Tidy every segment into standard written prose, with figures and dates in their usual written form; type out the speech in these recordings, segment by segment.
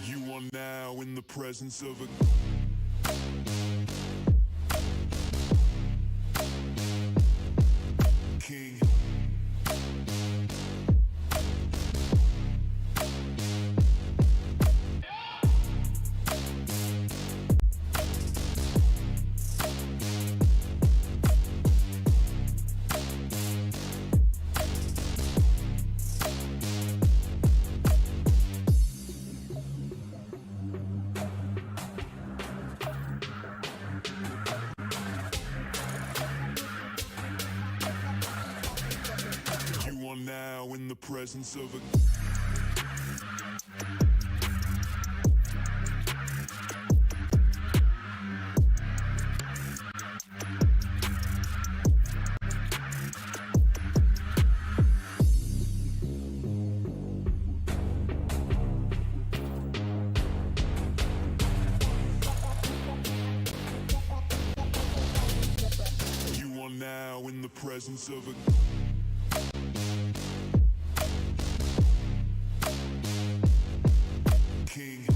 You are now in the presence of a king. You are now in the presence of a now in the presence of a king.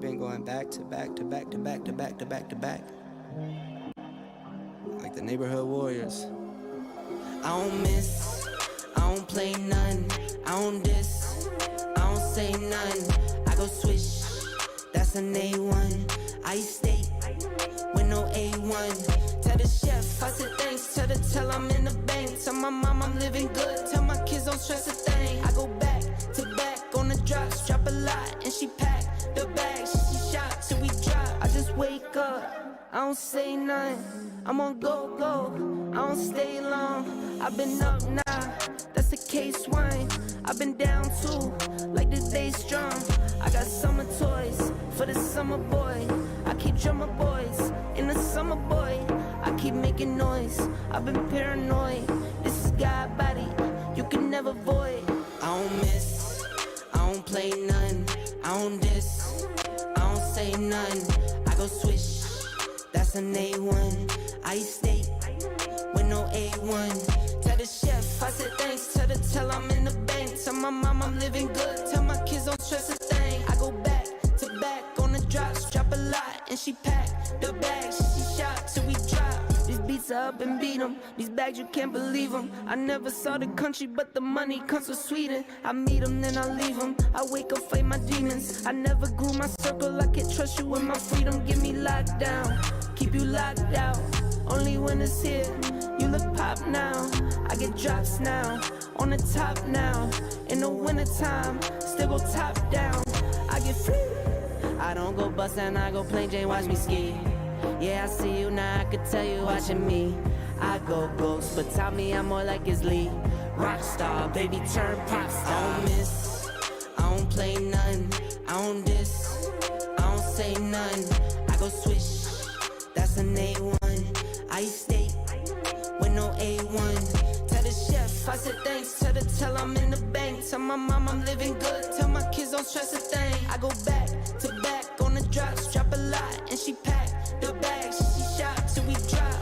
been going back to back to back to back to back to back to back. Like the neighborhood warriors. I don't miss, I don't play none, I don't diss, I don't say none. I go swish, that's an A1. I stay with no A1. Tell the chef, I said thanks, tell I'm in the bank. Tell my mom I'm living good, tell my kids don't stress a thing. I go back to back on the drops, drop a lot and she pack the bag. She shot till we drop. I just wake up, I don't say nothing. I'm on go, I don't stay long. I've been up now, that's a case wine. I've been down too, like the day strong. I got summer toys for the summer boy. I keep drummer boys in the summer boy. I keep making noise, I've been paranoid. This is God body, you can never void. I don't miss, I don't play none, I don't diss, I don't say none. I go swish, that's an A1. I stay with no A1. Tell the chef, I said thanks, tell I'm in the bank. Tell my mom I'm living good, tell my kids don't stress a thing. I go back to back on the drops, drop a lot and she pack the bag. She shot till we drop. These beats are up and beat them, these bags you can't believe them. I never saw the country but the money comes from Sweden. I meet them then I leave them, I wake up fight my demons. I never grew my circle, I can't trust you with my freedom. Give me locked down, keep you locked out. Only when it's here, you look pop now. I get drops now, on the top now. In the wintertime, still go top down. I get free, I don't go bust and I go plain Jane, watch me ski. Yeah, I see you now, I could tell you watching me. I go ghost, but tell me I'm more like his lead. Rockstar, baby turn pop star. I don't miss, I don't play none, I don't diss, I don't say none. I go swish, that's an A1. I stay with no A1. Tell the chef, I said thanks, tell I'm in the bank. Tell my mom I'm living good, tell my kids don't stress a thing. I go back to back on the drops, drop a lot and she pack the bag. She shot till we drop.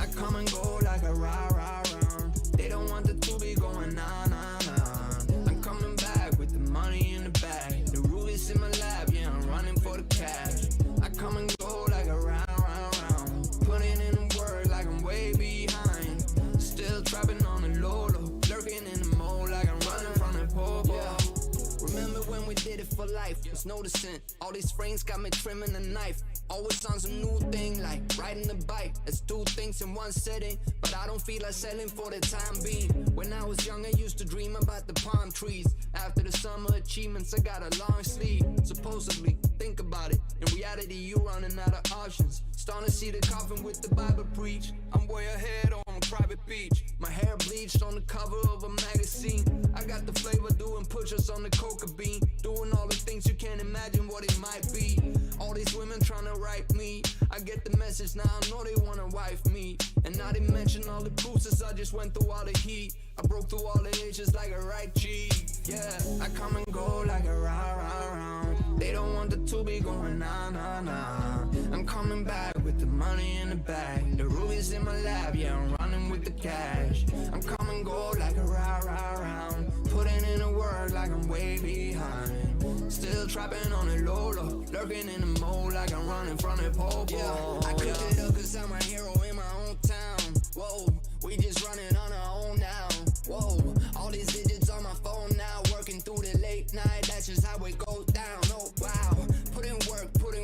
I come and go like a round. They don't want the two be going on. I'm coming back with the money in the bag. The rubies in my lap, yeah, I'm running for the cash. I come and go like a round. Putting in the work like I'm way behind. Still trapping on the low, lurking in the mode like I'm running from the pole. Yeah. Remember when we did it for life? Was noticing all these frames got me trimming a knife. Always on some new thing like riding a bike. Let's do things in one sitting, but I don't feel like selling for the time being. When I was young, I used to dream about the palm trees. After the summer achievements, I got a long sleeve. Supposedly, think about it. In reality, you running out of options. Starting to see the coffin with the Bible preach. I'm way ahead on a private beach. My hair bleached on the cover of a magazine. I got the flavor doing push-ups on the coca bean. Doing all the things you can't imagine what it might be. All these women trying to write me. I get the message now, I know they wanna wife me. And not to mention all the bruises, I just went through all the heat. I broke through all the edges like a right G. Yeah, I come and go like a round. They don't want the two be going on. I'm coming back with the money in the bag. The rubies in my lap, yeah, I'm running with the cash. I'm come and go like a round. Putting in the work like I'm way behind. Still trapping on the low, lurking in the mode like I'm running from the pole. Yeah, I cooked it up cause I'm a hero in my own town. Whoa, we just running on our own now. Whoa, all these digits on my phone now. Working through the late night, that's just how it goes down. Oh wow, put in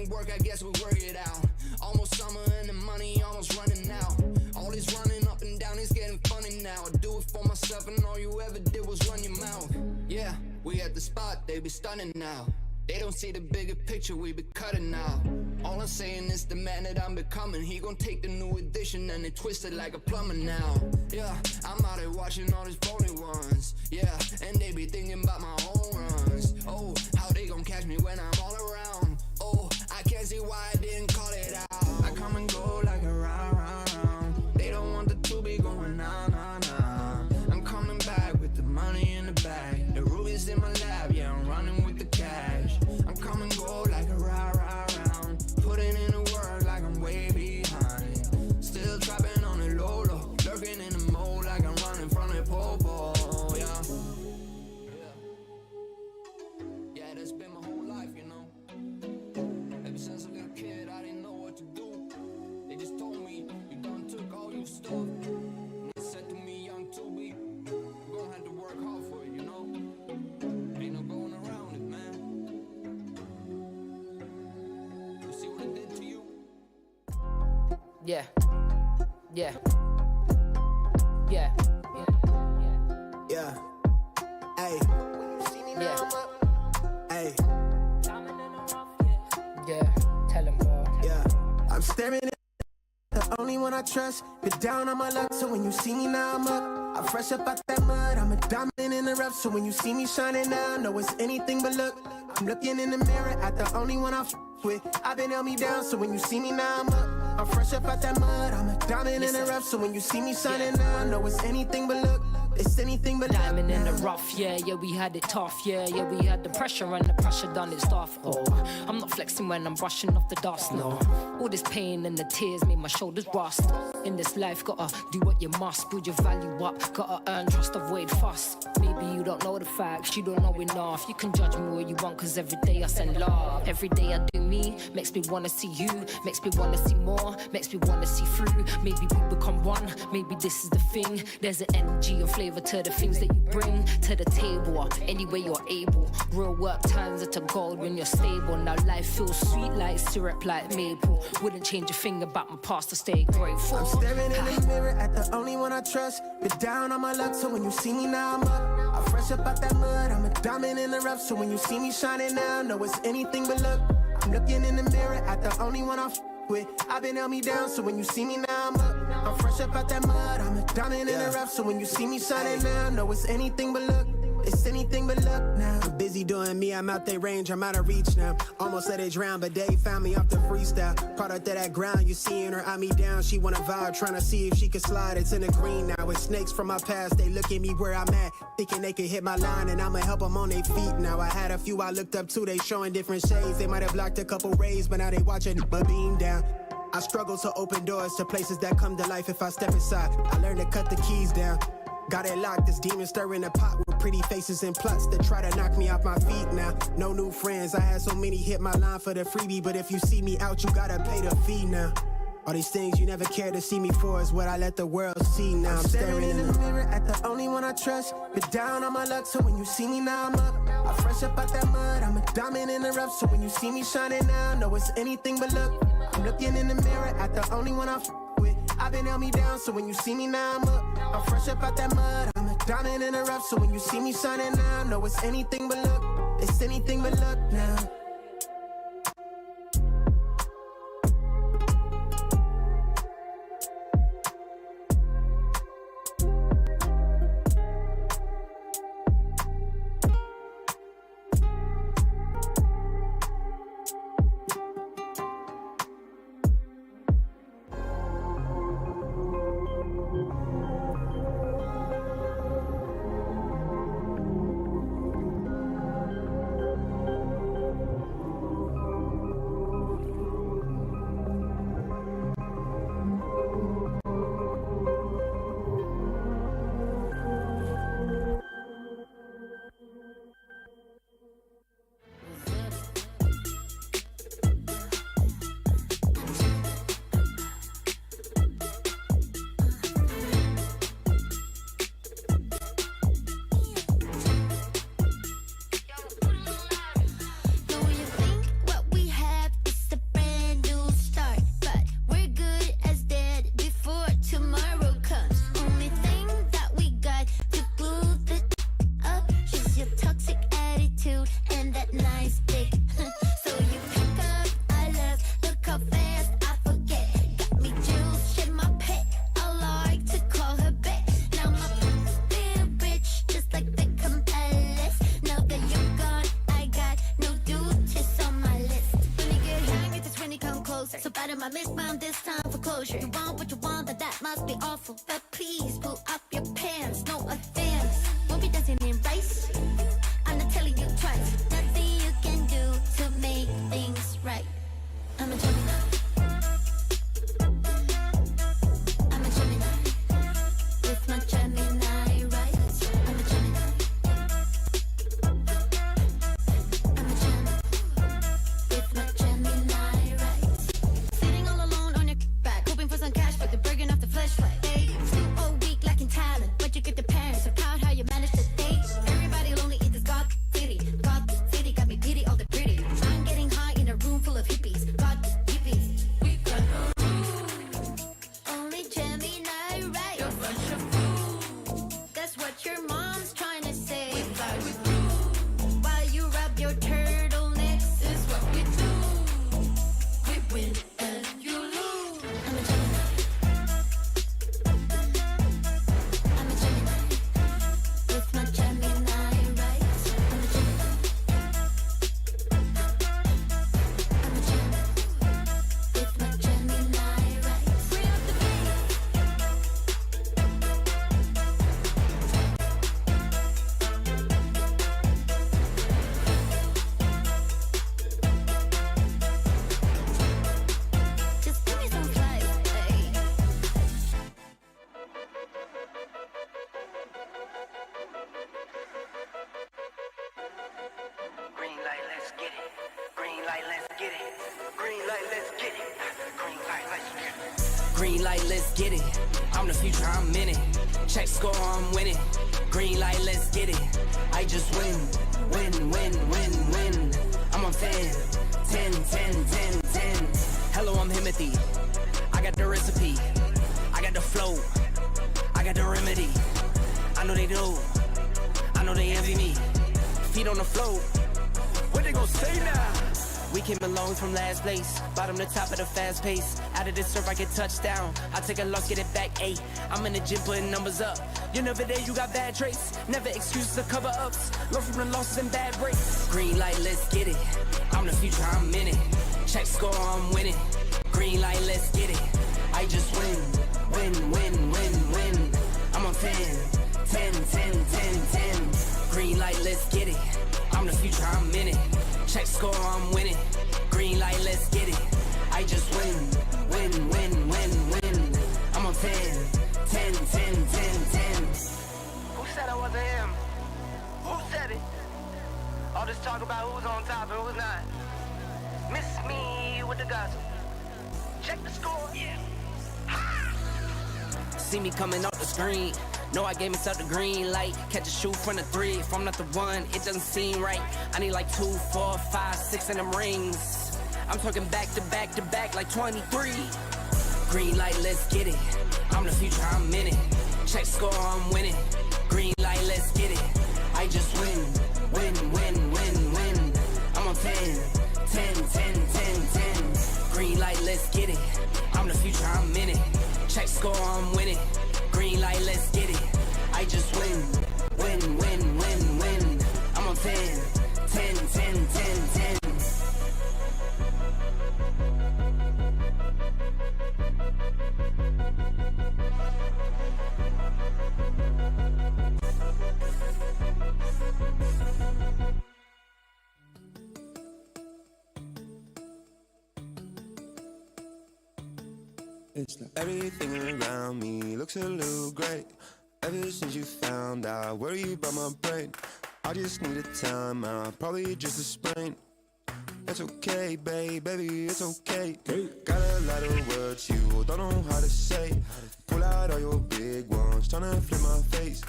work, I guess we work it out. Almost summer and the money almost running out. All this running up and down is getting funny now. I do it for myself and all you ever did was run your mouth. Yeah, we at the spot, they be stunning now. They don't see the bigger picture, we be cutting now. All I'm saying is the man that I'm becoming. He gon' take the new edition and it twist it like a plumber now. Yeah, I'm out here watching all these phony ones. Yeah, and they be thinking about my own runs. Oh, how they gon' catch me when I'm all around. Oh, I can't see why I didn't call it out. I come and go like a round. They don't want the two be going on. I'm coming back with the money in the bag. The rubies in my lap, yeah, I'm running with the cash. I'm come and go like a round. Putting in the work like I'm way behind. Still trapping on the low, lurking in the mode like I'm running from the pole. Yeah. Yeah, that's been my whole life, you know. Ever since a little kid, I didn't know what to do. They just told me, you done took all your stuff. And they said to me, young 2B, you're gonna have to work hard for it, you know. Ain't no going around it, man. You see what it did to you? Yeah. Hey. Hey. Yeah. Tell him more. Yeah. I'm staring at the only one I trust. Been down on my luck, so when you see me now I'm up. I'm fresh up out that mud. I'm a diamond in the rough, so when you see me shining now, I know it's anything but luck. I'm looking in the mirror at the only one I with. I've been held me down, so when you see me now I'm up. I'm fresh up out that mud. I'm a diamond in the rough, so when you see me shining now, I know it's anything but luck. It's anything but diamond in the rough, yeah, we had it tough, yeah, we had the pressure and the pressure done its stuff. Oh, I'm not flexing when I'm brushing off the dust, no. All this pain and the tears made my shoulders rust. In this life, gotta do what you must, build your value up, gotta earn trust, avoid fuss. Maybe you don't know the facts, you don't know enough. You can judge me all you want, cause every day I send love. Every day I do me, makes me wanna see you, makes me wanna see more, makes me wanna see through. Maybe we become one, maybe this is the thing. There's an energy and flavor to the things that you bring to the table, or any way you're able. Real work turns into gold when you're stable. Now life feels sweet like syrup, like maple. Wouldn't change a thing about my past to stay grateful. I'm staring in the mirror at the only one I trust. Been down on my luck, so when you see me now I'm up. I'm fresh up out that mud. I'm a diamond in the rough, so when you see me shining now, I know it's anything but luck. I'm looking in the mirror at the only one I with. I've been held me down, so when you see me now I'm up. I'm fresh up out that mud. I'm a diamond in the rough, so when you see me shining now, I know it's anything but luck. It's anything but luck now. I'm busy doing me, I'm out their range, I'm out of reach now. Almost let it drown, but they found me off the freestyle. Product of that ground, you seeing her eye me down. She wanna vibe, trying to see if she can slide. It's in the green now, it's snakes from my past. They look at me where I'm at, thinking they could hit my line, and I'ma help them on their feet now. I had a few I looked up to, they showing different shades. They might have blocked a couple rays, but now they watching my beam down. I struggle to open doors to places that come to life if I step inside. I learned to cut the keys down. Got it locked, this demon stirring the pot with pretty faces and plots that try to knock me off my feet now. No new friends, I had so many hit my line for the freebie, but if you see me out, you gotta pay the fee now. All these things you never cared to see me for is what I let the world see now. I'm staring in the mirror at the only one I trust. Been down on my luck, so when you see me now, I'm up. I fresh up out that mud, I'm a diamond in the rough. So when you see me shining now, know it's anything but luck. I'm looking in the mirror at the only one I f with. I've been held me down, so when you see me now, I'm up. I'm fresh up out that mud, I'm a diamond in the rough. So when you see me shining now, know it's anything but luck. It's anything but luck now. I misbound this time for closure. You want what you want, that must be awful. But please pull up your pants, no offense. Won't be dancing in rice. I'm not telling you twice. Nothing you can do to make things right. I'm a Gemini. I'm a Gemini. With my Gemini rights. I'm a Gemini. I'm a Gemini. With my Gemini rights. Sitting all alone on your back, hoping for some cash, but they're burning off the flashlight. Hey, still all weak, lacking talent, but you get the parents so proud how you manage to date. Everybody lonely in this God city. God city got me pity all the pretty. I'm getting high in a room full of hippies. God hippies. We got no only Gemini right. You're a bunch of fools. That's what your mom's trying to say. We fly with you while you rub your turtlenecks. This is what we do. We win and you lose. I'm a Gemini. I'm a Gemini. With my Gemini rights. I'm a Gemini. I'm a Gemini. With my Gemini rights. Free up the beat. Just give me some flight, hey. Green light, let's get it. Green light, let's get it. Green light, let's get it. Green light, let's get it. Green light, let's get it. I'm the future, I'm in it. Check score, I'm winning. Green light, let's get it. I just win, win, win, win, win. I'm on 10, 10, 10, 10, 10. Hello, I'm Timothy. I got the recipe. I got the flow. I got the remedy. I know they do. I know they envy me. Feet on the floor. What they gon' say now? We came along from last place, bottom to top of the fast pace. Out of this surf, I get touchdown. I take a loss, get it back, ayy. I'm in the gym putting numbers up. You're never there, you got bad traits. Never excuses to cover ups. Learn from the losses and bad breaks. Green light, let's get it. I'm the future, I'm in it. Check score, I'm winning. Green light, let's get it. I just win, win, win, win, win. I'm on 10, 10, 10, 10, 10. Green light, let's get it. I'm the future, I'm in it. Check score, I'm winning. Green light, let's get it. I just win, win, see me coming off the screen. Know I gave myself the green light. Catch a shoe from the 3. If I'm not the one, it doesn't seem right. I need like 2, 4, 5, 6 in them rings. I'm talking back to back to back like 23. Green light, let's get it. I'm the future, I'm in it. Check score, I'm winning. Green light, let's get it. I just win, win, win, win, win. I'm on 10, 10, 10, 10, 10. Green light, let's get it. I'm the future, I'm in it. Check score, I'm winning. Green light, let's get it. I just win, win, win, win, win. I'm on 10, 10, 10, 10, 10. Everything around me looks a little great. Ever since you found out, worry about my brain. I just need a time out, probably just a sprain. It's okay, baby, it's okay. Got a lot of words you don't know how to say. Pull out all your big ones, tryna flip my face.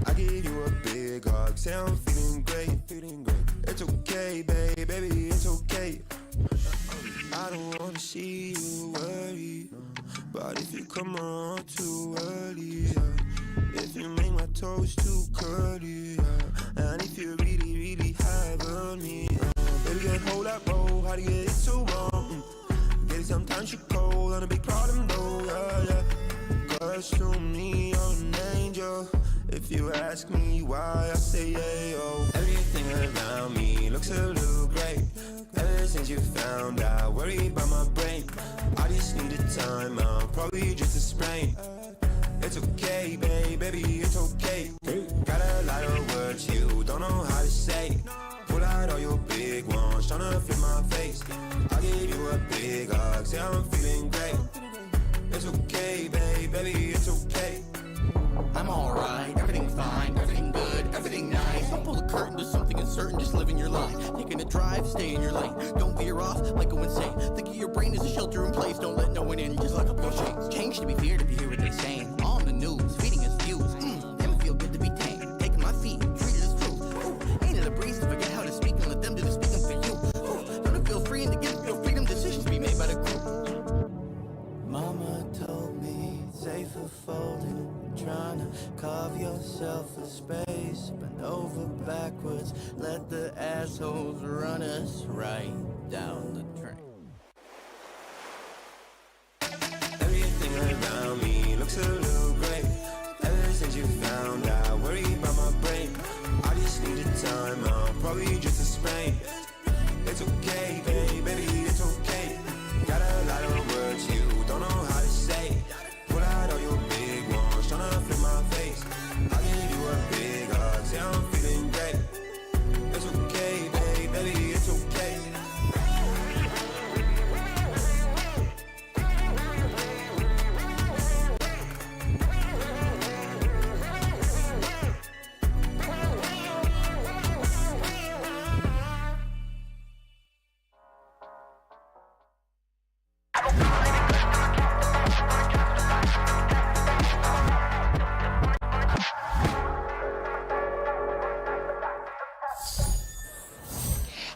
I give you a big hug, say I'm feeling great. It's okay, baby, it's okay. I don't wanna see you worry, but if you come around too early, if you make my toes too curly, and if you really, really have on me, baby, get hold that roll, how to get it so wrong. Get it sometimes you cold, on a big problem though, yeah. Cause to me, you're an angel. If you ask me why, I say yeah, yo. Everything around me looks a little great. Ever since you found out, worry about my brain. I just need a time out, probably just a sprain. It's okay, baby, it's okay. Got a lot of words you don't know how to say. Pull out all your big ones, tryna flip my face. I give you a big hug, say I'm feeling great. It's okay, baby, it's okay. I'm alright, everything fine, everything good, everything nice. Don't pull the curtain to something uncertain, just living your life. Taking a drive, stay in your lane. Don't veer off, like go insane. Think of your brain as a shelter in place. Don't let no one in, just lock up your chains. Change to be feared if you hear what they're saying. On the news, feeding us views. Never feel good to be tamed. Taking my feet, treated as truth. Ooh, ain't it a breeze to forget how to speak and let them do the speaking for you. Ooh, don't feel free and to get your freedom, decisions be made by the group. Mama told me safer folding. Trying to carve yourself a space. Bend over backwards, let the assholes run us right down the drain. Everything around me looks a little great. Ever since you found out, worry about my brain. I just need a time out, probably just a sprain. It's okay, baby, it's okay. Got a lot of words you don't know how to say. Pull out all your big ones, tryna flip my face. I give you a big hug, say I'm feeling great. It's okay, baby, it's okay.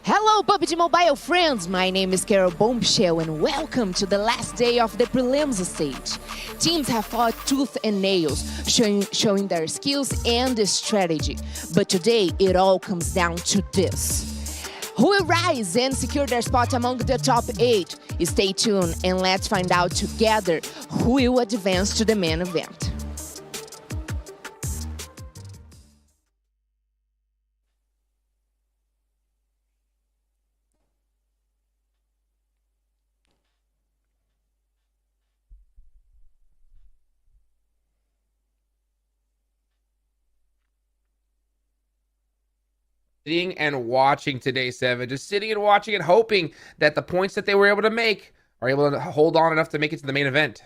Hello PUBG Mobile friends, my name is Carol Bombshell and welcome to the last day of the Prelims stage. Teams have fought tooth and nails, showing their skills and the strategy. But today it all comes down to this. Who will rise and secure their spot among the top 8? Stay tuned and let's find out together who will advance to the main event. Sitting and watching today, Seven. Just sitting and watching and hoping that the points that they were able to make are able to hold on enough to make it to the main event.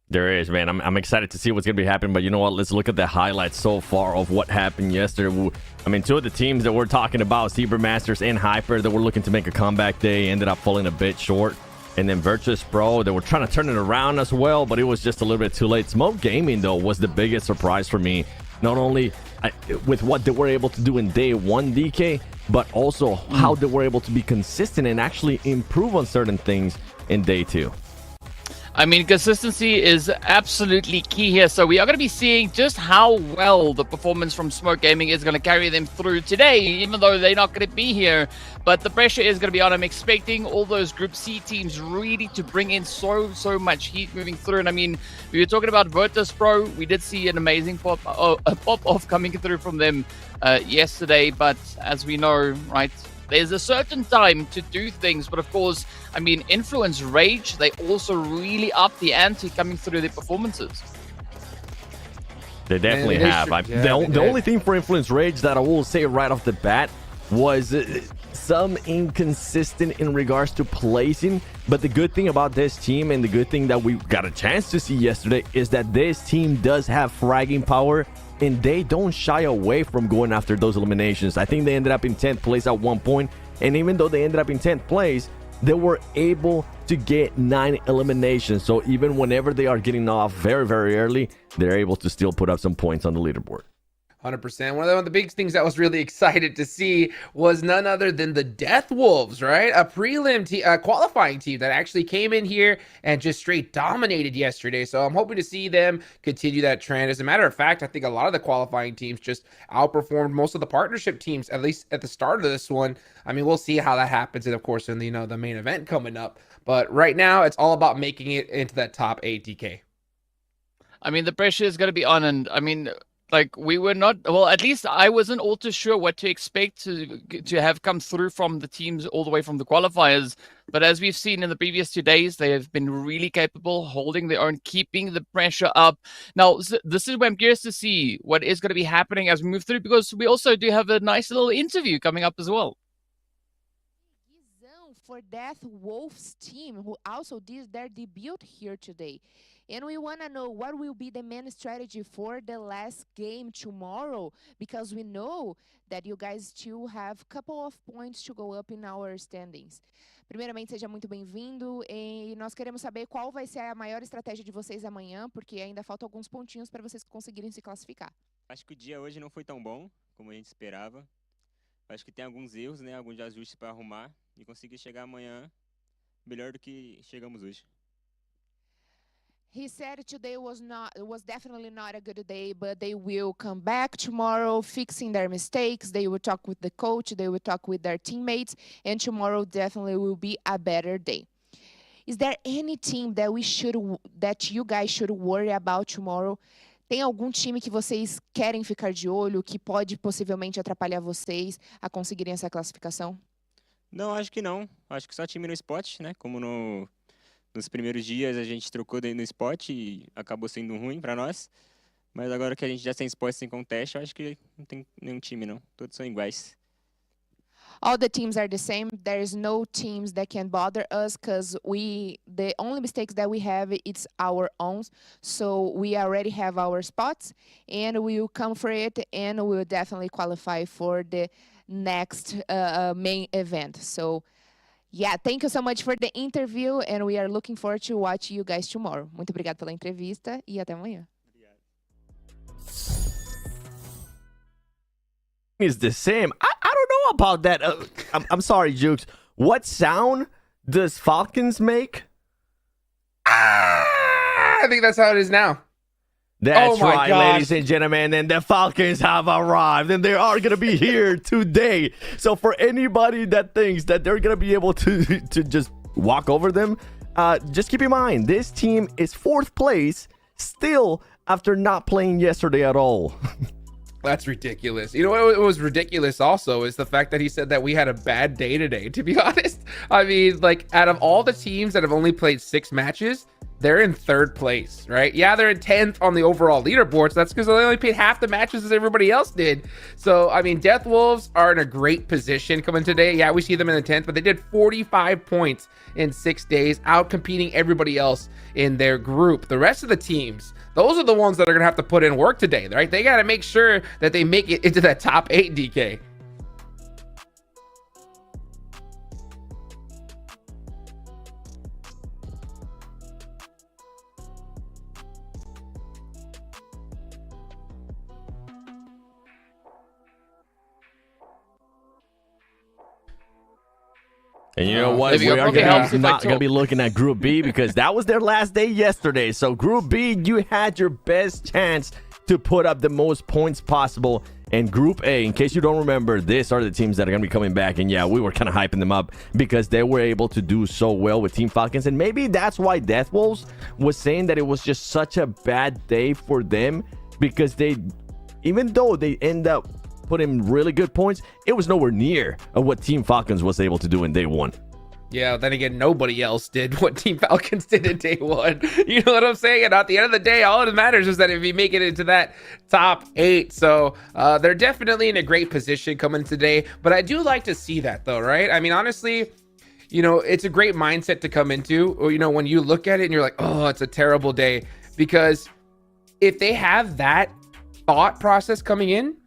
There is, man. I'm excited to see what's going to be happening, but you know what? Let's look at the highlights so far of what happened yesterday. I mean, two of the teams that we're talking about, Zebra Masters and Hyper, that were looking to make a comeback day, ended up falling a bit short. And then Virtus Pro, they were trying to turn it around as well, but it was just a little bit too late. Smoke Gaming, though, was the biggest surprise for me. Not only with what they were able to do in day one, DK, but also how they were able to be consistent and actually improve on certain things in day two. I mean, consistency is absolutely key here. So we are going to be seeing just how well the performance from Smoke Gaming is going to carry them through today, even though they're not going to be here. But the pressure is going to be on. I'm expecting all those Group C teams really to bring in so much heat moving through. And I mean, we were talking about Virtus Pro. We did see an amazing pop-off coming through from them yesterday. But as we know, right, there's a certain time to do things, but of course, I mean, Influence Rage, they also really up the ante coming through their performances. They definitely have. The only thing for Influence Rage that I will say right off the bat was some inconsistent in regards to placing. But the good thing about this team, and the good thing that we got a chance to see yesterday, is that this team does have fragging power, and they don't shy away from going after those eliminations. I think they ended up in 10th place at one point, and even though they ended up in 10th place, they were able to get 9 eliminations. So even whenever they are getting off very, very early, they're able to still put up some points on the leaderboard. 100%. One of the big things that was really excited to see was none other than the Death Wolves, right? A prelim qualifying team that actually came in here and just straight dominated yesterday. So I'm hoping to see them continue that trend. As a matter of fact, I think a lot of the qualifying teams just outperformed most of the partnership teams, at least at the start of this one. I mean, we'll see how that happens, and of course, in the main event coming up. But right now, it's all about making it into that top 8, DK. I mean, the pressure is going to be on, and I mean, like, we were not, well, at least I wasn't all too sure what to expect to have come through from the teams all the way from the qualifiers. But as we've seen in the previous 2 days, they have been really capable, holding their own, keeping the pressure up. Now, this is where I'm curious to see what is going to be happening as we move through, because we also do have a nice little interview coming up as well. For Death Wolves team, who also did their debut here today. And we want to know what will be the main strategy for the last game tomorrow, because we know that you guys still have a couple of points to go up in our standings. Primeiramente, seja muito bem-vindo, e nós queremos saber qual vai ser a maior estratégia de vocês amanhã, porque ainda faltam alguns pontinhos para vocês conseguirem se classificar. Acho que o dia hoje não foi tão bom como a gente esperava. Acho que tem alguns erros, né, alguns ajustes para arrumar e conseguir chegar amanhã melhor do que chegamos hoje. He said today was definitely not a good day, but they will come back tomorrow, fixing their mistakes. They will talk with the coach, they will talk with their teammates, and tomorrow definitely will be a better day. Is there any team that you guys should worry about tomorrow? Tem algum time que vocês querem ficar de olho, que pode possivelmente atrapalhar vocês a conseguirem essa classificação? Não, acho que não. Acho que só time no spot, né? Como nos primeiros dias a gente trocou no spot e acabou sendo ruim para nós. Mas agora que a gente já tem spot sem contest, eu acho que não tem nenhum time, não. Todos são iguais. All the teams are the same. There's no teams that can bother us because the only mistakes that we have, it's our own. So we already have our spots and we will come for it and we will definitely qualify for the next main event. So yeah, thank you so much for the interview and we are looking forward to watch you guys tomorrow. Muito obrigado pela entrevista e até amanhã. Is the same. I don't know about that. I'm sorry, Jukes. What sound does Falcons make? I think that's how it is now. That's right, ladies and gentlemen, and the Falcons have arrived, and they are going to be here today. So for anybody that thinks that they're going to be able to just walk over them, just keep in mind, this team is 4th place still after not playing yesterday at all. That's ridiculous. You know what was ridiculous also is the fact that he said that we had a bad day today, to be honest. I mean, like, out of all the teams that have only played 6 matches, they're in 3rd place, right? Yeah, they're in 10th on the overall leaderboard. So that's because they only played half the matches as everybody else did. So, I mean, Death Wolves are in a great position coming today. Yeah, we see them in the 10th, but they did 45 points in 6 days, out competing everybody else in their group. The rest of the teams, those are the ones that are going to have to put in work today, right? They got to make sure that they make it into that top 8, DK. And you know what? There we We go. are Okay, helps if I not going to talk. be looking at Group B because that was their last day yesterday. So Group B, you had your best chance to put up the most points possible. And Group A, in case you don't remember, these are the teams that are going to be coming back. And yeah, we were kind of hyping them up because they were able to do so well with Team Falcons. And maybe that's why Death Wolves was saying that it was just such a bad day for them because they, even though they end up putting really good points, it was nowhere near of what Team Falcons was able to do in day one. Yeah, then again, nobody else did what Team Falcons did in day one. You know what I'm saying? And at the end of the day, all that matters is that if you make it into that top 8. So they're definitely in a great position coming today. But I do like to see that, though, right? I mean, honestly, you know, it's a great mindset to come into. Or, you know, when you look at it and you're like, oh, it's a terrible day. Because if they have that thought process coming in,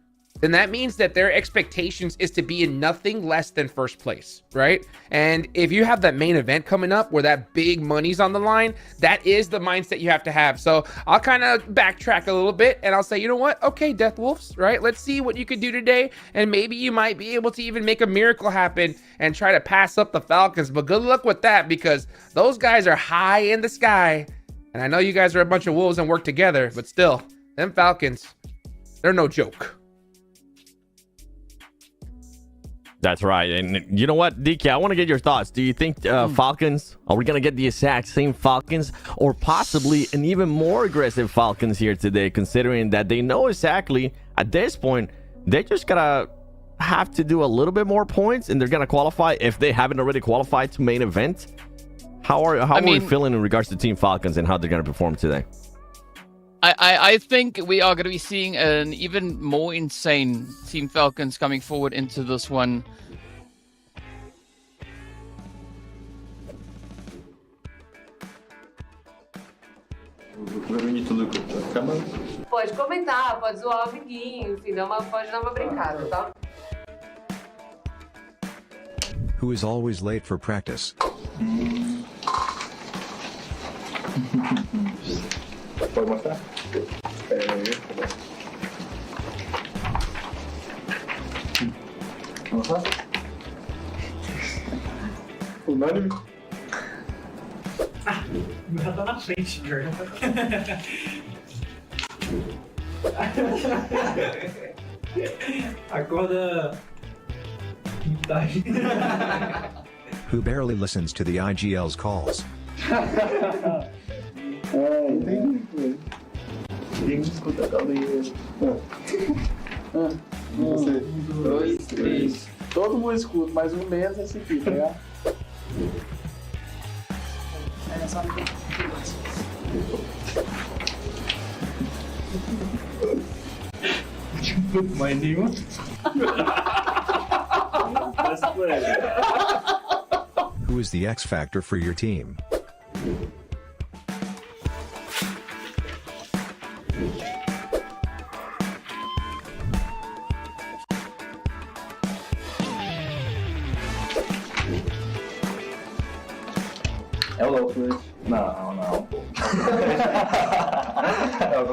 then that means that their expectations is to be in nothing less than first place, right? And if you have that main event coming up where that big money's on the line, that is the mindset you have to have. So I'll kind of backtrack a little bit and I'll say, you know what? Okay, Death Wolves, right? Let's see what you can do today. And maybe you might be able to even make a miracle happen and try to pass up the Falcons. But good luck with that because those guys are high in the sky. And I know you guys are a bunch of wolves and work together, but still, them Falcons, they're no joke. That's right. And you know what, DK, I want to get your thoughts. Do you think Falcons, are we going to get the exact same Falcons or possibly an even more aggressive Falcons here today, considering that they know exactly at this point, they just got to have to do a little bit more points and they're going to qualify if they haven't already qualified to main event? How are we feeling in regards to Team Falcons and how they're going to perform today? I think we are going to be seeing an even more insane Team Falcons coming forward into this one. Pode comentar, pode zoar o amiguinho, enfim, pode dar uma brincada, tá? Who is always late for practice? Pode mostrar? Mostrar? Unânime? Já tá na frente, Jordan. Acorda. Who barely listens to the IGL's calls? Entendi. Tem que escutar a caldeira. Você. 2, 3. Todo mundo escuta, mas um menos é esse aqui, tá ligado? É só mais nenhum. Who is the X factor for your team? É o Lopes. Não. É o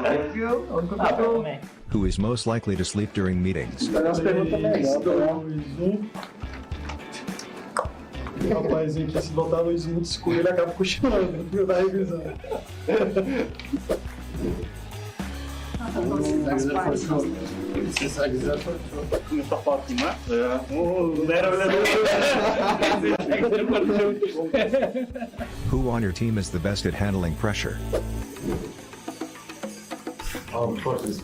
campeão. Who is most likely to sleep during meetings? As perguntas melhor. Rapazinho aqui, se botar a luzinha no escuro, ele acaba cochilando na revisão. Começou a falar aqui, né? Who on your team is the best at handling pressure? Oh, of course, it's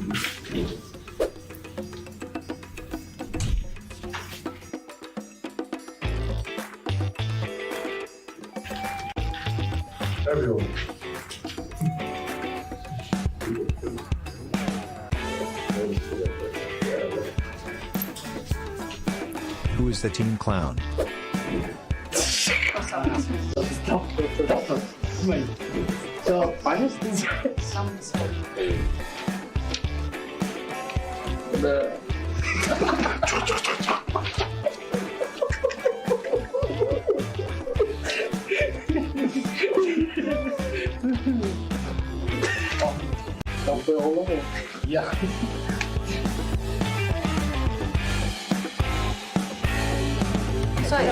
everyone. Who is the team clown? So, minus Então foi o rolamento. Yeah. isso aí.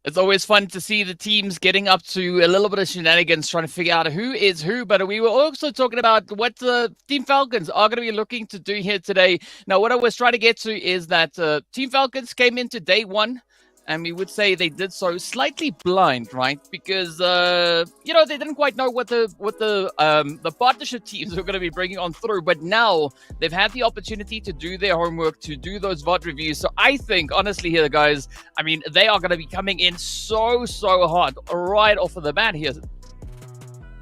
It's always fun to see the teams getting up to a little bit of shenanigans, trying to figure out who is who. But we were also talking about what the Team Falcons are going to be looking to do here today. Now, what I was trying to get to is that Team Falcons came into day one, and we would say they did so slightly blind, right? Because you know, they didn't quite know what the partnership teams were going to be bringing on through. But now they've had the opportunity to do their homework, to do those VOD reviews. So I think, honestly, here, guys, I mean, they are going to be coming in so hot right off of the bat here.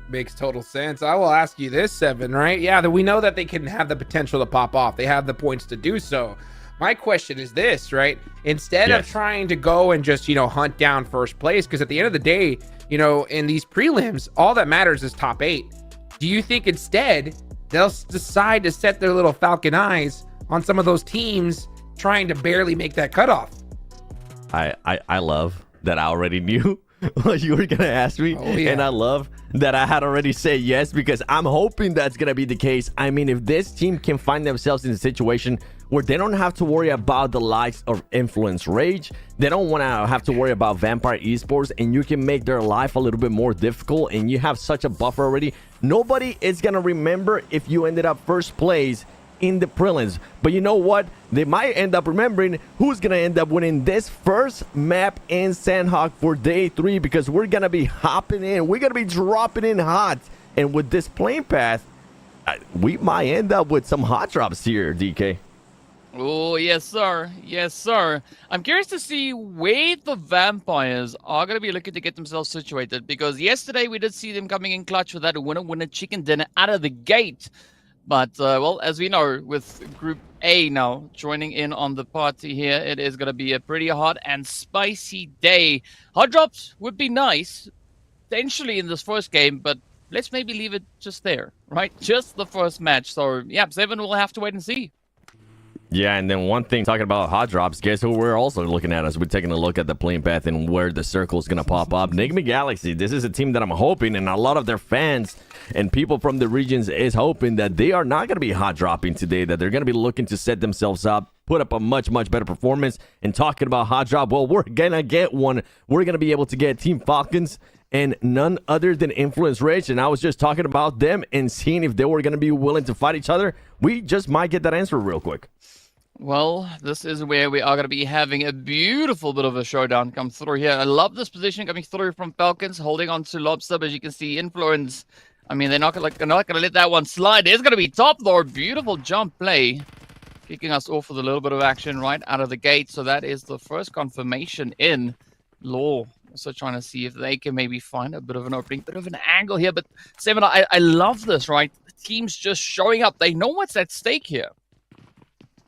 Makes total sense. I will ask you this, Seven, right? Yeah, we know that they can have the potential to pop off. They have the points to do so. My question is this, right? Instead of trying to go and just, you know, hunt down first place, because at the end of the day, you know, in these prelims, all that matters is top 8. Do you think instead they'll decide to set their little falcon eyes on some of those teams trying to barely make that cutoff? I love that I already knew what you were going to ask me. Oh, yeah. And I love that I had already said yes, because I'm hoping that's going to be the case. I mean, if this team can find themselves in a situation where they don't have to worry about the likes of Influence Rage, they don't want to have to worry about Vampire Esports, and you can make their life a little bit more difficult, and you have such a buffer already, nobody is going to remember if you ended up first place in the prelims. But you know what? They might end up remembering who's going to end up winning this first map in Sandhawk for day 3, because we're going to be hopping in. We're going to be dropping in hot. And with this plane path, we might end up with some hot drops here, DK. Oh, yes, sir. Yes, sir. I'm curious to see where the vampires are going to be looking to get themselves situated, because yesterday we did see them coming in clutch with that winner chicken dinner out of the gate. But, well, as we know, with Group A now joining in on the party here, it is going to be a pretty hot and spicy day. Hot drops would be nice, potentially in this first game, but let's maybe leave it just there, right? Just the first match. So, yeah, Seven will have to wait and see. Yeah, and then one thing, talking about hot drops, guess who we're also looking at as we're taking a look at the plane path and where the circle is going to pop up. Enigma Galaxy, this is a team that I'm hoping, and a lot of their fans and people from the regions is hoping that they are not going to be hot dropping today, that they're going to be looking to set themselves up, put up a much better performance. And talking about hot drop, well, we're going to get one. We're going to be able to get Team Falcons and none other than Influence Rage. And I was just talking about them and seeing if they were going to be willing to fight each other. We just might get that answer real quick. Well, this is where we are going to be having a beautiful bit of a showdown come through here. I love this position coming through from Falcons, holding on to Lobster. As you can see, Influence, I mean, they're not going to let that one slide. It's going to be top, though. Beautiful jump play, kicking us off with a little bit of action right out of the gate. So that is the first confirmation in. Law also trying to see if they can maybe find a bit of an opening, bit of an angle here. But Seven, I love this, right? The team's just showing up. They know what's at stake here.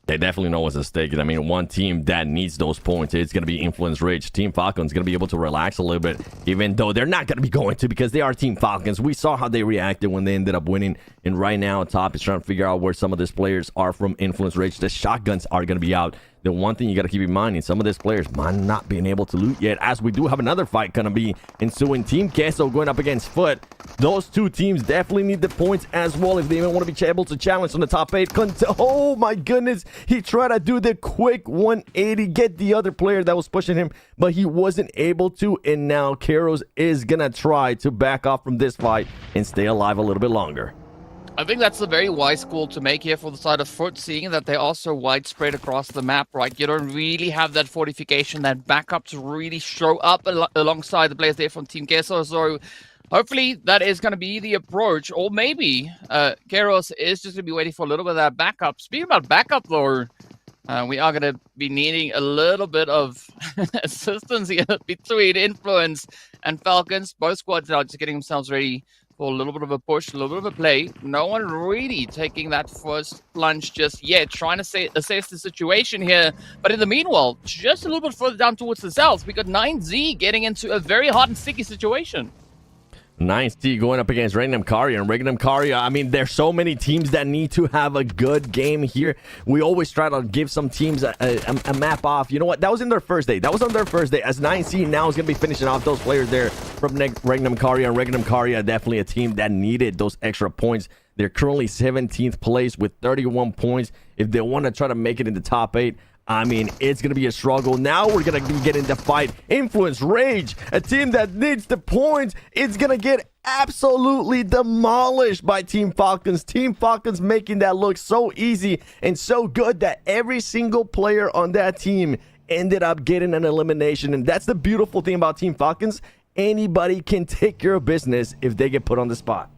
They definitely know what's at stake. I mean, one team that needs those points, it's going to be Influence Rage. Team Falcons going to be able to relax a little bit, even though they're not going to be going to, because they are Team Falcons. We saw how they reacted when they ended up winning. And right now, Top is trying to figure out where some of these players are from Influence Rage. The shotguns are going to be out. The one thing you got to keep in mind is some of these players might not be able to loot yet, as we do have another fight going to be ensuing. Team Queso going up against Foot. Those two teams definitely need the points as well if they even want to be able to challenge on the top 8. Oh my goodness, he tried to do the quick 180, get the other player that was pushing him, but he wasn't able to. And now Keros is going to try to back off from this fight and stay alive a little bit longer. I think that's a very wise call to make here for the side of Foot, seeing that they're also widespread across the map, right? You don't really have that fortification, that backup to really show up alongside the players there from Team Queso. So hopefully that is going to be the approach. Or maybe Keros is just going to be waiting for a little bit of that backup. Speaking about backup, though, we are going to be needing a little bit of assistance here between Influence and Falcons. Both squads are just getting themselves ready for a little bit of a push, a little bit of a play. No one really taking that first plunge just yet, trying to assess the situation here. But in the meanwhile, just a little bit further down towards the south, we got 9Z getting into a very hot and sticky situation. 9C going up against Regnum Karya. And Regnum Karya, I mean, there's so many teams that need to have a good game here. We always try to give some teams a map off. You know what? That was in their first day. That was on their first day. As 9C now is going to be finishing off those players there from Regnum Karya. And Regnum Karya, definitely a team that needed those extra points. They're currently 17th place with 31 points. If they want to try to make it in the top 8, I mean, it's going to be a struggle. Now we're going to get into fight. Influence Rage, a team that needs the points. It's going to get absolutely demolished by Team Falcons. Team Falcons making that look so easy and so good that every single player on that team ended up getting an elimination. And that's the beautiful thing about Team Falcons. Anybody can take care of business if they get put on the spot.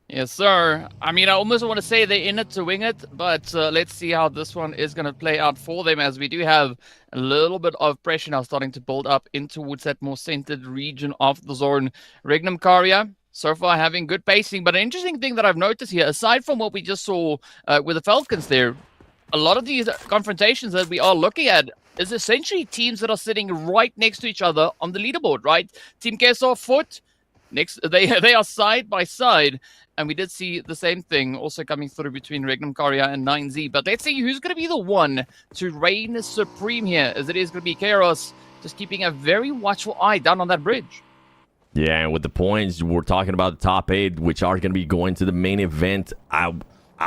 Yes, sir. I mean, I almost want to say they're in it to win it, but let's see how this one is going to play out for them, as we do have a little bit of pressure now starting to build up in towards that more centered region of the zone. Regnum Karya, so far having good pacing, but an interesting thing that I've noticed here, aside from what we just saw with the Falcons there, a lot of these confrontations that we are looking at is essentially teams that are sitting right next to each other on the leaderboard, right? Team Kesar, Foot, next, they are side by side. And we did see the same thing also coming through between Regnum Karya and 9Z. But let's see who's going to be the one to reign supreme here, as it is going to be Kairos, just keeping a very watchful eye down on that bridge. Yeah, and with the points, we're talking about the top 8, which are going to be going to the main event. I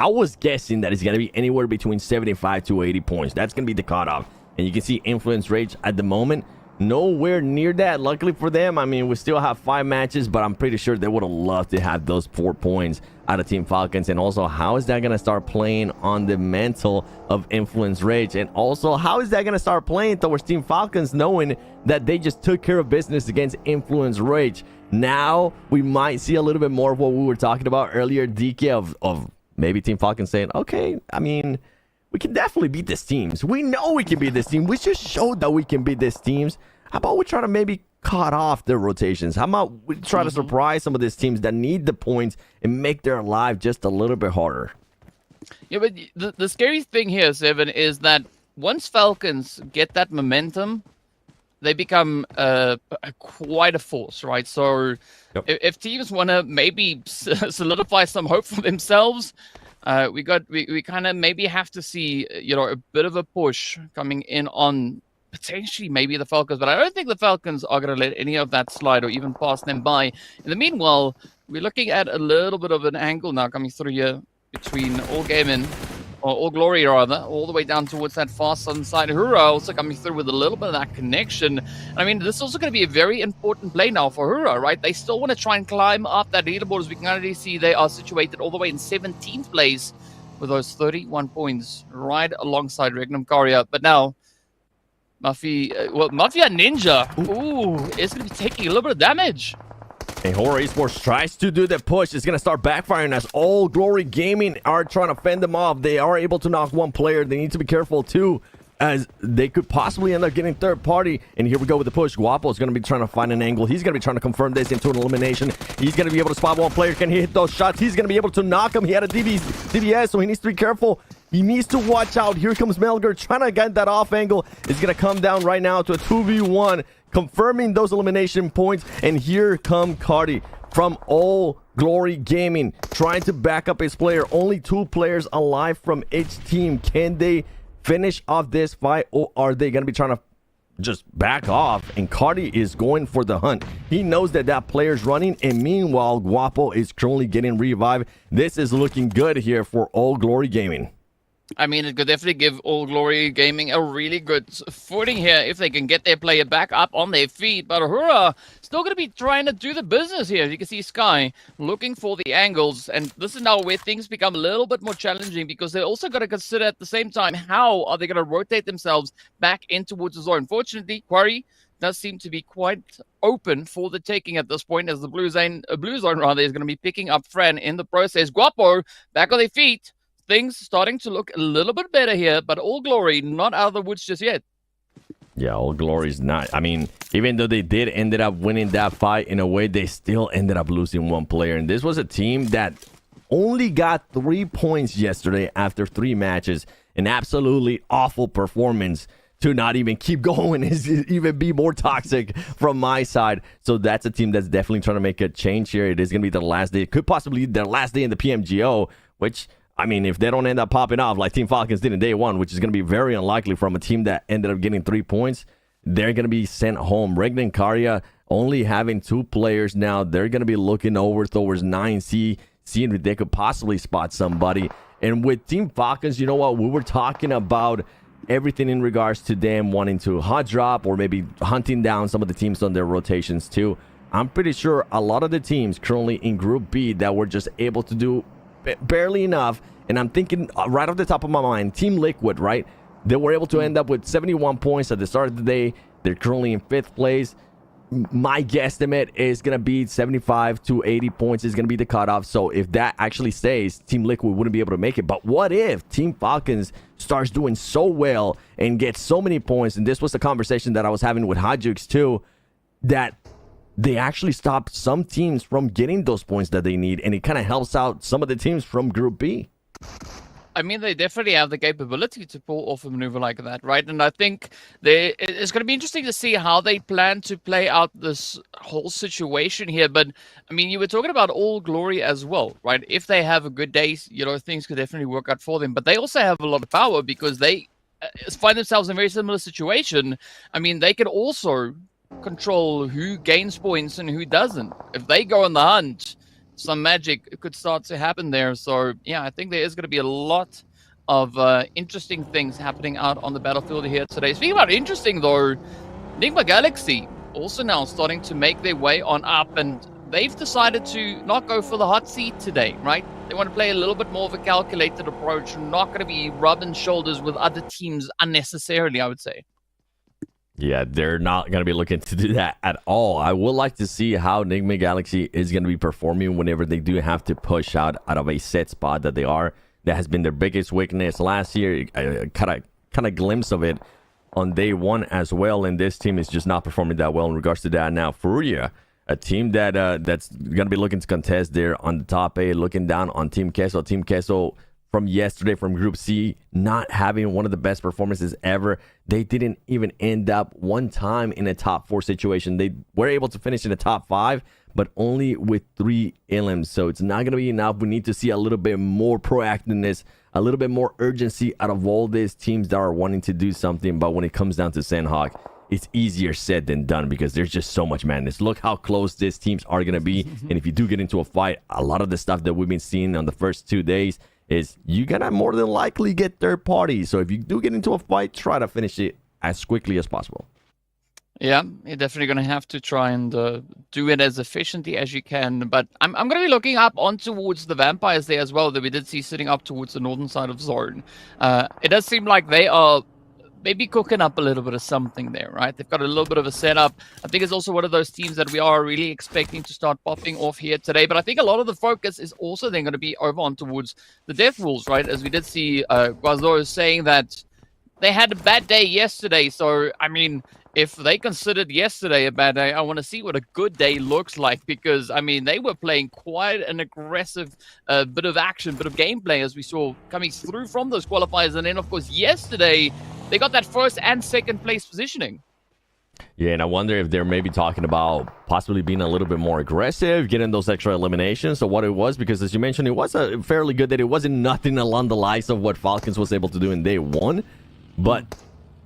was guessing that it's going to be anywhere between 75 to 80 points. That's going to be the cutoff. And you can see Influence Rage at the moment nowhere near that. Luckily for them, I mean, we still have 5 matches, but I'm pretty sure they would have loved to have those 4 points out of Team Falcons. And also, how is that going to start playing on the mental of Influence Rage? And also, how is that going to start playing towards Team Falcons, knowing that they just took care of business against Influence Rage? Now we might see a little bit more of what we were talking about earlier, DK, of maybe Team Falcons saying, okay, I mean, we can definitely beat these teams. We know we can beat this team. We just showed that we can beat these teams. How about we try to maybe cut off their rotations? How about we try to surprise some of these teams that need the points and make their life just a little bit harder? Yeah, but the scary thing here, Seven, is that once Falcons get that momentum, they become quite a force, right? So if teams want to maybe solidify some hope for themselves, we kind of maybe have to see, a bit of a push coming in on potentially maybe the Falcons, but I don't think the Falcons are going to let any of that slide or even pass them by. In the meanwhile, we're looking at a little bit of an angle now coming through here between All Gaming, or All Glory rather, all the way down towards that far southern side. Hura also coming through with a little bit of that connection. I mean, this is also going to be a very important play now for Hura, right? They still want to try and climb up that leaderboard. As we can already see, they are situated all the way in 17th place with those 31 points right alongside Regnum Karya. But now, Mafia Ninja, is going to be taking a little bit of damage. And Horror Esports tries to do the push. It's going to start backfiring as All Glory Gaming are trying to fend them off. They are able to knock one player. They need to be careful too, as they could possibly end up getting third party. And here we go with the push. Guapo is going to be trying to find an angle. He's going to be trying to confirm this into an elimination. He's going to be able to spot one player. Can he hit those shots? He's going to be able to knock him. He had a DBS, so he needs to be careful. He needs to watch out. Here comes Melger trying to get that off angle. It's going to come down right now to a 2v1, confirming those elimination points. And here come Cardi from All Glory Gaming, trying to back up his player. Only 2 players alive from each team. Can they finish off this fight, or are they going to be trying to just back off? And Cardi is going for the hunt. He knows that that player's running, and meanwhile, Guapo is currently getting revived. This is looking good here for All Glory Gaming. I mean, it could definitely give All Glory Gaming a really good footing here if they can get their player back up on their feet. But Hura still going to be trying to do the business here. You can see Sky looking for the angles. And this is now where things become a little bit more challenging, because they're also going to consider at the same time, how are they going to rotate themselves back in towards the zone? Unfortunately, Quarry does seem to be quite open for the taking at this point, as the blue zone is going to be picking up Fran in the process. Guapo back on their feet. Things starting to look a little bit better here, but All Glory not out of the woods just yet. Yeah, All Glory's not. I mean, even though they did ended up winning that fight in a way, they still ended up losing one player. And this was a team that only got 3 points yesterday after 3 matches. An absolutely awful performance. to not even keep going, is even be more toxic from my side. So that's a team that's definitely trying to make a change here. It is going to be their last day. It could possibly be their last day in the PMGO, which, I mean, if they don't end up popping off like Team Falcons did in day one, which is going to be very unlikely from a team that ended up getting 3 points, they're going to be sent home. Regna and Karya only having 2 players now. They're going to be looking over towards 9C, seeing if they could possibly spot somebody. And with Team Falcons, you know what? We were talking about everything in regards to them wanting to hot drop or maybe hunting down some of the teams on their rotations too. I'm pretty sure a lot of the teams currently in Group B that were just able to do barely enough, and I'm thinking right off the top of my mind, Team Liquid, right? They were able to end up with 71 points at the start of the day. They're currently in 5th place. My guesstimate is going to be 75 to 80 points is going to be the cutoff. So if that actually stays, Team Liquid wouldn't be able to make it. But what if Team Falcons starts doing so well and gets so many points? And this was the conversation that I was having with Hajux too, that they actually stop some teams from getting those points that they need. And it kind of helps out some of the teams from Group B. I mean, they definitely have the capability to pull off a maneuver like that, right? And I think it's going to be interesting to see how they plan to play out this whole situation here. But, I mean, you were talking about All Glory as well, right? If they have a good day, you know, things could definitely work out for them. But they also have a lot of power because they find themselves in a very similar situation. I mean, they can also control who gains points and who doesn't. If they go on the hunt, some magic could start to happen there. So, yeah, I think there is going to be a lot of interesting things happening out on the battlefield here today. Speaking about interesting, though, Enigma Galaxy also now starting to make their way on up, and they've decided to not go for the hot seat today, right? They want to play a little bit more of a calculated approach, not going to be rubbing shoulders with other teams unnecessarily, I would say. Yeah, they're not going to be looking to do that at all. I would like to see how Enigma Galaxy is going to be performing whenever they do have to push out of a set spot that they are. That has been their biggest weakness last year. Kind of glimpse of it on day one as well. And this team is just not performing that well in regards to that. Now, Furia, a team that's going to be looking to contest there on the top 8, looking down on Team Queso. Team Queso from yesterday from Group C, not having one of the best performances ever. They didn't even end up one time in a top 4 situation. They were able to finish in the top 5, but only with 3 elims. So it's not going to be enough. We need to see a little bit more proactiveness, a little bit more urgency out of all these teams that are wanting to do something. But when it comes down to Sandhawk, it's easier said than done because there's just so much madness. Look how close these teams are going to be. And if you do get into a fight, a lot of the stuff that we've been seeing on the first 2 days is you're going to more than likely get third party. So if you do get into a fight, try to finish it as quickly as possible. Yeah, you're definitely going to have to try and do it as efficiently as you can. But I'm going to be looking up on towards the Vampires there as well that we did see sitting up towards the northern side of Zone. It does seem like they are maybe cooking up a little bit of something there, right? They've got a little bit of a setup. I think it's also one of those teams that we are really expecting to start popping off here today. But I think a lot of the focus is also then going to be over on towards the Death Wolves, right? As we did see Guazor saying that they had a bad day yesterday. So, I mean, if they considered yesterday a bad day, I want to see what a good day looks like because, I mean, they were playing quite an aggressive bit of action, bit of gameplay as we saw coming through from those qualifiers. And then, of course, yesterday, they got that first and second place positioning. Yeah, and I wonder if they're maybe talking about possibly being a little bit more aggressive, getting those extra eliminations or what it was, because as you mentioned, it was a fairly good day. It wasn't nothing along the lines of what Falcons was able to do in day one, but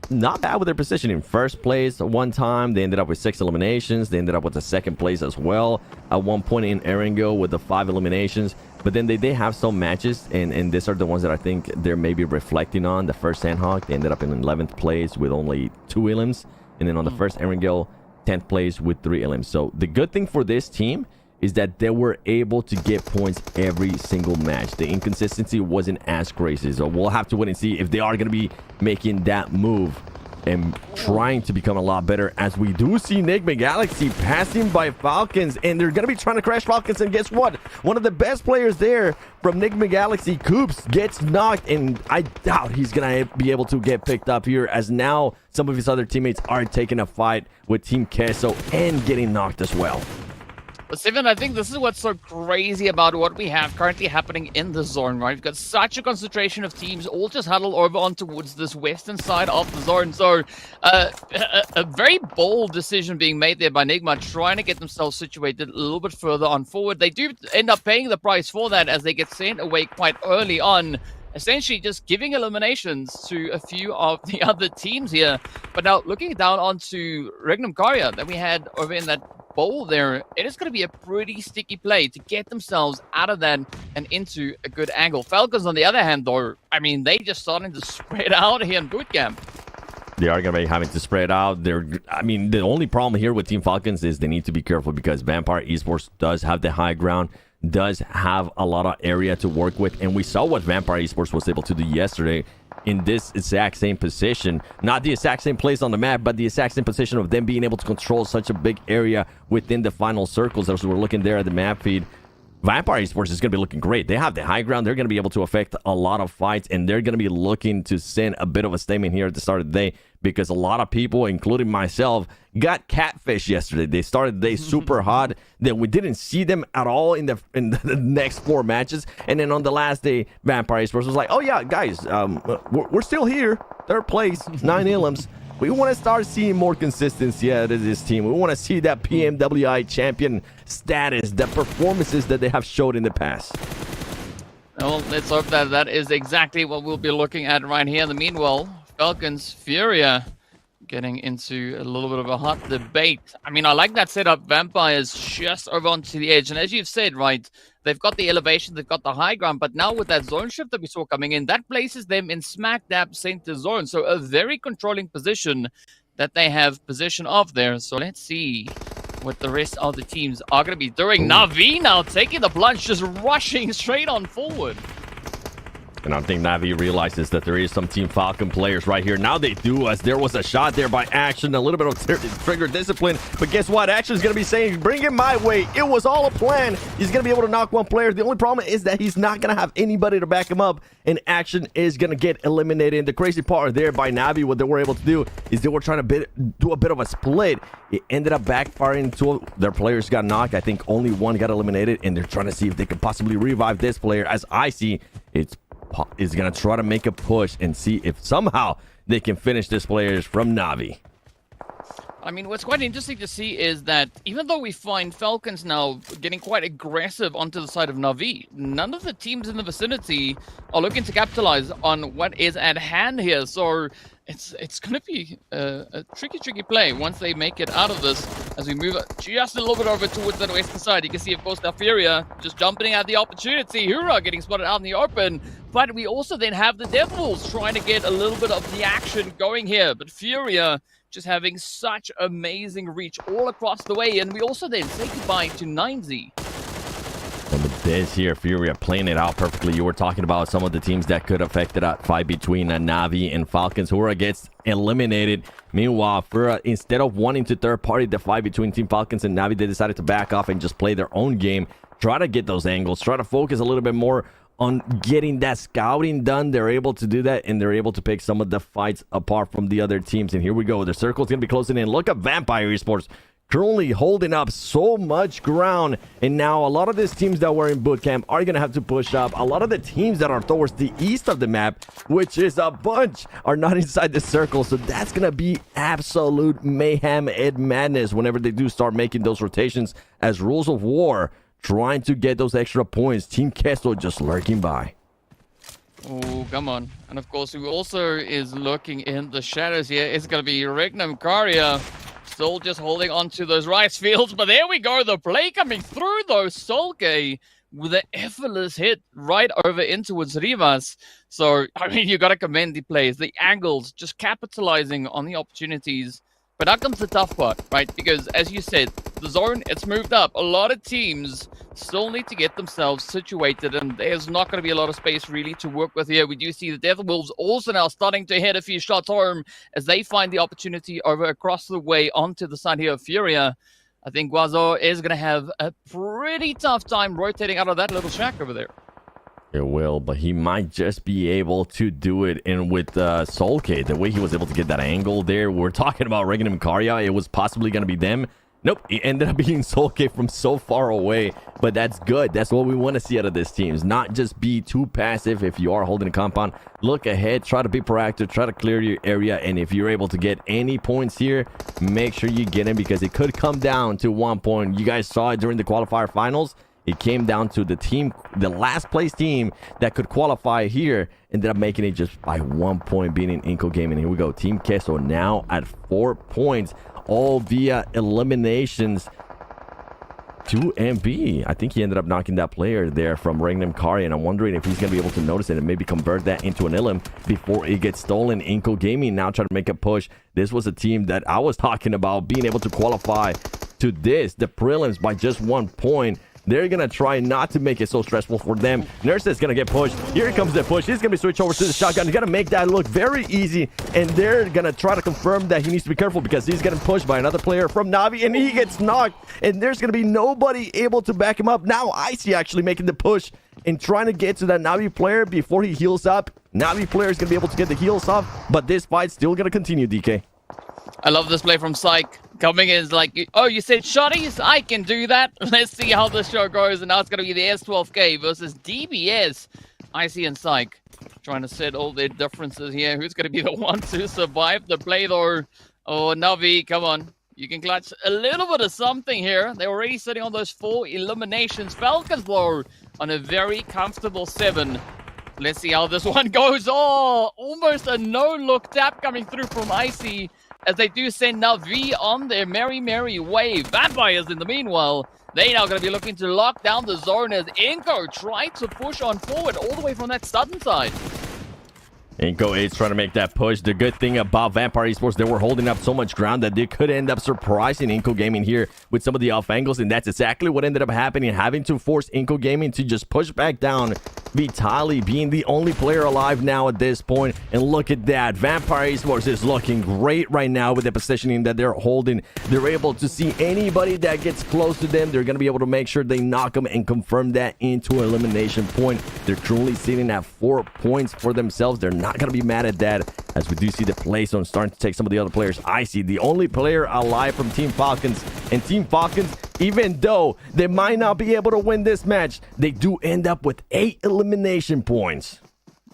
not bad with their positioning. First place one time, they ended up with 6 eliminations. They ended up with the second place as well at one point in Erengo with the 5 eliminations. But then they have some matches, and these are the ones that I think they're maybe reflecting on. The first Sandhawk, they ended up in 11th place with only 2 elims. And then on the first Erengel, 10th place with 3 elims. So the good thing for this team is that they were able to get points every single match. The inconsistency wasn't as crazy. So we'll have to wait and see if they are going to be making that move and trying to become a lot better, as we do see Enigma Galaxy passing by Falcons, and they're going to be trying to crash Falcons. And guess what? One of the best players there from Enigma Galaxy, Coops, gets knocked, and I doubt he's going to be able to get picked up here, as now some of his other teammates are taking a fight with Team Queso and getting knocked as well. But Steven, I think this is what's so crazy about what we have currently happening in the zone, right? We've got such a concentration of teams all just huddle over on towards this western side of the zone. So a very bold decision being made there by Nigma, trying to get themselves situated a little bit further on forward. They do end up paying the price for that as they get sent away quite early on, essentially just giving eliminations to a few of the other teams here. But now looking down onto Regnum Karya that we had over in that bowl there, it is going to be a pretty sticky play to get themselves out of that and into a good angle. Falcons, on the other hand, though, I mean, they just starting to spread out here in boot camp. They are going to be having to spread out. I mean, the only problem here with Team Falcons is they need to be careful because Vampire Esports does have the high ground, does have a lot of area to work with, and we saw what Vampire Esports was able to do yesterday in this exact same position. Not the exact same place on the map, but the exact same position of them being able to control such a big area within the final circles. As we're looking there at the map feed, Vampire Esports is going to be looking great. They have the high ground. They're going to be able to affect a lot of fights, and they're going to be looking to send a bit of a statement here at the start of the day because a lot of people, including myself, got catfish yesterday. They started the day super hot. Then we didn't see them at all in the next 4 matches. And then on the last day, Vampire Esports was like, oh yeah, guys, we're still here. 3rd place, 9 elims. We want to start seeing more consistency out of this team. We want to see that PMWI champion status, the performances that they have showed in the past. Well, let's hope that that is exactly what we'll be looking at right here. In the meanwhile, Falcons Furia getting into a little bit of a hot debate. I mean, I like that setup. Vampires just over onto the edge. And as you've said, right, they've got the elevation, they've got the high ground. But now with that zone shift that we saw coming in, that places them in smack dab center zone. So a very controlling position that they have possession of there. So let's see what the rest of the teams are going to be doing. Na'Vi now taking the plunge, just rushing straight on forward. And I think Na'Vi realizes that there is some Team Falcon players right here. Now they do, as there was a shot there by Action, a little bit of trigger discipline. But guess what? Action is going to be saying, bring it my way. It was all a plan. He's going to be able to knock one player. The only problem is that he's not going to have anybody to back him up. And Action is going to get eliminated. And the crazy part there by Na'Vi, what they were able to do is they were trying to do a bit of a split. It ended up backfiring. 2 of their players got knocked. I think only 1 got eliminated. And they're trying to see if they could possibly revive this player. As I see, is going to try to make a push and see if somehow they can finish this players from Na'Vi. I mean, what's quite interesting to see is that even though we find Falcons now getting quite aggressive onto the side of Na'Vi, none of the teams in the vicinity are looking to capitalize on what is at hand here. So it's going to be a tricky play once they make it out of this. As we move just a little bit over towards that western side, you can see, of course, Furia just jumping at the opportunity. Hura getting spotted out in the open. But we also then have the Devils trying to get a little bit of the action going here. But Furia just having such amazing reach all across the way. And we also then say goodbye to 9Z. And with this here, Furia playing it out perfectly. You were talking about some of the teams that could affect that fight between Na'Vi and Falcons. Hura gets eliminated. Meanwhile, Furia, instead of wanting to third party the fight between Team Falcons and Na'Vi, they decided to back off and just play their own game. Try to get those angles. Try to focus a little bit more on getting that scouting done. They're able to do that, and they're able to pick some of the fights apart from the other teams. And here we go. The circle's going to be closing in. Look at Vampire Esports currently holding up so much ground. And now a lot of these teams that were in boot camp are going to have to push up. A lot of the teams that are towards the east of the map, which is a bunch, are not inside the circle. So that's going to be absolute mayhem and madness whenever they do start making those rotations as Rules of War, trying to get those extra points. Team Kesto just lurking by. Oh, come on. And of course, who also is lurking in the shadows here is going to be Regnum Karya. Still just holding on to those rice fields. But there we go. The play coming through, though. Solke with an effortless hit right over into Rivas. So, I mean, you got to commend the plays, the angles, just capitalizing on the opportunities. But now comes the tough part, right? Because as you said, the zone, it's moved up. A lot of teams still need to get themselves situated, and there's not going to be a lot of space really to work with here. We do see the Devils also now starting to hit a few shots home as they find the opportunity over across the way onto the side here of Furia. I think Guazo is going to have a pretty tough time rotating out of that little shack over there. It will, but he might just be able to do it. And with Solke, the way he was able to get that angle there, we're talking about Regnum Karya. It was possibly going to be them. Nope, he ended up being soul kicked from so far away, but that's good. That's what we want to see out of this team. Is not just be too passive if you are holding a compound. Look ahead, try to be proactive, try to clear your area, and if you're able to get any points here, make sure you get in because it could come down to 1 point. You guys saw it during the qualifier finals. It came down to the last place team that could qualify here ended up making it just by 1 point, beating Inco Gaming. Here we go. Team Queso now at 4 points, all via eliminations. 2MB. I think he ended up knocking that player there from Regnum Kari, and I'm wondering if he's going to be able to notice it and maybe convert that into an Illim before it gets stolen. Inco Gaming now trying to make a push. This was a team that I was talking about being able to qualify to the prelims by just 1 point. They're going to try not to make it so stressful for them. Nurse is going to get pushed. Here comes the push. He's going to be switched over to the shotgun. He's going to make that look very easy. And they're going to try to confirm that he needs to be careful because he's getting pushed by another player from Navi. And he gets knocked. And there's going to be nobody able to back him up. Now Icy actually making the push and trying to get to that Navi player before he heals up. Navi player is going to be able to get the heals off. But this fight's still going to continue, DK. I love this play from Psych. Coming in is like, oh, you said shotties? I can do that. Let's see how this show goes. And now it's going to be the S12K versus DBS. Icy and Psych trying to set all their differences here. Who's going to be the one to survive the play, though? Oh, Navi, come on. You can clutch a little bit of something here. They're already sitting on those 4 eliminations. Falcons, though, on a very comfortable 7. Let's see how this one goes. Oh, almost a no-look tap coming through from Icy, as they do send Navi on their merry way. Vampires, in the meanwhile, they now going to be looking to lock down the zone as Inco tries to push on forward all the way from that Sutton side. Inco is trying to make that push. The good thing about Vampire Esports, they were holding up so much ground that they could end up surprising Inco Gaming here with some of the off angles, and that's exactly what ended up happening, having to force Inco Gaming to just push back down. Vitali being the only player alive now at this point, and look at that. Vampire Esports is looking great right now with the positioning that they're holding. They're able to see anybody that gets close to them. They're going to be able to make sure they knock them and confirm that into an elimination point. They're currently sitting at 4 points for themselves. They're not going to be mad at that, as we do see the play zone starting to take some of the other players. Icy, the only player alive from Team Falcons, and Team Falcons, even though they might not be able to win this match, they do end up with 8 elimination points.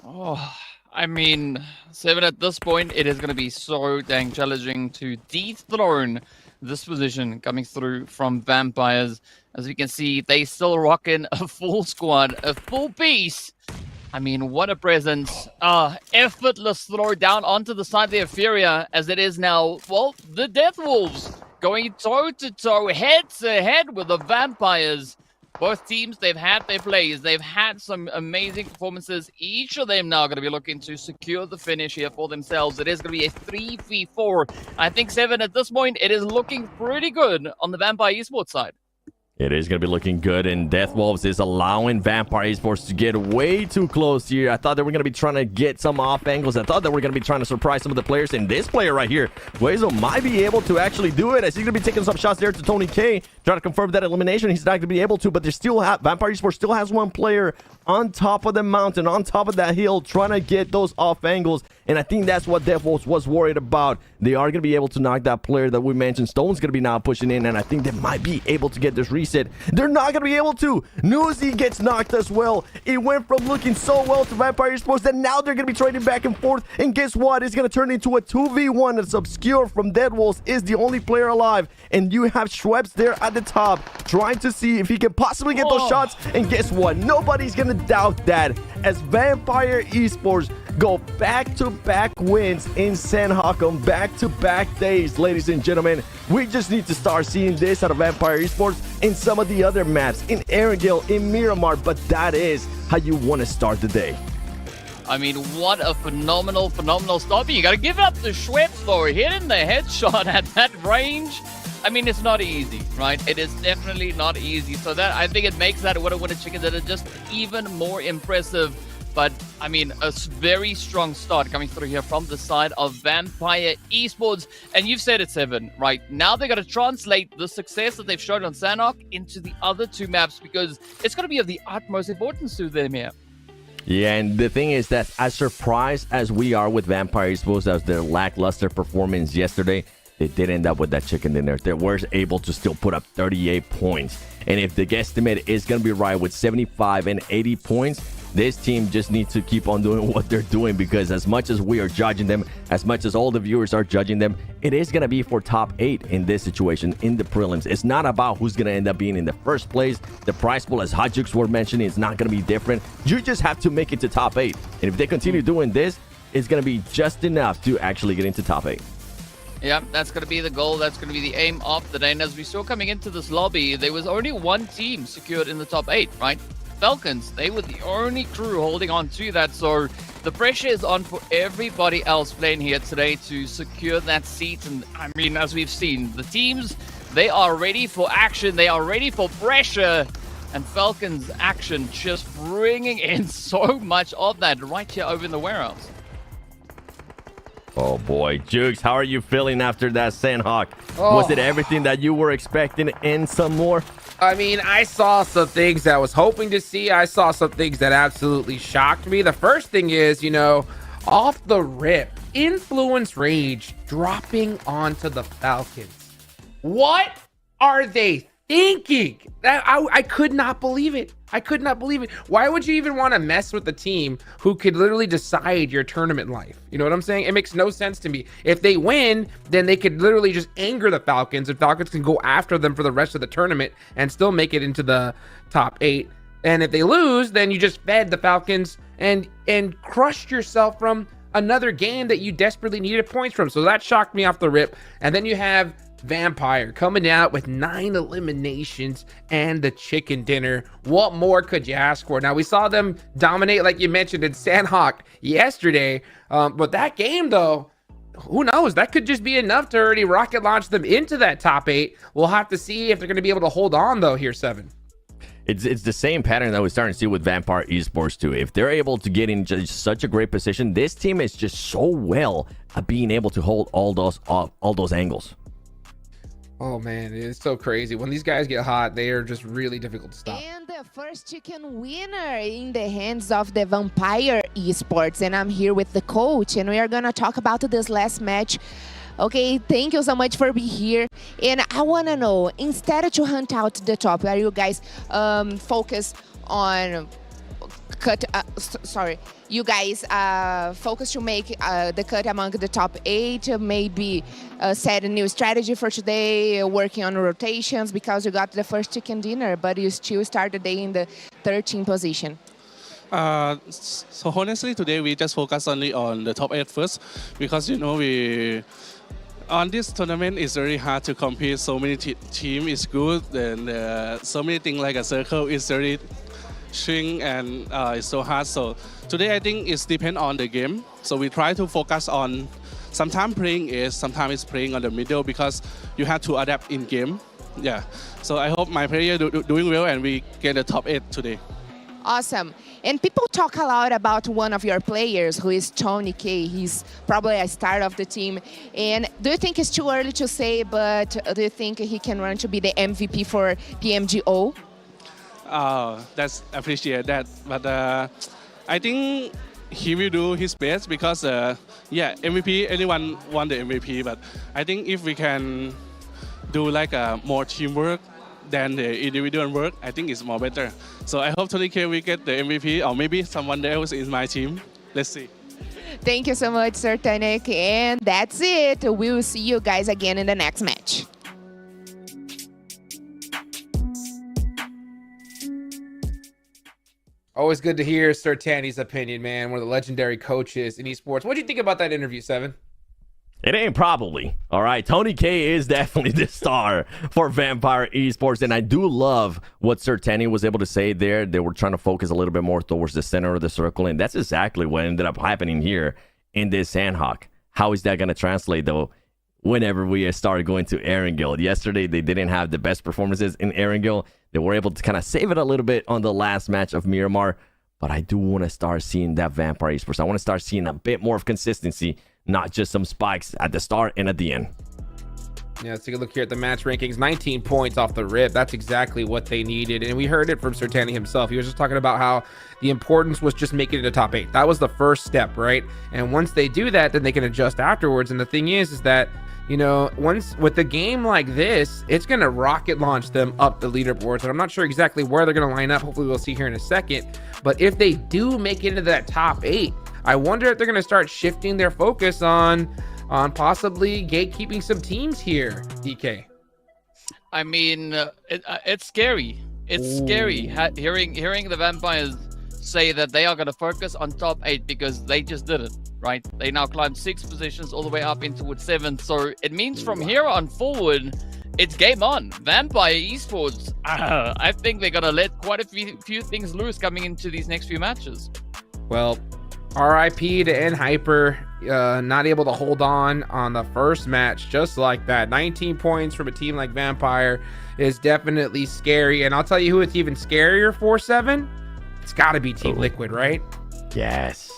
Oh, I mean, 7 at this point, it is going to be so dang challenging to dethrone this position coming through from Vampires. As we can see, they still rocking a full squad, a full piece. I mean, what a presence. Effortless throw down onto the side of the Euphoria, as it is now, well, the Death Wolves going toe-to-toe, head-to-head with the Vampires. Both teams, they've had their plays. They've had some amazing performances. Each of them now going to be looking to secure the finish here for themselves. It is going to be a 3v4. I think 7 at this point, it is looking pretty good on the Vampire Esports side. It is going to be looking good, and Death Wolves is allowing Vampire Esports to get way too close here. I thought they were going to be trying to get some off angles. I thought they were going to be trying to surprise some of the players, and this player right here, Guezo, might be able to actually do it, as he's going to be taking some shots there to Tony K, trying to confirm that elimination. He's not going to be able to, but they still have, Vampire Esports still has one player on top of the mountain, on top of that hill, trying to get those off angles, and I think that's what Death Wolves was worried about. They are going to be able to knock that player that we mentioned. Stone's going to be now pushing in, and I think they might be able to get this reset. They're not going to be able to. Newsy gets knocked as well. It went from looking so well to Vampire Esports that now they're going to be trading back and forth, and guess what? It's going to turn into a 2v1 that's obscure from Dead Wolves is the only player alive, and you have Schweppes there at the top trying to see if he can possibly get those shots, and guess what? Nobody's going to doubt that, as Vampire Esports go back-to-back wins in San Hakan, back-to-back days, ladies and gentlemen. We just need to start seeing this out of Vampire Esports in some of the other maps, in Erangel, in Miramar, but that is how you want to start the day. I mean, what a phenomenal start. You got to give up the Schweppes, though. Hitting the headshot at that range. I mean, it's not easy, right? It is definitely not easy. So that, I think it makes that Woulda Chicken Dinner just even more impressive. But, I mean, a very strong start coming through here from the side of Vampire Esports. And you've said it, 7, right? Now they're going to translate the success that they've shown on Sanhok into the other 2 maps, because it's going to be of the utmost importance to them here. Yeah, and the thing is that as surprised as we are with Vampire Esports as their lackluster performance yesterday, they did end up with that chicken dinner. They were able to still put up 38 points. And if the guesstimate is going to be right with 75 and 80 points, this team just needs to keep on doing what they're doing, because as much as we are judging them, as much as all the viewers are judging them, it is going to be for top 8 in this situation in the prelims. It's not about who's going to end up being in the first place. The prize pool, as Hajux were mentioning, is not going to be different. You just have to make it to top 8. And if they continue doing this, it's going to be just enough to actually get into top 8. Yeah, that's going to be the goal. That's going to be the aim of the day. And as we saw coming into this lobby, there was only one team secured in the top 8, right? Falcons, they were the only crew holding on to that. So the pressure is on for everybody else playing here today to secure that seat. And I mean, as we've seen, the teams, they are ready for action. They are ready for pressure. And Falcons action just bringing in so much of that right here over in the warehouse. Oh boy, Jukes, how are you feeling after that Sandhawk? Was it everything that you were expecting and some more? I mean, I saw some things that I was hoping to see. I saw some things that absolutely shocked me. The first thing is, you know, off the rip, Influence Rage dropping onto the Falcons. What are they thinking? That I could not believe it. I could not believe it. Why would you even want to mess with the team who could literally decide your tournament life? You know what I'm saying? It makes no sense to me. If they win, then they could literally just anger the Falcons, and Falcons can go after them for the rest of the tournament and still make it into the top 8. And if they lose, then you just fed the Falcons and crushed yourself from another game that you desperately needed points from. So that shocked me off the rip. And then you have Vampire coming out with 9 eliminations and the chicken dinner. What more could you ask for? Now, we saw them dominate, like you mentioned, in Sandhawk yesterday. But that game, though, who knows? That could just be enough to already rocket launch them into that top 8. We'll have to see if they're going to be able to hold on, though, here, 7. It's the same pattern that we're starting to see with Vampire Esports too. If they're able to get in just such a great position, this team is just so well at being able to hold all those angles. Oh man, it's so crazy. When these guys get hot, they are just really difficult to stop. And the first chicken winner in the hands of the Vampire Esports. And I'm here with the coach, and we are going to talk about this last match. Okay, thank you so much for being here. And I want to know, instead to hunt out the top, are you guys focus on you guys focus to make the cut among the top 8, maybe set a new strategy for today, working on rotations, because you got the first chicken dinner, but you still start the day in the 13th position? So honestly, today we just focus only on the top 8 first, because you know on this tournament it's very hard to compete. So many team is good, and so many things like a circle is very shrink, and it's so hard. So today I think it's depend on the game. So we try to focus on sometimes playing is, sometimes it's playing on the middle, because you have to adapt in game. Yeah. So I hope my player doing well and we get the top 8 today. Awesome. And people talk a lot about one of your players, who is Tony K. He's probably a star of the team. And do you think it's too early to say, but do you think he can run to be the MVP for PMGO? That's appreciate that. But I think he will do his best, because yeah, MVP, anyone want the MVP. But I think if we can do like more teamwork than the individual work, I think it's more better. So I hope Tony K will get the MVP, or maybe someone else in my team. Let's see. Thank you so much, Sir Tanek. And that's it. We'll see you guys again in the next match. Always good to hear Sir Tanny's opinion, man. One of the legendary coaches in esports. What do you think about that interview, 7? It ain't probably. All right, Tony K is definitely the star for Vampire Esports, and I do love what Sir Tanny was able to say there. They were trying to focus a little bit more towards the center of the circle, and that's exactly what ended up happening here in this Sandhawk. How is that going to translate, though, whenever we start going to Erangel? Yesterday, they didn't have the best performances in Erangel. They were able to kind of save it a little bit on the last match of Miramar, but I do want to start seeing that Vampire Esports. I want to start seeing a bit more of consistency, not just some spikes at the start and at the end. Yeah, let's take a look here at the match rankings. 19 points off the rip. That's exactly what they needed. And we heard it from Sir Tanny himself. He was just talking about how the importance was just making it a top 8. That was the first step, right? And once they do that, then they can adjust afterwards. And the thing is that you know, once with a game like this, it's going to rocket launch them up the leaderboards. And I'm not sure exactly where they're going to line up. Hopefully we'll see here in a second. But if they do make it into that top 8, I wonder if they're going to start shifting their focus on possibly gatekeeping some teams here, DK. I mean, it's scary. It's scary hearing the Vampires say that they are going to focus on top 8 because they just did it, right? They now climbed 6 positions all the way up into 7th. So it means from here on forward, it's game on. Vampire Esports, I think they're going to let quite a few things loose coming into these next few matches. Well, RIP to N-Hyper, not able to hold on the first match just like that. 19 points from a team like Vampire is definitely scary. And I'll tell you who it's even scarier for, 7. It's got to be Team Liquid, right? Yes.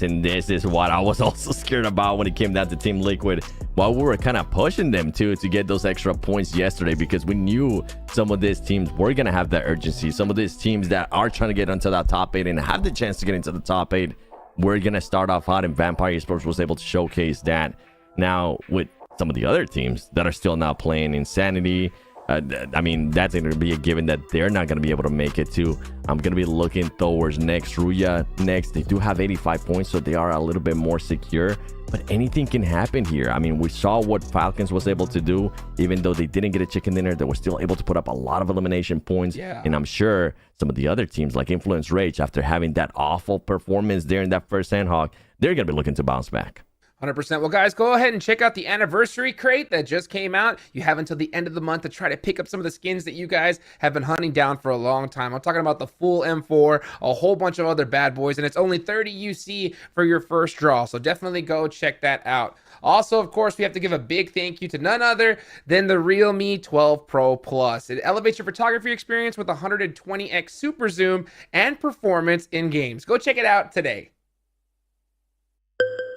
And this is what I was also scared about when it came down to Team Liquid. While we were kind of pushing them to get those extra points yesterday, because we knew some of these teams were going to have that urgency. Some of these teams that are trying to get into that top 8 and have the chance to get into the top 8, we're going to start off hot, and Vampire Esports was able to showcase that. Now, with some of the other teams that are still not playing, Insanity, I mean, that's going to be a given that they're not going to be able to make it too. I'm going to be looking towards next. Ruya next. They do have 85 points, so they are a little bit more secure. But anything can happen here. I mean, we saw what Falcons was able to do. Even though they didn't get a chicken dinner, they were still able to put up a lot of elimination points. Yeah. And I'm sure some of the other teams like Influence Rage, after having that awful performance there in that first Sandhawk, they're going to be looking to bounce back. 100%. Well, guys, go ahead and check out the anniversary crate that just came out. You have until the end of the month to try to pick up some of the skins that you guys have been hunting down for a long time. I'm talking about the full M4, a whole bunch of other bad boys, and it's only 30 UC for your first draw. So definitely go check that out. Also, of course, we have to give a big thank you to none other than the Realme 12 Pro Plus. It elevates your photography experience with 120x super zoom and performance in games. Go check it out today.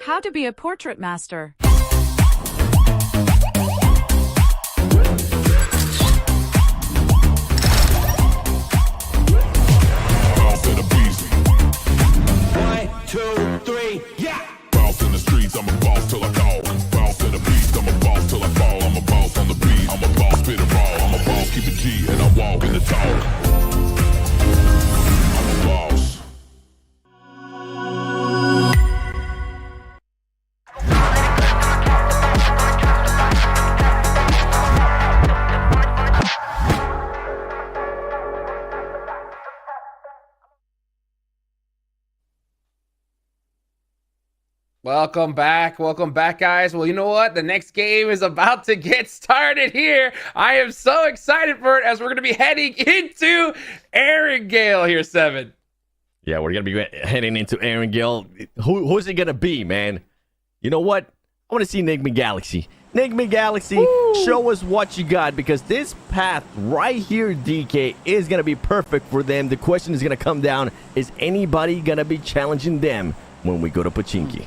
How to be a portrait master. Boss in the streets, I'm a boss till I call. Boss in the beast, I'm a boss till I fall. I'm a boss on the beat, I'm a boss, spit it raw. I'm a boss, keep it G, and I walk in the talk. I'm a boss. Welcome back, guys. Well, you know what? The next game is about to get started here. I am so excited for it as we're going to be heading into Erangel here, 7. Yeah, we're going to be heading into Erangel. Who's it going to be, man? You know what? I want to see Enigma Galaxy. Enigma Galaxy, show us what you got, because this path right here, DK, is going to be perfect for them. The question is going to come down, is anybody going to be challenging them when we go to Pochinki?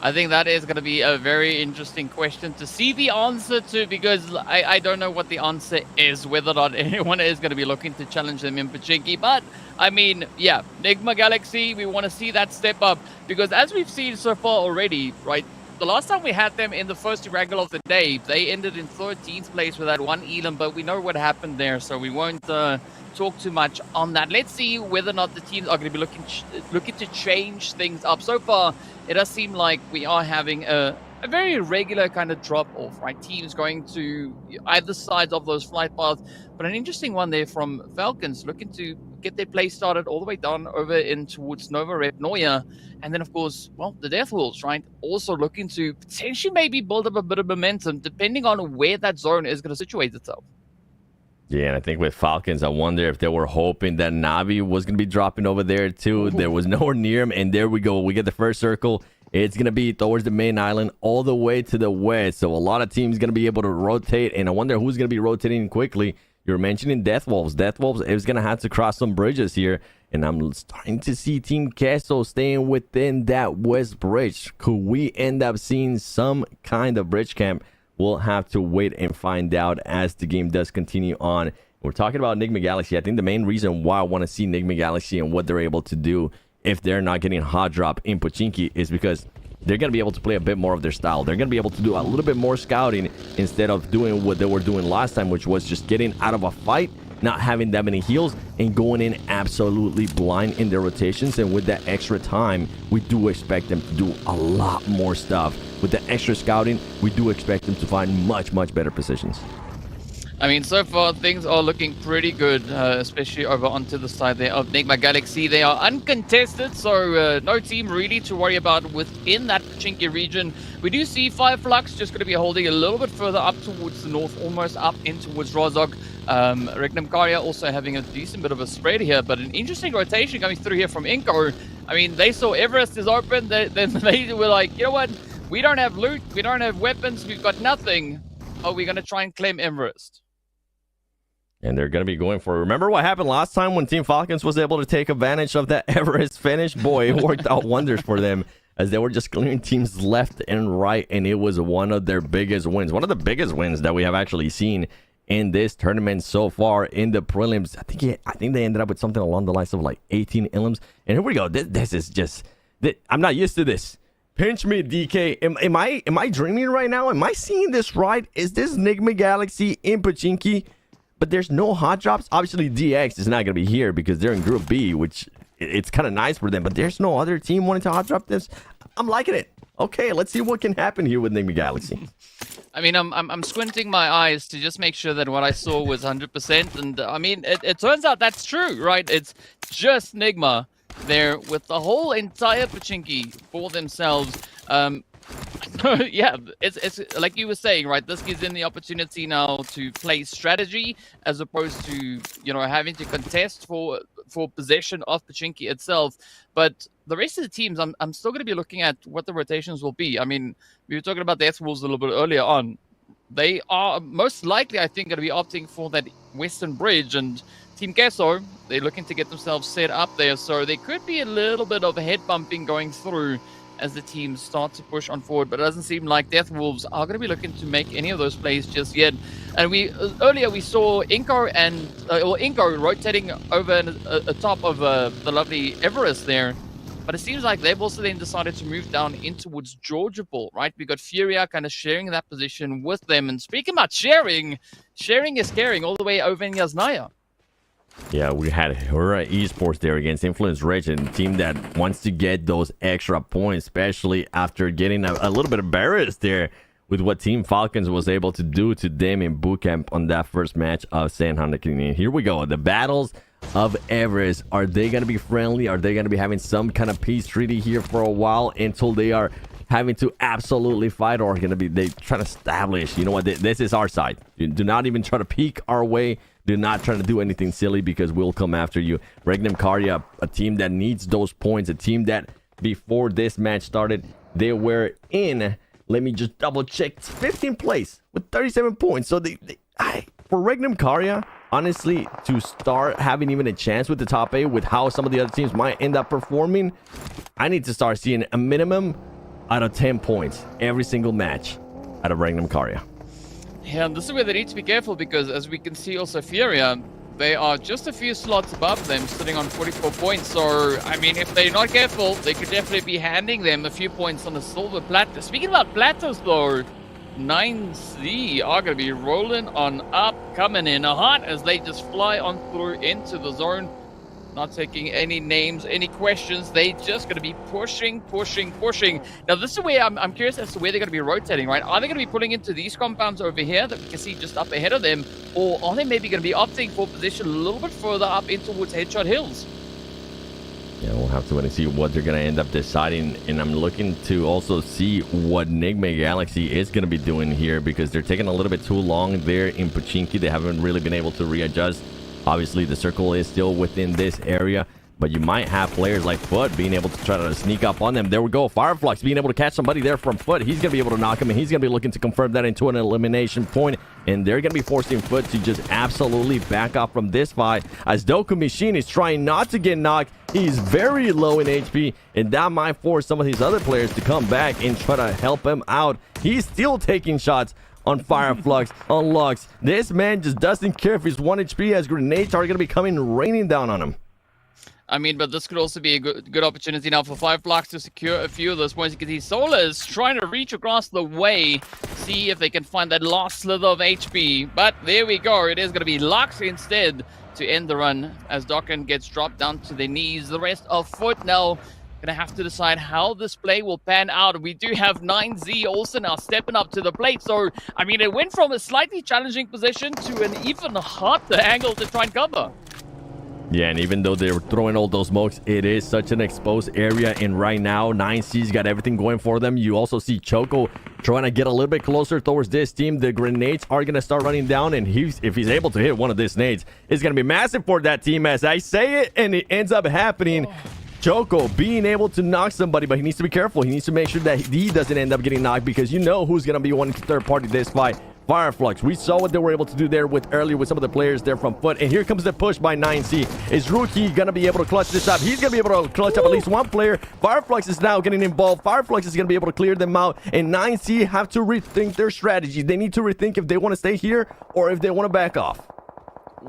I think that is going to be a very interesting question to see the answer to, because I don't know what the answer is, whether or not anyone is going to be looking to challenge them in Pochinki. But, I mean, yeah, Enigma Galaxy, we want to see that step up, because as we've seen so far already, right, the last time we had them in the first Erangel of the day, they ended in 13th place with that one Elam, but we know what happened there, so we won't talk too much on that. Let's see whether or not the teams are going to be looking to change things up. So far, it does seem like we are having a very regular kind of drop-off, right? Teams going to either sides of those flight paths, but an interesting one there from Falcons, looking to get their play started all the way down over in towards Nova Rep Noya. And then, of course, well, the Death Wolves, right? Also looking to potentially maybe build up a bit of momentum, depending on where that zone is going to situate itself. Yeah, and I think with Falcons, I wonder if they were hoping that Navi was going to be dropping over there too. There was nowhere near him, and there we go. We get the first circle. It's going to be towards the main island all the way to the west. So a lot of teams going to be able to rotate, and I wonder who's going to be rotating quickly. You're mentioning Death Wolves. Death Wolves is going to have to cross some bridges here, and I'm starting to see Team Queso staying within that west bridge. Could we end up seeing some kind of bridge camp? We'll have to wait and find out as the game does continue on. We're talking about Enigma Galaxy. I think the main reason why I want to see Enigma Galaxy and what they're able to do if they're not getting hot drop in Pochinki is because they're going to be able to play a bit more of their style. They're going to be able to do a little bit more scouting instead of doing what they were doing last time, which was just getting out of a fight, not having that many heals, and going in absolutely blind in their rotations. And with that extra time, we do expect them to do a lot more stuff. With the extra scouting, we do expect them to find much, much better positions. I mean, so far things are looking pretty good, especially over onto the side there of Enigma Galaxy. They are uncontested, so no team really to worry about within that Pachinki region. We do see Fireflux just going to be holding a little bit further up towards the north, almost up in towards Rozhok. Regnum Karya also having a decent bit of a spread here, but an interesting rotation coming through here from Inko. I mean, they saw Everest is open, then they were like, you know what, we don't have loot, we don't have weapons, we've got nothing. Are we going to try and claim Everest? And they're going to be going for it. Remember what happened last time when Team Falcons was able to take advantage of that Everest finish? Boy, it worked out wonders for them as they were just clearing teams left and right, and it was one of their biggest wins. One of the biggest wins that we have actually seen in this tournament so far in the prelims. I think they ended up with something along the lines of like 18 elims. And here we go. This is just... I'm not used to this. Pinch me, DK. Am I dreaming right now? Am I seeing this right? Is this Enigma Galaxy in Pachinki? But there's no hot drops. Obviously, DX is not going to be here because they're in Group B, which it's kind of nice for them. But there's no other team wanting to hot drop this. I'm liking it. Okay, let's see what can happen here with Enigma Galaxy. I mean, I'm squinting my eyes to just make sure that what I saw was 100%. And I mean, it turns out that's true, right? It's just Enigma there with the whole entire Pachinki for themselves. Yeah, it's like you were saying, right? This gives them the opportunity now to play strategy as opposed to, you know, having to contest for possession of Pachinki itself. But the rest of the teams, I'm still going to be looking at what the rotations will be. I mean, we were talking about the Deathwolves a little bit earlier on. They are most likely, I think, going to be opting for that Western Bridge, and Team Kesso, they're looking to get themselves set up there. So there could be a little bit of head bumping going through as the teams start to push on forward, but it doesn't seem like Deathwolves are going to be looking to make any of those plays just yet. And earlier we saw Inko and Inko rotating over atop of the lovely Everest there, but it seems like they've also then decided to move down in towards Georgiapol, right? We got Furia kind of sharing that position with them. And speaking about sharing is caring all the way over in Yasnaya. Yeah, we had Hura Esports there against Influence Rage, a team that wants to get those extra points, especially after getting a little bit embarrassed there with what Team Falcons was able to do to them in bootcamp on that first match of San Hanakini. Here we go. The battles of Everest. Are they going to be friendly? Are they going to be having some kind of peace treaty here for a while until they are having to absolutely fight, or going to be they trying to establish, you know what, this is our side. Do not even try to peek our way. Do not try to do anything silly because we'll come after you. Regnum Karya, a team that needs those points, a team that before this match started, they were in, let me just double check, 15th place with 37 points. So for Regnum Karya, honestly, to start having even a chance with the top 8 with how some of the other teams might end up performing, I need to start seeing a minimum out of 10 points every single match out of Regnum Karya. Yeah, and this is where they need to be careful because, as we can see also, Furia, they are just a few slots above them, sitting on 44 points. So, I mean, if they're not careful, they could definitely be handing them a few points on a silver platter. Speaking about platters, though, 9C are going to be rolling on up, coming in hot as they just fly on through into the zone. Not taking any names, any questions. They just going to be pushing. Now, this is where I'm curious as to where they're going to be rotating, right? Are they going to be pulling into these compounds over here that we can see just up ahead of them? Or are they maybe going to be opting for position a little bit further up in towards Headshot Hills? Yeah, we'll have to wait and see what they're going to end up deciding. And I'm looking to also see what Enigma Galaxy is going to be doing here because they're taking a little bit too long there in Pachinki. They haven't really been able to readjust. Obviously, the circle is still within this area, but you might have players like Foot being able to try to sneak up on them. There we go. Fireflux being able to catch somebody there from Foot. He's going to be able to knock him, and he's going to be looking to confirm that into an elimination point. And they're going to be forcing Foot to just absolutely back off from this fight as Doku Machine is trying not to get knocked. He's very low in HP, and that might force some of these other players to come back and try to help him out. He's still taking shots on Fireflux, on Lux. This man just doesn't care if he's 1 HP as grenades are going to be coming raining down on him. I mean, but this could also be a good opportunity now for 5flux to secure a few of those points. You can see Solar is trying to reach across the way, see if they can find that last slither of HP. But there we go. It is going to be Lux instead to end the run as Dokken gets dropped down to their knees. The rest of Foot now gonna have to decide how this play will pan out. We do have 9Z also now stepping up to the plate. So, I mean, it went from a slightly challenging position to an even harder angle to try and cover. Yeah, and even though they're throwing all those smokes, it is such an exposed area. And right now, 9C's got everything going for them. You also see Choco trying to get a little bit closer towards this team. The grenades are going to start running down. And if he's able to hit one of these nades, it's going to be massive for that team. As I say it, and it ends up happening. Choco being able to knock somebody, but he needs to be careful. He needs to make sure that he doesn't end up getting knocked, because you know who's going to be one third party this fight. Fireflux. We saw what they were able to do there earlier with some of the players there from Foot. And here comes the push by 9C. Is Rookie going to be able to clutch this up? He's going to be able to clutch up at least one player. Fireflux is now getting involved. Fireflux is going to be able to clear them out. And 9C have to rethink their strategy. They need to rethink if they want to stay here or if they want to back off.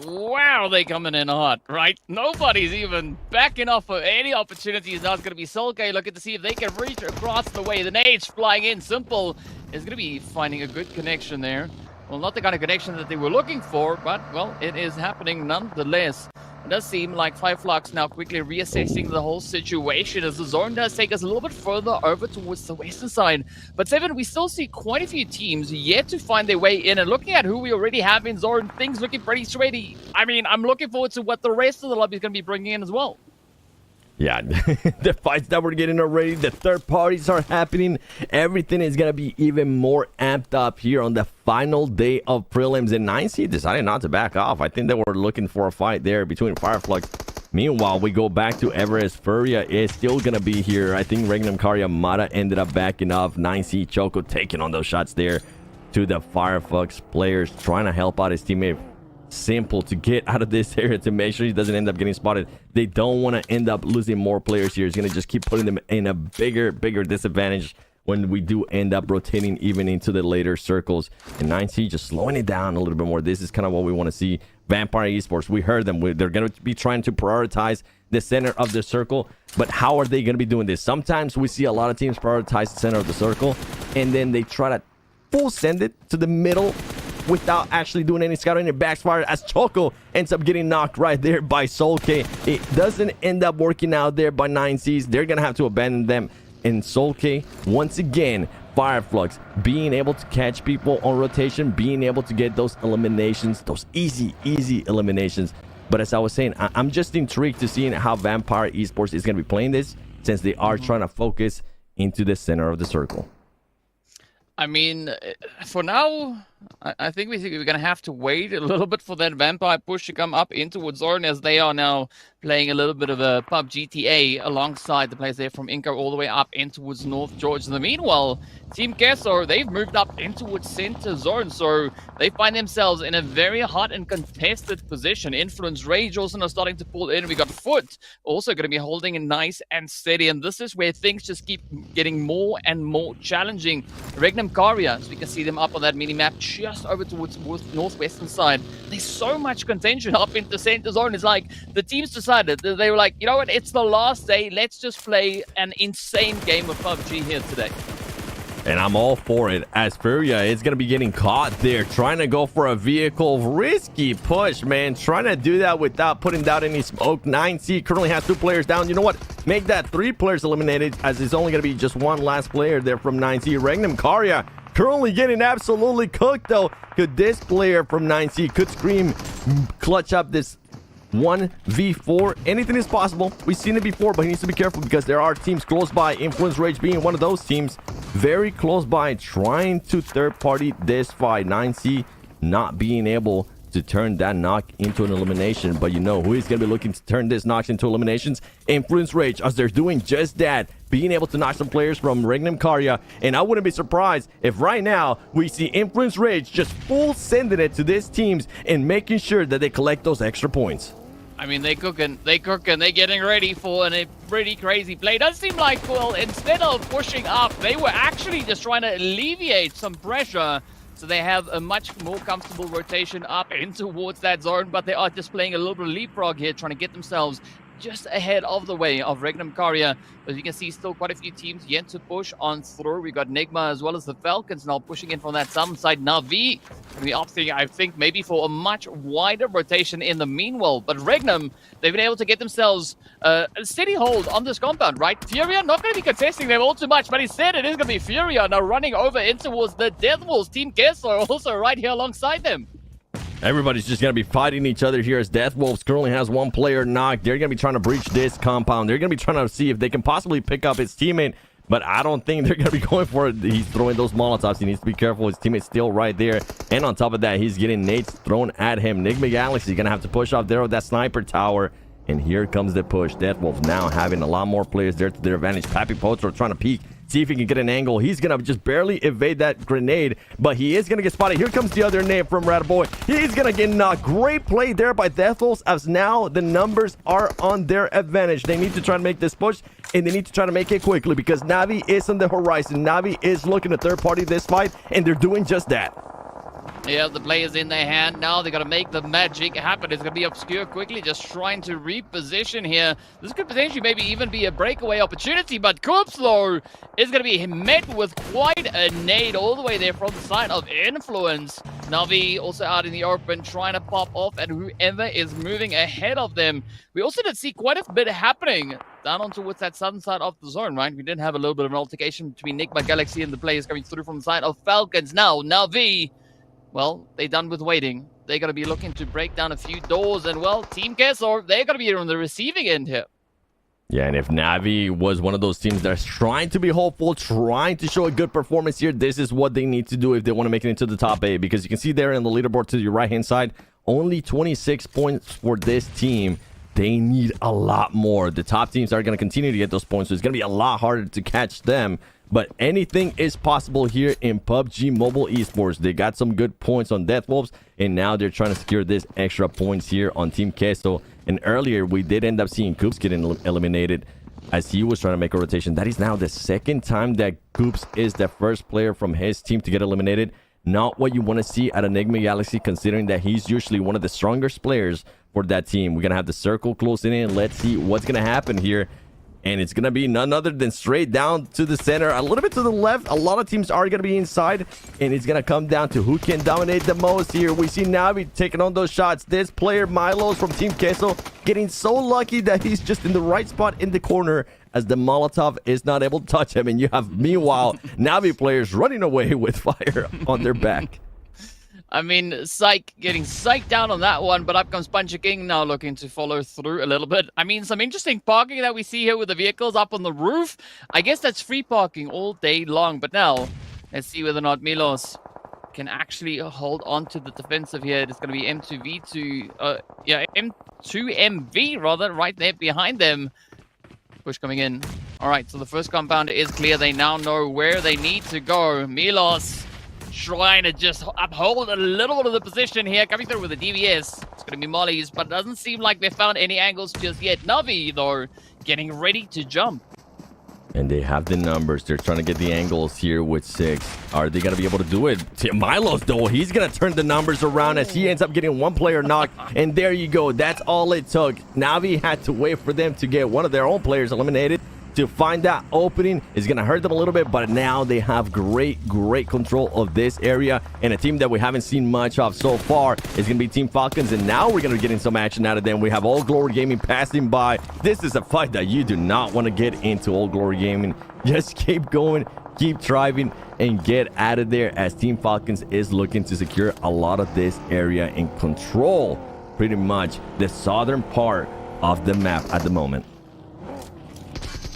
Wow, they coming in hot, right? Nobody's even backing off for any opportunities. Now it's going to be Solkay looking to see if they can reach across the way. The nades flying in. Simple is going to be finding a good connection there. Well, not the kind of connection that they were looking for, but, well, it is happening nonetheless. It does seem like 5flux now quickly reassessing the whole situation as the zone does take us a little bit further over towards the western side. But Seven, we still see quite a few teams yet to find their way in. And looking at who we already have in zone, things looking pretty sweaty. I mean, I'm looking forward to what the rest of the lobby is going to be bringing in as well. Yeah, the fights that we're getting already, the third parties are happening. Everything is going to be even more amped up here on the final day of prelims. And 9C decided not to back off. I think they were looking for a fight there between Fireflux. Meanwhile, we go back to Everest. Furia is still going to be here. I think Regnum Karya Mata ended up backing off. 9C Choco taking on those shots there to the Fireflux players, trying to help out his teammate. Simple to get out of this area to make sure he doesn't end up getting spotted. They don't want to end up losing more players here. It's going to just keep putting them in a bigger disadvantage when we do end up rotating even into the later circles. And 9C just slowing it down a little bit more. This is kind of what we want to see. Vampire Esports, we heard them. They're going to be trying to prioritize the center of the circle. But how are they going to be doing this? Sometimes we see a lot of teams prioritize the center of the circle, and then they try to full send it to the middle without actually doing any scouting. It backfires as Choco ends up getting knocked right there by Solkay. It doesn't end up working out there by 9Cs. They're going to have to abandon them. And Solkay, once again, Fireflux being able to catch people on rotation, being able to get those eliminations, those easy eliminations. But as I was saying, I'm just intrigued to seeing how Vampire Esports is going to be playing this, since they are trying to focus into the center of the circle. I mean, for now, I think we're going to have to wait a little bit for that Vampire push to come up into Woodzorn, as they are now playing a little bit of a PUBG GTA alongside the players there from Inco all the way up into Woods North George. In the meanwhile, Team Kesso, they've moved up into Woods Center Zone, so they find themselves in a very hot and contested position. Influence Rage also now starting to pull in. We got Foot also going to be holding it nice and steady, and this is where things just keep getting more and more challenging. Regnum Karya, as we can see them up on that mini-map just over towards northwestern side. There's so much contention up into Center Zone. It's like the teams decided, they were like, you know what, it's the last day, let's just play an insane game of PUBG here today. And I'm all for it, as Furia is going to be getting caught there, trying to go for a vehicle. Risky push, man. Trying to do that without putting down any smoke. 9C currently has 2 players down. You know what? Make that 3 players eliminated, as it's only going to be just one last player there from 9C. Regnum Karya currently getting absolutely cooked, though. Could this player from 9C could scream, clutch up this 1v4? Anything is possible. We've seen it before, but he needs to be careful because there are teams close by. Influence Rage being one of those teams very close by, trying to third party this fight. 9C not being able to turn that knock into an elimination, but you know who is going to be looking to turn this knocks into eliminations? Influence Rage, as they're doing just that, being able to knock some players from Regnum Karya. And I wouldn't be surprised if right now we see Influence Rage just full sending it to these teams and making sure that they collect those extra points. I mean, they're cooking, they're getting ready for a pretty crazy play. It does seem like, well, instead of pushing up, they were actually just trying to alleviate some pressure, so they have a much more comfortable rotation up in towards that zone, but they are just playing a little bit of leapfrog here, trying to get themselves just ahead of the way of Regnum Karia. As you can see, still quite a few teams yet to push on through. We got Nigma as well as the Falcons now pushing in from that southern side. Navi going to be opting, I think, maybe for a much wider rotation in the meanwhile. But Regnum, they've been able to get themselves a steady hold on this compound, right? Furia not going to be contesting them all too much, but instead it is going to be Furia now running over in towards the Death Wolves. Team Kessler also right here alongside them. Everybody's just going to be fighting each other here as Death Wolves currently has one player knocked. They're going to be trying to breach this compound. They're going to be trying to see if they can possibly pick up his teammate, but I don't think they're going to be going for it. He's throwing those Molotovs. He needs to be careful. His teammate's still right there. And on top of that, he's getting nades thrown at him. Nigma Galaxy is going to have to push off there with that sniper tower. And here comes the push. Death Wolves now having a lot more players there to their advantage. Pappy Potro trying to peek. See if he can get an angle. He's going to just barely evade that grenade, but he is going to get spotted. Here comes the other name from Rataboy. He's going to get knocked. Great play there by Death Wolves, as now the numbers are on their advantage. They need to try to make this push, and they need to try to make it quickly because Navi is on the horizon. Navi is looking to third party this fight, and they're doing just that. Yeah, the play is in their hand now. They got to make the magic happen. It's going to be Obscure quickly just trying to reposition here. This could potentially maybe even be a breakaway opportunity, but Coops, though, is going to be met with quite a nade all the way there from the side of Influence. Navi also out in the open trying to pop off at whoever is moving ahead of them. We also did see quite a bit happening down on towards that southern side of the zone, right? We did have a little bit of an altercation between Nigma Galaxy and the players coming through from the side of Falcons. Now, Navi, well, they're done with waiting. They're going to be looking to break down a few doors. And, well, Team Kessler, they're going to be on the receiving end here. Yeah, and if Navi was one of those teams that's trying to be hopeful, trying to show a good performance here, this is what they need to do if they want to make it into the top 8. Because you can see there in the leaderboard to your right-hand side, only 26 points for this team. They need a lot more. The top teams are going to continue to get those points, so it's going to be a lot harder to catch them. But anything is possible here in PUBG Mobile Esports. They got some good points on Death Wolves, and now they're trying to secure this extra points here on Team Queso. And earlier, we did end up seeing Coops getting eliminated as he was trying to make a rotation. That is now the second time that Coops is the first player from his team to get eliminated. Not what you want to see at Enigma Galaxy, considering that he's usually one of the strongest players for that team. We're going to have the circle closing in. Let's see what's going to happen here. And it's going to be none other than straight down to the center, a little bit to the left. A lot of teams are going to be inside, and it's going to come down to who can dominate the most here. We see Navi taking on those shots. This player, Milos from Team Queso, getting so lucky that he's just in the right spot in the corner as the Molotov is not able to touch him. And you have, meanwhile, Navi players running away with fire on their back. I mean, Psych getting psyched down on that one, but up comes Puncher King now looking to follow through a little bit. I mean, some interesting parking that we see here with the vehicles up on the roof. I guess that's free parking all day long, but now let's see whether or not Milos can actually hold on to the defensive here. It's going to be M2MV rather, right there behind them. Push coming in. All right, so the first compound is clear. They now know where they need to go. Milos trying to just uphold a little bit of the position here, coming through with the DVS. It's going to be Molly's, but it doesn't seem like they found any angles just yet. Navi, though, getting ready to jump. And they have the numbers. They're trying to get the angles here with 6. Are they going to be able to do it? Milos, though, he's going to turn the numbers around as he ends up getting one player knocked. And there you go. That's all it took. Navi had to wait for them to get one of their own players eliminated. To find that opening is going to hurt them a little bit, but now they have great control of this area. And a team that we haven't seen much of so far is going to be Team Falcons, and now we're going to be getting some action out of them. We have All Glory Gaming passing by. This is a fight that you do not want to get into, All Glory Gaming. Just keep going, keep driving, and get out of there as Team Falcons is looking to secure a lot of this area and control pretty much the southern part of the map at the moment.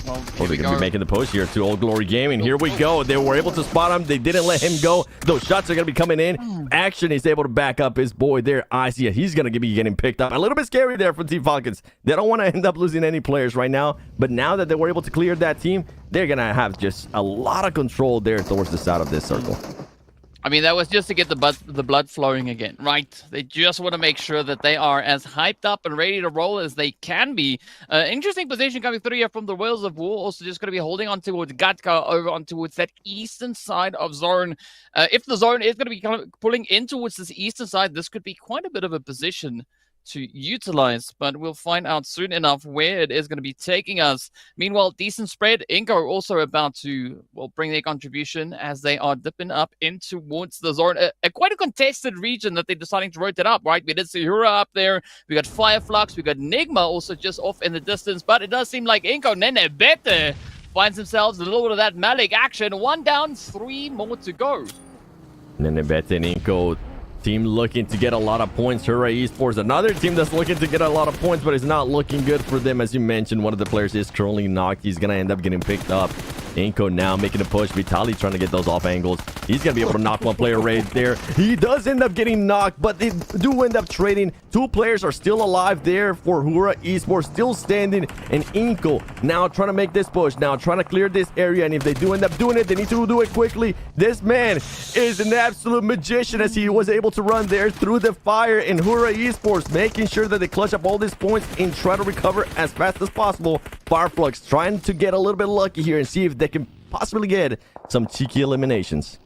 Well, they're going to be making the push here to Old Glory Gaming. Here we go. They were able to spot him. They didn't let him go. Those shots are going to be coming in. Action is able to back up his boy there, Isia. He's going to be getting picked up. A little bit scary there for Team Falcons. They don't want to end up losing any players right now. But now that they were able to clear that team, they're going to have just a lot of control there towards the side of this circle. I mean, that was just to get the blood flowing again, right? They just want to make sure that they are as hyped up and ready to roll as they can be. Interesting position coming through here from the Whales of War. Also just going to be holding on towards Gatka over on towards that eastern side of zone. If the zone is going to be kind of pulling in towards this eastern side, this could be quite a bit of a position to utilize, but we'll find out soon enough where it is going to be taking us. Meanwhile, decent spread. Inco also about to, well, bring their contribution as they are dipping up in towards the zone. Quite a contested region that they're deciding to rotate up, right? We did see Hura up there. We got Fireflux. We got Nigma also just off in the distance, but it does seem like Inco Nene Bete finds themselves a little bit of that Malik action. 1 down, 3 more to go. Nene Bete and Inco team looking to get a lot of points. Hooray Esports, another team that's looking to get a lot of points, but it's not looking good for them. As you mentioned, one of the players is currently knocked. He's going to end up getting picked up. Inco now making a push. Vitali trying to get those off angles. He's going to be able to knock one player right there. He does end up getting knocked, but they do end up trading. 2 players are still alive there for Hura Esports, still standing. And Inco now trying to make this push. Now trying to clear this area. And if they do end up doing it, they need to do it quickly. This man is an absolute magician as he was able to run there through the fire. And Hura Esports making sure that they clutch up all these points and try to recover as fast as possible. Fireflux trying to get a little bit lucky here and see if they can possibly get some cheeky eliminations.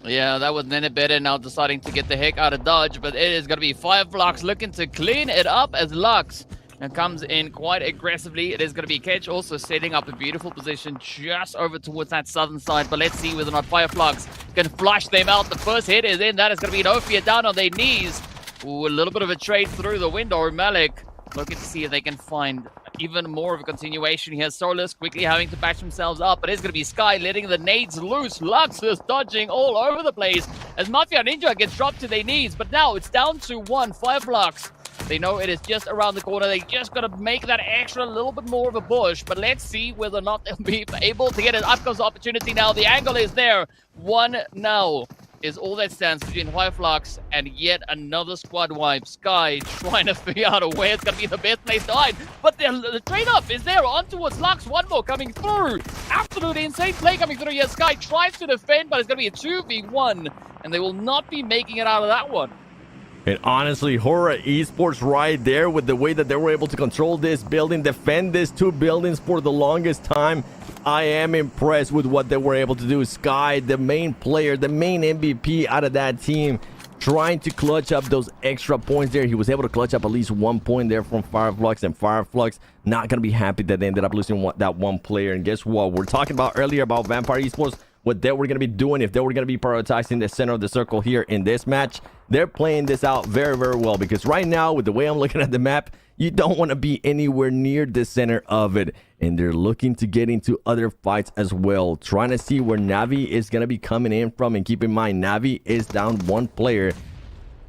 Yeah, that was Nene Bete now deciding to get the heck out of Dodge, but it is going to be Fireflux looking to clean it up as Lux and comes in quite aggressively. It is going to be Ketch also setting up a beautiful position just over towards that southern side, but let's see whether or not Fireflux can flush them out. The first hit is in. That is going to be Nofia down on their knees. Ooh, a little bit of a trade through the window. Malik looking to see if they can find even more of a continuation here. Solus quickly having to patch themselves up, but it's going to be Sky letting the nades loose. Lux is dodging all over the place as Mafia Ninja gets dropped to their knees, but now it's down to 1. Fireflux, they know it is just around the corner. They just got to make that extra little bit more of a push, but let's see whether or not they'll be able to get it. Up comes the opportunity now. The angle is there. 1 now is all that stands between Fireflux and yet another squad wipe. Sky trying to figure out where it's going to be the best place to hide. But the trade-off is there on towards Lux. 1 more coming through. Absolutely insane play coming through here. Sky tries to defend, but it's going to be a 2v1, and they will not be making it out of that one. And honestly, Hura Esports right there with the way that they were able to control this building, defend these 2 buildings for the longest time. I am impressed with what they were able to do. Sky, the main player, the main MVP out of that team, trying to clutch up those extra points there. He was able to clutch up at least 1 point there from Fireflux, and Fireflux not going to be happy that they ended up losing that 1 player. And guess what? We're talking about earlier about Vampire Esports, what they were going to be doing if they were going to be prioritizing the center of the circle here in this match. They're playing this out very, very well, because right now, with the way I'm looking at the map, you don't want to be anywhere near the center of it. And they're looking to get into other fights as well, trying to see where Navi is going to be coming in from. And keep in mind, Navi is down 1 player.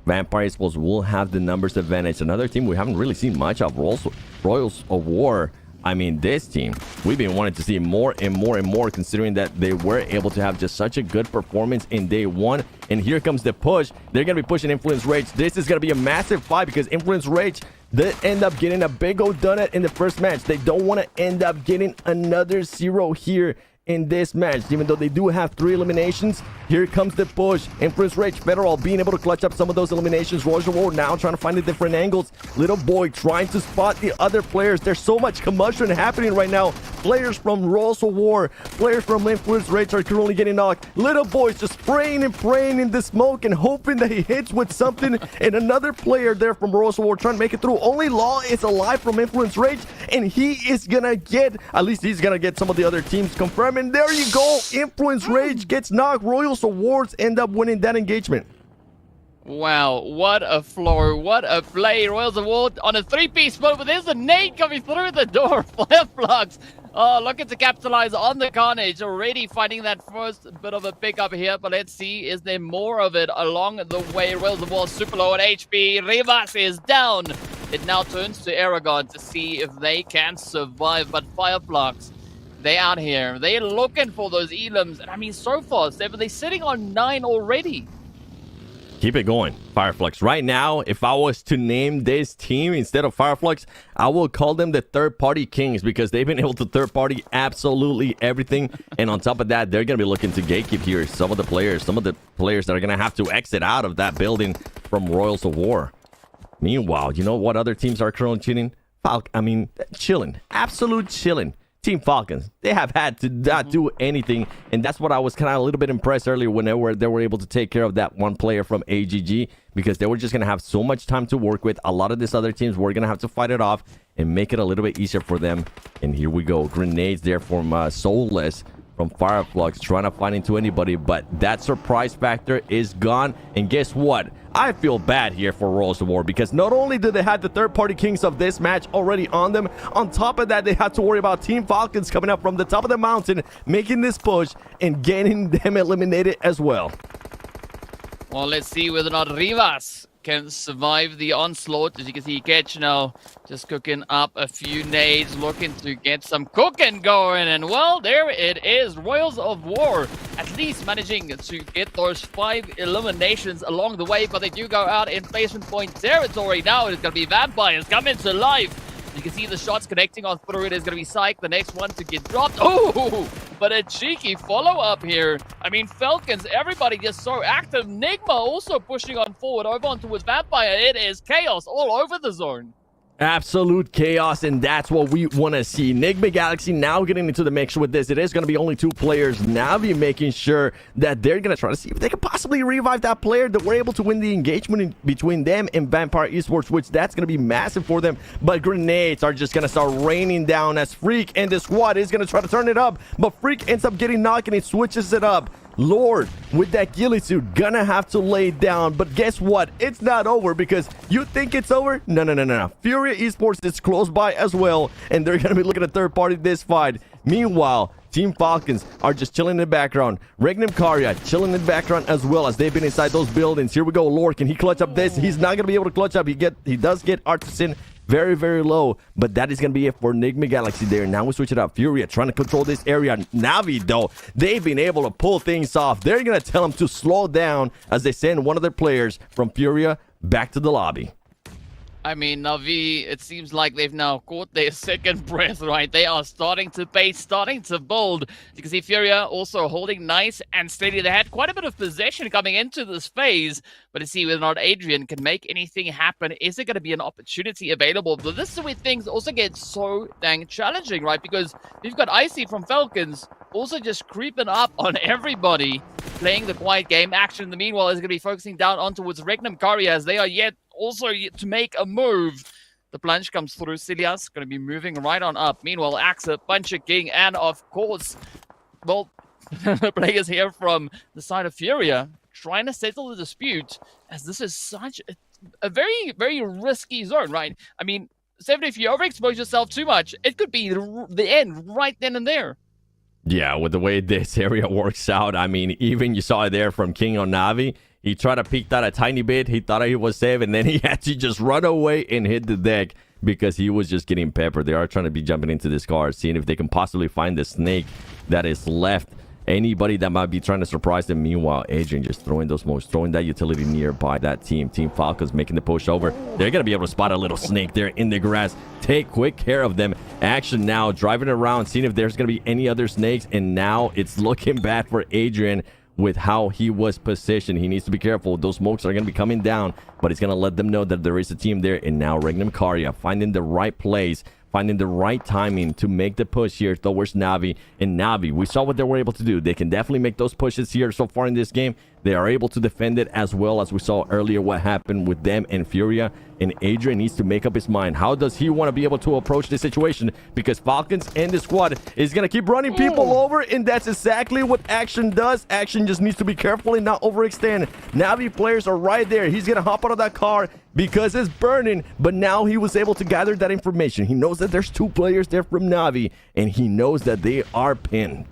Vampire Esports will have the numbers advantage. Another team we haven't really seen much of, Royals of War. I mean, this team, we've been wanting to see more and more and more, considering that they were able to have just such a good performance in day 1. And here comes the push. They're going to be pushing Influence Rage. This is going to be a massive fight, because Influence Rage, they end up getting a big old donut in the first match. They don't want to end up getting another 0 here in this match, even though they do have 3 eliminations. Here comes the push. Influence Rage Federal being able to clutch up some of those eliminations. Roger Ward now trying to find the different angles. Little Boy trying to spot the other players. There's so much commotion happening right now. Players from Royals of War, players from Influence Rage are currently getting knocked. Little Boy's just spraying and praying in the smoke and hoping that he hits with something. And another player there from Royals of War trying to make it through. Only Law is alive from Influence Rage, and he is gonna get, at least he's gonna get some of the other teams confirmed. And there you go. Influence Rage gets knocked. Royals Awards end up winning that engagement. Wow, what a floor, what a play. Royals Award on a 3-piece split, but there's a nade coming through the door. Fireflux, looking to capitalize on the carnage, already finding that first bit of a pickup here, but let's see, is there more of it along the way? Royals Award super low at HP. Rivas is down. It now turns to Aragon to see if they can survive, but Fireflux, they out here. They're looking for those elims. And I mean, so far, they're sitting on 9 already. Keep it going, Fireflux. Right now, if I was to name this team instead of Fireflux, I will call them the third-party kings, because they've been able to third-party absolutely everything. And on top of that, they're going to be looking to gatekeep here some of the players that are going to have to exit out of that building from Royals of War. Meanwhile, you know what other teams are currently chilling? Chilling. Absolute chilling. Team Falcons, they have had to not do anything, and that's what I was kind of a little bit impressed earlier when they were able to take care of that one player from AGG, because they were just going to have so much time to work with. A lot of these other teams were going to have to fight it off and make it a little bit easier for them. And here we go. Grenades there from Soulless, from Fireflux, trying to find into anybody, but that surprise factor is gone. And guess what? I feel bad here for Royals of War, because not only did they have the third-party kings of this match already on them, on top of that, they had to worry about Team Falcons coming up from the top of the mountain, making this push and getting them eliminated as well. Well, let's see whether or not Rivas can survive the onslaught. As you can see, Ketch now just cooking up a few nades, looking to get some cooking going. And well, there it is. Royals of War at least managing to get those 5 eliminations along the way, but they do go out in placement point territory. Now it's going to be Vampires coming to life. You can see the shots connecting on through. It is going to be Psych, the next one to get dropped. Oh, but a cheeky follow-up here. I mean, Falcons, everybody just so active. Nigma also pushing on forward over on towards Vampire. It is chaos all over the zone. Absolute chaos, and that's what we want to see. Nigma Galaxy now getting into the mix with this. It is going to be only 2 players. Navi making sure that they're going to try to see if they can possibly revive that player, that we're able to win the engagement between them and Vampire Esports, which that's going to be massive for them. But grenades are just going to start raining down as Freak and the squad is going to try to turn it up. But Freak ends up getting knocked and he switches it up. Lord, with that ghillie suit, gonna have to lay down. But guess what? It's not over, because you think it's over? No. Furia Esports is close by as well, and they're gonna be looking at third party this fight. Meanwhile, Team Falcons are just chilling in the background. Regnum Karya chilling in the background as well, as they've been inside those buildings. Here we go. Lord, can he clutch up this? He's not gonna be able to clutch up. He does get Artisan very, very low, but that is going to be it for Nigma Galaxy there. Now we switch it up. Furia trying to control this area. Navi, though, they've been able to pull things off. They're going to tell them to slow down as they send one of their players from Furia back to the lobby. I mean, Navi, it seems like they've now caught their second breath, right? They are starting to pace, starting to build. You can see Furia also holding nice and steady. They had quite a bit of possession coming into this phase, but to see whether or not Adrian can make anything happen. Is there going to be an opportunity available? But this is where things also get so dang challenging, right? Because you've got Icy from Falcons also just creeping up on everybody, playing the quiet game. Action, in the meanwhile, is going to be focusing down on towards Regnum Karya, as they are yet to make a move. The plunge comes through. Silias going to be moving right on up. Meanwhile, Axa, Puncher King, and of course, well, the players here from the side of Furia trying to settle the dispute, as this is such a very, very risky zone, right? I mean, 70, if you overexpose yourself too much, it could be the end right then and there. Yeah, with the way this area works out, I mean, even you saw it there from King on Navi. He tried to peek that a tiny bit. He thought he was safe, and then he had to just run away and hit the deck because he was just getting peppered. They are trying to be jumping into this car, seeing if they can possibly find the snake that is left. Anybody that might be trying to surprise them. Meanwhile, Adrian just throwing those moves, throwing that utility nearby that team. Team Falcons making the push over. They're going to be able to spot a little snake there in the grass. Take quick care of them. Action now, driving around, seeing if there's going to be any other snakes. And now it's looking bad for Adrian with how he was positioned. He needs to be careful. Those smokes are going to be coming down, but he's going to let them know that there is a team there. And now Regnum Karya finding the right place, finding the right timing to make the push here towards Navi. And Navi, we saw what they were able to do. They can definitely make those pushes here so far in this game. They are able to defend it as well, as we saw earlier what happened with them and Furia. And Adrian needs to make up his mind. How does he want to be able to approach this situation? Because Falcons and the squad is going to keep running people over, and that's exactly what Action does. Action just needs to be careful and not overextend. Navi players are right there. He's going to hop out of that car because it's burning, but now he was able to gather that information. He knows that there's 2 players there from Navi, and he knows that they are pinned.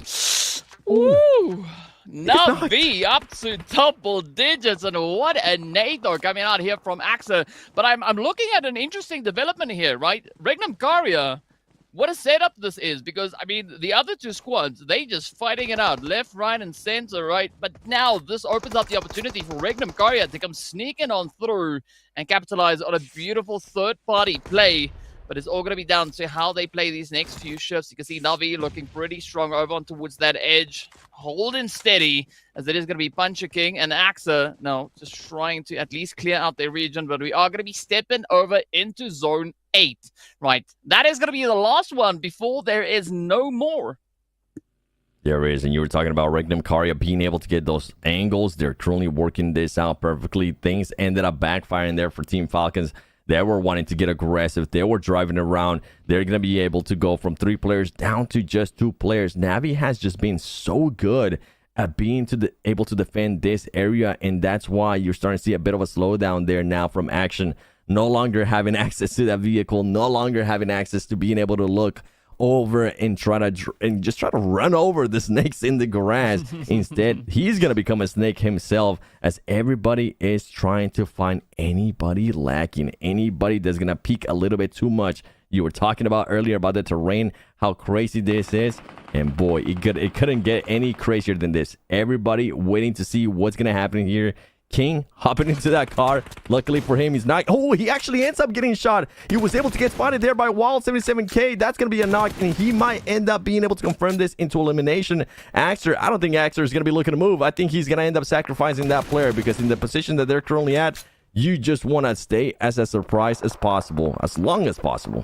Ooh. Navi up to double digits, and what a Nathor coming out here from Axa. But I'm looking at an interesting development here, right? Regnum Karya, what a setup this is, because I mean the other 2 squads, they just fighting it out left, right, and center, right? But now this opens up the opportunity for Regnum Karya to come sneaking on through and capitalize on a beautiful third-party play. but it's all going to be down to how they play these next few shifts. You can see Navi looking pretty strong over on towards that edge, holding steady, as it is going to be Puncher King and Axa now just trying to at least clear out their region, but we are going to be stepping over into zone 8. Right, that is going to be the last one before there is no more. There is, and you were talking about Regnum Karya being able to get those angles. They're currently working this out perfectly. Things ended up backfiring there for Team Falcons. They were wanting to get aggressive. They were driving around. They're going to be able to go from 3 players down to just 2 players. Navi has just been so good at being able to defend this area, and that's why you're starting to see a bit of a slowdown there now from Action. No longer having access to that vehicle, no longer having access to being able to look over and try to run over the snakes in the grass. Instead, he's gonna become a snake himself, as everybody is trying to find anybody lacking, anybody that's gonna peek a little bit too much. You were talking about earlier about the terrain, how crazy this is, and boy, it couldn't get any crazier than this. Everybody waiting to see what's gonna happen here. King hopping into that car. Luckily for him, he's not. Oh, he actually ends up getting shot. He was able to get spotted there by Wild 77K. That's going to be a knock, and he might end up being able to confirm this into elimination. Axer, I don't think Axer is going to be looking to move. I think he's going to end up sacrificing that player, because in the position that they're currently at, you just want to stay as a surprise as possible, as long as possible.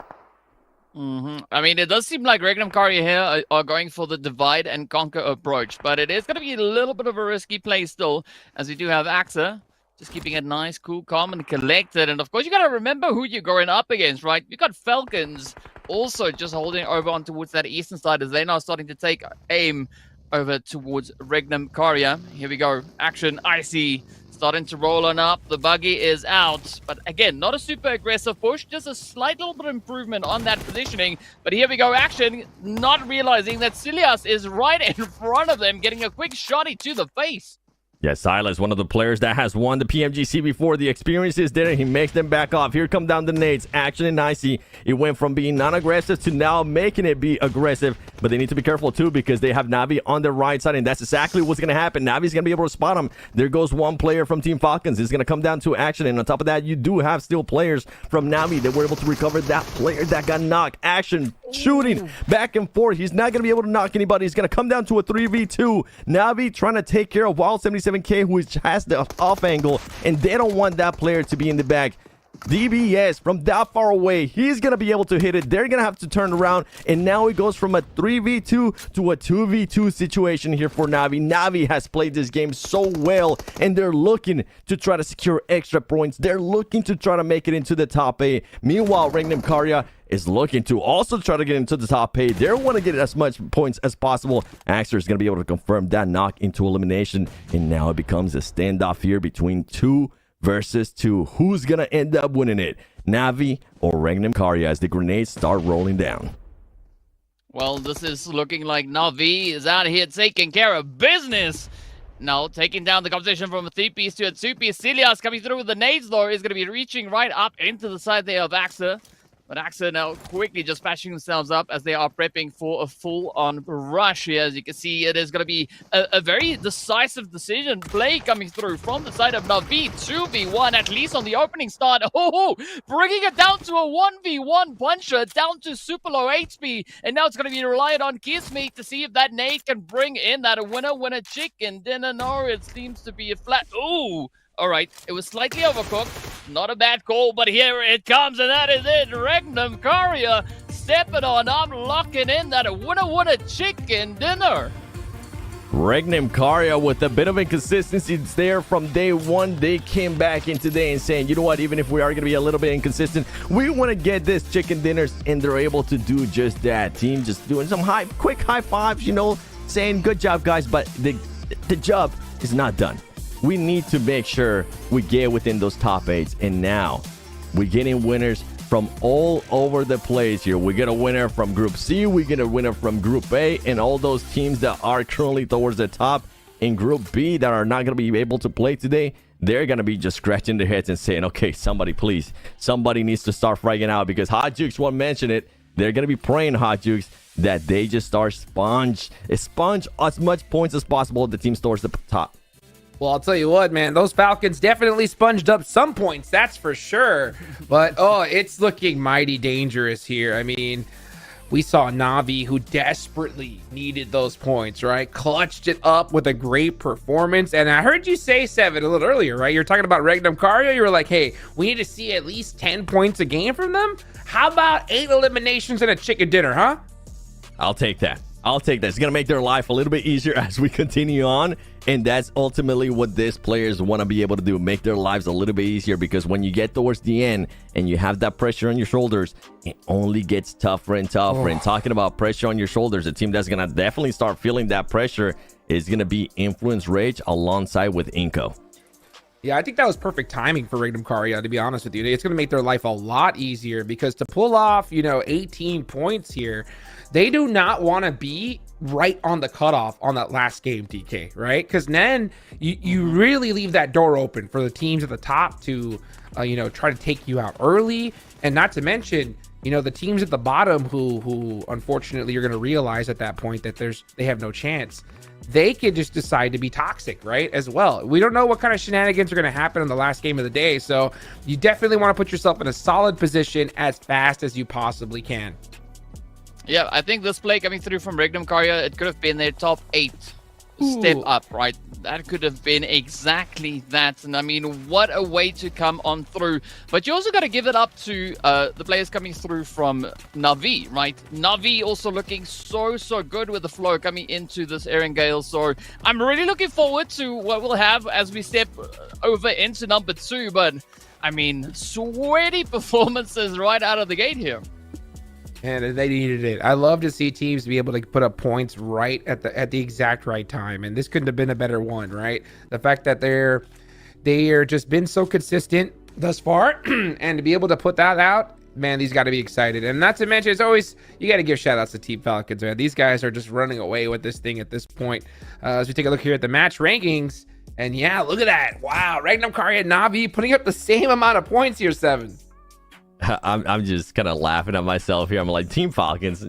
I mean, it does seem like Regnum Karya here are going for the divide and conquer approach, but it is going to be a little bit of a risky play still, as we do have Axa just keeping it nice, cool, calm, and collected. And of course, you got to remember who you're going up against, right? You got Falcons also just holding over on towards that eastern side, as they're now starting to take aim over towards Regnum Karya. Here we go. Action, Icy. Starting to roll on up. The buggy is out. But again, not a super aggressive push. Just a slight little bit of improvement on that positioning. But here we go. Action. Not realizing that Silias is right in front of them. Getting a quick shotty to the face. Yeah, Silas, one of the players that has won the PMGC before. The experience is there. He makes them back off. Here come down the nades. Action and Icy. It went from being non-aggressive to now making it be aggressive. But they need to be careful, too, because they have Navi on the right side, and that's exactly what's going to happen. Navi's going to be able to spot him. There goes one player from Team Falcons. It's going to come down to Action, and on top of that, you do have still players from Navi that were able to recover that player that got knocked. Action shooting back and forth. He's not going to be able to knock anybody. It's going to come down to a 3v2. Navi trying to take care of Wild 77K, who has the off angle, and they don't want that player to be in the back. DBS from that far away, he's going to be able to hit it. They're going to have to turn around, and now it goes from a 3v2 to a 2v2 situation here for Navi. Navi has played this game so well, and they're looking to try to secure extra points. They're looking to try to make it into the top 8. Meanwhile, Regnum Karya is looking to also try to get into the top 8. They want to get as much points as possible. Axer is going to be able to confirm that knock into elimination, and now it becomes a standoff here between 2 versus 2. Who's going to end up winning it? Navi or Regnum Karya, as the grenades start rolling down? Well, this is looking like Navi is out here taking care of business. Now, taking down the competition from a 3-piece to a 2-piece. Silias coming through with the nades, though, is going to be reaching right up into the side there of Axa. But Axa now quickly just patching themselves up as they are prepping for a full-on rush here. As you can see, it is going to be a very decisive decision play coming through from the side of Navi. 2v1, at least on the opening start. Oh, bringing it down to a 1v1 puncher, down to super low HP. And now it's going to be reliant on Kismeet to see if that nade can bring in that winner chicken dinner. No, it seems to be a flat. Ooh. All right, it was slightly overcooked. Not a bad call, but here it comes, and that is it. Regnum Karya stepping on up, locking in that winner chicken dinner. Regnum Karya with a bit of inconsistency there from day one. They came back in today and saying, you know what, even if we are going to be a little bit inconsistent, we want to get this chicken dinners, and they're able to do just that. Team just doing some quick high fives, you know, saying good job, guys, but the job is not done. We need to make sure we get within those top 8s, and now we're getting winners from all over the place here. We get a winner from Group C, we get a winner from Group A, and all those teams that are currently towards the top in Group B that are not going to be able to play today, they're going to be just scratching their heads and saying, okay, somebody please, somebody needs to start fragging out, because Hot Jukes won't mention it. They're going to be praying, Hot Jukes, that they just start sponge as much points as possible at the teams towards the top. Well, I'll tell you what, man, those Falcons definitely sponged up some points, that's for sure. But, oh, it's looking mighty dangerous here. I mean, we saw Navi, who desperately needed those points, right? Clutched it up with a great performance. And I heard you say, Seven, a little earlier, right? You're talking about Regnum Cario. You were like, hey, we need to see at least 10 points a game from them. How about 8 eliminations and a chicken dinner, huh? I'll take that. I'll take that. It's going to make their life a little bit easier as we continue on. And that's ultimately what these players want to be able to do, make their lives a little bit easier, because when you get towards the end and you have that pressure on your shoulders, it only gets tougher and tougher. And talking about pressure on your shoulders, a team that's going to definitely start feeling that pressure is going to be Influence Rage alongside with Inco. Yeah, I think that was perfect timing for Regnum Cario, to be honest with you. It's going to make their life a lot easier, because to pull off, 18 points here, they do not want to be right on the cutoff on that last game, DK, right? Because then you really leave that door open for the teams at the top to, try to take you out early. And not to mention, the teams at the bottom who unfortunately you're going to realize at that point that they have no chance. They could just decide to be toxic, right? As well. We don't know what kind of shenanigans are going to happen in the last game of the day. So you definitely want to put yourself in a solid position as fast as you possibly can. Yeah, I think this play coming through from Regnum Cario, it could have been their top 8 step up, right? That could have been exactly that. And I mean, what a way to come on through. But you also got to give it up to the players coming through from Navi, right? Navi also looking so good with the flow coming into this Erangel. So I'm really looking forward to what we'll have as we step over into number 2. But I mean, sweaty performances right out of the gate here. And they needed it. I love to see teams be able to put up points right at the exact right time. And this couldn't have been a better one, right? The fact that they're just been so consistent thus far, and to be able to put that out, man, these got to be excited. And not to mention, it's always, you got to give shout outs to Team Falcons, man. These guys are just running away with this thing at this point. As we take a look here at the match rankings, and yeah, look at that. Wow, Regnum Cario and Navi putting up the same amount of points here, Seven. I'm just kind of laughing at myself here. I'm like, Team Falcons,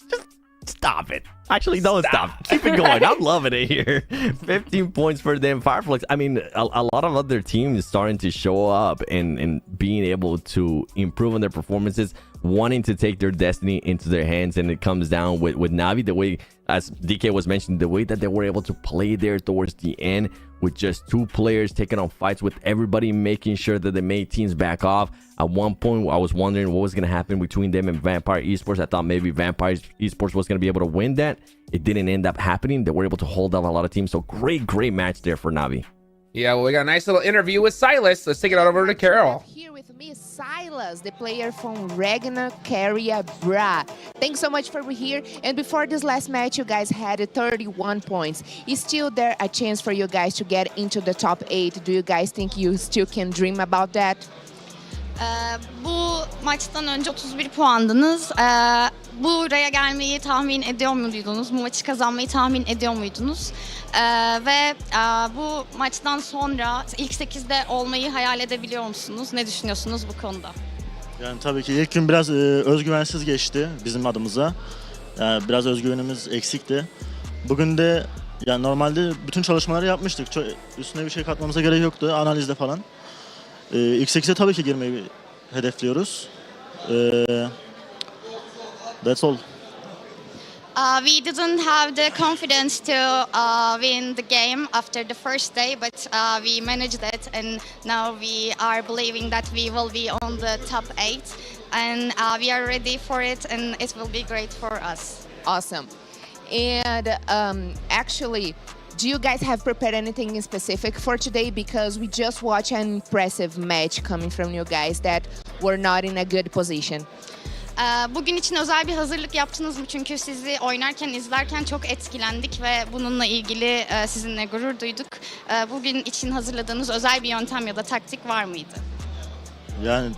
just stop it. Actually, don't stop. Keep it going. I'm loving it here. 15 points for them. Fireflux, I mean, a lot of other teams starting to show up and being able to improve on their performances, wanting to take their destiny into their hands. And it comes down with Navi, the way, as DK was mentioning, the way that they were able to play there towards the end with just 2 players taking on fights, with everybody making sure that they made teams back off. At one point, I was wondering what was going to happen between them and Vampire Esports. I thought maybe Vampire Esports was going to be able to win that. It didn't end up happening. They were able to hold off a lot of teams. So great match there for Navi. Yeah, well, we got a nice little interview with Silas. Let's take it on over to Carol. Here with me is Silas, the player from Regnum Cario Bra. Thanks so much for being here. And before this last match, you guys had 31 points. Is still there a chance for you guys to get into the top 8? Do you guys think you still can dream about that? Bu maçtan önce 31 puandınız. Buraya gelmeyi tahmin ediyor muydunuz? Bu maçı kazanmayı tahmin ediyor muydunuz? Ve bu maçtan sonra ilk 8'de olmayı hayal edebiliyor musunuz? Ne düşünüyorsunuz bu konuda? Yani tabii ki ilk gün biraz özgüvensiz geçti bizim adımıza. Yani biraz özgüvenimiz eksikti. Bugün de yani normalde bütün çalışmaları yapmıştık. Üstüne bir şey katmamıza gerek yoktu analizde falan. İlk 8'e tabii ki girmeyi hedefliyoruz. That's all. We didn't have the confidence to win the game after the first day, but we managed it, and now we are believing that we will be on the top 8, and we are ready for it, and it will be great for us. Awesome. And actually, do you guys have prepared anything specific for today? Because we just watched an impressive match coming from you guys that were not in a good position. Bugün için özel bir hazırlık yaptınız mı? Çünkü sizi oynarken, izlerken çok etkilendik ve bununla ilgili sizinle gurur duyduk. Bugün için hazırladığınız özel bir yöntem ya da taktik var mıydı? Yani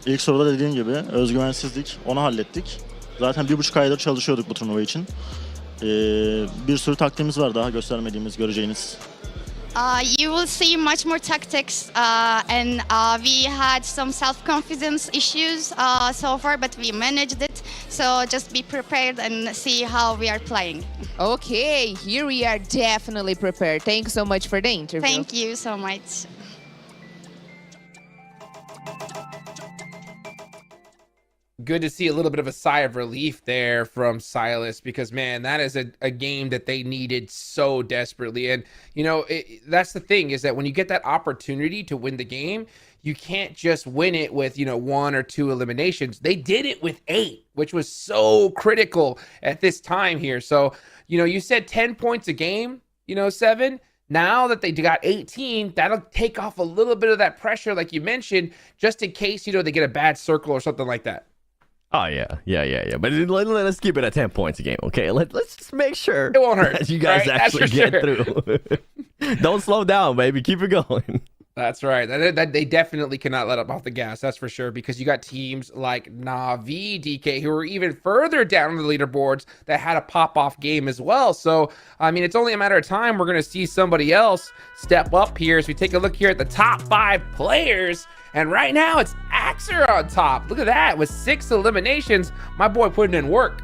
ilk soruda dediğim gibi özgüvensizlik, onu hallettik. Zaten 1,5 aydır çalışıyorduk bu turnuva için. Bir sürü taktiğimiz var daha göstermediğimiz, göreceğiniz. You will see much more tactics, and we had some self-confidence issues so far, but we managed it. So just be prepared and see how we are playing. Okay, here we are definitely prepared. Thanks so much for the interview. Thank you so much. Good to see a little bit of a sigh of relief there from Silas, because man, that is a game that they needed so desperately. And you know, that's the thing, is that when you get that opportunity to win the game, you can't just win it with, you know, 1 or 2 eliminations. They did it with 8, which was so critical at this time here. So, you know, you said 10 points a game, you know, 7. Now that they got 18, that'll take off a little bit of that pressure, like you mentioned, just in case, you know, they get a bad circle or something like that. Oh, yeah. But let's keep it at 10 points a game, okay? Let's just make sure it won't hurt that you guys right? actually get through. Don't slow down, baby. Keep it going. That's right. That they definitely cannot let up off the gas. That's for sure, because you got teams like Na'Vi, DK, who are even further down on the leaderboards that had a pop-off game as well. So, I mean, it's only a matter of time. We're going to see somebody else step up here as we take a look here at the top 5 players. And right now, it's Axer on top. Look at that. With 6 eliminations, my boy putting in work.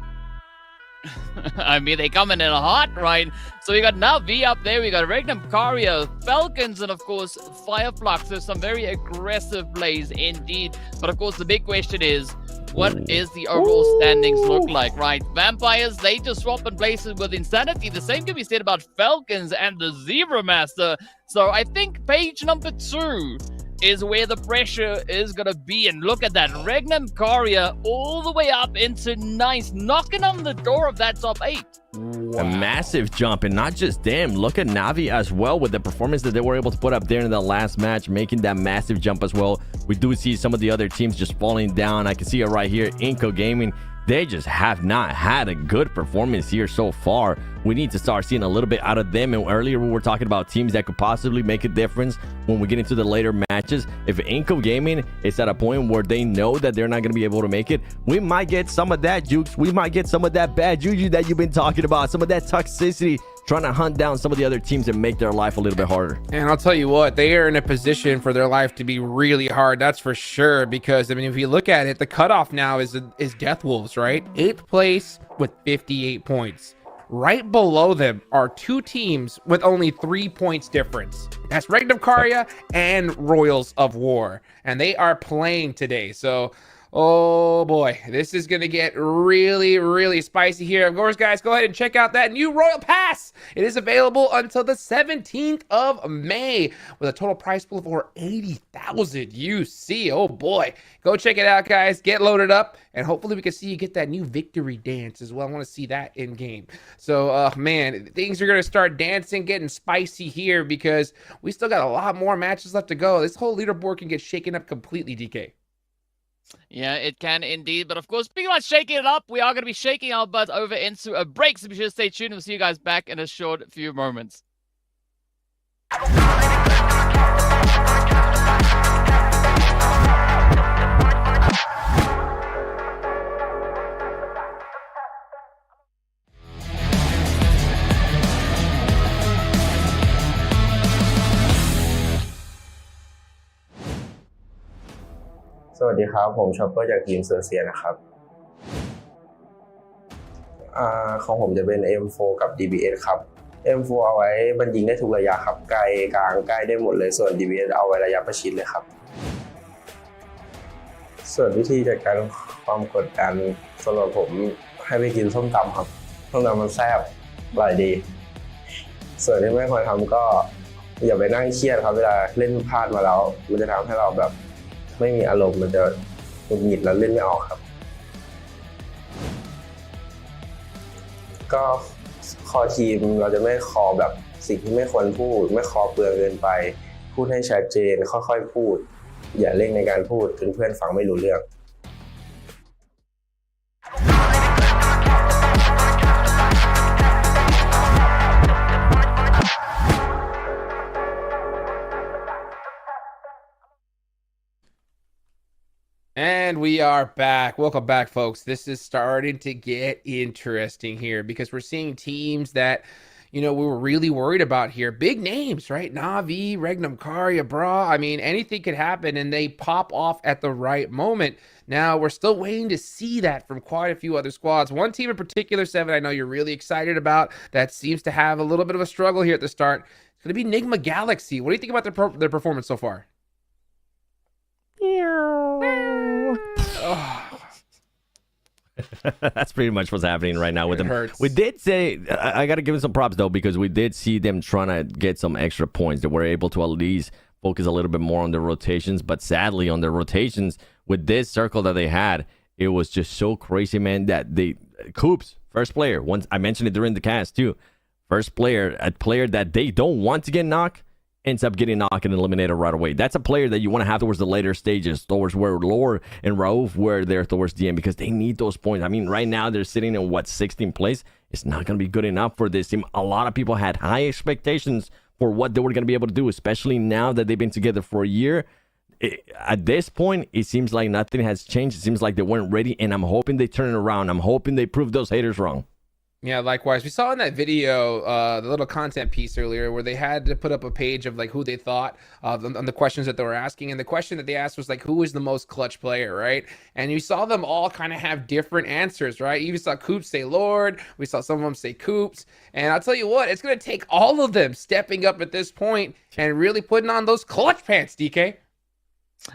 I mean, they coming in hot, right? So we got Na'Vi up there, we got Regnum Caria, Falcons, and of course, Fireflux. There's some very aggressive plays indeed. But of course, the big question is, what is the overall standings look like, right? Vampires, they just swap in places with Insanity. The same can be said about Falcons and the Zebra Master. So I think page number 2 is where the pressure is going to be. And look at that. Regnum Caria all the way up into ninth, knocking on the door of that top 8. Wow. A massive jump, and not just them. Look at Na'Vi as well, with the performance that they were able to put up there in the last match, making that massive jump as well. We do see some of the other teams just falling down. I can see it right here. Inco Gaming, they just have not had a good performance here so far. We need to start seeing a little bit out of them. And earlier we were talking about teams that could possibly make a difference when we get into the later matches. If Inco Gaming is at a point where they know that they're not going to be able to make it, we might get some of that jukes. We might get some of that bad juju that you've been talking about, some of that toxicity, trying to hunt down some of the other teams and make their life a little bit harder. And I'll tell you what, they are in a position for their life to be really hard. That's for sure. Because I mean, if you look at it, the cutoff now is Death Wolves, right? 8th place with 58 points. Right below them are 2 teams with only 3 points difference. That's Regnum Caria and Royals of War. And they are playing today. So, oh boy, this is going to get really, really spicy here. Of course, guys, go ahead and check out that new Royal Pass. It is available until the 17th of May with a total price pool of over 80,000 UC. Oh boy, go check it out, guys. Get loaded up, and hopefully we can see you get that new victory dance as well. I want to see that in game. So, man, things are going to start dancing, getting spicy here, because we still got a lot more matches left to go. This whole leaderboard can get shaken up completely, DK. Yeah, it can indeed. But of course, speaking about shaking it up, we are going to be shaking our butt over into a break. So be sure to stay tuned. We'll see you guys back in a short few moments.สวัสดีครับผมชอปเปอร์จากทีมเซอร์เซียนะครับของผมจะเป็น M4 กับ DBS ครับ M4 เอาไว้บรรยิงได้ทุกระยะครับไกลกลางใกล้ได้หมดเลยส่วน DBS เอาไว้ระยะประชิดเลยครับส่วนวิธีจัดการความกดดันสำหรับผมให้ไปกินส้มตำครับส้มตำมันแซ่บอร่อยดีส่วนที่ไม่ควรทำก็อย่าไปนั่งเครียดครับเวลาเล่นพลาดมาแล้วมันจะทำให้เราแบบไม่มีอารมณ์มันจะหงุดหงิดแล้วเล่นไม่ออกครับก็คอทีมเราจะไม่คอแบบสิ่งที่ไม่ควรพูดไม่คอเปลืองเกินไปพูดให้ชัดเจนค่อยๆพูดอย่าเร่งในการพูดจนเพื่อนฟังไม่รู้เรื่อง And we are back. Welcome back, folks. This is starting to get interesting here because we're seeing teams that, we were really worried about here. Big names, right? Na'Vi, Regnum Karya, Bra. I mean, anything could happen, and they pop off at the right moment. Now, we're still waiting to see that from quite a few other squads. One team in particular, Seven, I know you're really excited about, that seems to have a little bit of a struggle here at the start. It's going to be Nigma Galaxy. What do you think about their performance so far? That's pretty much what's happening right now with them. Hurts. We did say, I got to give them some props though, because we did see them trying to get some extra points. They were able to at least focus a little bit more on their rotations, but sadly on their rotations with this circle that they had, it was just so crazy, man, that Coops, first player, once I mentioned it during the cast too, first player, a player that they don't want to get knocked, ends up getting knocked and eliminated right away. That's a player that you want to have towards the later stages, towards where Lore and Rauf were there towards the end, because they need those points. I mean, right now they're sitting in 16th place. It's not going to be good enough for this team. A lot of people had high expectations for what they were going to be able to do, especially now that they've been together for a year. At this point, it seems like nothing has changed. It seems like they weren't ready, and I'm hoping they turn it around. I'm hoping they prove those haters wrong. Yeah, likewise. We saw in that video, the little content piece earlier, where they had to put up a page of like who they thought on the questions that they were asking. And the question that they asked was like, who is the most clutch player, right? And you saw them all kind of have different answers, right? You saw Coops say Lord. We saw some of them say Coops. And I'll tell you what, it's going to take all of them stepping up at this point and really putting on those clutch pants, DK.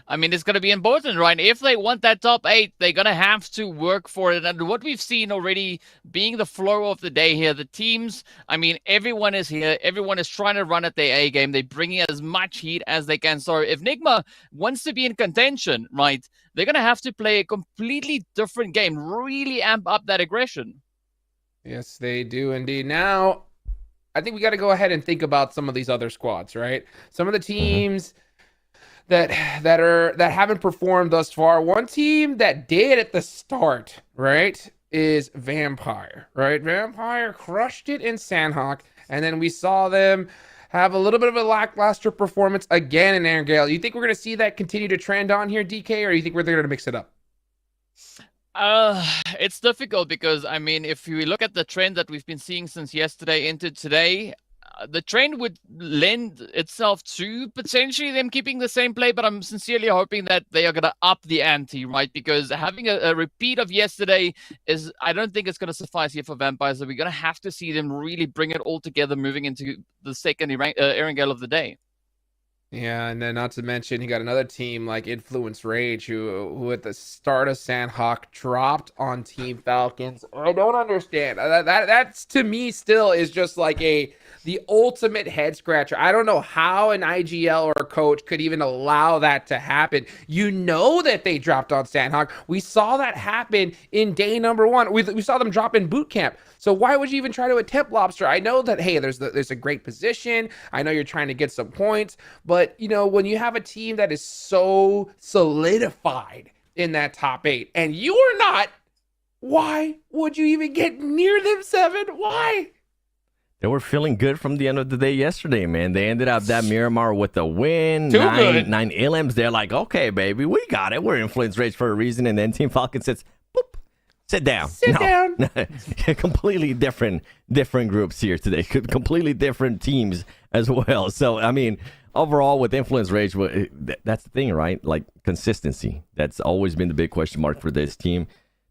I mean, it's going to be important, right? If they want that top 8, they're going to have to work for it. And what we've seen already being the flow of the day here, the teams, I mean, everyone is here. Everyone is trying to run at their A game. They're bringing as much heat as they can. So if Nigma wants to be in contention, right, they're going to have to play a completely different game, really amp up that aggression. Yes, they do indeed. Now, I think we got to go ahead and think about some of these other squads, right? Some of the teams that haven't performed thus far. One team that did at the start, right, is Vampire, right? Vampire crushed it in Sandhawk, and then we saw them have a little bit of a lackluster performance again in Erangel. You think we're going to see that continue to trend on here, DK, or you think we're going to mix it up? It's difficult because, I mean, if we look at the trend that we've been seeing since yesterday into today, the trend would lend itself to potentially them keeping the same play, but I'm sincerely hoping that they are going to up the ante, right? Because having a repeat of yesterday I don't think it's going to suffice here for Vampires. So we're going to have to see them really bring it all together moving into the second Erangel of the day. Yeah, and then not to mention, he got another team like Influence Rage, who at the start of Sandhawk dropped on Team Falcons. I don't understand. That's to me still is just like the ultimate head scratcher. I don't know how an IGL or a coach could even allow that to happen. You know that they dropped on Sandhawk. We saw that happen in day number 1. We saw them drop in boot camp. So why would you even try to attempt Lobster? I know that, hey, there's a great position. I know you're trying to get some points, but when you have a team that is so solidified in that top 8 and you are not, why would you even get near them, Seven? Why? They were feeling good from the end of the day yesterday, man. They ended up that Miramar with a win. Too good. 9 Ilims. They're like, okay, baby, we got it. We're Influence Rage for a reason. And then Team Falcon says, boop, sit down. Sit down. Completely different groups here today. Completely different teams as well. So, I mean, overall with Influence Rage, that's the thing, right? Like consistency. That's always been the big question mark for this team.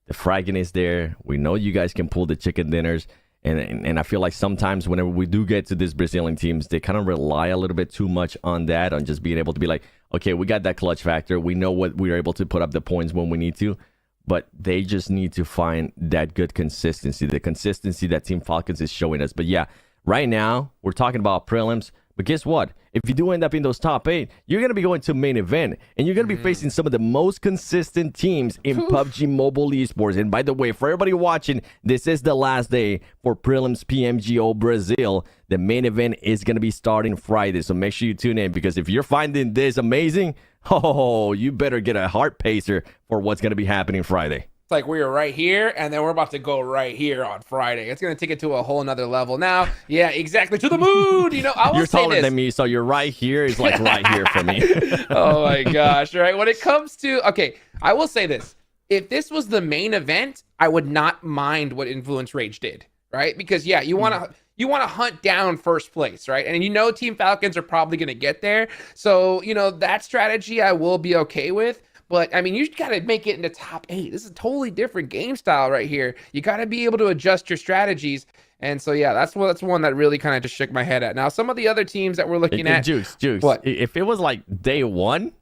The fragging is there. We know you guys can pull the chicken dinners. And I feel like sometimes whenever we do get to these Brazilian teams, they kind of rely a little bit too much on that, on just being able to be like, okay, we got that clutch factor. We know what we're able to put up the points when we need to. But they just need to find that good consistency, the consistency that Team Falcons is showing us. But yeah, right now, we're talking about prelims. But guess what? If you do end up in those top 8, you're going to be going to main event. And you're going to be facing some of the most consistent teams in PUBG Mobile esports. And by the way, for everybody watching, this is the last day for Prelims PMGO Brazil. The main event is going to be starting Friday. So make sure you tune in, because if you're finding this amazing, you better get a heart pacer for what's going to be happening Friday. It's like we are right here, and then we're about to go right here on Friday. It's going to take it to a whole nother level. Now, yeah, exactly, to the moon. I will you're say taller this. than me, so you're right here is like right here for me. Oh, my gosh. Right. When it comes to, okay, I will say this. If this was the main event, I would not mind what Influence Rage did, right? Because, yeah, you want you want to hunt down first place, right? And you know Team Falcons are probably going to get there. So, you know, that strategy I will be okay with. But, I mean, you got to make it into top 8. This is a totally different game style right here. You got to be able to adjust your strategies. And so, yeah, that's one that really kind of just shook my head at. Now, some of the other teams that we're looking at. Jukes. What? If it was like day 1,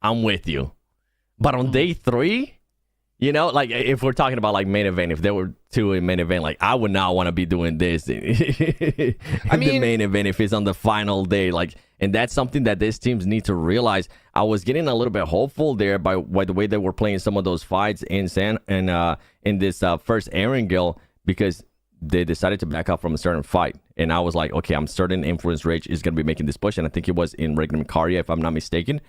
I'm with you. But on day 3, you know, like if we're talking about like main event, if there were 2 in main event, like I would not want to be doing this the main event if it's on the final day. Like, and that's something that these teams need to realize. I was getting a little bit hopeful there by the way they were playing some of those fights in this first Erangel, because they decided to back up from a certain fight. And I was like, okay, I'm certain Influence Rage is going to be making this push. And I think it was in Regnum Karya, if I'm not mistaken.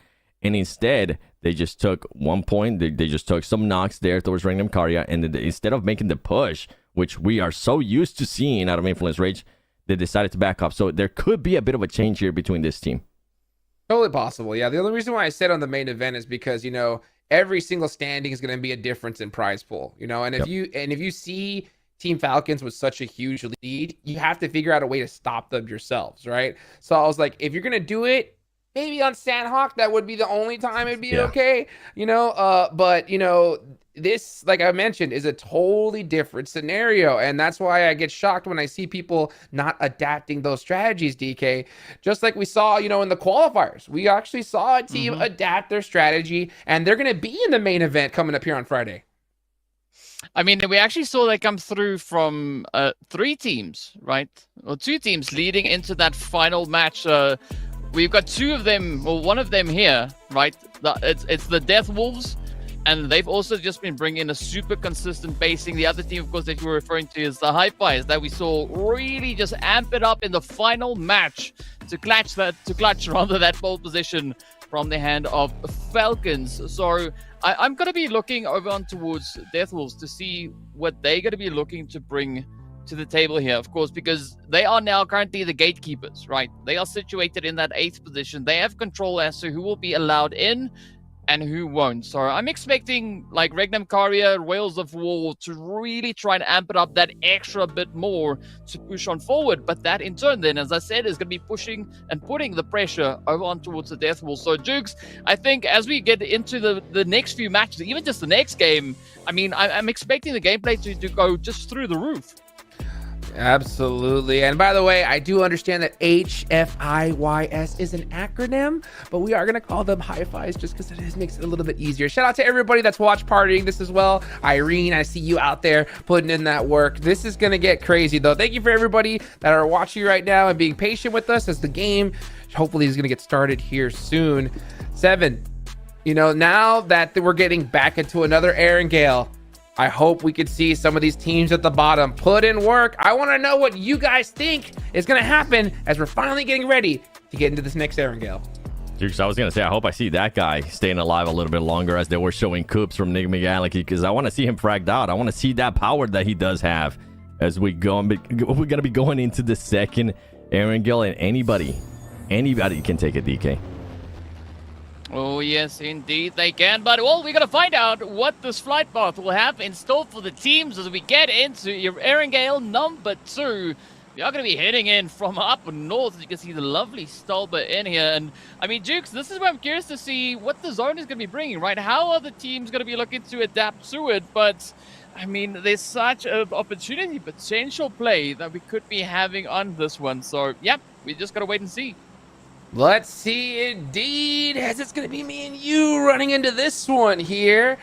And instead, they just took 1 point. They just took some knocks there towards Regnum Karya. And then instead of making the push, which we are so used to seeing out of Influence Rage, they decided to back up. So there could be a bit of a change here between this team. Totally possible. Yeah. The only reason why I said on the main event is because, you know, every single standing is going to be a difference in prize pool, you know, and if you see Team Falcons with such a huge lead, you have to figure out a way to stop them yourselves, right? So I was like, if you're going to do it, maybe on Sandhawk, that would be the only time it'd be okay, you know? But, you know, this, like I mentioned, is a totally different scenario. And that's why I get shocked when I see people not adapting those strategies, DK. Just like we saw, you know, in the qualifiers. We actually saw a team adapt their strategy, and they're going to be in the main event coming up here on Friday. I mean, we actually saw that come through from 3 teams, right? Or 2 teams leading into that final match. We've got 2 of them, or 1 of them here, right? It's the Death Wolves, and they've also just been bringing in a super consistent basing. The other team, of course, that you were referring to is the Hi-Fis that we saw really just amp it up in the final match to clutch that pole position from the hand of Falcons. So I'm going to be looking over on towards Death Wolves to see what they're going to be looking to bring to the table here, of course, because they are now currently the gatekeepers, right? They are situated in that 8th position. They have control as to who will be allowed in and who won't. So I'm expecting like Regnum Karya, Whales of War to really try and amp it up that extra bit more to push on forward. But that in turn then, as I said, is going to be pushing and putting the pressure over on towards the Death Wolves. So Jukes, I think as we get into the next few matches, even just the next game, I mean, I'm expecting the gameplay to go just through the roof. Absolutely. And by the way, I do understand that HFIYS is an acronym, but we are going to call them Hi-Fis just because it makes it a little bit easier. Shout out to everybody that's watch partying this as well. Irene, I see you out there putting in that work. This is going to get crazy though. Thank you for everybody that are watching right now and being patient with us as the game hopefully is going to get started here soon. 7, you know, now that we're getting back into another Erangel, I hope we could see some of these teams at the bottom put in work. I want to know what you guys think is going to happen as we're finally getting ready to get into this next Erangel. Jukes, I was going to say, I hope I see that guy staying alive a little bit longer as they were showing Coops from Enigma Galaxy, because I want to see him fragged out. I want to see that power that he does have as we go. We're going to be going into the second Erangel, and anybody can take a DK. Oh, yes, indeed they can. But, well, we're going to find out what this flight path will have in store for the teams as we get into your Erangel number 2. We are going to be heading in from up north. As you can see the lovely Stolber in here. And, I mean, Jukes, this is where I'm curious to see what the zone is going to be bringing, right? How are the teams going to be looking to adapt to it? But, I mean, there's such an opportunity, potential play that we could be having on this one. So, yeah, we just got to wait and see. Let's see, indeed, as it's going to be me and you running into this one here.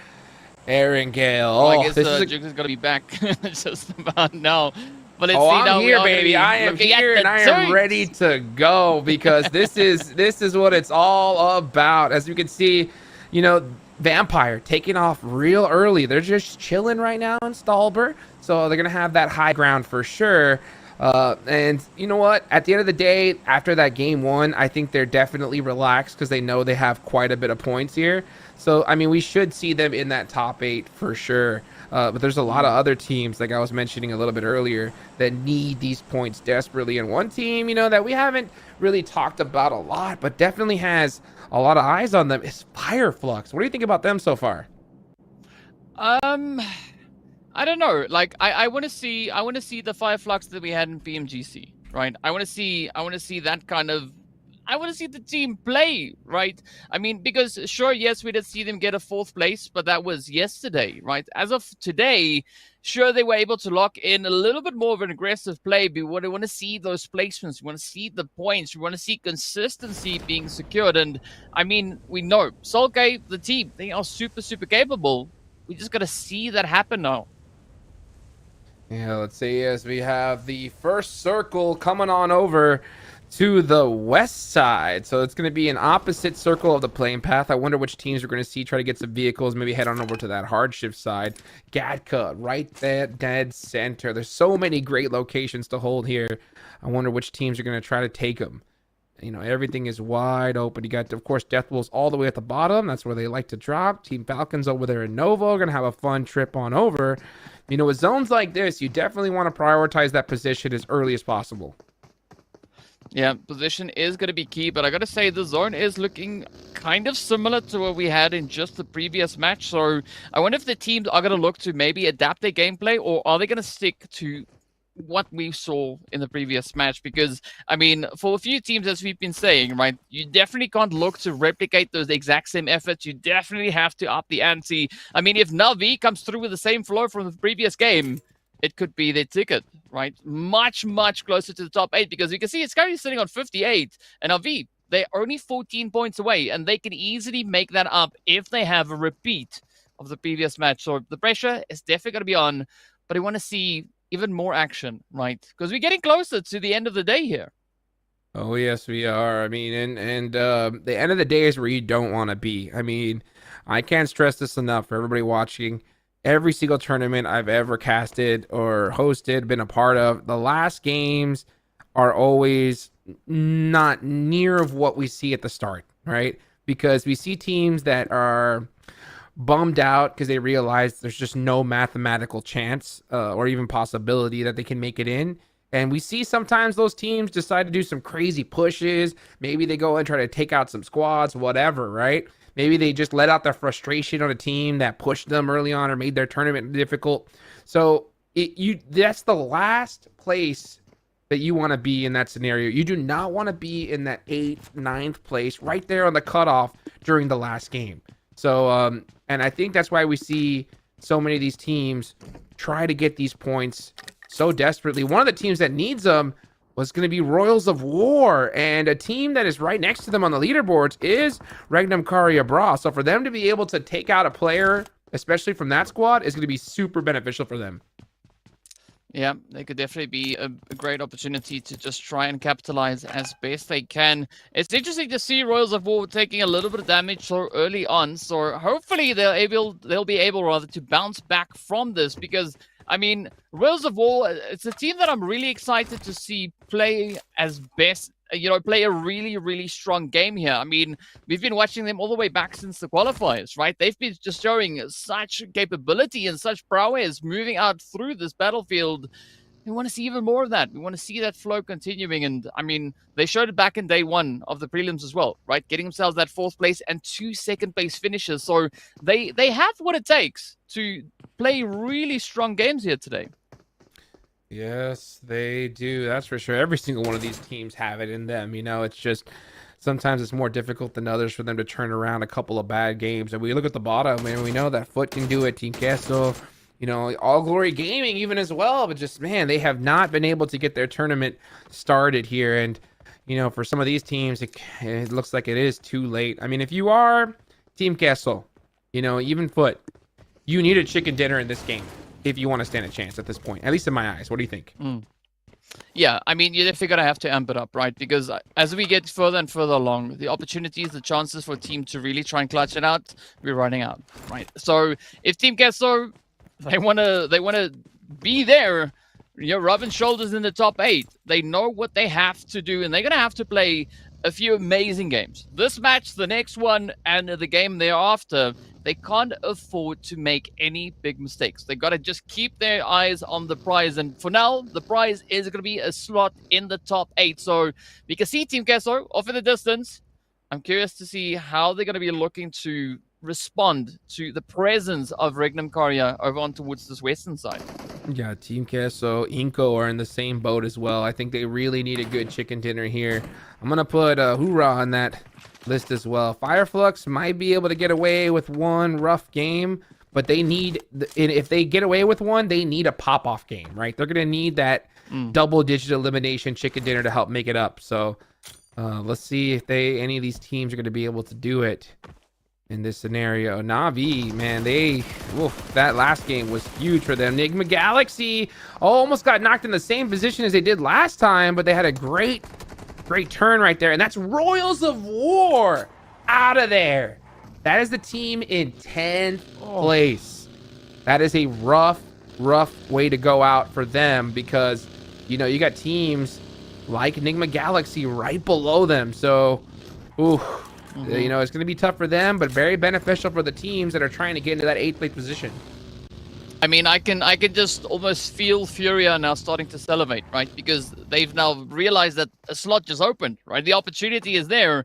Erangel. Oh, I guess Jukes is going to be back just about now. But let's see I'm now here, baby. I am here, and I am ready to go because this is what it's all about. As you can see, you know, Vampire taking off real early. They're just chilling right now in Stolber, so they're going to have that high ground for sure. And you know what? At the end of the day, after that game 1, I think they're definitely relaxed because they know they have quite a bit of points here. So, I mean, we should see them in that top 8 for sure. But there's a lot of other teams, like I was mentioning a little bit earlier, that need these points desperately. And one team, you know, that we haven't really talked about a lot, but definitely has a lot of eyes on them is Fireflux. What do you think about them so far? I don't know. Like I want to see the Fireflux that we had in PMGC, right? I want to see that kind of. I want to see the team play, right? I mean, because sure, yes, we did see them get a 4th place, but that was yesterday, right? As of today, sure, they were able to lock in a little bit more of an aggressive play, but we want to see those placements. We want to see the points. We want to see consistency being secured. And I mean, we know Solke, the team, they are super, super capable. We just got to see that happen now. Yeah, let's see as we have the first circle coming on over to the west side. So it's going to be an opposite circle of the playing path. I wonder which teams we're going to see try to get some vehicles, maybe head on over to that hardship side. Gatka right there, dead center. There's so many great locations to hold here. I wonder which teams are going to try to take them. You know, everything is wide open. You got, of course, Death Wolves all the way at the bottom. That's where they like to drop. Team Falcons over there in Novo are going to have a fun trip on over. You know, with zones like this, you definitely want to prioritize that position as early as possible. Yeah, position is going to be key, but I got to say the zone is looking kind of similar to what we had in just the previous match. So I wonder if the teams are going to look to maybe adapt their gameplay, or are they going to stick to what we saw in the previous match? Because, I mean, for a few teams, as we've been saying, right, you definitely can't look to replicate those exact same efforts. You definitely have to up the ante. I mean, if Navi comes through with the same flow from the previous game, it could be their ticket, right? Much, much closer to the top 8, because you can see it's currently sitting on 58, and Navi, they're only 14 points away, and they can easily make that up if they have a repeat of the previous match. So the pressure is definitely going to be on, but I want to see even more action, right? Because we're getting closer to the end of the day here. Oh, yes, we are. I mean, and the end of the day is where you don't want to be. I mean, I can't stress this enough for everybody watching. Every single tournament I've ever casted or hosted, been a part of, the last games are always not near of what we see at the start, right? Because we see teams that are bummed out because they realize there's just no mathematical chance or even possibility that they can make it in. And we see sometimes those teams decide to do some crazy pushes. Maybe they go and try to take out some squads, whatever, right? Maybe they just let out their frustration on a team that pushed them early on or made their tournament difficult. So that's the last place that you want to be in that scenario. You do not want to be in that 8th, 9th place right there on the cutoff during the last game. So, and I think that's why we see so many of these teams try to get these points so desperately. One of the teams that needs them was going to be Royals of War, and a team that is right next to them on the leaderboards is Regnum Caria Bra. So for them to be able to take out a player, especially from that squad, is going to be super beneficial for them. Yeah, they could definitely be a great opportunity to just try and capitalize as best they can. It's interesting to see Royals of War taking a little bit of damage so early on. So hopefully they'll be able rather to bounce back from this, because I mean, Royals of War, it's a team that I'm really excited to see play as best, play a really, really strong game here. I mean, we've been watching them all the way back since the qualifiers, right? They've been just showing such capability and such prowess moving out through this battlefield. We want to see even more of that. We want to see that flow continuing. And I mean, they showed it back in day 1 of the prelims as well, right? Getting themselves that 4th place and 2 second place finishes. So they have what it takes to play really strong games here today. Yes, they do. That's for sure. Every single one of these teams have it in them. You know, it's just sometimes it's more difficult than others for them to turn around a couple of bad games. And we look at the bottom, and we know that Foot can do it. Team Queso, All Glory Gaming even as well. But just, man, they have not been able to get their tournament started here. And, for some of these teams, it looks like it is too late. I mean, if you are Team Queso, even Foot, you need a chicken dinner in this game if you want to stand a chance at this point, at least in my eyes. What do you think? Yeah, I mean, you're definitely going to have to amp it up, right? Because as we get further and further along, the opportunities, the chances for a team to really try and clutch it out, we're running out, right? So if Team Queso, they want to be there, rubbing shoulders in the top 8. They know what they have to do, and they're going to have to play a few amazing games. This match, the next one, and the game thereafter, they can't afford to make any big mistakes. They got to just keep their eyes on the prize. And for now, the prize is going to be a slot in the top 8. So we can see Team Queso off in the distance. I'm curious to see how they're going to be looking to respond to the presence of Regnum Karya over on towards this western side. Yeah, Team Queso, Inco are in the same boat as well. I think they really need a good chicken dinner here. I'm going to put Hoorah on that list as well. Fireflux might be able to get away with one rough game, but they need, if they get away with one, they need a pop-off game, right? They're going to need that double-digit elimination chicken dinner to help make it up. So let's see if any of these teams are going to be able to do it in this scenario. Na'Vi, man, that last game was huge for them. Enigma Galaxy almost got knocked in the same position as they did last time, but they had a great turn right there. And that's Royals of War out of there. That is the team in 10th place. That is a rough way to go out for them because, you know, you got teams like Enigma Galaxy right below them. So, you know, it's going to be tough for them, but very beneficial for the teams that are trying to get into that 8th place position. I mean, I can just almost feel Furia now starting to salivate, right? Because they've now realized that a slot just opened, right? The opportunity is there.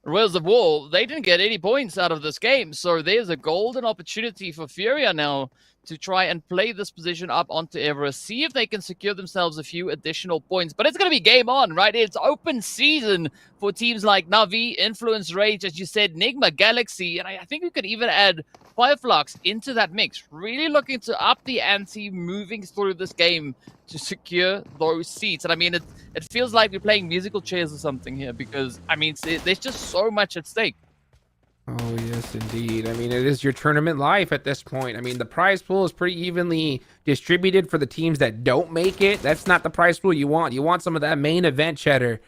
Royals of War, they didn't get any points out of this game, so there's a golden opportunity for Furia now to try and play this position up onto Everest, see if they can secure themselves a few additional points. But it's going to be game on, right? It's open season for teams like Na'Vi, Influence Rage, as you said, Enigma Galaxy, and I think we could even add Fireflux into that mix. Really looking to up the ante moving through this game to secure those seats. And I mean, it feels like we're playing musical chairs or something here because, I mean, there's just so much at stake. Oh, yes, indeed. I mean, it is your tournament life at this point. I mean, the prize pool is pretty evenly distributed for the teams that don't make it. That's not the prize pool you want. You want some of that main event cheddar.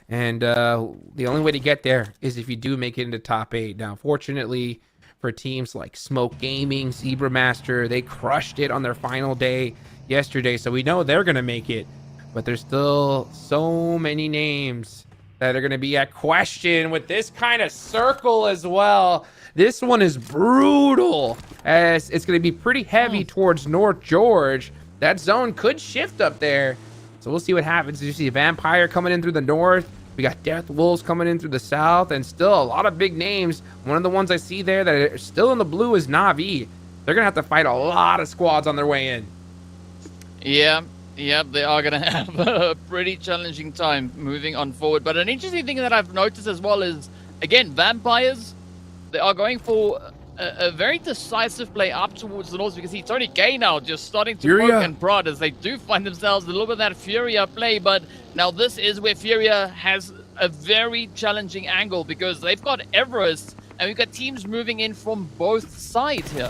And the only way to get there is if you do make it into top 8. Now, fortunately for teams like Smoke Gaming, Zebra Master, they crushed it on their final day yesterday. So we know they're going to make it. But there's still so many names that are going to be at question with this kind of circle as well. This one is brutal, as it's going to be pretty heavy towards North George. That zone could shift up there, so we'll see what happens. You see Vampire coming in through the north. We got Death Wolves coming in through the south, and still a lot of big names. One of the ones I see there that are still in the blue is Na'Vi. They're going to have to fight a lot of squads on their way in. Yeah, they are going to have a pretty challenging time moving on forward. But an interesting thing that I've noticed as well is, again, Vampires, they are going for a very decisive play up towards the north. You can see Tony Gay now just starting to poke and prod as they do find themselves a little bit of that Furia play. But now this is where Furia has a very challenging angle because they've got Everest and we've got teams moving in from both sides here.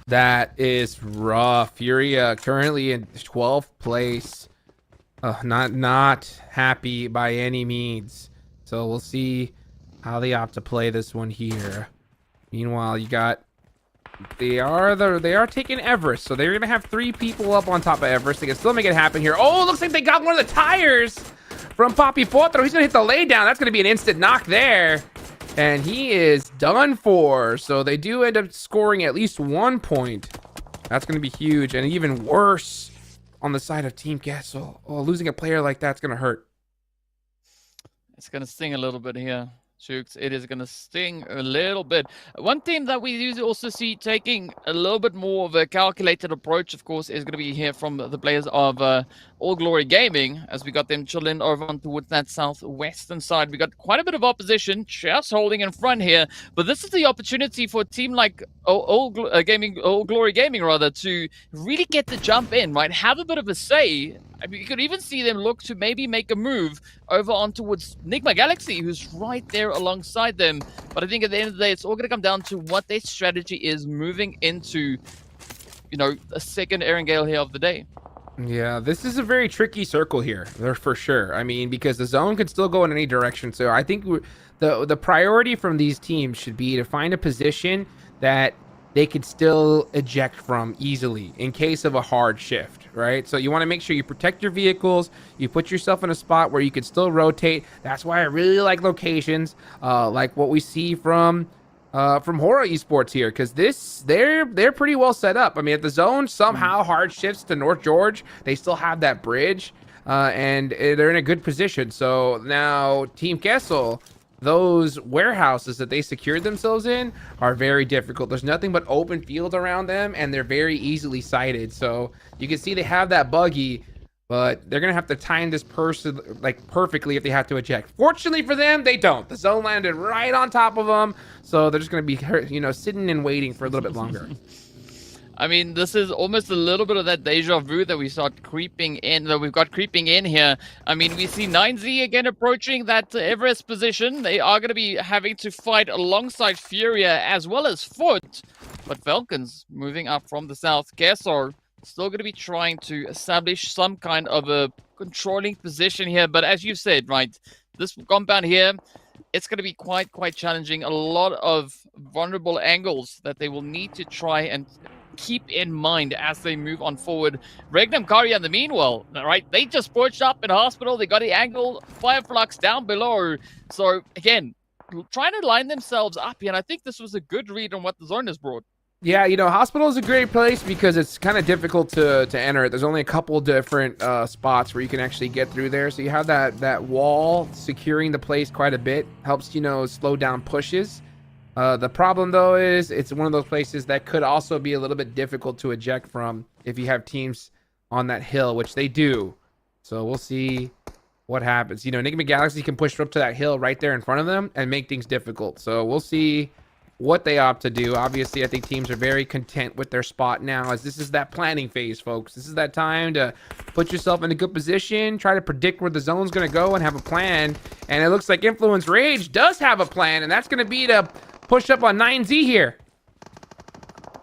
That is rough. Furia currently in 12th place. Not happy by any means. So we'll see how they opt to play this one here. Meanwhile, you got they are taking Everest, so they're gonna have 3 people up on top of Everest. They can still make it happen here. Oh, it looks like they got one of the tires from Papi Potro. He's gonna hit the laydown. That's gonna be an instant knock there. And he is done for. So they do end up scoring at least 1 point. That's going to be huge. And even worse on the side of Team Castle. Oh, losing a player like that's going to hurt. It's going to sting a little bit here, Shooks. It is going to sting a little bit. One team that we usually also see taking a little bit more of a calculated approach, of course, is going to be here from the players of All Glory Gaming, as we got them chilling over on towards that southwestern side. We got quite a bit of opposition just holding in front here, but this is the opportunity for a team like All Glory Gaming rather to really get the jump in, right? Have a bit of a say. I mean, you could even see them look to maybe make a move over on towards Enigma Galaxy, who's right there alongside them. But I think at the end of the day, it's all going to come down to what their strategy is moving into, you know, a second Erangel here of the day. Yeah, this is a very tricky circle here, for sure. I mean, because the zone could still go in any direction. So I think the priority from these teams should be to find a position that they could still eject from easily in case of a hard shift, right? So you want to make sure you protect your vehicles, you put yourself in a spot where you could still rotate. That's why I really like locations like what we see from Horror Esports here, because they're pretty well set up. I mean, if the zone somehow hard shifts to North George, they still have that bridge, and they're in a good position. So now Team Kessel, those warehouses that they secured themselves in are very difficult. There's nothing but open field around them, and they're very easily sighted. So you can see they have that buggy, but they're gonna have to time this person like perfectly if they have to eject. Fortunately for them, they don't. The zone landed right on top of them, so they're just gonna be, you know, sitting and waiting for a little bit longer. I mean, this is almost a little bit of that deja vu that we start creeping in, that we've got creeping in here. I mean, we see 9Z again approaching that Everest position. They are going to be having to fight alongside Furia as well as Foot. But Falcons moving up from the south. Kesor still going to be trying to establish some kind of a controlling position here. But as you said, right, this compound here, it's going to be quite challenging. A lot of vulnerable angles that they will need to try and keep in mind as they move on forward. Regnum Karya in the meanwhile, right, they just perched up in hospital. They got the angle, Fireflux down below. So again, trying to line themselves up here, and I think this was a good read on what the zone has brought. Yeah, you know, hospital is a great place because it's kind of difficult to enter it. There's only a couple different spots where you can actually get through there. So you have that wall securing the place quite a bit. Helps, you know, slow down pushes. The problem, though, is it's one of those places that could also be a little bit difficult to eject from if you have teams on that hill, which they do. So we'll see what happens. You know, Enigma Galaxy can push up to that hill right there in front of them and make things difficult. So we'll see what they opt to do. Obviously, I think teams are very content with their spot now, as this is that planning phase, folks. This is that time to put yourself in a good position, try to predict where the zone's going to go and have a plan. And it looks like Influence Rage does have a plan, and that's going to be to push up on 9Z here.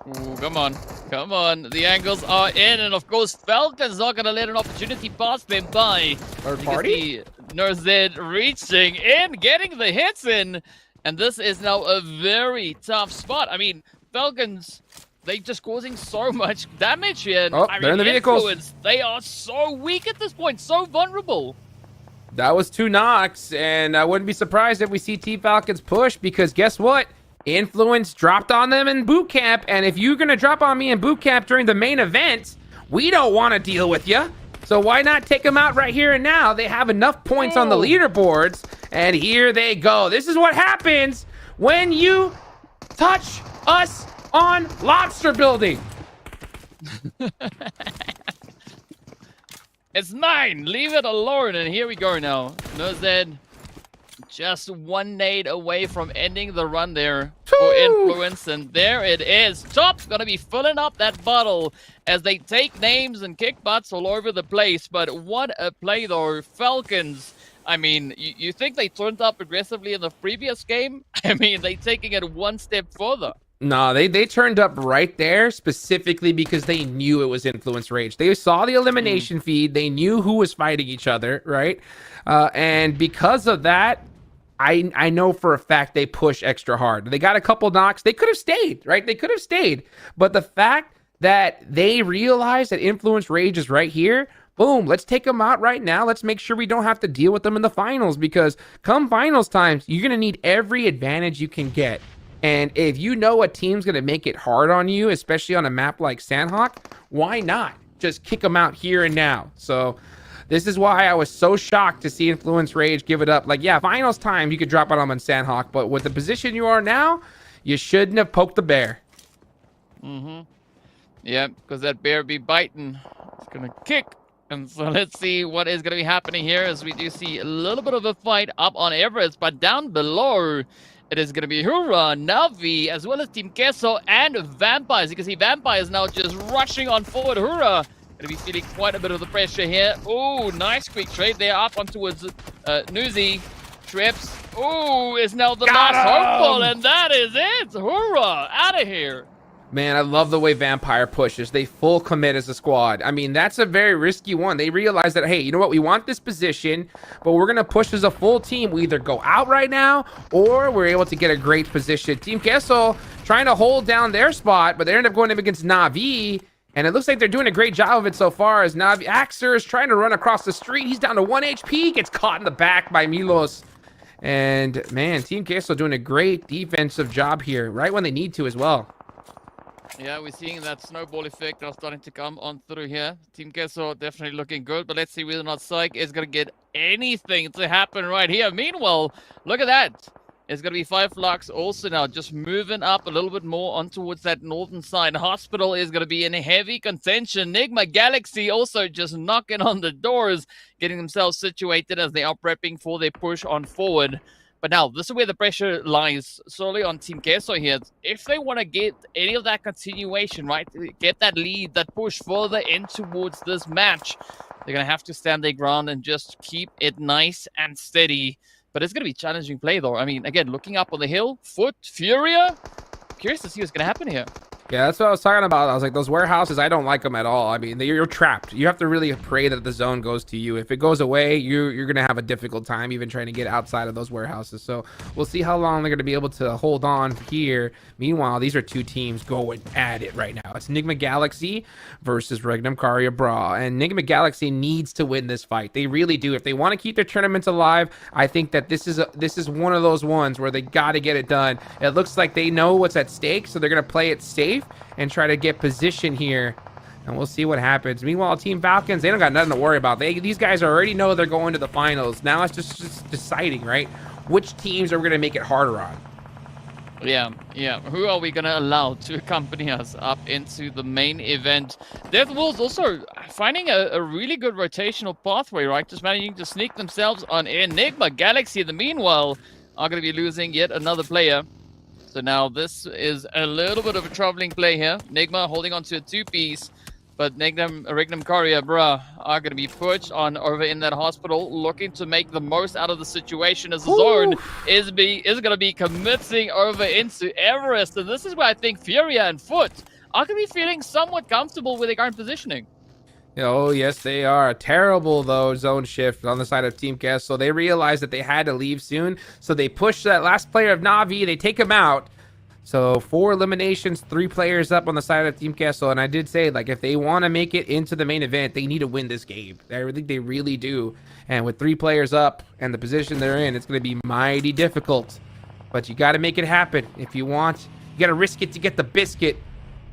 Ooh, come on. Come on. The angles are in, and of course, Falcon's not going to let an opportunity pass them by. Third party? Nurzed reaching in, getting the hits in, and this is now a very tough spot. I mean, Falcons, they just causing so much damage here. Oh, they're in the vehicles. Influence, they are so weak at this point, so vulnerable. That was 2 knocks, and I wouldn't be surprised if we see Team Falcons push, because guess what? Influence dropped on them in boot camp, and if you're going to drop on me in boot camp during the main event, we don't want to deal with you. So why not take them out right here and now? They have enough points on the leaderboards, and here they go. This is what happens when you touch us on lobster building. It's mine. Leave it alone. And here we go now. Nurzed just 1 nade away from ending the run there for Influence. And there it is. Top's going to be filling up that bottle as they take names and kick butts all over the place. But what a play, though. Falcons, I mean, you think they turned up aggressively in the previous game? I mean, they taking it 1 step further. No, they turned up right there specifically because they knew it was Influence Rage. They saw the elimination feed. They knew who was fighting each other, right? And because of that, I know for a fact they push extra hard. They got a couple knocks. They could have stayed, right? They could have stayed. But the fact that they realized that Influence Rage is right here, boom, let's take them out right now. Let's make sure we don't have to deal with them in the finals, because come finals times, you're going to need every advantage you can get. And if you know a team's going to make it hard on you, especially on a map like Sandhawk, why not just kick them out here and now? So this is why I was so shocked to see Influence Rage give it up. Like, yeah, finals time, you could drop on them on Sandhawk, but with the position you are now, you shouldn't have poked the bear. Yeah, because that bear be biting. It's going to kick. And so let's see what is going to be happening here, as we do see a little bit of a fight up on Everest, but down below, it is going to be Hura, Navi, as well as Team Queso and Vampires. You can see Vampires now just rushing on forward. Hura going to be feeling quite a bit of the pressure here. Oh, nice quick trade there up on towards Nuzi. Trips. Oh, is now the last hopeful, and that is it. Hura, out of here. Man, I love the way Vampire pushes. They full commit as a squad. I mean, that's a very risky one. They realize that, hey, you know what? We want this position, but we're going to push as a full team. We either go out right now, or we're able to get a great position. Team Kessel trying to hold down their spot, but they end up going up against Navi, and it looks like they're doing a great job of it so far, as Navi Axer is trying to run across the street. He's down to 1 HP, gets caught in the back by Milos. And, man, Team Kessel doing a great defensive job here, right when they need to as well. Yeah, we're seeing that snowball effect now starting to come on through here. Team Queso definitely looking good, but let's see whether or not Psych is going to get anything to happen right here. Meanwhile, look at that. It's going to be 5 Flux also now just moving up a little bit more on towards that northern side. Hospital is going to be in a heavy contention. Nigma Galaxy also just knocking on the doors, getting themselves situated as they are prepping for their push on forward. But now, this is where the pressure lies solely on Team Queso here. If they want to get any of that continuation, right, get that lead, that push further in towards this match, they're going to have to stand their ground and just keep it nice and steady. But it's going to be challenging play, though. I mean, again, looking up on the hill, Foot, Furia. Curious to see what's going to happen here. Yeah, that's what I was talking about. I was like, those warehouses, I don't like them at all. I mean, you're trapped. You have to really pray that the zone goes to you. If it goes away, you're going to have a difficult time even trying to get outside of those warehouses. So we'll see how long they're going to be able to hold on here. Meanwhile, these are two teams going at it right now. It's Nigma Galaxy versus Regnum Karya Bra. And Nigma Galaxy needs to win this fight. They really do. If they want to keep their tournaments alive, I think that this is one of those ones where they got to get it done. It looks like they know what's at stake, so they're going to play it safe and try to get position here, and we'll see what happens. Meanwhile, Team Falcons, they don't got nothing to worry about. These guys already know they're going to the finals. Now it's just deciding, right, which teams are we going to make it harder on. Yeah. Who are we going to allow to accompany us up into the main event? Death Wolves also finding a really good rotational pathway, right? Just managing to sneak themselves on Enigma Galaxy. In the meanwhile, are going to be losing yet another player. So now this is a little bit of a troubling play here. Nigma holding on to a 2-piece, but Regnum Karya Bra are going to be pushed on over in that hospital, looking to make the most out of the situation as the zone is going to be committing over into Everest. And this is where I think Furia and Foot are going to be feeling somewhat comfortable with their current positioning. Oh, yes, they are. A terrible, though, zone shift on the side of Team Kes. So they realized that they had to leave soon. So they push that last player of Na'Vi. They take him out. So 4 eliminations, 3 players up on the side of Team Kessel. And I did say, like, if they want to make it into the main event, they need to win this game. I think they really do. And with 3 players up and the position they're in, it's going to be mighty difficult. But you got to make it happen. If you want, you got to risk it to get the biscuit.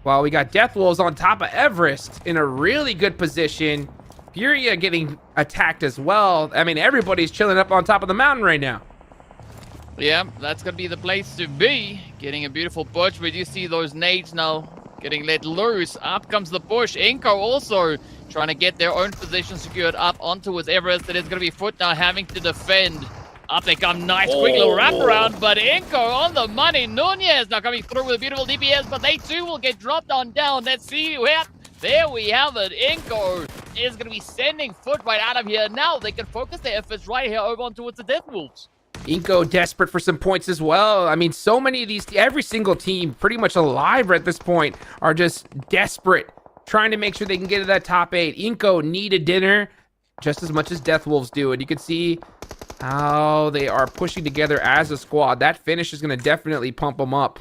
While we got Death Wolves on top of Everest in a really good position. Furia getting attacked as well. I mean, everybody's chilling up on top of the mountain right now. Yeah, that's going to be the place to be. Getting a beautiful push. We do see those nades now getting let loose. Up comes the push. Inco also trying to get their own position secured up onto his Everest. It is going to be Foot now having to defend. Up they come, nice quick little wraparound, but Inco on the money. Nunez now coming through with a beautiful DPS, but they too will get dropped on down. Let's see, there we have it. Inco is going to be sending Foot right out of here. Now they can focus their efforts right here over on towards the Death Wolves. Inco desperate for some points as well. I mean, so many of these, every single team pretty much alive at this point are just desperate, trying to make sure they can get to that top 8. Inco need a dinner just as much as Death Wolves do, and you can see how they are pushing together as a squad. That finish is going to definitely pump them up.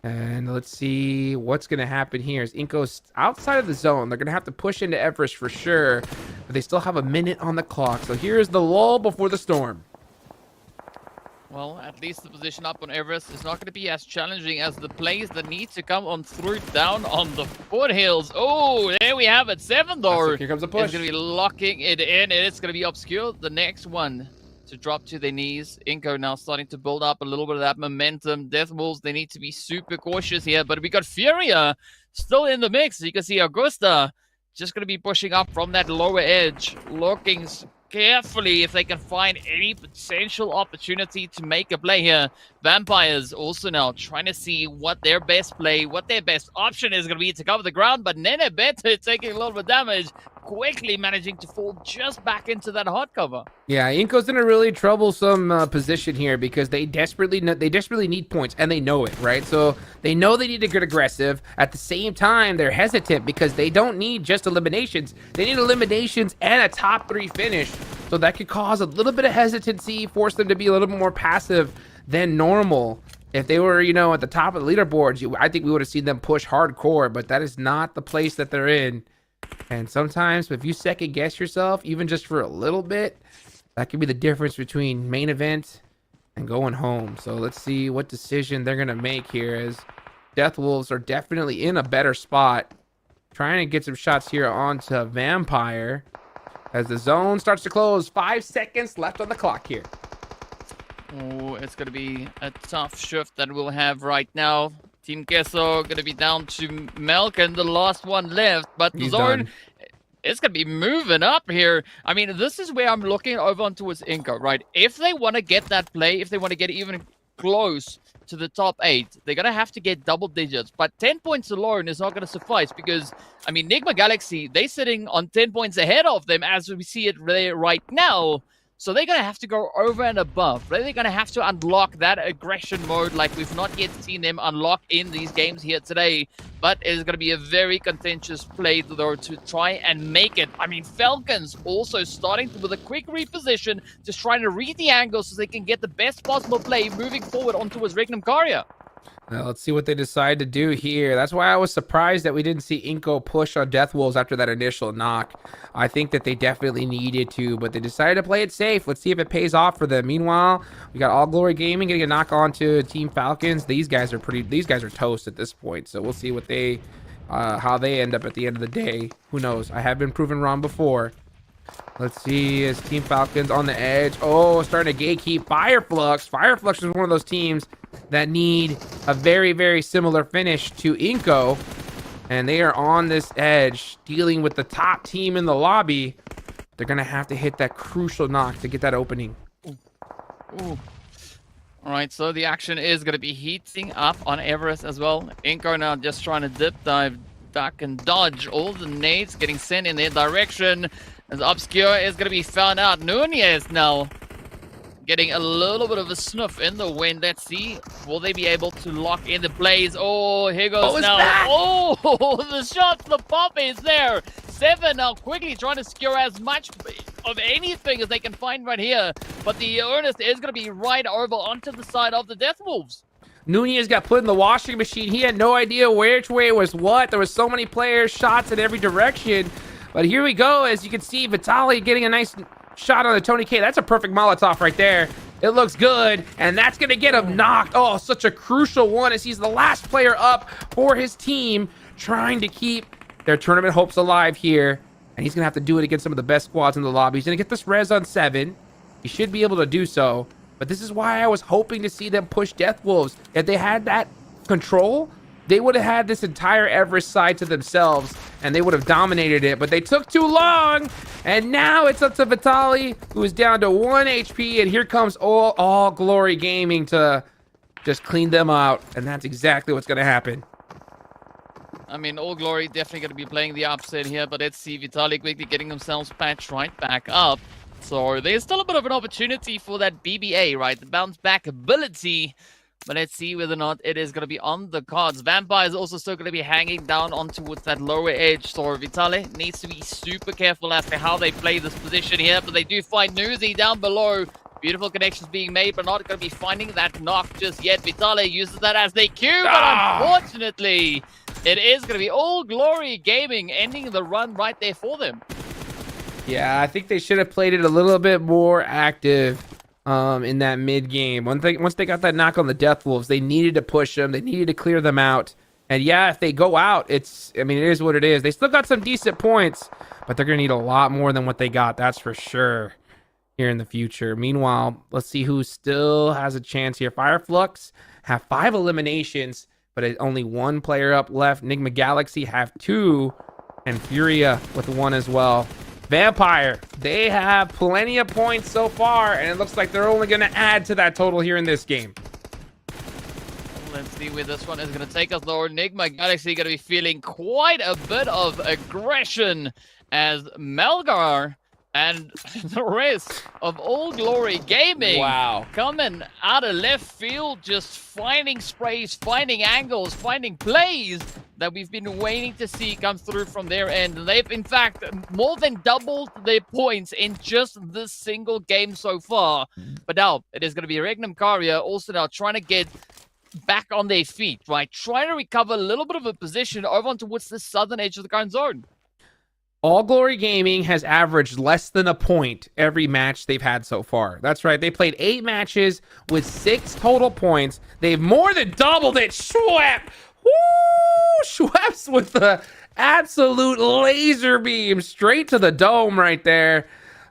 And let's see what's going to happen here. Is Inco's outside of the zone. They're going to have to push into Everest for sure, but they still have a minute on the clock. So here's the lull before the storm. Well, at least the position up on Everest is not going to be as challenging as the plays that need to come on through down on the foothills. Oh, there we have it. 7 though. Here comes the push. It's going to be locking it in, and it's going to be obscure. The next one to drop to their knees. Inco now starting to build up a little bit of that momentum. Death Wolves, they need to be super cautious here, but we got Furia still in the mix. You can see Augusta just going to be pushing up from that lower edge, looking carefully if they can find any potential opportunity to make a play here. Vampires also now trying to see what their best play, what their best option is going to be to cover the ground, but Nene Beta taking a little bit of damage, quickly managing to fall just back into that hot cover. Yeah, Inco's in a really troublesome position here because they desperately need points, and they know it, right? So they know they need to get aggressive. At the same time, they're hesitant because they don't need just eliminations. They need eliminations and a top 3 finish. So that could cause a little bit of hesitancy, force them to be a little bit more passive than normal. If they were, at the top of the leaderboards, I think we would have seen them push hardcore, but that is not the place that they're in. And sometimes if you second guess yourself, even just for a little bit, that could be the difference between main event and going home. So let's see what decision they're going to make here as Death Wolves are definitely in a better spot. Trying to get some shots here onto Vampire. As the zone starts to close. 5 seconds left on the clock here. Oh, it's going to be a tough shift that we'll have right now. Team Queso going to be down to Milk and the last one left. But the zone, it's going to be moving up here. I mean, this is where I'm looking over on towards Inco, right? If they want to get that play, if they want to get even close to the top 8, they're going to have to get double digits. But 10 points alone is not going to suffice because, I mean, Nigma Galaxy, they're sitting on 10 points ahead of them as we see it there right now. So they're going to have to go over and above. They're going to have to unlock that aggression mode like we've not yet seen them unlock in these games here today. But it is going to be a very contentious play, though, to try and make it. I mean, Falcons also starting with a quick reposition, just trying to read the angle so they can get the best possible play moving forward onto his Regnum Karya. Now, let's see what they decide to do here. That's why I was surprised that we didn't see Inco push on Death Wolves after that initial knock. I think that they definitely needed to, but they decided to play it safe. Let's see if it pays off for them. Meanwhile, we got All Glory Gaming getting a knock on to Team Falcons. These guys are toast at this point, so we'll see what they, how they end up at the end of the day. Who knows? I have been proven wrong before. Let's see, is Team Falcons on the edge? Oh, starting to gatekeep Fireflux. Fireflux is one of those teams that need a very, very similar finish to Inco. And they are on this edge, dealing with the top team in the lobby. They're going to have to hit that crucial knock to get that opening. Ooh. All right, so the action is going to be heating up on Everest as well. Inco now just trying to dip dive, duck, and dodge all the nades getting sent in their direction. As Obscure is going to be found out. Nunez now getting a little bit of a sniff in the wind. Let's see. Will they be able to lock in the plays? Oh, here goes now. Oh, the shot, the pop is there. 7 now quickly trying to secure as much of anything as they can find right here. But the Ernest is going to be right over onto the side of the Death Wolves. Nunez got put in the washing machine. He had no idea which way was what. There was so many players, shots in every direction. But here we go. As you can see, Vitaly getting a nice shot on the Tony K. That's a perfect Molotov right there. It looks good, and that's going to get him knocked. Oh, such a crucial one as he's the last player up for his team, trying to keep their tournament hopes alive here. And he's going to have to do it against some of the best squads in the lobby. He's going to get this res on 7. He should be able to do so. But this is why I was hoping to see them push Death Wolves. If they had that control, they would have had this entire Everest side to themselves, and they would have dominated it. But they took too long, and now it's up to Vitaly, who is down to 1 HP, and here comes All Glory Gaming to just clean them out, and that's exactly what's going to happen. I mean, All Glory definitely going to be playing the upset here, but let's see Vitaly quickly getting themselves patched right back up. So there's still a bit of an opportunity for that BBA, right? The bounce back ability. But let's see whether or not it is going to be on the cards. Vampire is also still going to be hanging down on towards that lower edge. So Vitaly needs to be super careful as to how they play this position here. But they do find Nuzi down below. Beautiful connections being made, but not going to be finding that knock just yet. Vitaly uses that as they cue, but unfortunately, it is going to be All Glory Gaming ending the run right there for them. Yeah, I think they should have played it a little bit more active in that mid game. Once they got that knock on the Death Wolves, they needed to push them. They needed to clear them out. And yeah, if they go out, it is what it is. They still got some decent points, but they're going to need a lot more than what they got. That's for sure here in the future. Meanwhile, let's see who still has a chance here. Fireflux have 5 eliminations, but only 1 player up left. Nigma Galaxy have 2, and Furia with 1 as well. Vampire, they have plenty of points so far, and it looks like they're only going to add to that total here in this game. Let's see where this one is going to take us, though. Enigma Galaxy going to be feeling quite a bit of aggression as Melgar and the rest of All Glory Gaming coming out of left field, just finding sprays, finding angles, finding plays that we've been waiting to see come through from their end. They've, in fact, more than doubled their points in just this single game so far. But now, it is going to be Regnum Karya also now trying to get back on their feet, right? Trying to recover a little bit of a position over on towards the southern edge of the current zone. All Glory Gaming has averaged less than a point every match they've had so far. That's right. They played 8 matches with 6 total points. They've more than doubled it. Schwap! Schweppes with the absolute laser beam straight to the dome right there.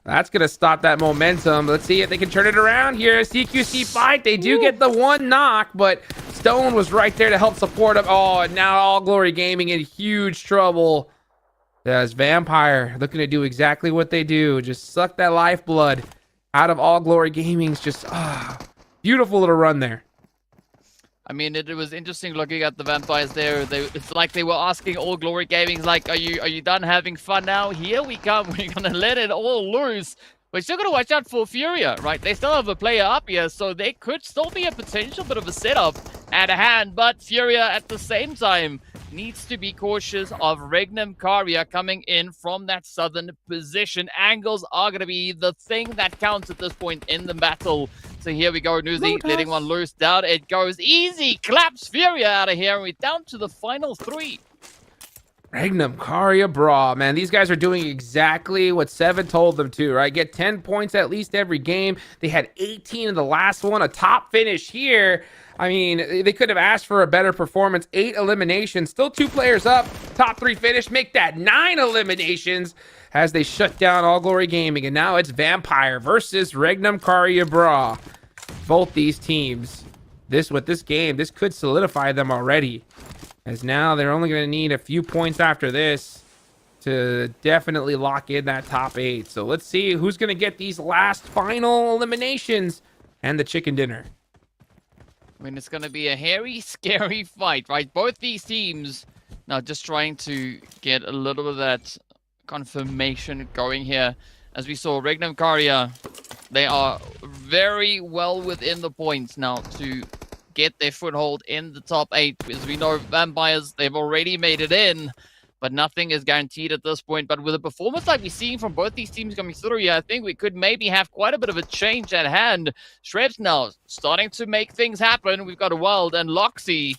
That's going to stop that momentum. Let's see if they can turn it around here. CQC fight. They do get the one knock, but Stone was right there to help support him. Oh, and now All Glory Gaming in huge trouble. As Vampire looking to do exactly what they do. Just suck that lifeblood out of All Glory Gaming's just beautiful little run there. I mean, it was interesting looking at the Vampires there. It's like they were asking All Glory Gaming, like, are you done having fun now? Here we come. We're going to let it all loose. We're still going to watch out for Furia, right? They still have a player up here, so they could still be a potential bit of a setup at hand. But Furia, at the same time, needs to be cautious of Regnum Karia coming in from that southern position. Angles are going to be the thing that counts at this point in the battle. So here we go, Nuzi letting one loose. Down it goes. Easy claps Furia out of here. And we're down to the final 3. Regnum Karia, bra, man. These guys are doing exactly what Seven told them to, right? Get 10 points at least every game. They had 18 in the last one. A top finish here. I mean, they could have asked for a better performance. 8 eliminations, still 2 players up. Top 3 finish, make that 9 eliminations as they shut down All Glory Gaming. And now it's Vampire versus Regnum Karia Bra. Both these teams, with this game, this could solidify them already. As now they're only going to need a few points after this to definitely lock in that top 8. So let's see who's going to get these last final eliminations and the chicken dinner. I mean, it's going to be a hairy, scary fight, right? Both these teams now just trying to get a little bit of that confirmation going here. As we saw, Regnum Karia, they are very well within the points now to get their foothold in the top 8. As we know, Vampires, they've already made it in, but nothing is guaranteed at this point. But with a performance like we're seeing from both these teams coming through here, I think we could maybe have quite a bit of a change at hand. Schweppes now starting to make things happen. We've got a Wild and Loxy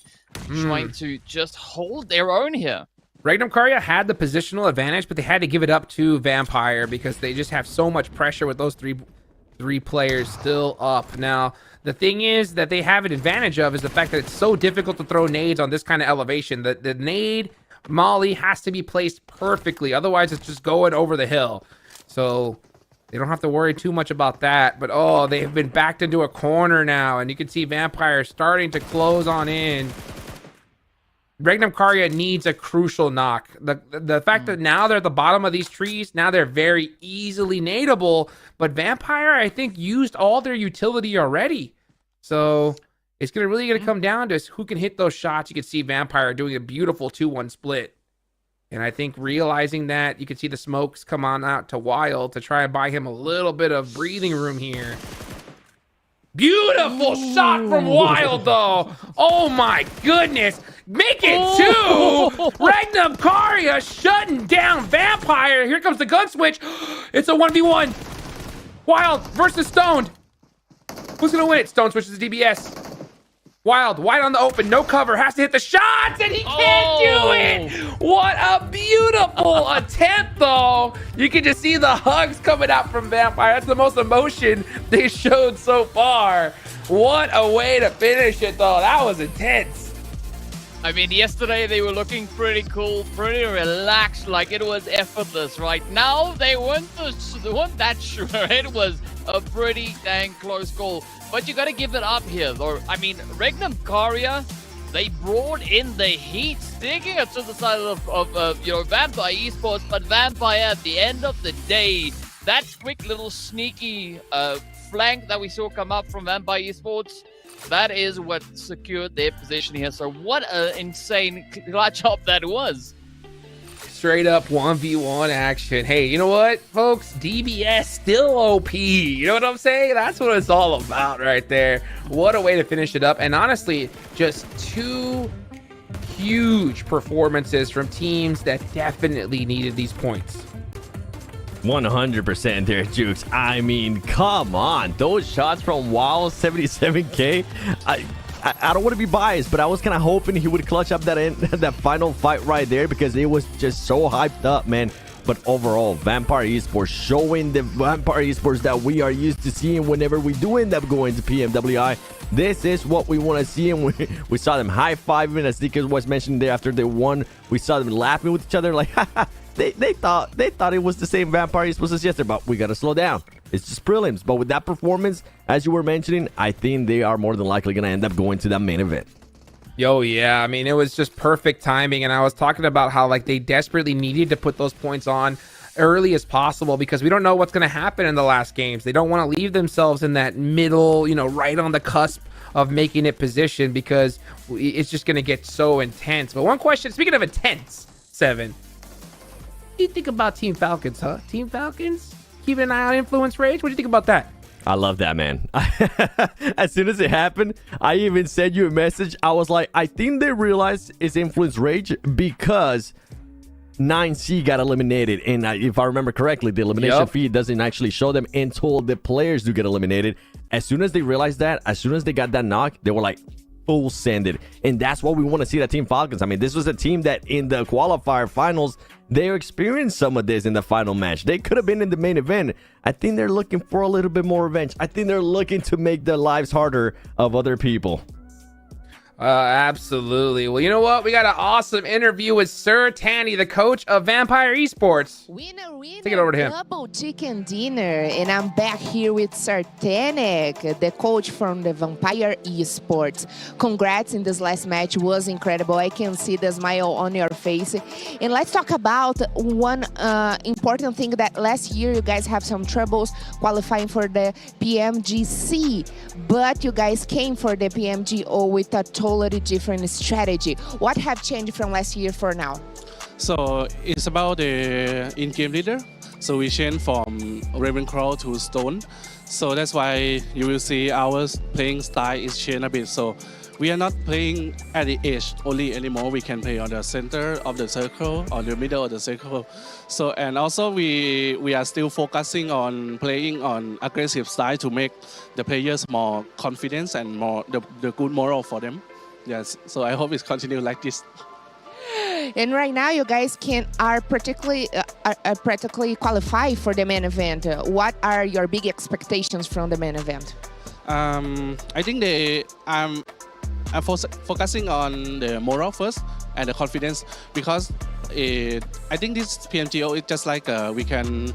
trying to just hold their own here. Regnum Karia had the positional advantage, but they had to give it up to Vampire because they just have so much pressure with those three players still up. Now, the thing is that they have an advantage of is the fact that it's so difficult to throw nades on this kind of elevation. The nade molly has to be placed perfectly. Otherwise, it's just going over the hill. So they don't have to worry too much about that. But, oh, they've been backed into a corner now. And you can see Vampire starting to close on in. Regnum Karia needs a crucial knock. The fact that now they're at the bottom of these trees, now they're very easily nadeable. But Vampire, I think, used all their utility already. So it's really going to come down to who can hit those shots. You can see Vampire doing a beautiful 2-1 split. And I think realizing that, you can see the smokes come on out to Wild to try and buy him a little bit of breathing room here. Beautiful shot from Wild, though. Oh, my goodness. Make it 2. Regnum Karia shutting down Vampire. Here comes the gun switch. It's a 1v1. Wild versus Stoned. Who's going to win it? Stone switches to DBS. Wild, wide on the open, no cover, has to hit the shots, and he can't do it! What a beautiful attempt, though! You can just see the hugs coming out from Vampire. That's the most emotion they showed so far. What a way to finish it, though. That was intense. I mean, yesterday they were looking pretty cool, pretty relaxed, like it was effortless, right? Now they weren't that sure. It was a pretty dang close call. But you got to give it up here, though. I mean, Regnum Karia, they brought in the heat, sticking it to the side of Vampire Esports. But Vampire, at the end of the day, that quick little sneaky flank that we saw come up from Vampire Esports, that is what secured their position here. So what an insane clutch up that was. Straight up 1v1 action. Hey, you know what, folks? DBS still OP. You know what I'm saying? That's what it's all about right there. What a way to finish it up. And honestly, just 2 huge performances from teams that definitely needed these points. 100% there, Jukes. I mean, come on. Those shots from Wild 77K. I don't want to be biased, but I was kind of hoping he would clutch up that final fight right there because it was just so hyped up, man. But overall, Vampire Esports showing the Vampire Esports that we are used to seeing whenever we do end up going to PMWI. This is what we want to see, and we saw them high-fiving, as DK was mentioning there after they won. We saw them laughing with each other like, they thought it was the same Vampire Esports as yesterday, but we got to slow down. It's just prelims. But with that performance, as you were mentioning, I think they are more than likely going to end up going to that main event. Yo, yeah. I mean, it was just perfect timing. And I was talking about how, like, they desperately needed to put those points on early as possible because we don't know what's going to happen in the last games. They don't want to leave themselves in that middle, you know, right on the cusp of making it position because it's just going to get so intense. But one question, speaking of intense, Seven, what do you think about Team Falcons, huh? Team Falcons? Keeping an eye on Influence Rage? What do you think about that? I love that, man. As soon as it happened, I even sent you a message. I was like, I think they realized it's Influence Rage because 9C got eliminated. And if I remember correctly, the elimination feed doesn't actually show them until the players do get eliminated. As soon as they realized that, as soon as they got that knock, they were like, full send it. And that's what we want to see, that Team Falcons. I mean, this was a team that in the qualifier finals, they experienced some of this in the final match. They could have been in the main event. I think they're looking for a little bit more revenge. I think they're looking to make their lives harder of other people. Absolutely. Well, you know what? We got an awesome interview with Sir Tanny, the coach of Vampire Esports. Winner, take it over to him. Double chicken dinner, and I'm back here with Sir Tanny, the coach from the Vampire Esports. Congrats in this last match. It was incredible. I can see the smile on your face. And let's talk about one important thing that last year you guys have some troubles qualifying for the PMGC, but you guys came for the PMGO with a totally different strategy. What have changed from last year for now? So it's about the in-game leader. So we changed from Ravenclaw to Stone. So that's why you will see our playing style is changed a bit. So we are not playing at the edge only anymore. We can play on the center of the circle, on the middle of the circle. So, and also we are still focusing on playing on aggressive style to make the players more confident and more the good moral for them. Yes, so I hope it's continue like this. And right now, you guys are practically qualified for the main event. What are your big expectations from the main event? I think I'm focusing on the moral first and the confidence because I think this PMGO is just like we can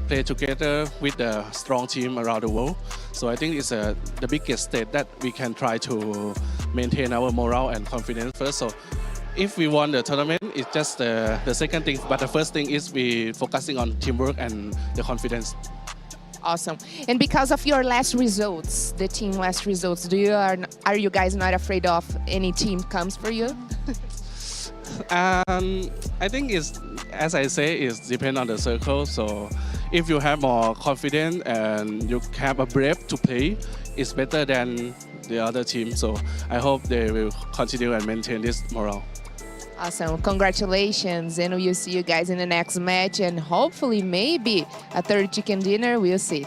play together with a strong team around the world. So I think it's the biggest stage that we can try to maintain our morale and confidence first. So if we won the tournament, it's just the second thing. But the first thing is we focusing on teamwork and the confidence. Awesome. And because of your last results, the team last results, are you guys not afraid of any team comes for you? I think it's, as I say, it depends on the circle. So if you have more confidence and you have a brave to play, it's better than the other team. So I hope they will continue and maintain this morale. Awesome. Congratulations. And we'll see you guys in the next match. And hopefully, maybe a third chicken dinner. We'll see.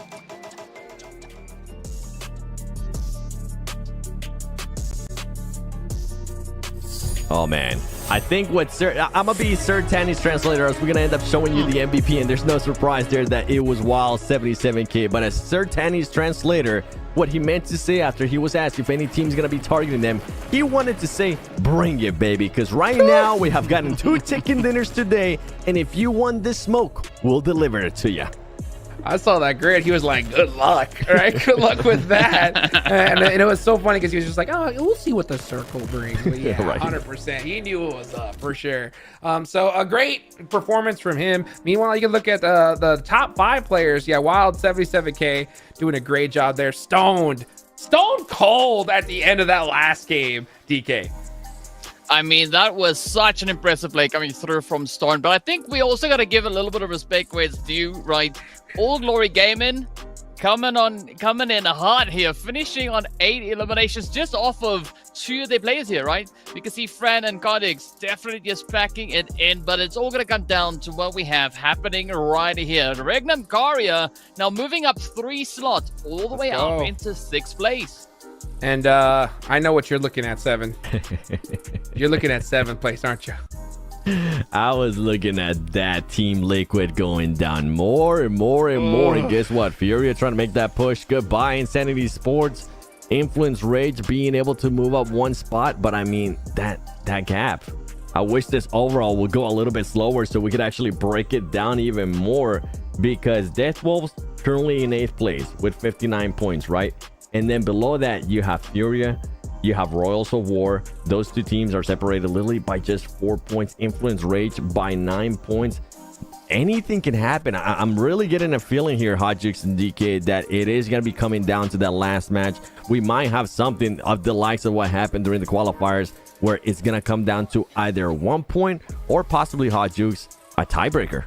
Oh, man. I think I'm going to be Sir Tanny's translator. We're going to end up showing you the MVP, and there's no surprise there that it was Wild 77K. But as Sir Tanny's translator, what he meant to say after he was asked if any team's going to be targeting them, he wanted to say, bring it, baby. Because right now, we have gotten 2 chicken dinners today, and if you want this smoke, we'll deliver it to you. I saw that grid. He was like, good luck, right? Good luck with that. and it was so funny because he was just like, oh, we'll see what the circle brings. But yeah, right. 100%. He knew it was up for sure. So a great performance from him. Meanwhile, you can look at the top 5 players. Yeah, Wild 77K doing a great job there. Stone cold at the end of that last game, DK. I mean, that was such an impressive play coming through from Storm. But I think we also got to give a little bit of respect where it's due, right? All Glory Gaming coming in hot here, finishing on 8 eliminations just off of 2 of their players here, right? We can see Fran and Cardix definitely just packing it in, but it's all going to come down to what we have happening right here. Regnum Karia now moving up 3 slots all the way up into 6th place. And I know what you're looking at, Seven. You're looking at 7th place, aren't you? I was looking at that Team Liquid going down more and more and more. And guess what? Furia trying to make that push. Goodbye, Insanity Sports. Influence Rage being able to move up one spot. But I mean, that gap. I wish this overall would go a little bit slower so we could actually break it down even more. Because Death Wolves currently in 8th place with 59 points, right? And then below that, you have Furia. You have Royals of War. Those two teams are separated literally by just 4 points. Influence Rage by 9 points. Anything can happen. I'm really getting a feeling here, Hot Jukes and DK, that it is going to be coming down to that last match. We might have something of the likes of what happened during the qualifiers, where it's going to come down to either 1 point or possibly, Hot Jukes, a tiebreaker.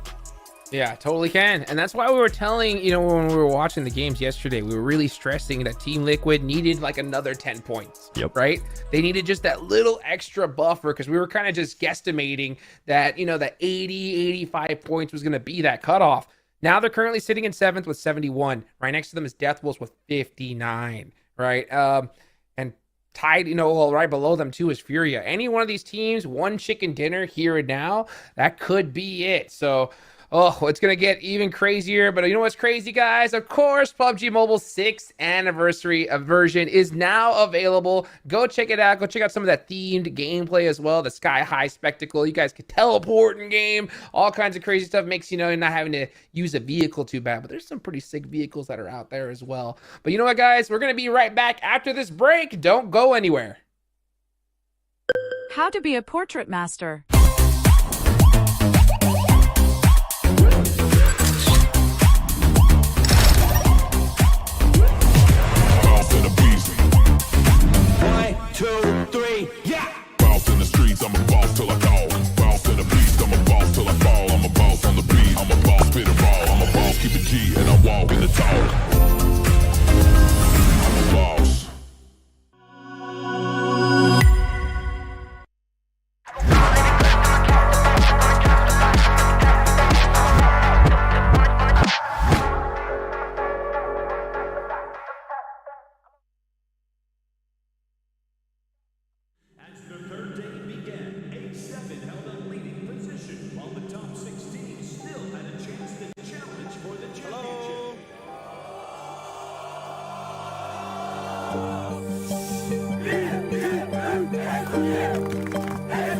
Yeah, totally can. And that's why we were telling, when we were watching the games yesterday, we were really stressing that Team Liquid needed like another 10 points. Yep. Right? They needed just that little extra buffer, because we were kind of just guesstimating that, that 80, 85 points was going to be that cutoff. Now they're currently sitting in 7th with 71. Right next to them is Death Wolves with 59. Right? And tied, right below them too is Furia. Any one of these teams, one chicken dinner here and now, that could be it. So, it's going to get even crazier. But you know what's crazy, guys? Of course, PUBG Mobile's 6th anniversary version is now available. Go check it out. Go check out some of that themed gameplay as well. The Sky High Spectacle. You guys can teleport in game. All kinds of crazy stuff. Makes, not having to use a vehicle too bad. But there's some pretty sick vehicles that are out there as well. But you know what, guys? We're going to be right back after this break. Don't go anywhere. How to be a portrait master. Bounce in the streets, I'm a boss till I call. Bounce in the beast, I'm a boss till I fall. I'm a boss on the beat, I'm a boss, spit it raw. I'm a boss, keep it G, and I walk in the talk. I'm a boss.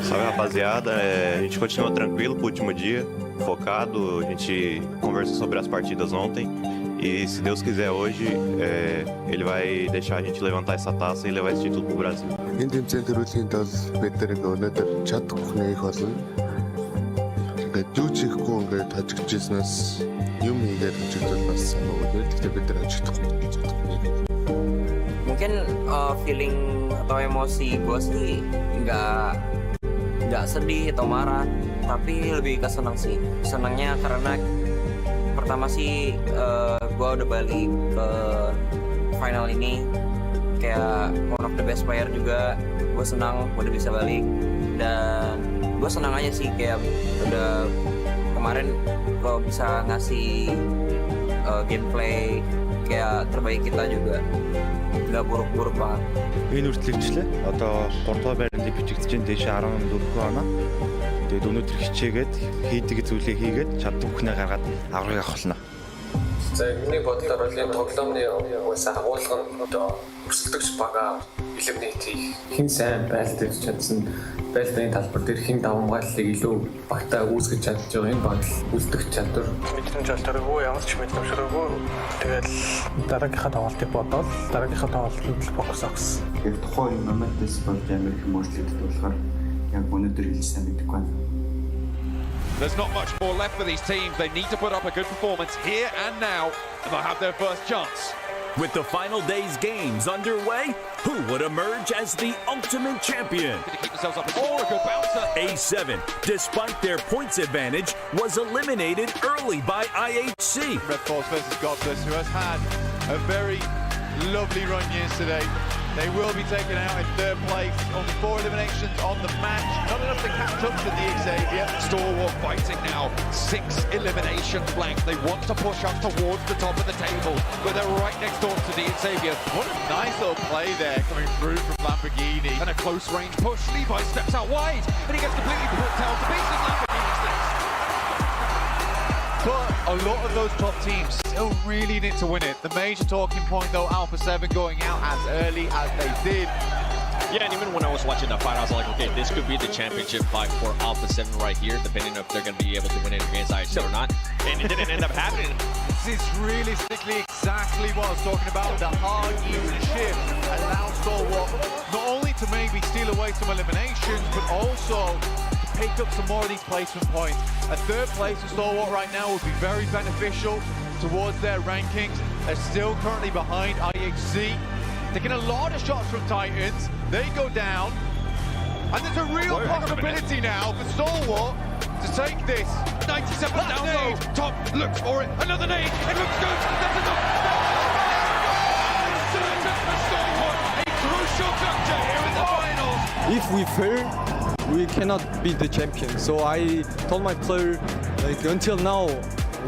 Salve, rapaziada, a gente continua tranquilo pro último dia, focado, a gente conversou sobre as partidas ontem e se Deus quiser hoje, ele vai deixar a gente levantar essa taça e levar esse título pro Brasil. Энэ тэмцээн төрүүлэхийн тулд бид нэг өнөөдөр чадахгүй нэг болно. Ингээд юу ч хийхгүй ингээд хожигдчихснаас юм хийгээд хожигдвол бас санаагүй. Гэхдээ бид нар хожигдохгүй чадахгүй. Mungkin feeling atau emosi gue sih nggak sedih atau marah, tapi lebih ke senang sih. Senangnya karena pertama sih gue udah balik ke final ini kayak one of the best player juga. Gue senang udah bisa balik dan gue senang aja sih kayak udah kemarin gue bisa ngasih gameplay kayak terbaik kita juga. Nggak buruk-buruk banget. Энэ үртлэгчлээ. Одоо 3 дугаар байранд бичигдэж чинь дээш 14 оноо. Тэгээд өнөөдөр хичээгээд хийдэг зүйлээ хийгээд чаддаг бүхнээ гаргаад аврагыг авах болно. За миний бодлоор бол энэ тоглоомны уусаа агуулга нь одоо өрсөлдөгч бага элементийг хэн сайн байлдаж чадсан, байлдааны талбар дээр хэн давмгааллыг илүү багтаа үүсгэж чадж байгаа энэ багт үлдэх чадвар. Мэдрэмж олдоргүй, ямар ч мэдрэмжрээгүй. Тэгээд дараагийнхаа тоглолтыг бодоод дараагийнхаа тоглолтод фокус авсан. Тэгээд тухайн моментээс болж амар их мөрчлөгдөж болохоор яг өнөөдөр хэлж сайн мэдэхгүй байна. There's not much more left for these teams. They need to put up a good performance here and now, and they'll have their first chance. With the final day's games underway, who would emerge as the ultimate champion? To keep themselves up. Oh, a good bouncer. A7, despite their points advantage, was eliminated early by IHC. Red Force versus Godless, who has had a very lovely run yesterday. They will be taken out in third place. Only 4 eliminations on the match. Not enough to catch up to the Xavier. Stalwart fighting now. 6 eliminations blank. They want to push up towards the top of the table, but they're right next door to the Xavier. What a nice little play there coming through from Lamborghini. and a close range push. Levi steps out wide, and he gets completely put tail to pieces. Lamborghini's next. But a lot of those top teams still really need to win it. The major talking point, though, Alpha 7 going out as early as they did. Yeah, and even when I was watching the fight, I was like, okay, this could be the championship fight for Alpha 7 right here, depending if they're going to be able to win it against IHC or not. And it didn't end up happening. This is realistically exactly what I was talking about. The hard even shift allows Stalwart not only to maybe steal away some eliminations, but also to pick up some more of these placement points. A third place for Stalwart right now would be very beneficial towards their rankings. They're still currently behind IHC. Taking a lot of shots from Titans. They go down. And there's a real possibility now for Stalwart to take this. 97 down low. Top looks for it. Another nade. It looks good. That's enough. Certain for Stalwart. A crucial juncture here in the finals. If we fail, we cannot beat the champion. So I told my player, like, until now,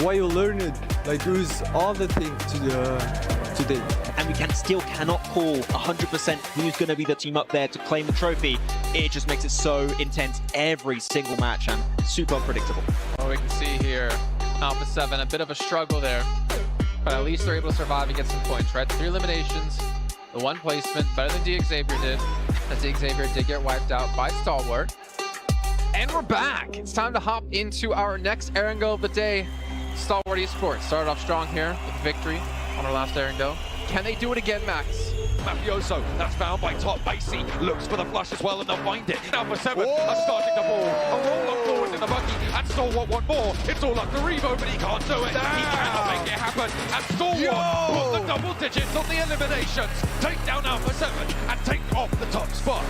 why you learn it, like, use all the things today. And we cannot call 100% who's going to be the team up there to claim the trophy. It just makes it so intense every single match and super unpredictable. Well, we can see here, Alpha 7, a bit of a struggle there. But at least they're able to survive and get some points, right? 3 eliminations, the 1 placement, better than DXavier did. As DXavier did get wiped out by Stalwart. And we're back. It's time to hop into our next Erangel of the day. Stalwart Esports started off strong here with victory on our last Erangel. Can they do it again, Max? Mafioso, that's found by Top. Basie looks for the flush as well, and they'll find it. Alpha 7 are starting the ball. A roll up forward in the buggy, and Stalwart one more. It's all up to Revo, but he can't do it. He cannot make it happen. And Stalwart put the double digits on the eliminations. Take down Alpha 7 and take off the top spot.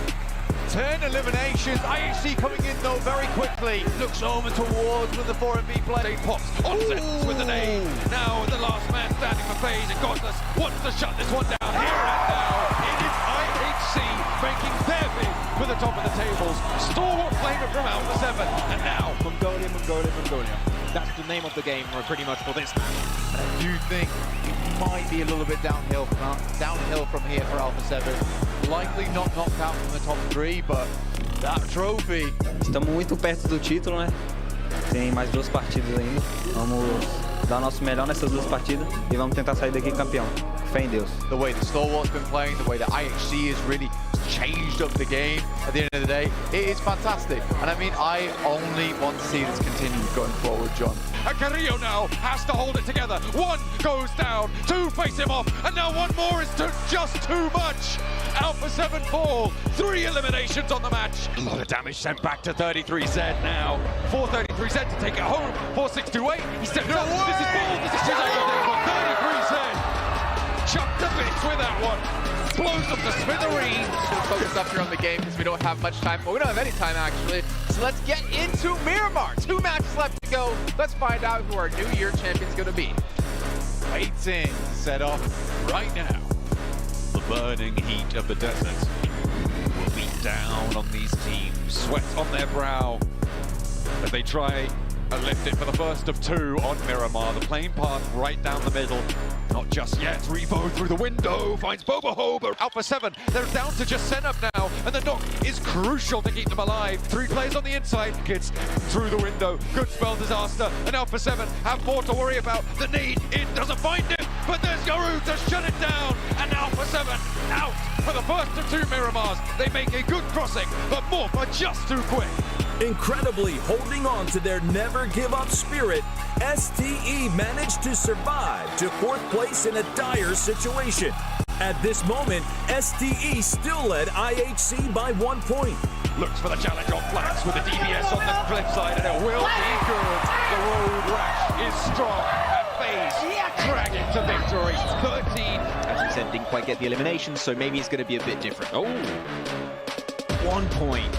10 eliminations. IHC coming in though very quickly. Looks over towards with the 4MB play. Pops on sets with the nade. Now the last man standing for FaZe, and Godless wants to shut this one down here and now. It is IHC making their bid for the top of the tables. Stalwart flavor from Alpha 7, and now Mongolia. That's the name of the game pretty much for this. I do think it might be a little bit downhill from here for Alpha 7. Likely not knocked out from the top 3, but that trophy. Estamos muito perto do título, né? Tem mais 2 partidas ainda. Vamos dar nosso melhor nessas 2 partidas e vamos tentar sair daqui campeão. Fé em Deus. The way that Stalwart's been playing, the way that IHC has really changed up the game at the end of the day, it is fantastic. And I mean, I only want to see this continue going forward, John. And Carrillo now has to hold it together. 1 goes down, 2 face him off, and now 1 more is just too much. Alpha 7 fall, 3 eliminations on the match. A lot of damage sent back to 33Z now. 433Z to take it home. 4628, he steps up. This is bold, this is too late. 33Z chucked to bits with that one. Blows up the smithereens. Should focus up here on the game because we don't have much time. Well, we don't have any time actually. So let's get into Miramar. 2 matches left to go. Let's find out who our New Year champion's going to be. Waiting, set off right now. The burning heat of the desert will be down on these teams. Sweat on their brow as they try and lift it for the first of 2 on Miramar. The plane path right down the middle. Not just yet. Revo through the window finds Boboho, but Alpha 7, they're down to just Senup now, and the knock is crucial to keep them alive. 3 players on the inside, gets through the window. Good spell disaster, and Alpha 7 have more to worry about. The need in doesn't find him, but there's Yoru to shut it down, and Alpha 7 out for the first of 2 Miramars. They make a good crossing, but Morph are just too quick. Incredibly holding on to their never give up spirit, STE managed to survive to 4th place in a dire situation. At this moment, STE still led IHC by 1 point. Looks for the challenge on Flax with the DBS on the cliff side, and it will be good. The road rash is strong, and FaZe drag it to victory. 13. As we said, didn't quite get the elimination, so maybe it's going to be a bit different. Oh, 1 point.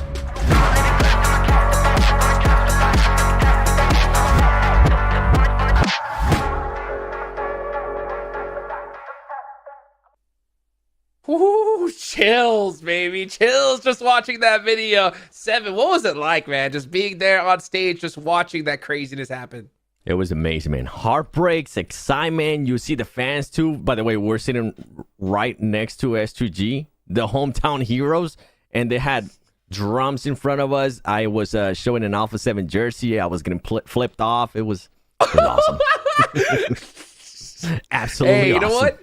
Ooh, chills, baby. Chills just watching that video. 7, what was it like, man? Just being there on stage, just watching that craziness happen. It was amazing, man. Heartbreaks, excitement. You see the fans, too. By the way, we're sitting right next to S2G, the hometown heroes. and they had drums in front of us. I was showing an Alpha 7 jersey. I was getting flipped off. It was awesome. Absolutely Hey, you awesome. know what?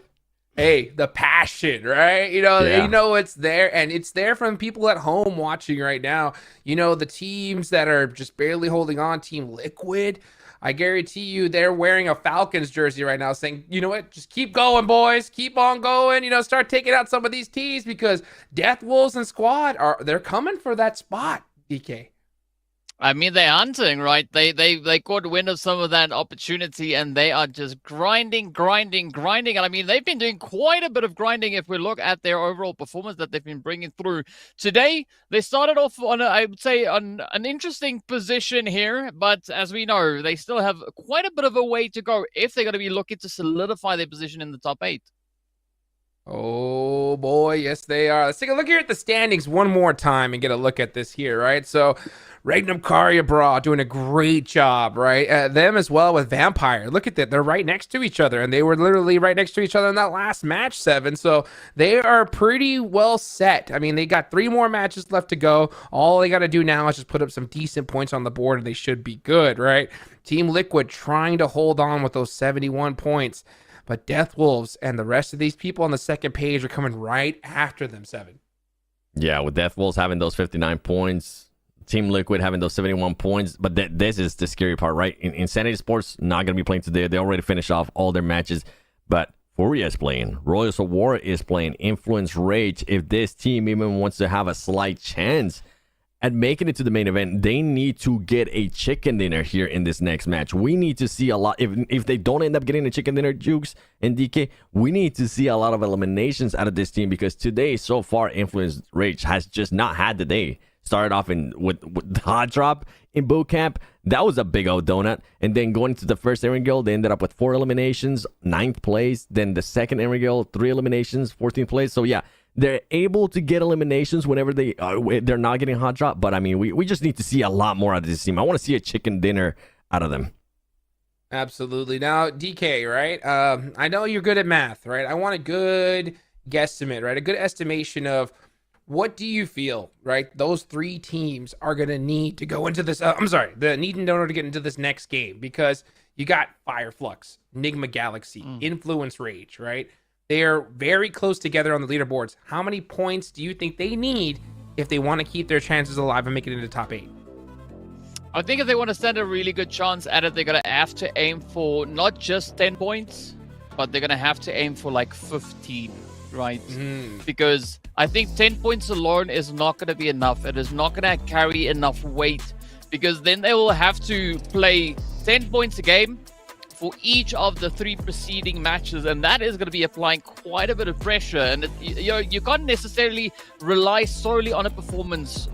Hey, the passion, right? You know it's there, and it's there from people at home watching right now. You know, the teams that are just barely holding on, Team Liquid, I guarantee you they're wearing a Falcons jersey right now saying, you know what, just keep going, boys. Keep on going. You know, start taking out some of these teams because Death Wolves and Squad, they're coming for that spot, DK. I mean, they're hunting, right? They caught wind of some of that opportunity, and they are just grinding. And I mean, they've been doing quite a bit of grinding if we look at their overall performance that they've been bringing through. Today, they started off on, I would say, on an interesting position here, but as we know, they still have quite a bit of a way to go if they're going to be looking to solidify their position in the top 8. Oh boy, yes they are. Let's take a look here at the standings one more time and get a look at this here, right? So Regnum Bra doing a great job, right? Them as well with Vampire. Look at that. They're right next to each other, and they were literally right next to each other in that last match, 7. So they are pretty well set. I mean, they got 3 more matches left to go. All they got to do now is just put up some decent points on the board, and they should be good, right? Team Liquid trying to hold on with those 71 points. But Death Wolves and the rest of these people on the second page are coming right after them, 7. Yeah, with Death Wolves having those 59 points, Team Liquid having those 71 points. But this is the scary part, right? Insanity Sports not going to be playing today. They already finished off all their matches. But Furia is playing. Royals of War is playing. Influence Rage. If this team even wants to have a slight chance at making it to the main event, they need to get a chicken dinner here in this next match. We need to see a lot. If they don't end up getting a chicken dinner, Jukes and DK, we need to see a lot of eliminations out of this team, because today, so far, Influence Rage has just not had the day. Started off with Hot Drop in boot camp. That was a big old donut. And then going to the first Aaron Guild, they ended up with 4 eliminations, 9th place. Then the second Aaron Guild, 3 eliminations, 14th place. So yeah, they're able to get eliminations whenever they're not getting Hot Drop. But I mean, we just need to see a lot more out of this team. I want to see a chicken dinner out of them. Absolutely. Now, DK, right? I know you're good at math, right? I want a good guesstimate, right? A good estimation of what do you feel, right? Those 3 teams are going to need to go into this. Need in order to get into this next game, because you got Fireflux, Enigma Galaxy, Influence Rage, right? They are very close together on the leaderboards. How many points do you think they need if they want to keep their chances alive and make it into the top 8? I think if they want to stand a really good chance at it, they're going to have to aim for not just 10 points, but they're going to have to aim for like 15, right? Because I think 10 points alone is not going to be enough. It is not going to carry enough weight, because then they will have to play 10 points a game for each of the 3 preceding matches, and that is going to be applying quite a bit of pressure. And you can't necessarily rely solely on a performance,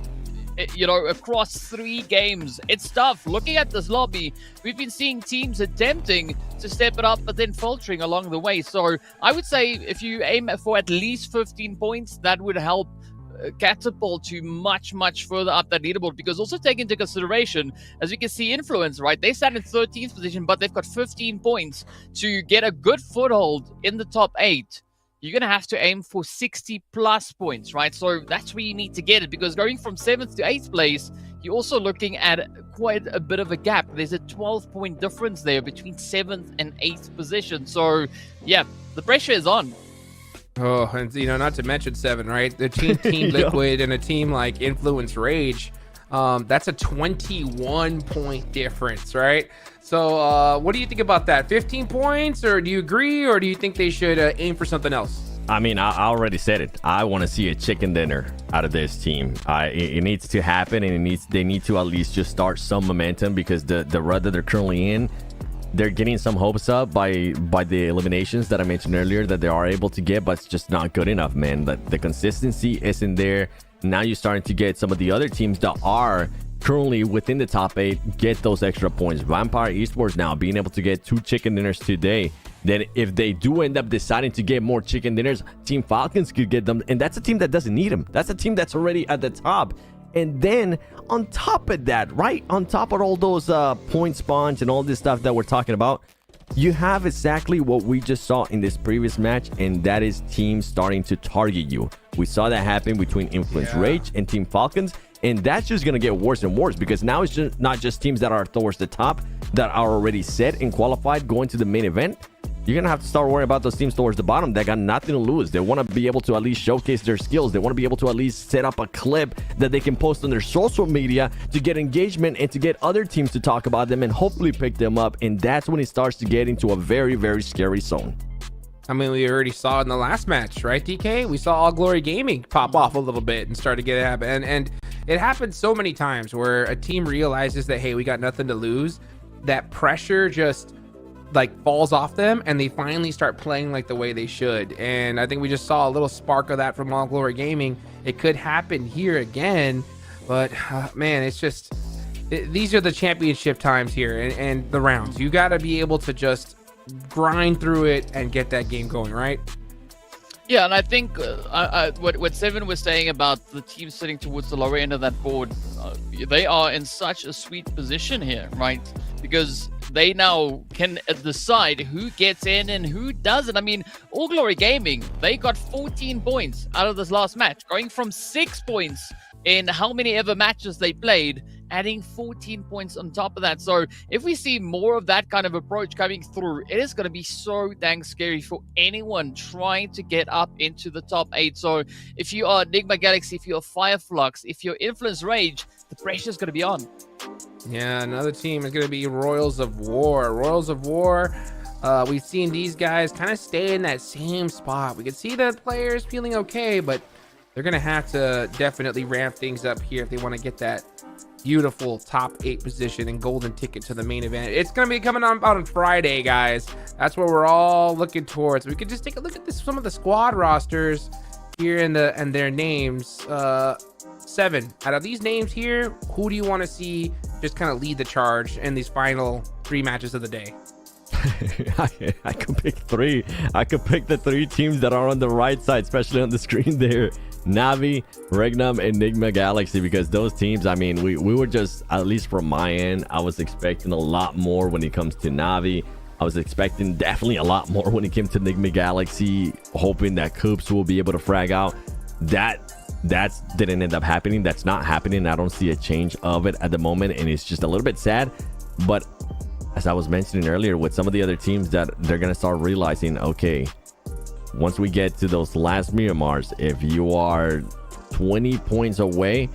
across 3 games. It's tough. Looking at this lobby, we've been seeing teams attempting to step it up, but then faltering along the way. So I would say if you aim for at least 15 points, that would help catapult you much further up that leaderboard. Because also take into consideration, as we can see, Influence, right, they stand in 13th position, but they've got 15 points to get a good foothold in the top 8. You're going to have to aim for 60 plus points, right? So that's where you need to get it, because going from 7th to 8th place, you're also looking at quite a bit of a gap. There's a 12-point difference there between 7th and 8th position. So yeah, the pressure is on. Oh, and not to mention 7, right? The team Liquid and a team like Influence Rage, that's a 21-point difference, right? So what do you think about that? 15 points, or do you agree, or do you think they should aim for something else? I mean, I already said it. I want to see a chicken dinner out of this team. It needs to happen, and they need to at least just start some momentum, because the run that they're currently in, they're getting some hopes up by the eliminations that I mentioned earlier that they are able to get, but it's just not good enough, man. The consistency isn't there. Now you're starting to get some of the other teams that are currently within the top 8 get those extra points. Vampire Esports now being able to get 2 chicken dinners today. Then if they do end up deciding to get more chicken dinners, Team Falcons could get them, and that's a team that doesn't need them. That's a team that's already at the top. And then on top of that, right, on top of all those point spawns and all this stuff that we're talking about, you have exactly what we just saw in this previous match, and that is teams starting to target you. We saw that happen between Influence Rage and Team Falcons, and that's just going to get worse and worse because now it's just not just teams that are towards the top that are already set and qualified going to the main event. You're going to have to start worrying about those teams towards the bottom that got nothing to lose. They want to be able to at least showcase their skills. They want to be able to at least set up a clip that they can post on their social media to get engagement and to get other teams to talk about them and hopefully pick them up. And that's when it starts to get into a very, very scary zone. I mean, we already saw it in the last match, right, DK? We saw All Glory Gaming pop off a little bit and start to get it happen. And it happens so many times where a team realizes that, hey, we got nothing to lose. That pressure just like falls off them and they finally start playing like the way they should. And I think we just saw a little spark of that from All Glory Gaming. It could happen here again, but man, it's just, these are the championship times here and the rounds. You got to be able to just grind through it and get that game going, right? Yeah, and I think what Seven was saying about the team sitting towards the lower end of that board, they are in such a sweet position here, right? Because they now can decide who gets in and who doesn't. I mean, All Glory Gaming, they got 14 points out of this last match, going from 6 points in how many ever matches they played, adding 14 points on top of that. So if we see more of that kind of approach coming through, it is going to be so dang scary for anyone trying to get up into the top 8. So if you are Enigma Galaxy, if you're Fireflux, if you're Influence Rage, the pressure is going to be on. Yeah, another team is going to be Royals of War. Royals of War, we've seen these guys kind of stay in that same spot. We can see the players feeling okay, but they're going to have to definitely ramp things up here if they want to get that beautiful top 8 position and golden ticket to the main event. It's going to be coming on Friday, guys. That's what we're all looking towards. We could just take a look at some of the squad rosters here and their names. 7 out of these names here, who do you want to see just kind of lead the charge in these final 3 matches of the day? I could pick 3. I could pick the 3 teams that are on the right side, especially on the screen there. Navi, Regnum, Enigma Galaxy, because those teams, I mean, we were just, at least from my end, I was expecting a lot more when it comes to Navi. I was expecting definitely a lot more when it came to Enigma Galaxy, hoping that Coops will be able to frag out. That didn't end up happening. That's not happening. I don't see a change of it at the moment, and it's just a little bit sad. But as I was mentioning earlier, with some of the other teams, that they're going to start realizing, okay, once we get to those last Miramars, if you are 20 points away,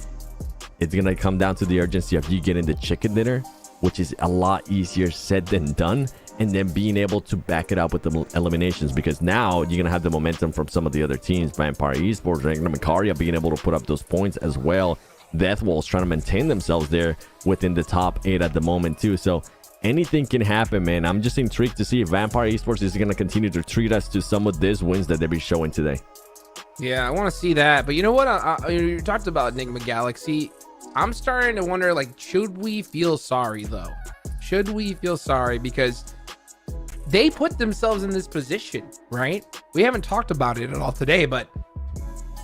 it's going to come down to the urgency of you getting the chicken dinner, which is a lot easier said than done, and then being able to back it up with the eliminations, because now you're going to have the momentum from some of the other teams. Vampire Esports, Regnum, and Karia being able to put up those points as well. Deathwolves trying to maintain themselves there within the top 8 at the moment too. So anything can happen, man. I'm just intrigued to see if Vampire Esports is going to continue to treat us to some of these wins that they'll be showing today. Yeah, I want to see that. But you know what? You talked about Enigma Galaxy. I'm starting to wonder, like, should we feel sorry, though? Should we feel sorry? Because they put themselves in this position, right? We haven't talked about it at all today, but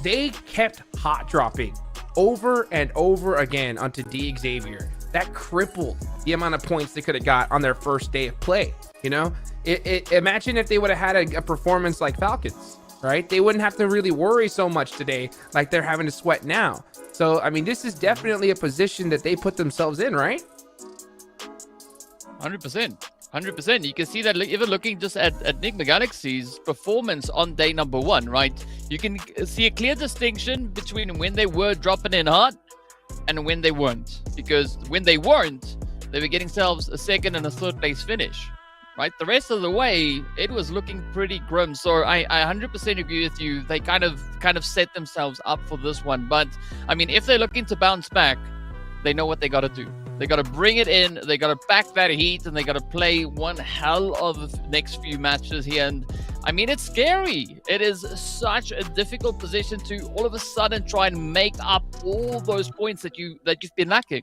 they kept hot dropping over and over again onto D Xavier. That crippled the amount of points they could have got on their first day of play. You know, imagine if they would have had a performance like Falcons, right? They wouldn't have to really worry so much today like they're having to sweat now. So, I mean, this is definitely a position that they put themselves in, right? 100%. You can see that even looking just at Enigma Galaxy's performance on day number 1, right? You can see a clear distinction between when they were dropping in hard and when they weren't. Because when they weren't, they were getting themselves a 2nd and a 3rd place finish, right? The rest of the way, it was looking pretty grim. So I 100% agree with you. They kind of set themselves up for this one. But I mean, if they're looking to bounce back, they know what they got to do. They got to bring it in. They got to pack that heat, and they got to play one hell of next few matches here. And I mean, it's scary. It is such a difficult position to all of a sudden try and make up all those points that you've been lacking.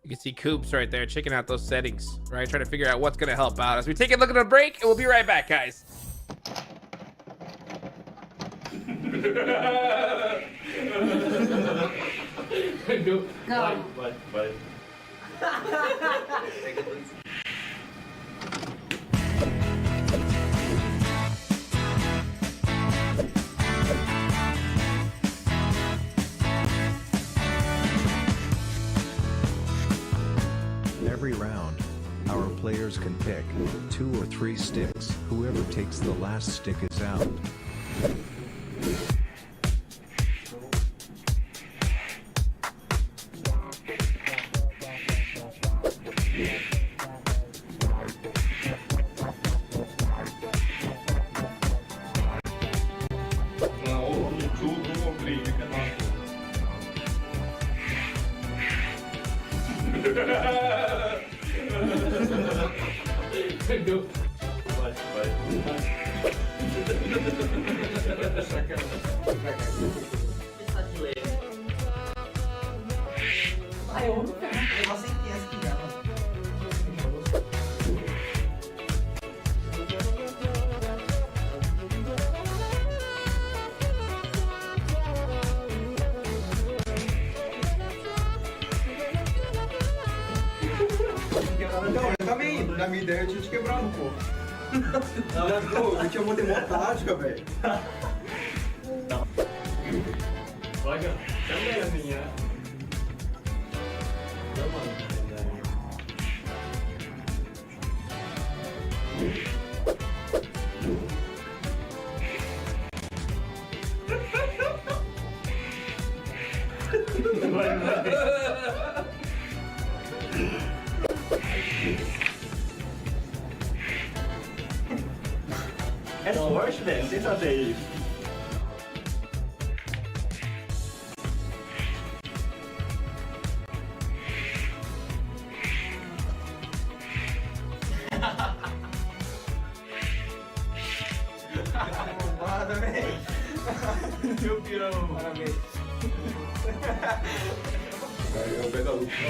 You can see Coops right there checking out those settings, right? Trying to figure out what's going to help out. As we take a look at a break, and we'll be right back, guys. Go. But. players can pick 2 or 3 sticks. Whoever takes the last stick is out. Na minha ideia eu tinha te quebrado, pô. Eu tinha uma tática, velho. Olha, também a minha. É sorte, velho, sem saber isso. Roubada, velho. Meu pirão. Parabéns.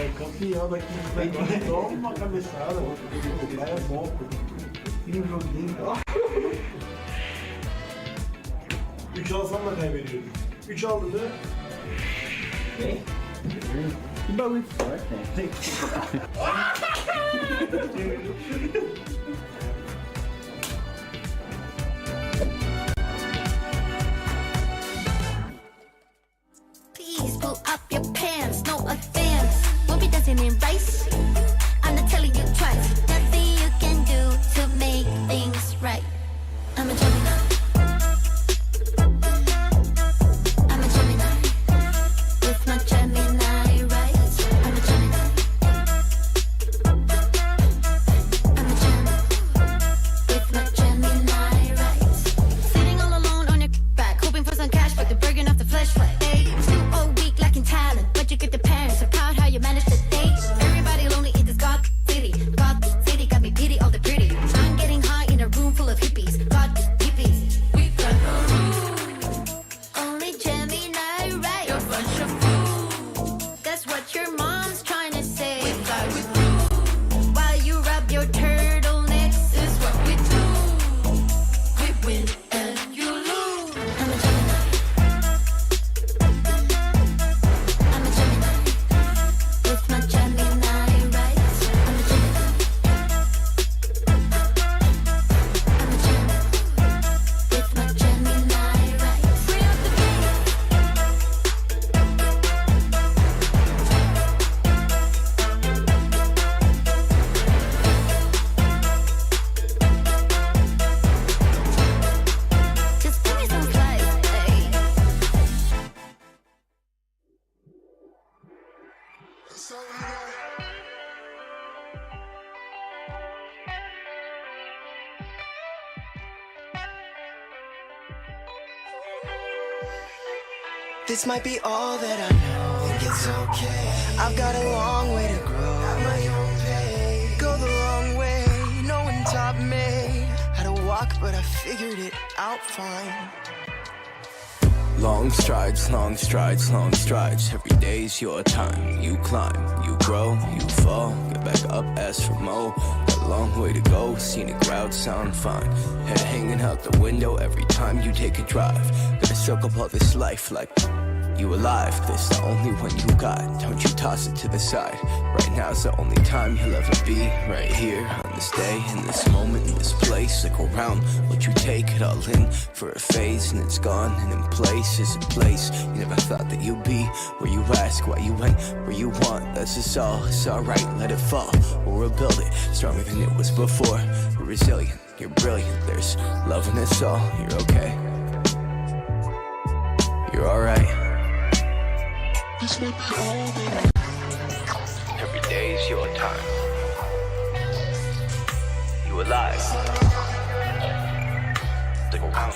O campeão daqui toma uma cabeçada, o cara é bom, pô. Bir joguinho. 3 alsam da kaybediyordum. 3 aldı mı? Ne? Bir balık var. Please pull up your pants, no offense. We'll be dancing in rice. I'm not telling you twice. Nothing you can do to make things right. I'm a Gemini. I'm a Gemini. With my Gemini rights. I'm a Gemini. I'm a Gemini. With my Gemini rights. Sitting all alone on your back, hoping for some cash, but they're burning off the flesh flag. Still all weak, lacking talent, but you get the parents. So proud how you managed to date. Everybody lonely in this God city. God city got me pity all the pretty. I'm getting high in a room full of hippies. God hippies. We got no room. Only Gemini right. You're a bunch of fools. That's what your mom's trying to say. We fly with you. While you rub your turtlenecks is what we do. We win and you lose. I'm a Gemini. I'm a Gemini. With my Gemini rights. I'm a Gemini. I'm a Gemini. With my Gemini rights. Free up the Just give me some slice, hey. This might be all that I know. Think it's okay. I've got a long way to grow. At my own pace. Go the long way. No one taught me how to walk, but I figured it out fine. Long strides, long strides, long strides. Every day's your time. You climb, you grow, you fall. Get back up, ask for more. Got a long way to go. Scenic route sound fine. Head hanging out the window every time you take a drive. Gotta soak up all this life like You alive, this the only one you got. Don't you toss it to the side. Right now's the only time you'll ever be. Right here, on this day, in this moment, in this place. Look around, what you take it all in for a phase, and it's gone. And in place is a place you never thought that you'd be. Where you ask why you went, where you want. That's just all, it's alright, let it fall. We'll rebuild it, stronger than it was before. We're resilient, you're brilliant. There's love in us all, you're okay. You're alright. Every day's your time. You alive. Stick around.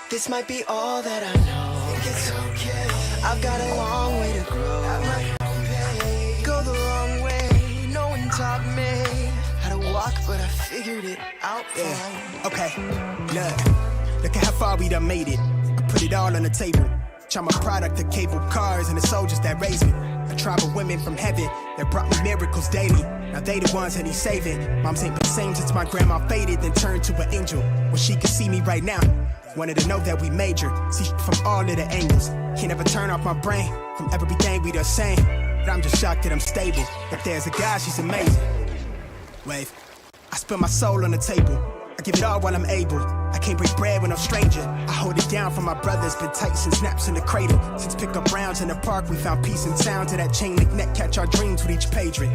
This might be all that I know. Think it's okay. I've got a long way to grow. At my own pace. Go the wrong way. No one taught me how to walk, but I figured it out. Yeah. Okay. Look at how far we done made it. I put it all on the table. I'm a product of cable cars and the soldiers that raised me. A tribe of women from heaven that brought me miracles daily. Now they the ones that he's saving. Moms ain't been the same since my grandma faded, then turned to an angel. When she could see me right now, wanted to know that we major. See from all of the angles. Can't ever turn off my brain from everything we the same. But I'm just shocked that I'm stable. If there's a God, she's amazing. Wave. I spill my soul on the table. I give it all while I'm able. I can't break bread with no stranger. I hold it down for my brothers. Been tight since naps in the cradle. Since pick-up rounds in the park, we found peace and sound to that chain link net. Catch our dreams with each page ring.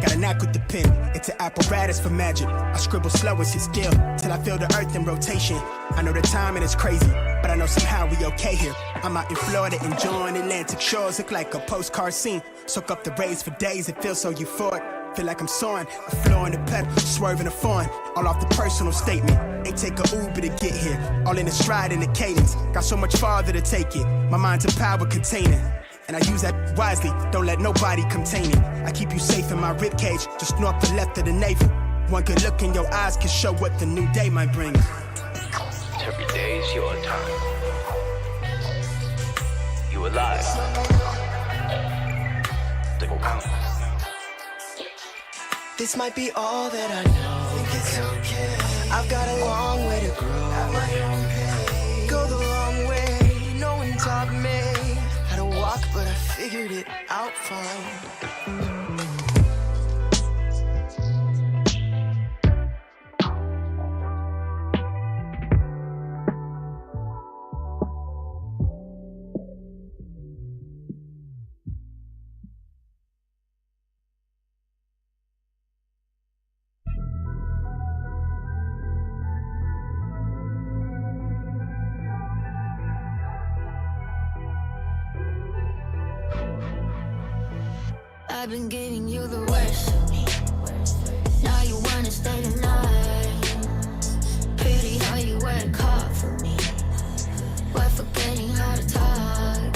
Got a knack with the pen. It's an apparatus for magic. I scribble slow and sit still till I feel the earth in rotation. I know the timing is crazy, but I know somehow we okay here. I'm out in Florida enjoying Atlantic shores. Look like a postcard scene. Soak up the rays for days. It feels so euphoric. Feel like I'm soaring, a floor in the pedal, swerving a foreign. All off the personal statement. Ain't take a Uber to get here. All in the stride in the cadence. Got so much farther to take it. My mind's a power container. And I use that wisely. Don't let nobody contain it. I keep you safe in my ribcage, just north to left of the navel. One good look in your eyes can show what the new day might bring. Every day's your time. You alive. Stick around. This might be all that I know. Think it's okay. I've got a long way to grow. At my own pace. Go the wrong way. No one taught me how to walk, but I figured it out fine. I've been giving you the worst of me. Now you wanna stay the night. Pretty how you work hard for me. We're forgetting how to talk.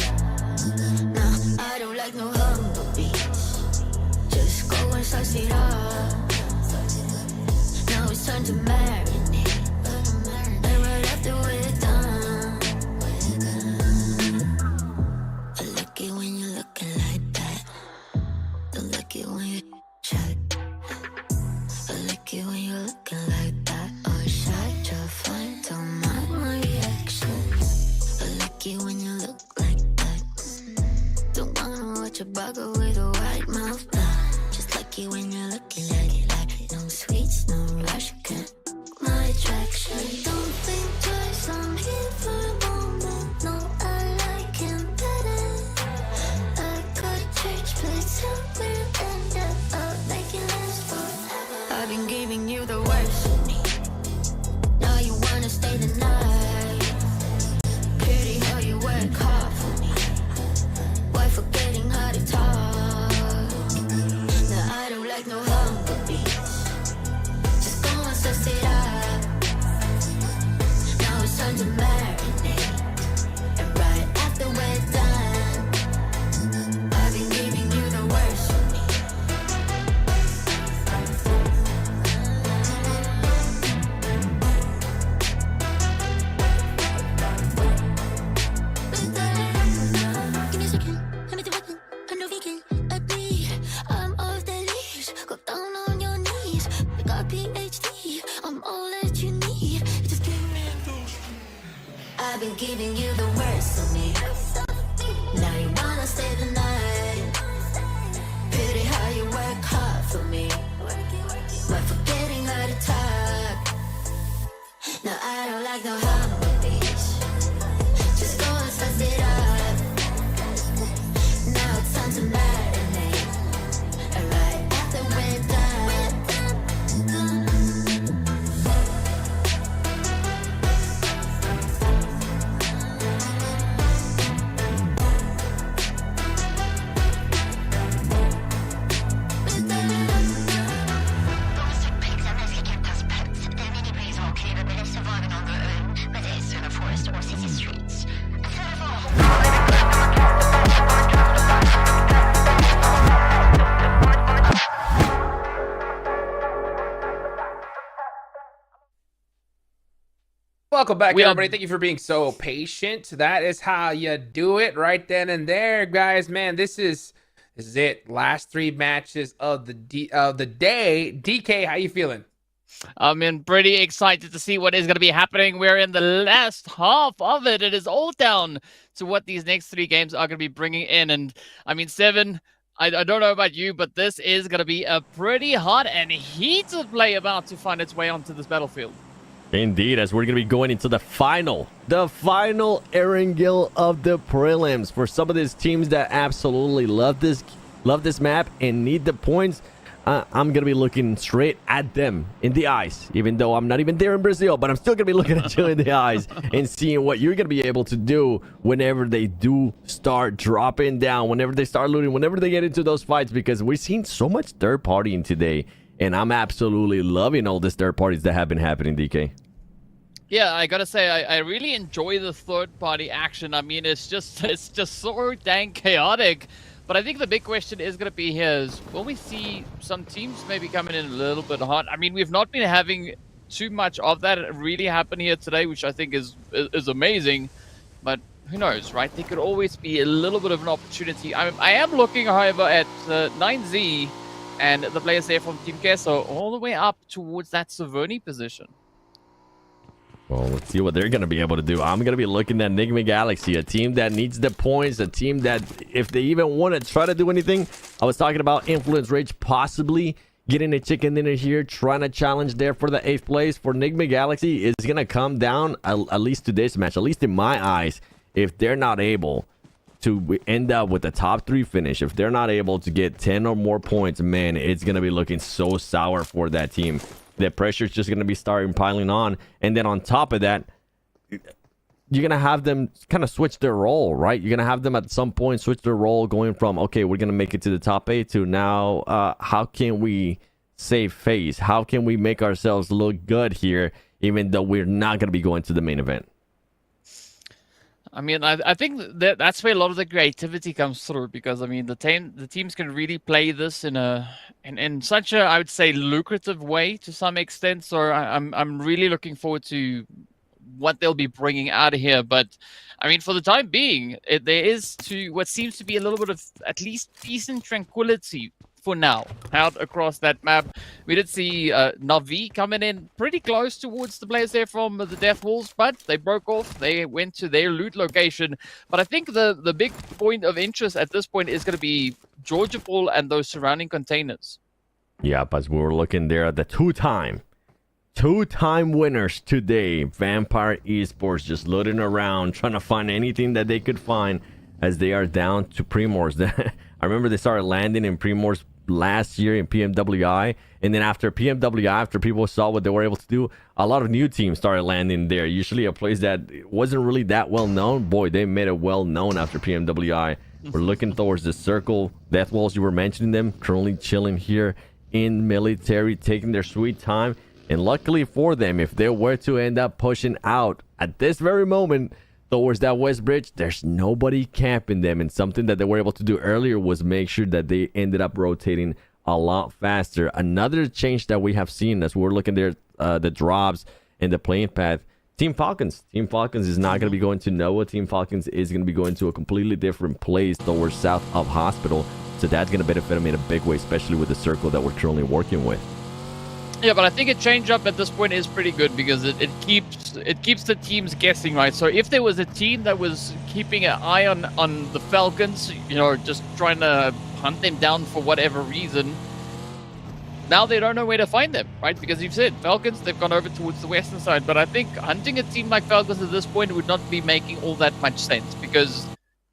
Nah, I don't like no humble beats. Just go and slice it up. Now it's time to marinate. And right after we're done, I like it when you're looking like that. Don't like it when you chat. I like it when you're looking like that. Or shy, try to find out my reaction. I like it when you look like that. Don't wanna watch a bugger with a white mouth. Just like it when you're looking like it. No sweets, no rush, can't my attraction. Don't think twice, I'm here for a moment. No, I like him better. I got a church place somewhere and I'll make it last forever. I've been giving you the worst of me. Now you wanna stay the night. Pretty how you work hard for me. Why forgetting how to talk? Now I don't like no humble Welcome back, everybody. Thank you for being so patient. That is how you do it right then and there, guys. Man, this is it. Last 3 matches of the day. DK, how you feeling? I'm pretty excited to see what is going to be happening. We're in the last half of it. It is all down to what these next 3 games are going to be bringing in. And I mean, Seven, I don't know about you, but this is going to be a pretty hot and heated play about to find its way onto this battlefield. Indeed, as we're going to be going into the final Erangel of the prelims. For some of these teams that absolutely love this map and need the points, I'm going to be looking straight at them in the eyes, even though I'm not even there in Brazil, but I'm still going to be looking at you in the eyes and seeing what you're going to be able to do whenever they do start dropping down, whenever they start looting, whenever they get into those fights, because we've seen so much third partying today, and I'm absolutely loving all these third parties that have been happening, DK. Yeah, I gotta say, I really enjoy the third-party action. I mean, it's just so dang chaotic. But I think the big question is going to be here is, will we see some teams maybe coming in a little bit hot? I mean, we've not been having too much of that really happen here today, which I think is amazing. But who knows, right? There could always be a little bit of an opportunity. I am looking, however, at 9Z and the players there from Team Queso all the way up towards that Saverni position. Well, let's see what they're going to be able to do. I'm going to be looking at Enigma Galaxy, a team that needs the points, a team that, if they even want to try to do anything, I was talking about Influence Rage possibly getting a chicken dinner here, trying to challenge there for the 8th place. For Enigma Galaxy, it's going to come down, at least to this match, at least in my eyes, if they're not able to end up with a top 3 finish, if they're not able to get 10 or more points, man, it's going to be looking so sour for that team. The pressure is just going to be starting piling on. And then on top of that, you're going to have them kind of switch their role, right? You're going to have them at some point switch their role, going from, okay, we're going to make it to the top 8 to now, how can we save face? How can we make ourselves look good here, even though we're not going to be going to the main event? I mean, I think that's where a lot of the creativity comes through, because I mean, the teams can really play this in such a, I would say, lucrative way to some extent. So I'm really looking forward to what they'll be bringing out of here. But I mean, for the time being, there is what seems to be a little bit of at least decent tranquility for now out across that map. We did see Navi coming in pretty close towards the players there from the Death Walls, but they broke off. They went to their loot location. But I think the big point of interest at this point is going to be Georgia Ball and those surrounding containers. Yeah, but we were looking there at the two-time winners today. Vampire Esports just looting around, trying to find anything that they could find, as they are down to Primors. I remember they started landing in Primors last year in PMWI, and then after PMWI, after people saw what they were able to do, a lot of new teams started landing there. Usually a place that wasn't really that well known. Boy, they made it well known after PMWI. We're looking towards the circle. Death Walls, you were mentioning them, currently chilling here in military, taking their sweet time. And luckily for them, if they were to end up pushing out at this very moment towards that west bridge, there's nobody camping them. And something that they were able to do earlier was make sure that they ended up rotating a lot faster. Another change that we have seen as we're looking there, the drops and the playing path, Team Falcons is not going to be going to Noah. Team Falcons is going to be going to a completely different place towards south of Hospital. So that's going to benefit them in a big way, especially with the circle that we're currently working with. Yeah, but I think a change up at this point is pretty good, because it keeps the teams guessing, right? So if there was a team that was keeping an eye on the Falcons, you know, just trying to hunt them down for whatever reason, now they don't know where to find them, right? Because you've said Falcons, they've gone over towards the western side, but I think hunting a team like Falcons at this point would not be making all that much sense, because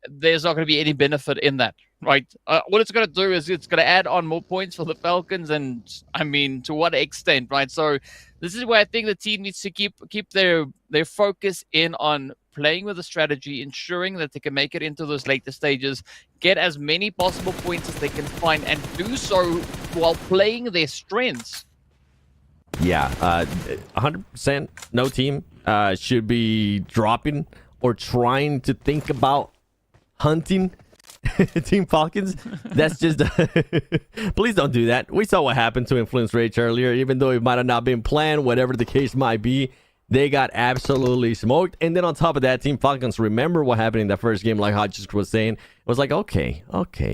there's not going to be any benefit in that, right? What it's going to do is it's going to add on more points for the Falcons, and I mean, to what extent, right? So this is where I think the team needs to keep their focus in on playing with a strategy, ensuring that they can make it into those later stages, get as many possible points as they can find, and do so while playing their strengths. Yeah, 100% no team should be dropping or trying to think about hunting Team Falcons. That's just please don't do that. We saw what happened to Influence Rage earlier, even though it might have not been planned, whatever the case might be. They got absolutely smoked. And then on top of that, Team Falcons, remember what happened in that first game, like Hodges was saying. It was like, okay,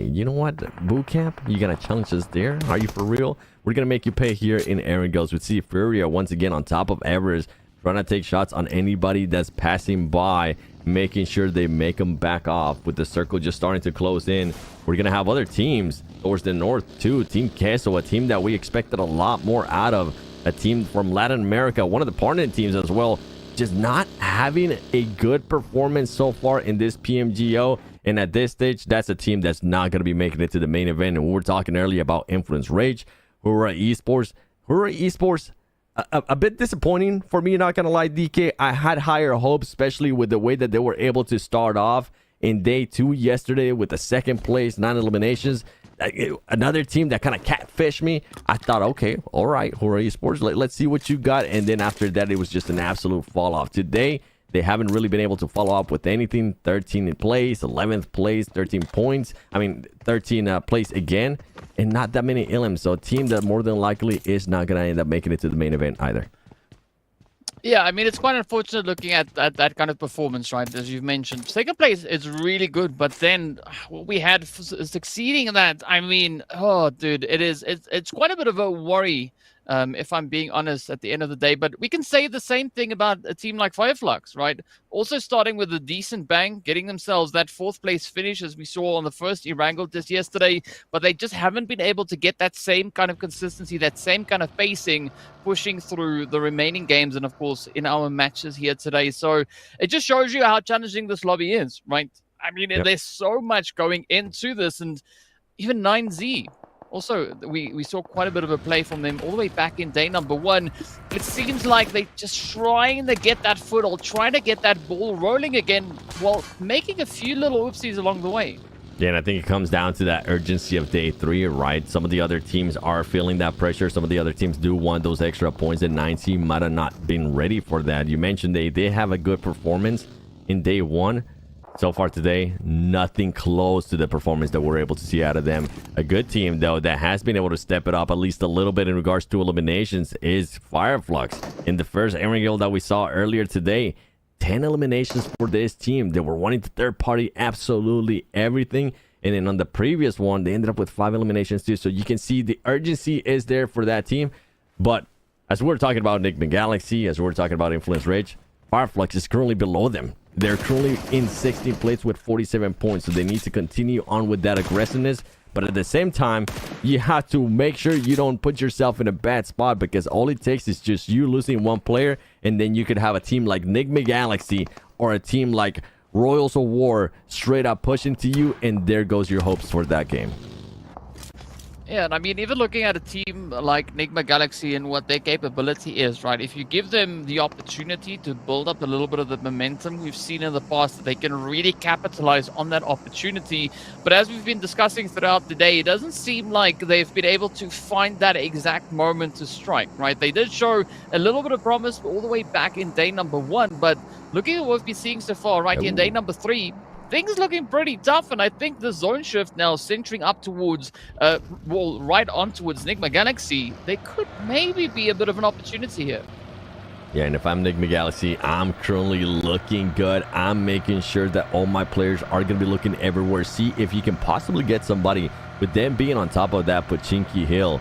you know what? Boot camp, you gonna challenge us there? Are you for real? We're gonna make you pay here in Aaron Goes. We see Furia once again on top of Everest, trying to take shots on anybody that's passing by, making sure they make them back off with the circle just starting to close in. We're gonna have other teams towards the north too. Team Queso, a team that we expected a lot more out of, a team from Latin America, one of the partner teams as well, just not having a good performance so far in this PMGO. And at this stage, that's a team that's not going to be making it to the main event. And we were talking earlier about Influence Rage, Hura Esports, a bit disappointing for me, not going to lie, DK. I had higher hopes, especially with the way that they were able to start off in day 2 yesterday with the second place, 9 eliminations. Another team that kind of catfished me. I thought, okay, all right, Hura Esports, let's see what you got. And then after that, it was just an absolute fall off. Today, they haven't really been able to follow up with anything. 13 in place, 11th place, 13 points. 13 place again, and not that many elims. So a team that more than likely is not going to end up making it to the main event either. Yeah, I mean, it's quite unfortunate looking at that kind of performance, right? As you've mentioned, second place is really good, but then what we had succeeding in that, I mean, oh, dude, it's quite a bit of a worry, if I'm being honest, at the end of the day. But we can say the same thing about a team like Fireflux, right? Also starting with a decent bang, getting themselves that 4th place finish, as we saw on the first Erangel just yesterday, but they just haven't been able to get that same kind of consistency, that same kind of pacing, pushing through the remaining games, and of course in our matches here today. So it just shows you how challenging this lobby is, right? I mean, there's so much going into this, and even 9Z. Also, we saw quite a bit of a play from them all the way back in day number 1. It seems like they're just trying to get that foothold, trying to get that ball rolling again, while making a few little oopsies along the way. Yeah, and I think it comes down to that urgency of day 3, right? Some of the other teams are feeling that pressure. Some of the other teams do want those extra points, and 9C might have not been ready for that. You mentioned they did have a good performance in day 1. So far today, nothing close to the performance that we're able to see out of them. A good team, though, that has been able to step it up at least a little bit in regards to eliminations is Fireflux. In the first Erangel that we saw earlier today, 10 eliminations for this team. They were wanting to third party absolutely everything. And then on the previous one, they ended up with 5 eliminations too. So you can see the urgency is there for that team. But as we're talking about Enigma Galaxy, as we're talking about Influence Rage, Fireflux is currently below them. They're currently in 16th place with 47 points. So they need to continue on with that aggressiveness. But at the same time, you have to make sure you don't put yourself in a bad spot, because all it takes is just you losing one player, and then you could have a team like Enigma Galaxy or a team like Royals of War straight up pushing to you, and there goes your hopes for that game. Yeah, and I mean, even looking at a team like Enigma Galaxy and what their capability is, right? If you give them the opportunity to build up a little bit of the momentum, we've seen in the past that they can really capitalize on that opportunity. But as we've been discussing throughout the day, it doesn't seem like they've been able to find that exact moment to strike, right? They did show a little bit of promise all the way back in day number 1, but looking at what we've been seeing so far, right, in day number 3, things looking pretty tough, and I think the zone shift now centering up towards, right on towards Enigma Galaxy, they could maybe be a bit of an opportunity here. Yeah, and if I'm Enigma Galaxy, I'm currently looking good. I'm making sure that all my players are going to be looking everywhere. See if you can possibly get somebody. With them being on top of that Pachinki Hill,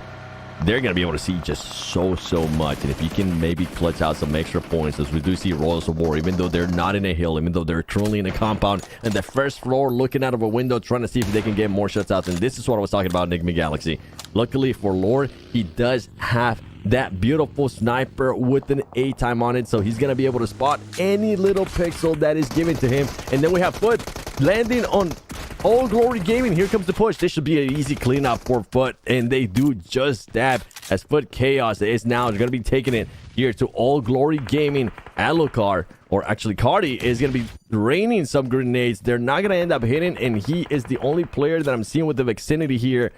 they're going to be able to see just so much. And if you can maybe clutch out some extra points, as we do see Royals of War, even though they're not in a hill, even though they're currently in a compound, and the first floor looking out of a window, trying to see if they can get more shutouts. And this is what I was talking about, Enigma Galaxy. Luckily for Lord, he does have that beautiful sniper with an A time on it, so he's going to be able to spot any little pixel that is given to him. And then we have Foot landing on All Glory Gaming. Here comes the push. This should be an easy cleanup for Foot, and they do just that, as Foot Chaos is now going to be taking it here to All Glory Gaming. Alucard, or actually Cardi, is going to be raining some grenades. They're not going to end up hitting, and he is the only player that I'm seeing with the vicinity here.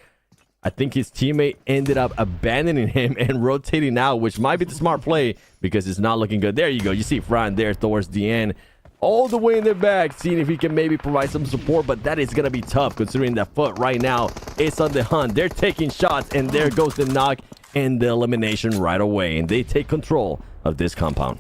I think his teammate ended up abandoning him and rotating out, which might be the smart play because it's not looking good. There you go. You see Fran there towards the end, all the way in the back, seeing if he can maybe provide some support, but that is going to be tough considering that Foot right now is on the hunt. They're taking shots, and there goes the knock and the elimination right away, and they take control of this compound.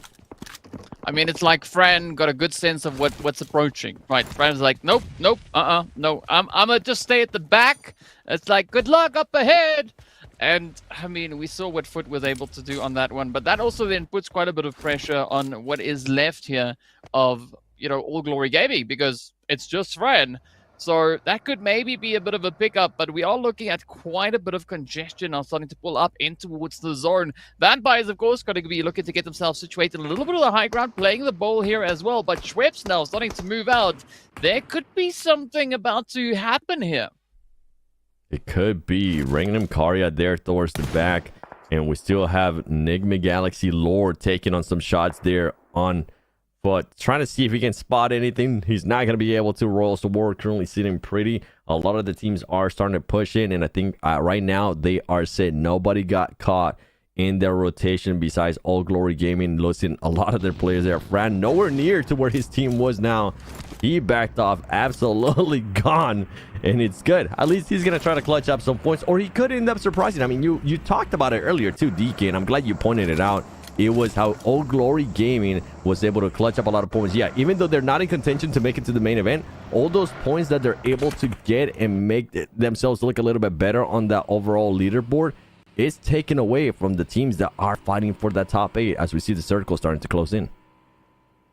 I mean, it's like Fran got a good sense of what's approaching, right? Fran's like, nope, no, I'm gonna just stay at the back. It's like, good luck up ahead. And I mean, we saw what Foot was able to do on that one, but that also then puts quite a bit of pressure on what is left here of, you know, All Glory Gaming, because it's just Fran. So that could maybe be a bit of a pickup, but we are looking at quite a bit of congestion now starting to pull up in towards the zone. Vampires, of course, going to be looking to get themselves situated a little bit of the high ground, playing the ball here as well. But Schweppes now starting to move out. There could be something about to happen here. It could be. Regnum Karya there towards the back. And we still have Enigma Galaxy Lord taking on some shots there on Foot. Trying to see if he can spot anything. He's not going to be able to. Royal Sword currently sitting pretty. A lot of the teams are starting to push in. And I think right now they are set. Nobody got caught in their rotation besides All Glory Gaming. Losing a lot of their players there. Fran nowhere near to where his team was now. He backed off, absolutely gone, and it's good. At least he's gonna try to clutch up some points, or he could end up surprising. I mean, you talked about it earlier too, DK, and I'm glad you pointed it out. It was how All Glory Gaming was able to clutch up a lot of points. Yeah, even though they're not in contention to make it to the main event, all those points that they're able to get and make themselves look a little bit better on that overall leaderboard is taken away from the teams that are fighting for that top 8 as we see the circle starting to close in.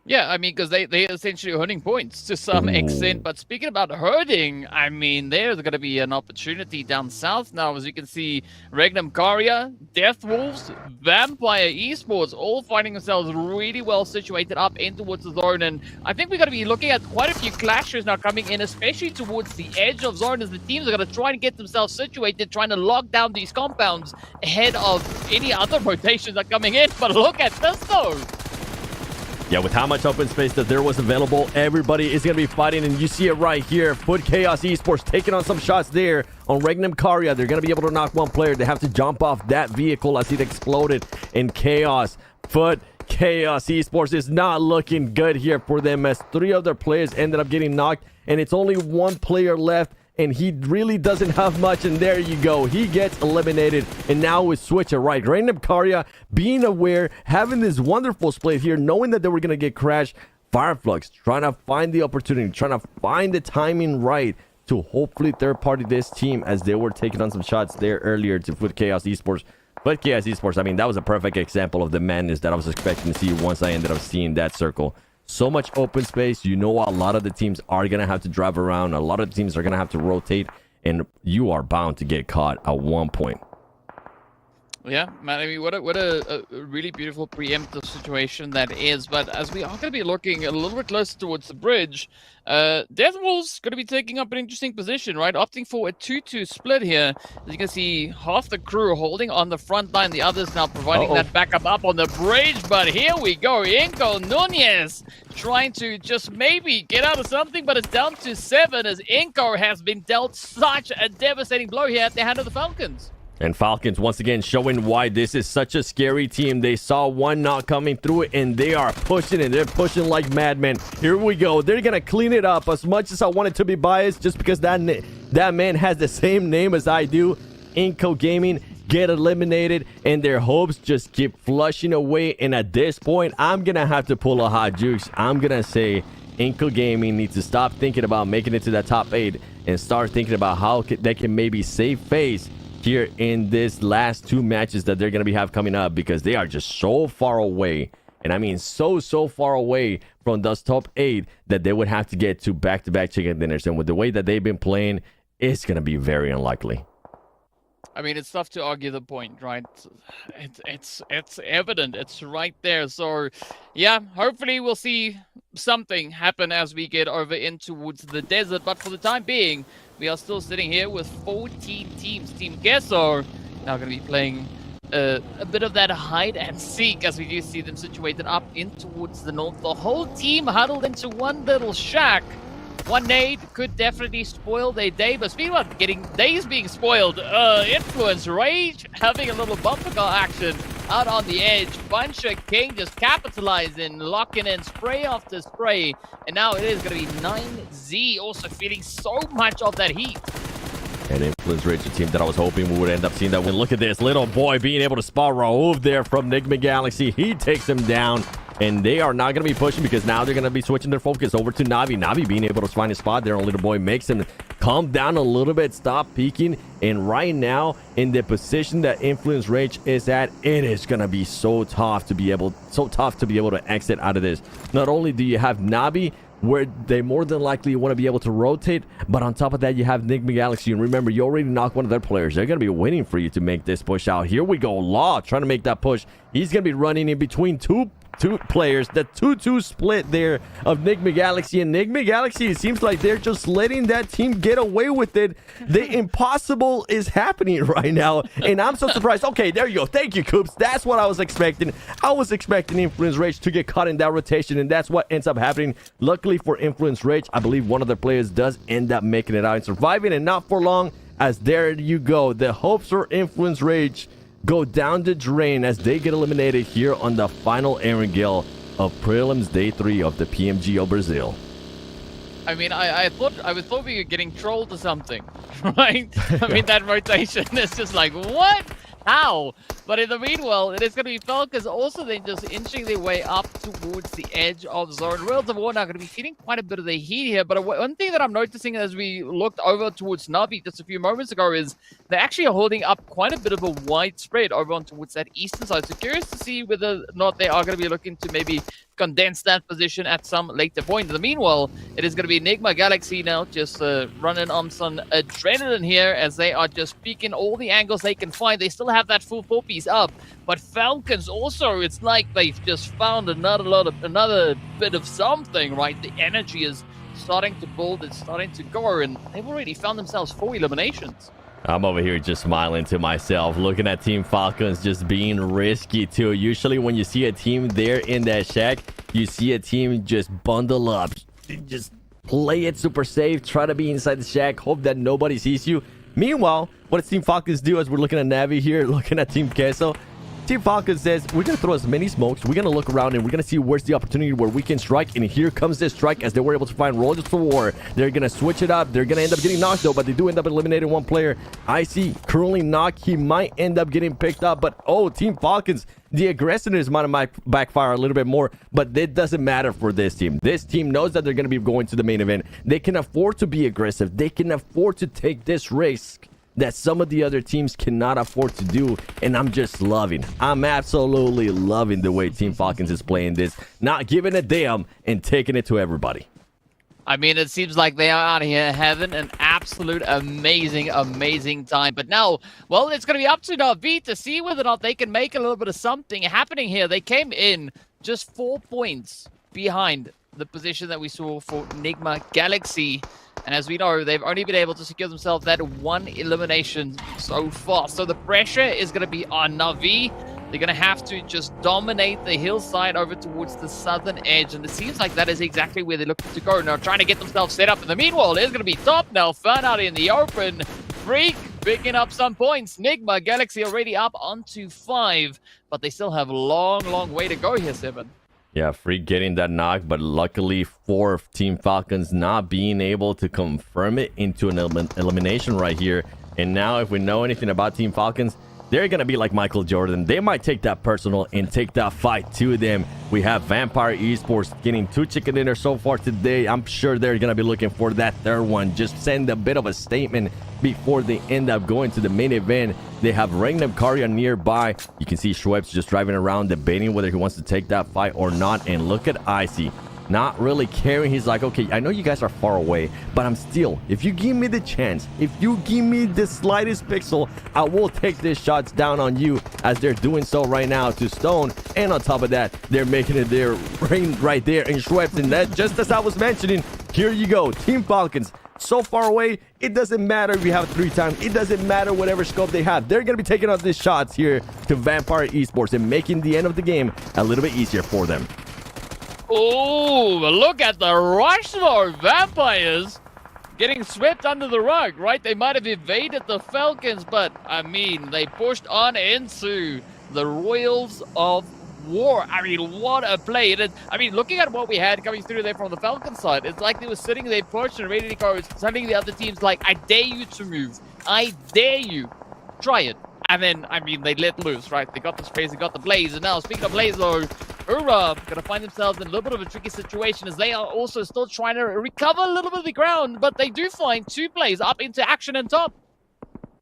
Yeah, I mean, because they essentially are hurting points to some extent. But speaking about hurting, I mean, there's going to be an opportunity down south now. As you can see, Regnum Karya, Death Wolves, Vampire Esports, all finding themselves really well situated up in towards the zone. And I think we're going to be looking at quite a few clashes now coming in, especially towards the edge of zone, as the teams are going to try and get themselves situated, trying to lock down these compounds ahead of any other rotations that are coming in. But look at this, though. Yeah, with how much open space that there was available, everybody is going to be fighting, and you see it right here. Foot Chaos Esports taking on some shots there on Regnum Karya. They're going to be able to knock one player. They have to jump off that vehicle as it exploded in chaos. Foot Chaos Esports is not looking good here for them, as 3 of their players ended up getting knocked, and it's only 1 player left. And he really doesn't have much, and there you go. He gets eliminated, and now we switch it right. Random Karya being aware, having this wonderful split here, knowing that they were going to get crashed. Fireflux trying to find the opportunity, trying to find the timing right to hopefully third-party this team as they were taking on some shots there earlier to Foot Chaos Esports. But Chaos Esports, I mean, that was a perfect example of the madness that I was expecting to see once I ended up seeing that circle. So much open space. You know, a lot of the teams are going to have to drive around. A lot of the teams are going to have to rotate. And you are bound to get caught at one point. Yeah, man, I mean, what a really beautiful preemptive situation that is. But as we are going to be looking a little bit closer towards the bridge, Death Wolves going to be taking up an interesting position, right? Opting for a 2-2 split here. As you can see, half the crew holding on the front line, the others now providing that backup up on the bridge. But here we go, Inko Nunez trying to just maybe get out of something, but it's down to 7 as Inko has been dealt such a devastating blow here at the hand of the Falcons. And Falcons once again showing why this is such a scary team. They saw one not coming through it, and they are pushing it. They're pushing like madmen. Here we go. They're going to clean it up. As much as I wanted to be biased, just because that man has the same name as I do, Inco Gaming, get eliminated, and their hopes just keep flushing away. And at this point, I'm going to have to pull a hot juice. I'm going to say Inco Gaming needs to stop thinking about making it to that top 8 and start thinking about how they can maybe save face here in this last 2 matches that they're going to have coming up, because they are just so far away, and I mean so far away from those top 8 that they would have to get to back-to-back chicken dinners. And with the way that they've been playing, it's going to be very unlikely. I mean, it's tough to argue the point, right? It's evident. It's right there. So, yeah, hopefully we'll see something happen as we get over in towards the desert. But for the time being, we are still sitting here with 14 teams. Team Gesso now going to be playing a bit of that hide and seek, as we do see them situated up in towards the north. The whole team huddled into one little shack. One nade could definitely spoil their day, but speaking about getting days being spoiled, Influence Rage having a little bumper car action out on the edge. Buncher King just capitalizing, locking in spray after spray, and now it is going to be 9Z also feeling so much of that heat. And Influence Rage, a team that I was hoping we would end up seeing that win. Look at this little boy being able to spot Raouf there from Enigma Galaxy. He takes him down. And they are not going to be pushing because now they're going to be switching their focus over to Navi. Navi being able to find a spot there. Little boy makes him calm down a little bit, stop peeking. And right now, in the position that Influence Rage is at, it is going to be so tough to be able to exit out of this. Not only do you have Navi, where they more than likely want to be able to rotate, but on top of that, you have Enigma Galaxy. And remember, you already knocked one of their players. They're going to be waiting for you to make this push out. Here we go. Law trying to make that push. He's going to be running in between two players. The 2-2 split there of Enigma Galaxy. And Enigma Galaxy, it seems like they're just letting that team get away with it. The impossible is happening right now, and I'm so surprised. Okay, there you go. Thank you, Coops. That's what I was expecting. I was expecting Influence Rage to get caught in that rotation, and that's what ends up happening. Luckily for Influence Rage, I believe one of their players does end up making it out and surviving, and not for long, as there you go. The hopes for Influence Rage go down the drain as they get eliminated here on the final Erangel of Prelims Day 3 of the PMGO Brazil. I mean, I thought we were getting trolled or something, right? I mean, that rotation is just like, what? How? But in the meanwhile, it is going to be Falcons also then just inching their way up towards the edge of zone. Royals of War now going to be feeling quite a bit of the heat here. But one thing that I'm noticing as we looked over towards Navi just a few moments ago is they actually are holding up quite a bit of a wide spread over on towards that eastern side. So curious to see whether or not they are going to be looking to maybe condense that position at some later point. In the meanwhile, it is going to be Enigma Galaxy now just running on some adrenaline here as they are just peeking all the angles they can find. They still have that full 4-piece up, but Falcons also, it's like they've just found another bit of something, right? The energy is starting to build, it's starting to go, and they've already found themselves 4 eliminations. I'm over here just smiling to myself, looking at Team Falcons just being risky too. Usually when you see a team there in that shack, you see a team just bundle up, just play it super safe, try to be inside the shack, hope that nobody sees you. Meanwhile, what does Team Falcons do as we're looking at Navi here, looking at Team Queso? Team Falcons says, we're going to throw as many smokes, we're going to look around, and we're going to see where's the opportunity where we can strike. And here comes this strike as they were able to find Rollers for War. They're going to switch it up. They're going to end up getting knocked, though, but they do end up eliminating one player. Icy currently knocked. He might end up getting picked up, but oh, Team Falcons, the aggressiveness might backfire a little bit more, but it doesn't matter for this team. This team knows that they're going to be going to the main event. They can afford to be aggressive. They can afford to take this risk that some of the other teams cannot afford to do, and I'm absolutely loving the way Team Falcons is playing this, not giving a damn and taking it to everybody. I mean, it seems like they are out here having an absolute amazing time. But now, well, it's going to be up to Navi to see whether or not they can make a little bit of something happening here. They came in just 4 points behind the position that we saw for Enigma Galaxy. And as we know, they've only been able to secure themselves that 1 elimination so far. So the pressure is going to be on Navi. They're going to have to just dominate the hillside over towards the southern edge. And it seems like that is exactly where they're looking to go. Now, trying to get themselves set up. In the meanwhile, it's going to be top now. Fun out in the open. Freak picking up some points. Enigma Galaxy already up onto 5. But they still have a long way to go here, 7. Yeah, Freak getting that knock, but luckily for Team Falcons not being able to confirm it into an elimination right here. And now if we know anything about Team Falcons, they're going to be like Michael Jordan. They might take that personal and take that fight to them. We have Vampire Esports getting 2 chicken dinners so far today. I'm sure they're going to be looking for that third one. Just send a bit of a statement before they end up going to the main event. They have Regnum Karya nearby. You can see Schweppes just driving around debating whether he wants to take that fight or not. And look at Icy. Not really caring. He's like, okay, I know you guys are far away, but I'm still, if you give me the chance, if you give me the slightest pixel, I will take these shots down on you, as they're doing so right now to Stone. And on top of that, they're making it their rain right there in Schweppes. And that, just as I was mentioning, here you go, Team Falcons. So far away, it doesn't matter if you have 3 times. It doesn't matter whatever scope they have. They're going to be taking out these shots here to Vampire Esports and making the end of the game a little bit easier for them. Oh, look at the rush though. Vampires getting swept under the rug, right? They might have evaded the Falcons, but I mean, they pushed on into the Royals of War. I mean, what a play. I mean, looking at what we had coming through there from the Falcon side, it's like they were sitting there pushed and ready to go. It's telling the other teams, like, I dare you to move. I dare you. Try it. And then, I mean, they let loose, right? They got the space, they got the Blaze. And now, speaking of Blaze, though, Ura going to find themselves in a little bit of a tricky situation as they are also still trying to recover a little bit of the ground, but they do find 2 plays up into action and top.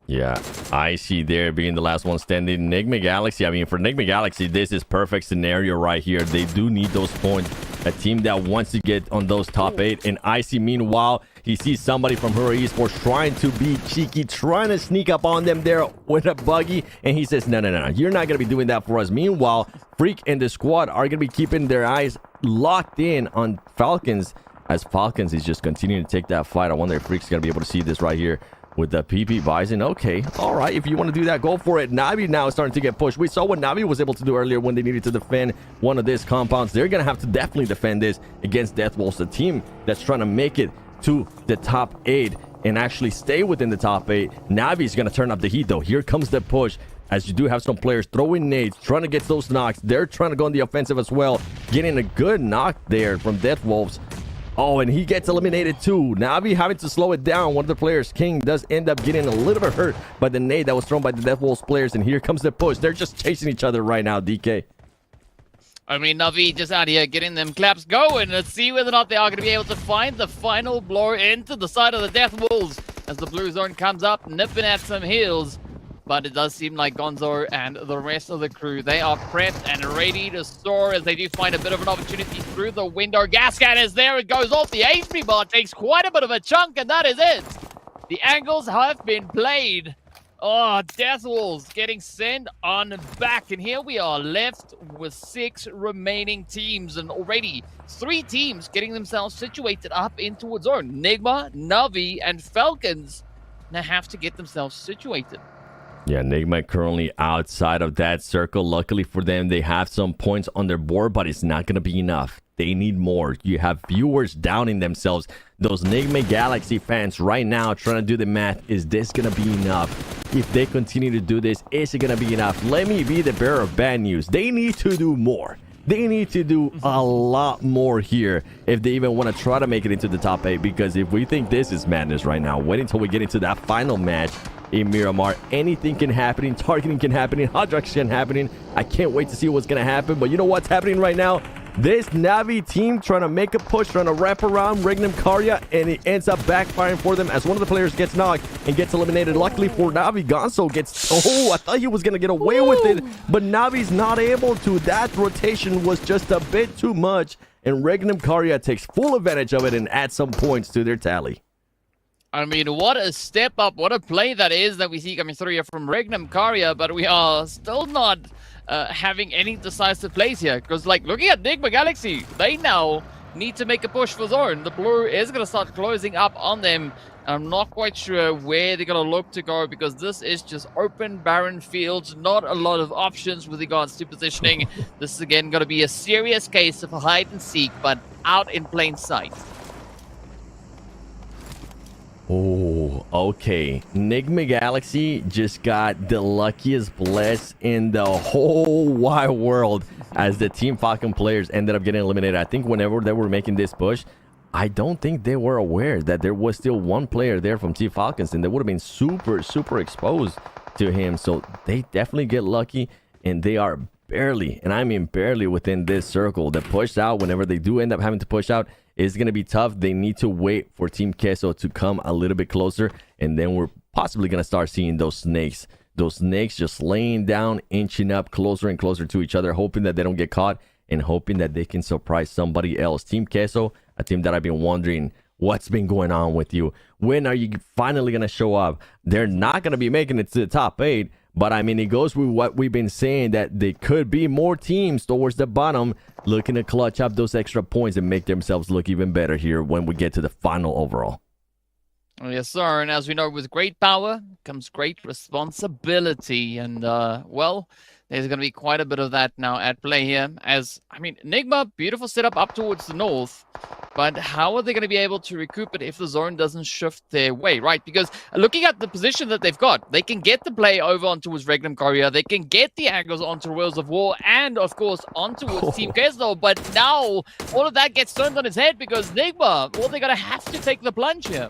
Yeah, I see there being the last one standing. Enigma Galaxy, I mean, for Enigma Galaxy, this is perfect scenario right here. They do need those points. A team that wants to get on those top 8. And Icy, meanwhile, he sees somebody from Hero Esports trying to be cheeky, trying to sneak up on them there with a buggy. And he says, no, you're not going to be doing that for us. Meanwhile, Freak and the squad are going to be keeping their eyes locked in on Falcons, as Falcons is just continuing to take that fight. I wonder if Freak's going to be able to see this right here with the PP Bison. Okay, all right, if you want to do that, go for it. Navi now is starting to get pushed. We saw what Navi was able to do earlier when they needed to defend one of these compounds. They're going to have to definitely defend this against Death Wolves, a team that's trying to make it to the top 8 and actually stay within the top 8. Navi's going to turn up the heat, though. Here comes the push, as you do have some players throwing nades, trying to get those knocks. They're trying to go on the offensive as well, getting a good knock there from Death Wolves. Oh, and he gets eliminated too. Navi having to slow it down. One of the players, King, does end up getting a little bit hurt by the nade that was thrown by the Death Wolves players. And here comes the push. They're just chasing each other right now, DK. I mean, Navi just out here getting them claps going. Let's see whether or not they are going to be able to find the final blow into the side of the Death Wolves as the blue zone comes up, nipping at some heels. But it does seem like Gonzo and the rest of the crew, they are prepped and ready to soar as they do find a bit of an opportunity through the window. Gas can is there. It goes off. The HP bar takes quite a bit of a chunk, and that is it. The angles have been played. Oh, Death Wolves getting sent on back. And here we are left with 6 remaining teams. And already 3 teams getting themselves situated up in towards zone. Nigma, Navi, and Falcons now have to get themselves situated. Yeah, Enigma currently outside of that circle. Luckily for them, they have some points on their board, but it's not going to be enough. They need more. You have viewers downing themselves. Those Enigma Galaxy fans right now trying to do the math. Is this going to be enough? If they continue to do this, is it going to be enough? Let me be the bearer of bad news. They need to do more. They need to do a lot more here if they even want to try to make it into the top 8. Because if we think this is madness right now, wait until we get into that final match in Miramar. Anything can happen. Targeting can happen. Hot drugs can happen. I can't wait to see what's going to happen. But you know what's happening right now? This Navi team trying to make a push, trying to wrap around Regnum Karya, and it ends up backfiring for them as one of the players gets knocked and gets eliminated. Luckily for Navi, Gonzo gets... Oh, I thought he was going to get away with it, but Navi's not able to. That rotation was just a bit too much, and Regnum Karya takes full advantage of it and adds some points to their tally. I mean, what a step up, what a play that is that we see coming through here from Regnum Karya, but we are still not having any decisive plays here. Because, like, looking at Enigma Galaxy, they now need to make a push for zone. The blue is going to start closing up on them. I'm not quite sure where they're going to look to go because this is just open, barren fields, not a lot of options with regards to positioning. This is, again, going to be a serious case of a hide and seek, but out in plain sight. Oh, okay. Enigma Galaxy just got the luckiest bless in the whole wide world as the Team Falcon players ended up getting eliminated. I think whenever they were making this push, I don't think they were aware that there was still one player there from Team Falcons, and they would have been super exposed to him. So they definitely get lucky, and they are barely, and I mean barely, within this circle. The push out, whenever they do end up having to push out, is going to be tough. They need to wait for Team Queso to come a little bit closer, and then we're possibly going to start seeing those snakes. Those snakes just laying down, inching up closer and closer to each other, hoping that they don't get caught and hoping that they can surprise somebody else. Team Queso, a team that I've been wondering what's been going on with you. When are you finally going to show up? They're not going to be making it to the top 8. But, I mean, it goes with what we've been saying, that there could be more teams towards the bottom looking to clutch up those extra points and make themselves look even better here when we get to the final overall. Yes, sir. And as we know, with great power comes great responsibility. And, well, there's going to be quite a bit of that now at play here. As, I mean, Enigma, beautiful setup up towards the north. But how are they going to be able to recoup it if the zone doesn't shift their way, right? Because looking at the position that they've got, they can get the play over on towards Regnum Karya. They can get the angles onto Wheels of War and, of course, on towards Team Queso. But now all of that gets turned on its head because Enigma, well, they're going to have to take the plunge here.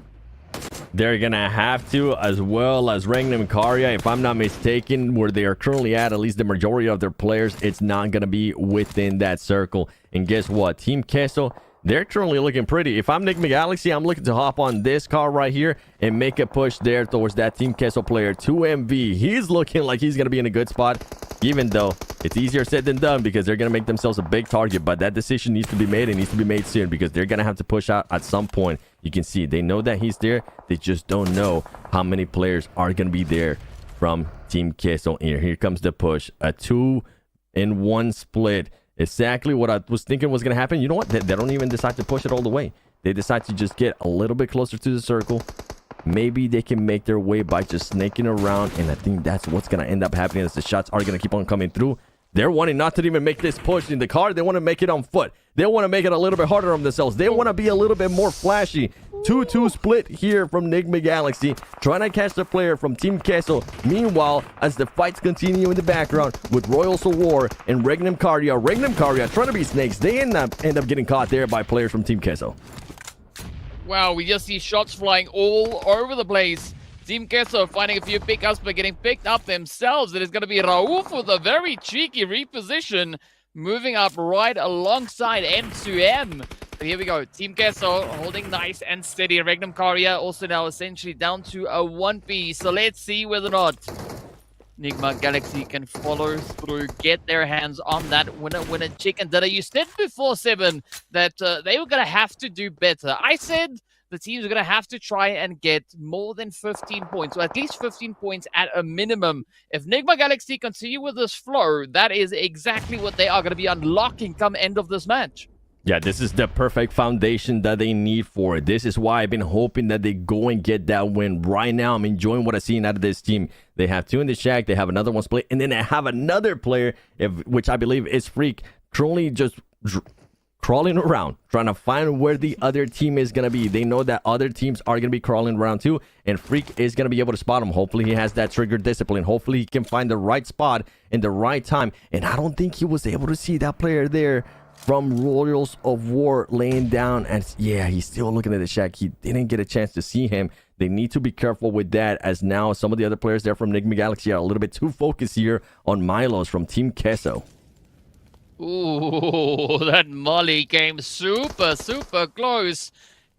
They're gonna have to, as well as Regnum Karya, if I'm not mistaken, where they are currently at least the majority of their players, it's not gonna be within that circle. And guess what? Team Queso, they're currently looking pretty. If I'm Nigma Galaxy, I'm looking to hop on this car right here and make a push there towards that Team Queso player, 2MV. He's looking like he's gonna be in a good spot, even though it's easier said than done because they're gonna make themselves a big target. But that decision needs to be made, and needs to be made soon, because they're gonna have to push out at some point. You can see they know that he's there. They just don't know how many players are gonna be there from Team Queso. Here comes the push, a 2-in-1 split. Exactly what I was thinking was going to happen. You know what? They don't even decide to push it all the way. They decide to just get a little bit closer to the circle. Maybe they can make their way by just snaking around. And I think that's what's going to end up happening, as the shots are going to keep on coming through. They're wanting not to even make this push in the car. They want to make it on foot. They want to make it a little bit harder on themselves. They want to be a little bit more flashy. 2-2 split here from Nigma Galaxy, trying to catch the player from Team Queso. Meanwhile, as the fights continue in the background with Royals of War and Regnum Karya trying to be snakes. They end up getting caught there by players from Team Queso. Wow, we just see shots flying all over the place. Team Queso finding a few pickups, but getting picked up themselves. It is going to be Rauf with a very cheeky reposition, moving up right alongside M2M. But here we go. Team Queso holding nice and steady. Regnum Karya also now essentially down to a 1P. So let's see whether or not Nigma Galaxy can follow through, get their hands on that winner chicken dinner. You said before, Seven, that they were going to have to do better. I said the teams are going to have to try and get more than 15 points, or at least 15 points at a minimum. If Nigma Galaxy continue with this flow, that is exactly what they are going to be unlocking come end of this match. Yeah, this is the perfect foundation that they need for it. This is why I've been hoping that they go and get that win. Right now, I'm enjoying what I've seen out of this team. They have 2 in the shack. They have another one split. And then they have another player, which I believe is Freak, truly just crawling around, trying to find where the other team is going to be. They know that other teams are going to be crawling around too. And Freak is going to be able to spot him. Hopefully, he has that trigger discipline. Hopefully, he can find the right spot in the right time. And I don't think he was able to see that player there from Royals of War laying down. And yeah, he's still looking at the shack. He didn't get a chance to see him. They need to be careful with that, as now some of the other players there from Nigma Galaxy are a little bit too focused here on Milos from Team Queso. Ooh, that molly came super close.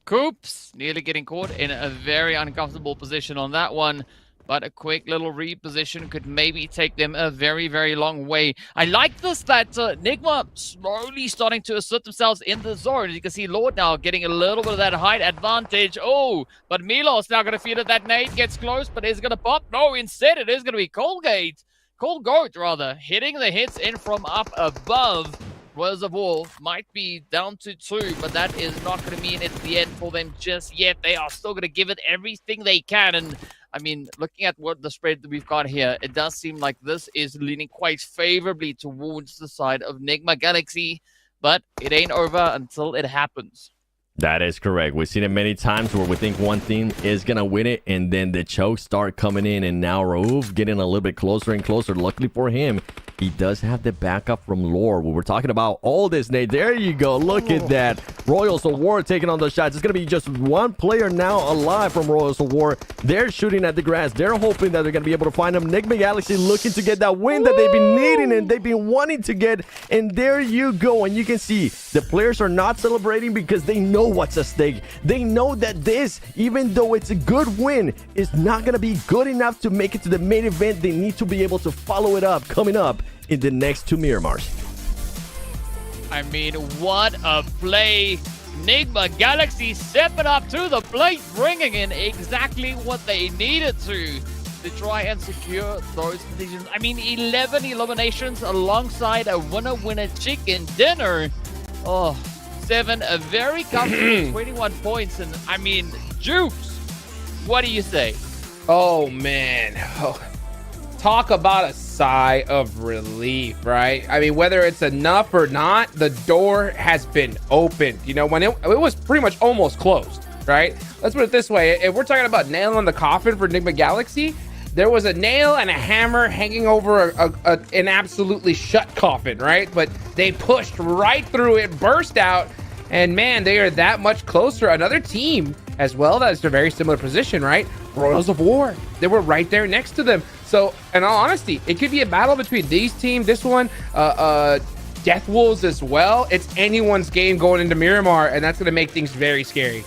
Coops nearly getting caught in a very uncomfortable position on that one. But a quick little reposition could maybe take them a very long way. I like this, that Nigma slowly starting to assert themselves in the zone. As you can see, Lord now getting a little bit of that height advantage. Oh, but Milos now going to feed it. That nade gets close, but is it going to pop? No, instead it is going to be Colgoat rather, hitting the hits in from up above. Royals of War might be down to 2, but that is not going to mean it's the end for them just yet. They are still going to give it everything they can. And I mean, looking at what the spread that we've got here, it does seem like this is leaning quite favorably towards the side of Nigma Galaxy, but it ain't over until it happens. That is correct. We've seen it many times where we think one team is going to win it, and then the chokes start coming in, and now Rauf getting a little bit closer and closer. Luckily for him, he does have the backup from Lore. We were talking about all this, Nate. There you go. Look at that. Royals of War taking on those shots. It's going to be just one player now alive from Royals of War. They're shooting at the grass. They're hoping that they're going to be able to find them. Nigma Galaxy looking to get that win that they've been needing and they've been wanting to get. And there you go. And you can see the players are not celebrating because they know what's at stake. They know that this, even though it's a good win, is not going to be good enough to make it to the main event. They need to be able to follow it up coming up in the next 2 Miramars. I mean, what a play. Nigma Galaxy stepping up to the plate, bringing in exactly what they needed to try and secure those positions. I mean, 11 eliminations alongside a winner chicken dinner. Oh, 7, a very comfortable 21 points. And I mean, Jukes, what do you say? Oh, man. Talk about a sigh of relief, right? I mean, whether it's enough or not, the door has been opened. You know, when it was pretty much almost closed, right? Let's put it this way. If we're talking about nail in the coffin for Nigma Galaxy, there was a nail and a hammer hanging over an absolutely shut coffin, right? But they pushed right through it, burst out, and man, they are that much closer. Another team as well. That's a very similar position, right? Royals of War, they were right there next to them. So in all honesty, it could be a battle between these teams. This one, Death Wolves as well. It's anyone's game going into Miramar, and that's going to make things very scary.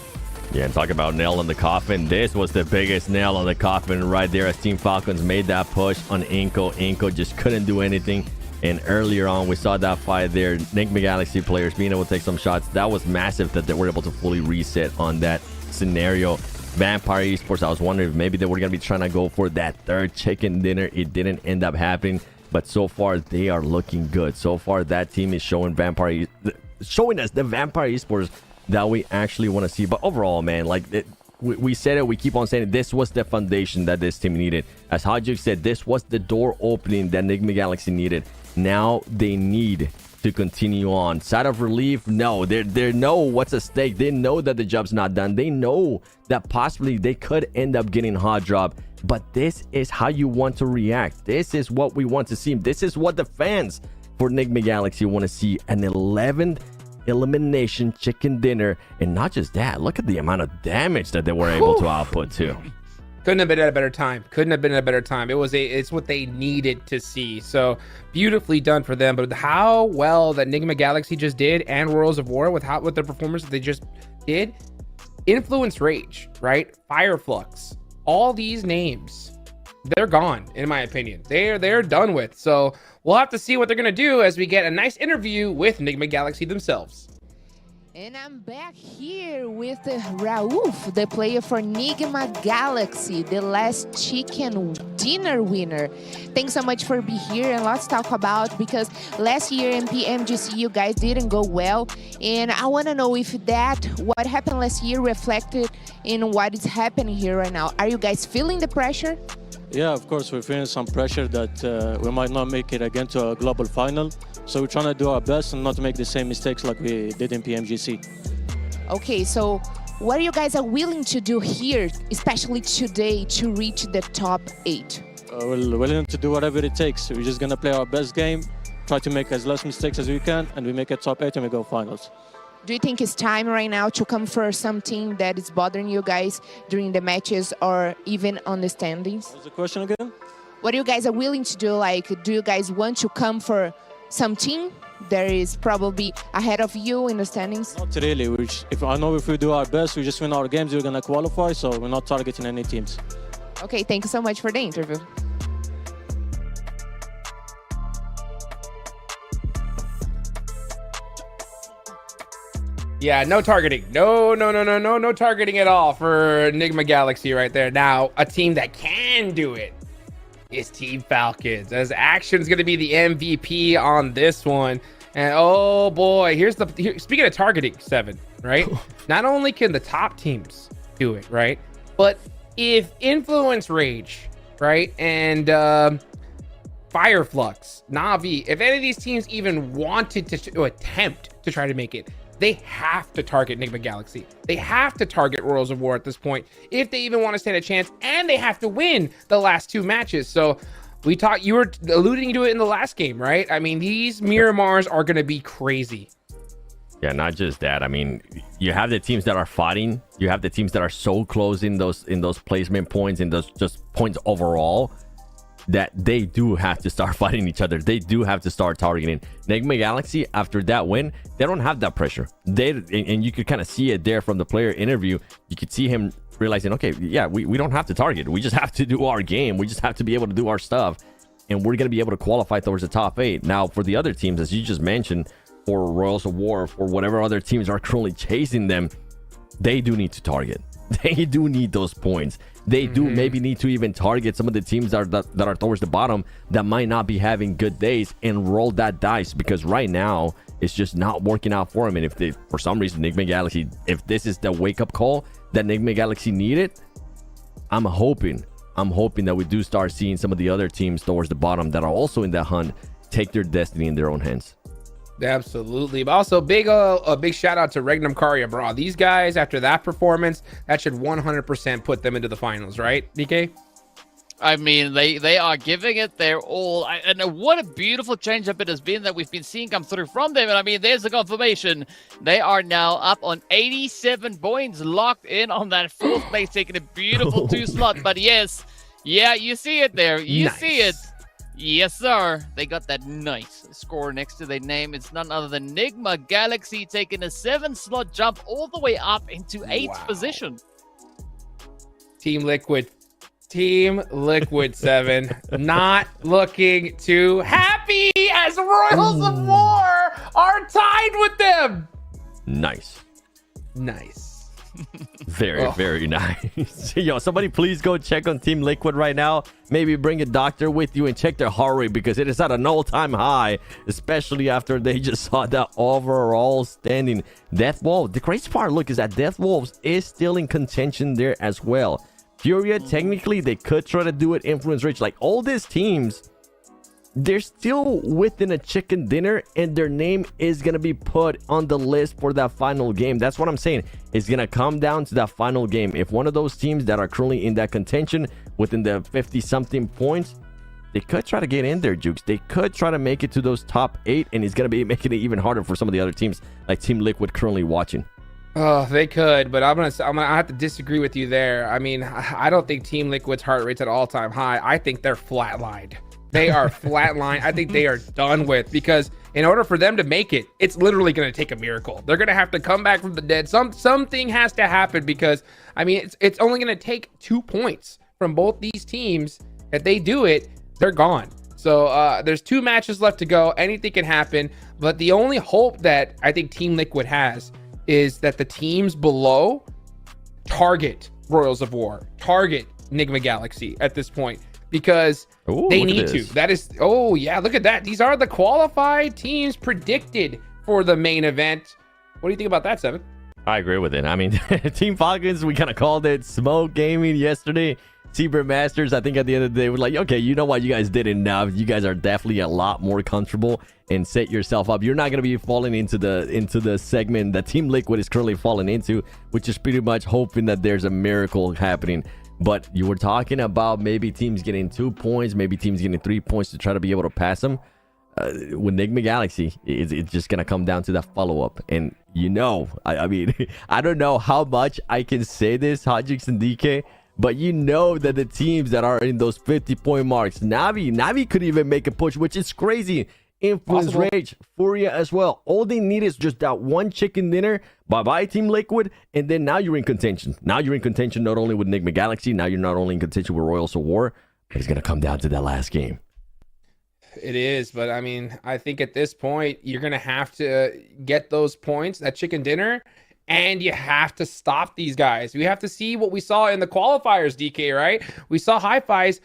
Yeah, and talk about nail in the coffin. This was the biggest nail in the coffin right there as Team Falcons made that push on Inko. Inko just couldn't do anything. And earlier on, we saw that fight there. Enigma Galaxy players being able to take some shots. That was massive that they were able to fully reset on that scenario. Vampire Esports, I was wondering if maybe they were going to be trying to go for that third chicken dinner. It didn't end up happening. But so far, they are looking good. So far, that team is showing us the Vampire Esports that we actually want to see. But overall, man, like we said it, we keep on saying it, this was the foundation that this team needed. As Hajuk said, this was the door opening that Enigma Galaxy needed. Now they need to continue on. Side of relief, no, they know what's at stake. They know that the job's not done. They know that possibly they could end up getting hot drop. But this is how you want to react. This is what we want to see. This is what the fans for Enigma Galaxy want to see. An 11th elimination chicken dinner. And not just that, look at the amount of damage that they were able to output too. Couldn't have been at a better time. Couldn't have been at a better time. It's what they needed to see. So beautifully done for them. But how well that Enigma Galaxy just did, and Worlds of War with their performance that they just did, Influence Rage, right? Fireflux, all these names, they're gone in my opinion. They're done with. So we'll have to see what they're gonna do as we get a nice interview with Enigma Galaxy themselves. And I'm back here with Rauf, the player for Enigma Galaxy, the last chicken dinner winner. Thanks so much for being here, and let's talk about, because last year in PMGC you guys didn't go well, and I want to know if what happened last year reflected in what is happening here right now. Are you guys feeling the pressure? Yeah, of course, we're feeling some pressure that we might not make it again to a global final. So we're trying to do our best and not to make the same mistakes like we did in PMGC. Okay, so what you guys are willing to do here, especially today, to reach the top 8? We're willing to do whatever it takes. We're just going to play our best game, try to make as less mistakes as we can, and we make it top 8 and we go finals. Do you think it's time right now to come for something that is bothering you guys during the matches or even on the standings? What's the question again? What you guys are willing to do? Like, do you guys want to come for something that is probably ahead of you in the standings? Not really. If we do our best, we just win our games, we're going to qualify, so we're not targeting any teams. Okay, thank you so much for the interview. Yeah, no targeting. No targeting at all for Enigma Galaxy right there. Now, a team that can do it is Team Falcons, as Action's going to be the MVP on this one. And oh boy, speaking of targeting, Seven, right? Not only can the top teams do it, right? But if Influence Rage, right? And Fireflux, Na'Vi, if any of these teams even wanted to attempt to try to make it, they have to target Enigma Galaxy. They have to target Worlds of War at this point if they even want to stand a chance, and they have to win the last 2 matches. So you were alluding to it in the last game, right? I mean, these Miramars are going to be crazy. Yeah, not just that. I mean, you have the teams that are fighting. You have the teams that are so close in those placement points, in those just points overall, that they do have to start fighting each other. They do have to start targeting. Enigma Galaxy, after that win, they don't have that pressure. And you could kind of see it there from the player interview. You could see him realizing, okay, yeah, we don't have to target. We just have to do our game. We just have to be able to do our stuff. And we're going to be able to qualify towards the top 8. Now, for the other teams, as you just mentioned, for Royals of War, for whatever other teams are currently chasing them, they do need to target. They do need those points. They do maybe need to even target some of the teams that are towards the bottom that might not be having good days, and roll that dice, because right now it's just not working out for them. And if they, for some reason, Enigma Galaxy, if this is the wake-up call that Enigma Galaxy needed, I'm hoping that we do start seeing some of the other teams towards the bottom that are also in that hunt take their destiny in their own hands. Absolutely. But also a big shout out to Regnum Karya, bro. These guys, after that performance, that should 100% put them into the finals, right, DK? I mean, they are giving it their all. And what a beautiful change up it has been that we've been seeing come through from them. And I mean, there's the confirmation. They are now up on 87 points, locked in on that 4th place, taking a beautiful 2 slot. But yes, yeah, you see it there. You see it. Yes, sir. They got that nice score next to their name. It's none other than Enigma Galaxy taking a 7-slot jump all the way up into 8th position. Team Liquid 7 not looking too happy as Royals of War are tied with them. Nice. Very, very nice. Yo, somebody please go check on Team Liquid right now. Maybe bring a doctor with you and check their heart rate because it is at an all-time high, especially after they just saw that overall standing. Death Wolves. The crazy part, look, is that Death Wolves is still in contention there as well. Furia, technically, they could try to do it. Influence Rage, like all these teams, they're still within a chicken dinner, and their name is going to be put on the list for that final game. That's what I'm saying. It's going to come down to that final game. If one of those teams that are currently in that contention within the 50-something points, they could try to get in there, Jukes. They could try to make it to those top 8, and it's going to be making it even harder for some of the other teams like Team Liquid currently watching. Oh, they could, but I'm gonna have to disagree with you there. I mean, I don't think Team Liquid's heart rate's at all-time high. I think they're flatlined. They are flatlined. I think they are done with, because in order for them to make it, it's literally going to take a miracle. They're going to have to come back from the dead. Something has to happen, because I mean, it's only going to take 2 points from both these teams. If they do it, they're gone. So there's 2 matches left to go. Anything can happen, but the only hope that I think Team Liquid has is that the teams below target Royals of War, target Enigma Galaxy at this point, because they need to. That is, oh yeah, look at that. These are the qualified teams predicted for the main event. What do you think about that, Seven? I agree with it. I mean, Team Falcons, we kind of called it smoke gaming yesterday. Seabird Masters, I think at the end of the day, we're like, okay, you know what? You guys did enough. You guys are definitely a lot more comfortable and set yourself up. You're not going to be falling into the segment that Team Liquid is currently falling into, which is pretty much hoping that there's a miracle happening. But you were talking about maybe teams getting 2 points, maybe teams getting 3 points to try to be able to pass them. With Enigma Galaxy, it's just going to come down to that follow-up. And you know, I mean, I don't know how much I can say this, Hodgix and DK, but you know that the teams that are in those 50-point marks, Navi could even make a push, which is crazy. Influence Rage, Furia as well. All they need is just that one chicken dinner. Bye-bye, Team Liquid. And then now you're in contention. Now you're in contention not only with Enigma Galaxy, now you're not only in contention with Royals of War, but it's going to come down to that last game. It is, but I mean, I think at this point, you're going to have to get those points, that chicken dinner, and you have to stop these guys. We have to see what we saw in the qualifiers, DK, right? We saw Hi-Fi's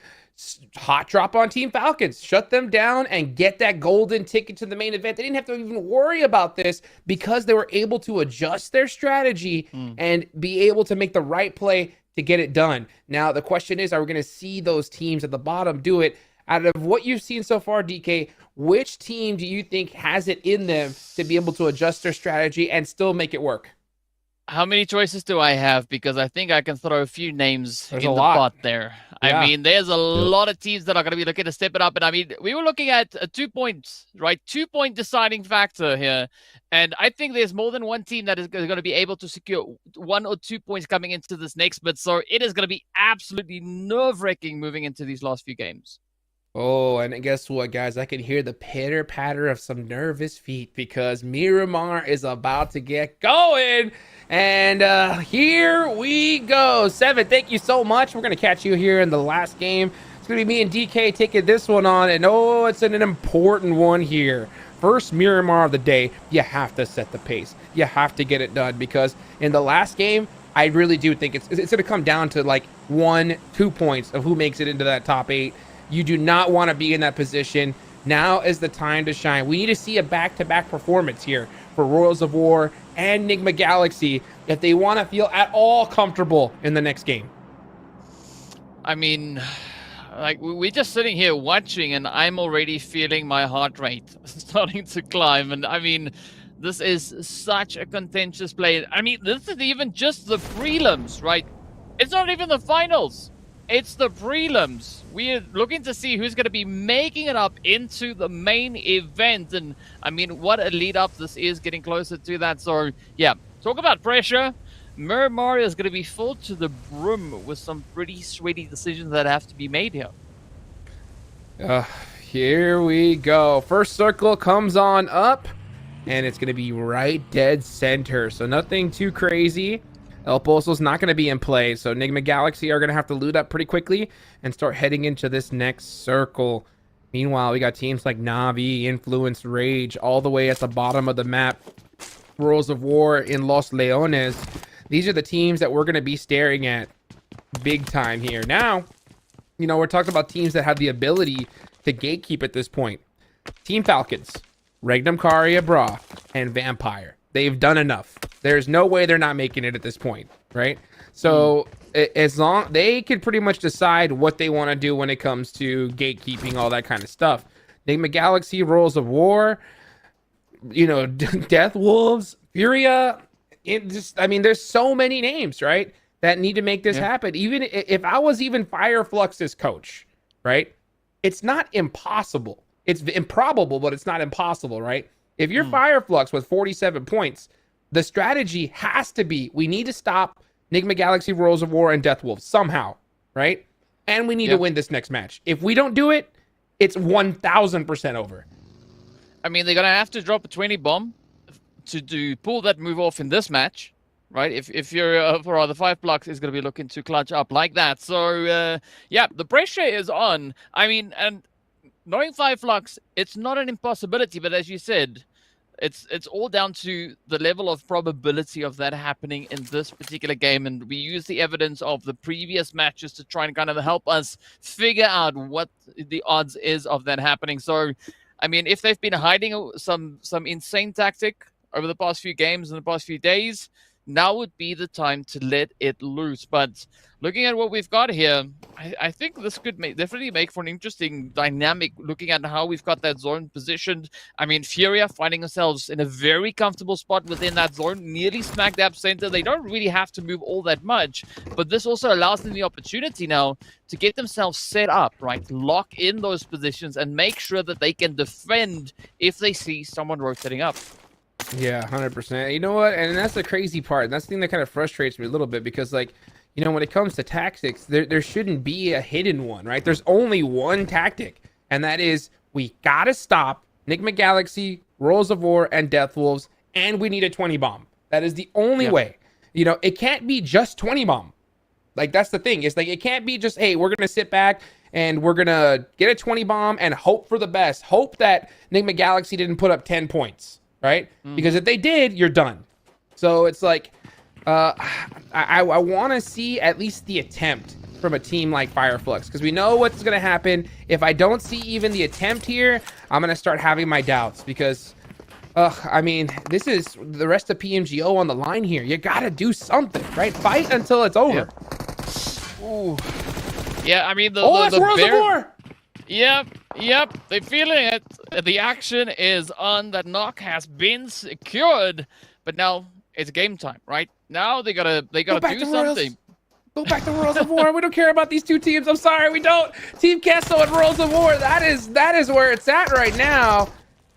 hot drop on Team Falcons, shut them down and get that golden ticket to the main event. They didn't have to even worry about this because they were able to adjust their strategy and be able to make the right play to get it done. Now, the question is, are we going to see those teams at the bottom do it? Out of what you've seen so far, DK, which team do you think has it in them to be able to adjust their strategy and still make it work? How many choices do I have? Because I think I can throw a few names in the pot there. Yeah. I mean, there's a lot of teams that are going to be looking to step it up. And I mean, we were looking at a 2 points, right? 2 point deciding factor here. And I think there's more than one team that is going to be able to secure 1 or 2 points coming into this next bit. So it is going to be absolutely nerve-wracking moving into these last few games. Oh, and guess what, guys? I can hear the pitter-patter of some nervous feet because Miramar is about to get going. And here we go. Seven, thank you so much. We're going to catch you here in the last game. It's going to be me and DK taking this one on. And oh, it's an important one here. First Miramar of the day, you have to set the pace. You have to get it done because in the last game, I really do think it's going to come down to like 1-2 points of who makes it into that top 8. You do not want to be in that position. Now is the time to shine. We need to see a back-to-back performance here for Royals of War and Enigma Galaxy if they want to feel at all comfortable in the next game. I mean, like, we're just sitting here watching, and I'm already feeling my heart rate starting to climb. And I mean, this is such a contentious play. I mean, this is even just the prelims, right? It's not even the finals. It's the prelims. We're looking to see who's going to be making it up into the main event. And I mean, what a lead up this is, getting closer to that. So yeah, talk about pressure. Mario is going to be filled to the brim with some pretty sweaty decisions that have to be made here. Here we go. First circle comes on up, and it's going to be right dead center. So nothing too crazy. El Pozo's not going to be in play, so Enigma Galaxy are going to have to loot up pretty quickly and start heading into this next circle. Meanwhile, we got teams like Navi, Influence, Rage, all the way at the bottom of the map. Rules of War in Los Leones. These are the teams that we're going to be staring at big time here. Now, you know, we're talking about teams that have the ability to gatekeep at this point. Team Falcons, Regnum Caria Bra, and Vampire. They've done enough. There's no way they're not making it at this point, right? So as long they can pretty much decide what they want to do when it comes to gatekeeping, all that kind of stuff. Enigma Galaxy, Rules of War, you know, Death Wolves, Furia. I mean, there's so many names, right, that need to make this happen. Even if I was even Fireflux's coach, right? It's not impossible. It's improbable, but it's not impossible, right? If you're Fireflux with 47 points, the strategy has to be, we need to stop Enigma Galaxy, Rules of War, and Death Wolves somehow, right? And we need to win this next match. If we don't do it, it's 1,000% over. I mean, they're going to have to drop a 20 bomb to pull that move off in this match, right? If you're for the Fireflux is going to be looking to clutch up like that. So, yeah, the pressure is on. I mean, and knowing Fireflux, it's not an impossibility, but as you said, it's all down to the level of probability of that happening in this particular game. And we use the evidence of the previous matches to try and kind of help us figure out what the odds is of that happening. So, I mean, if they've been hiding some insane tactic over the past few games and the past few days, now would be the time to let it loose. But looking at what we've got here, I think this could definitely make for an interesting dynamic, looking at how we've got that zone positioned. I mean, Furia finding themselves in a very comfortable spot within that zone, nearly smack dab center. They don't really have to move all that much, but this also allows them the opportunity now to get themselves set up, right? Lock in those positions and make sure that they can defend if they see someone rotating up. Yeah, 100%. You know what? And that's the crazy part. And that's the thing that kind of frustrates me a little bit because, like, you know, when it comes to tactics, there shouldn't be a hidden one, right? There's only one tactic, and that is we got to stop Enigma Galaxy, Rules of War, and Death Wolves, and we need a 20 bomb. That is the only way. You know, it can't be just 20 bomb. Like, that's the thing. It's like, it can't be just, hey, we're going to sit back and we're going to get a 20 bomb and hope for the best. Hope that Enigma Galaxy didn't put up 10 points. Right? Because if they did, you're done. So it's like, I want to see at least the attempt from a team like Fireflux, because we know what's going to happen. If I don't see even the attempt here, I'm going to start having my doubts because, I mean, this is the rest of PMGO on the line here. You got to do something, right? Fight until it's over. Ooh. Yeah, I mean, that's Rules of War! Yep, they're feeling it. The action is on. That knock has been secured, but now it's game time, right? Now they gotta do something. Go back to Rules of War. We don't care about these two teams. I'm sorry, we don't. Team Kesso and Rules of War. That is where it's at right now.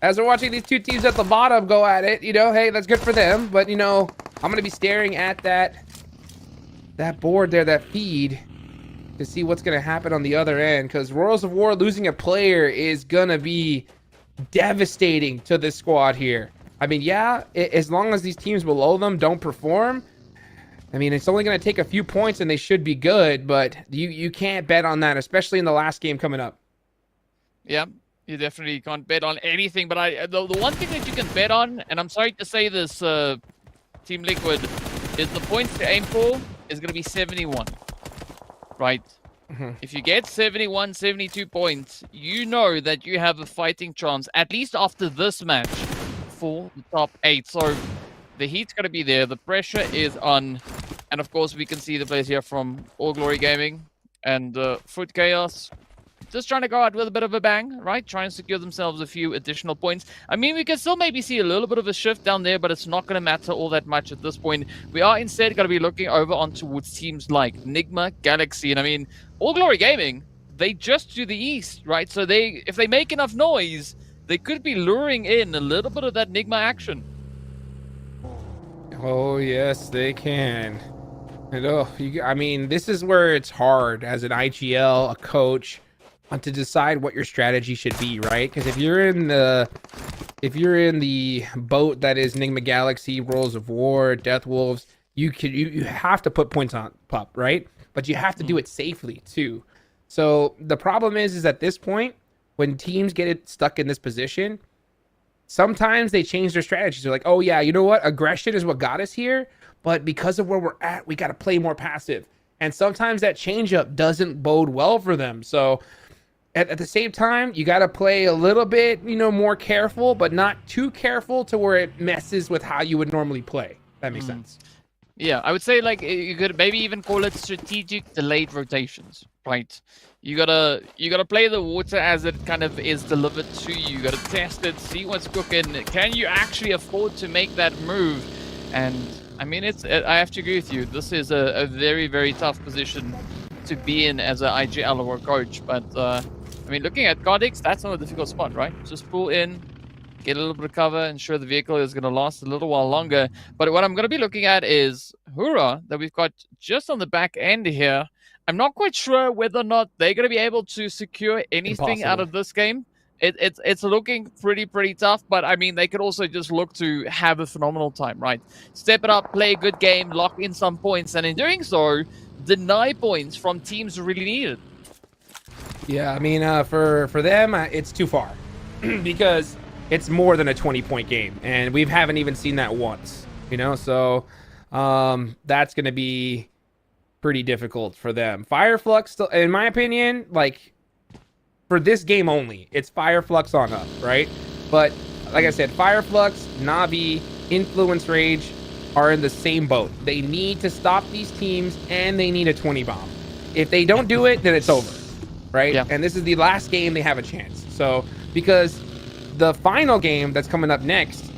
As we're watching these two teams at the bottom go at it, you know, hey, that's good for them. But you know, I'm gonna be staring at that board there, that feed, to see what's going to happen on the other end, because Rules of War losing a player is going to be devastating to this squad here. I mean, yeah, as long as these teams below them don't perform, I mean, it's only going to take a few points and they should be good, but you can't bet on that, especially in the last game coming up. Yeah, you definitely can't bet on anything, but the one thing that you can bet on, and I'm sorry to say this, Team Liquid, is the points to aim for is going to be 71. Right? If you get 71, 72 points, you know that you have a fighting chance, at least after this match, for the top 8. So the heat's going to be there. The pressure is on. And of course, we can see the players here from All Glory Gaming and Foot Chaos. just trying to go out with a bit of a bang, right? Try and secure themselves a few additional points. I mean, we can still maybe see a little bit of a shift down there, but it's not going to matter all that much at this point. We are instead going to be looking over on towards teams like Nigma, Galaxy, and I mean, All Glory Gaming, they just to the east, right? So if they make enough noise, they could be luring in a little bit of that Nigma action. Oh, yes, they can. And I mean, this is where it's hard as an IGL, a coach, to decide what your strategy should be, right? Because if you're in the boat that is Nigma Galaxy, Rolls of War, Death Wolves, you have to put points on PUP, right? But you have to do it safely too. So the problem is at this point, when teams get stuck in this position, sometimes they change their strategies. They're like, oh yeah, you know what? Aggression is what got us here, but because of where we're at, we got to play more passive. And sometimes that changeup doesn't bode well for them. So at the same time, you got to play a little bit, more careful, but not too careful to where it messes with how you would normally play. That makes sense. Yeah, I would say like you could maybe even call it strategic delayed rotations, right? You gotta play the water as it kind of is delivered to you. You gotta test it, see what's cooking. Can you actually afford to make that move? And I mean, I have to agree with you. This is a very, very tough position to be in as an IGL or a coach. But I mean, looking at Godix, that's not a difficult spot, right? Just pull in, get a little bit of cover, ensure the vehicle is going to last a little while longer. But what I'm going to be looking at is Hura that we've got just on the back end here. I'm not quite sure whether or not they're going to be able to secure anything out of this game. It's looking pretty tough, but I mean, they could also just look to have a phenomenal time, right? Step it up, play a good game, lock in some points, and in doing so, deny points from teams who really need it. Yeah, I mean, for them, it's too far because it's more than a 20-point game, and we haven't even seen that once, So that's going to be pretty difficult for them. Fireflux, still, in my opinion, like for this game only, it's Fireflux on up, right? But like I said, Fireflux, Navi, Influence Rage are in the same boat. They need to stop these teams, and they need a 20 bomb. If they don't do it, then it's over, right? Yeah. And this is the last game they have a chance. So because the final game that's coming up next,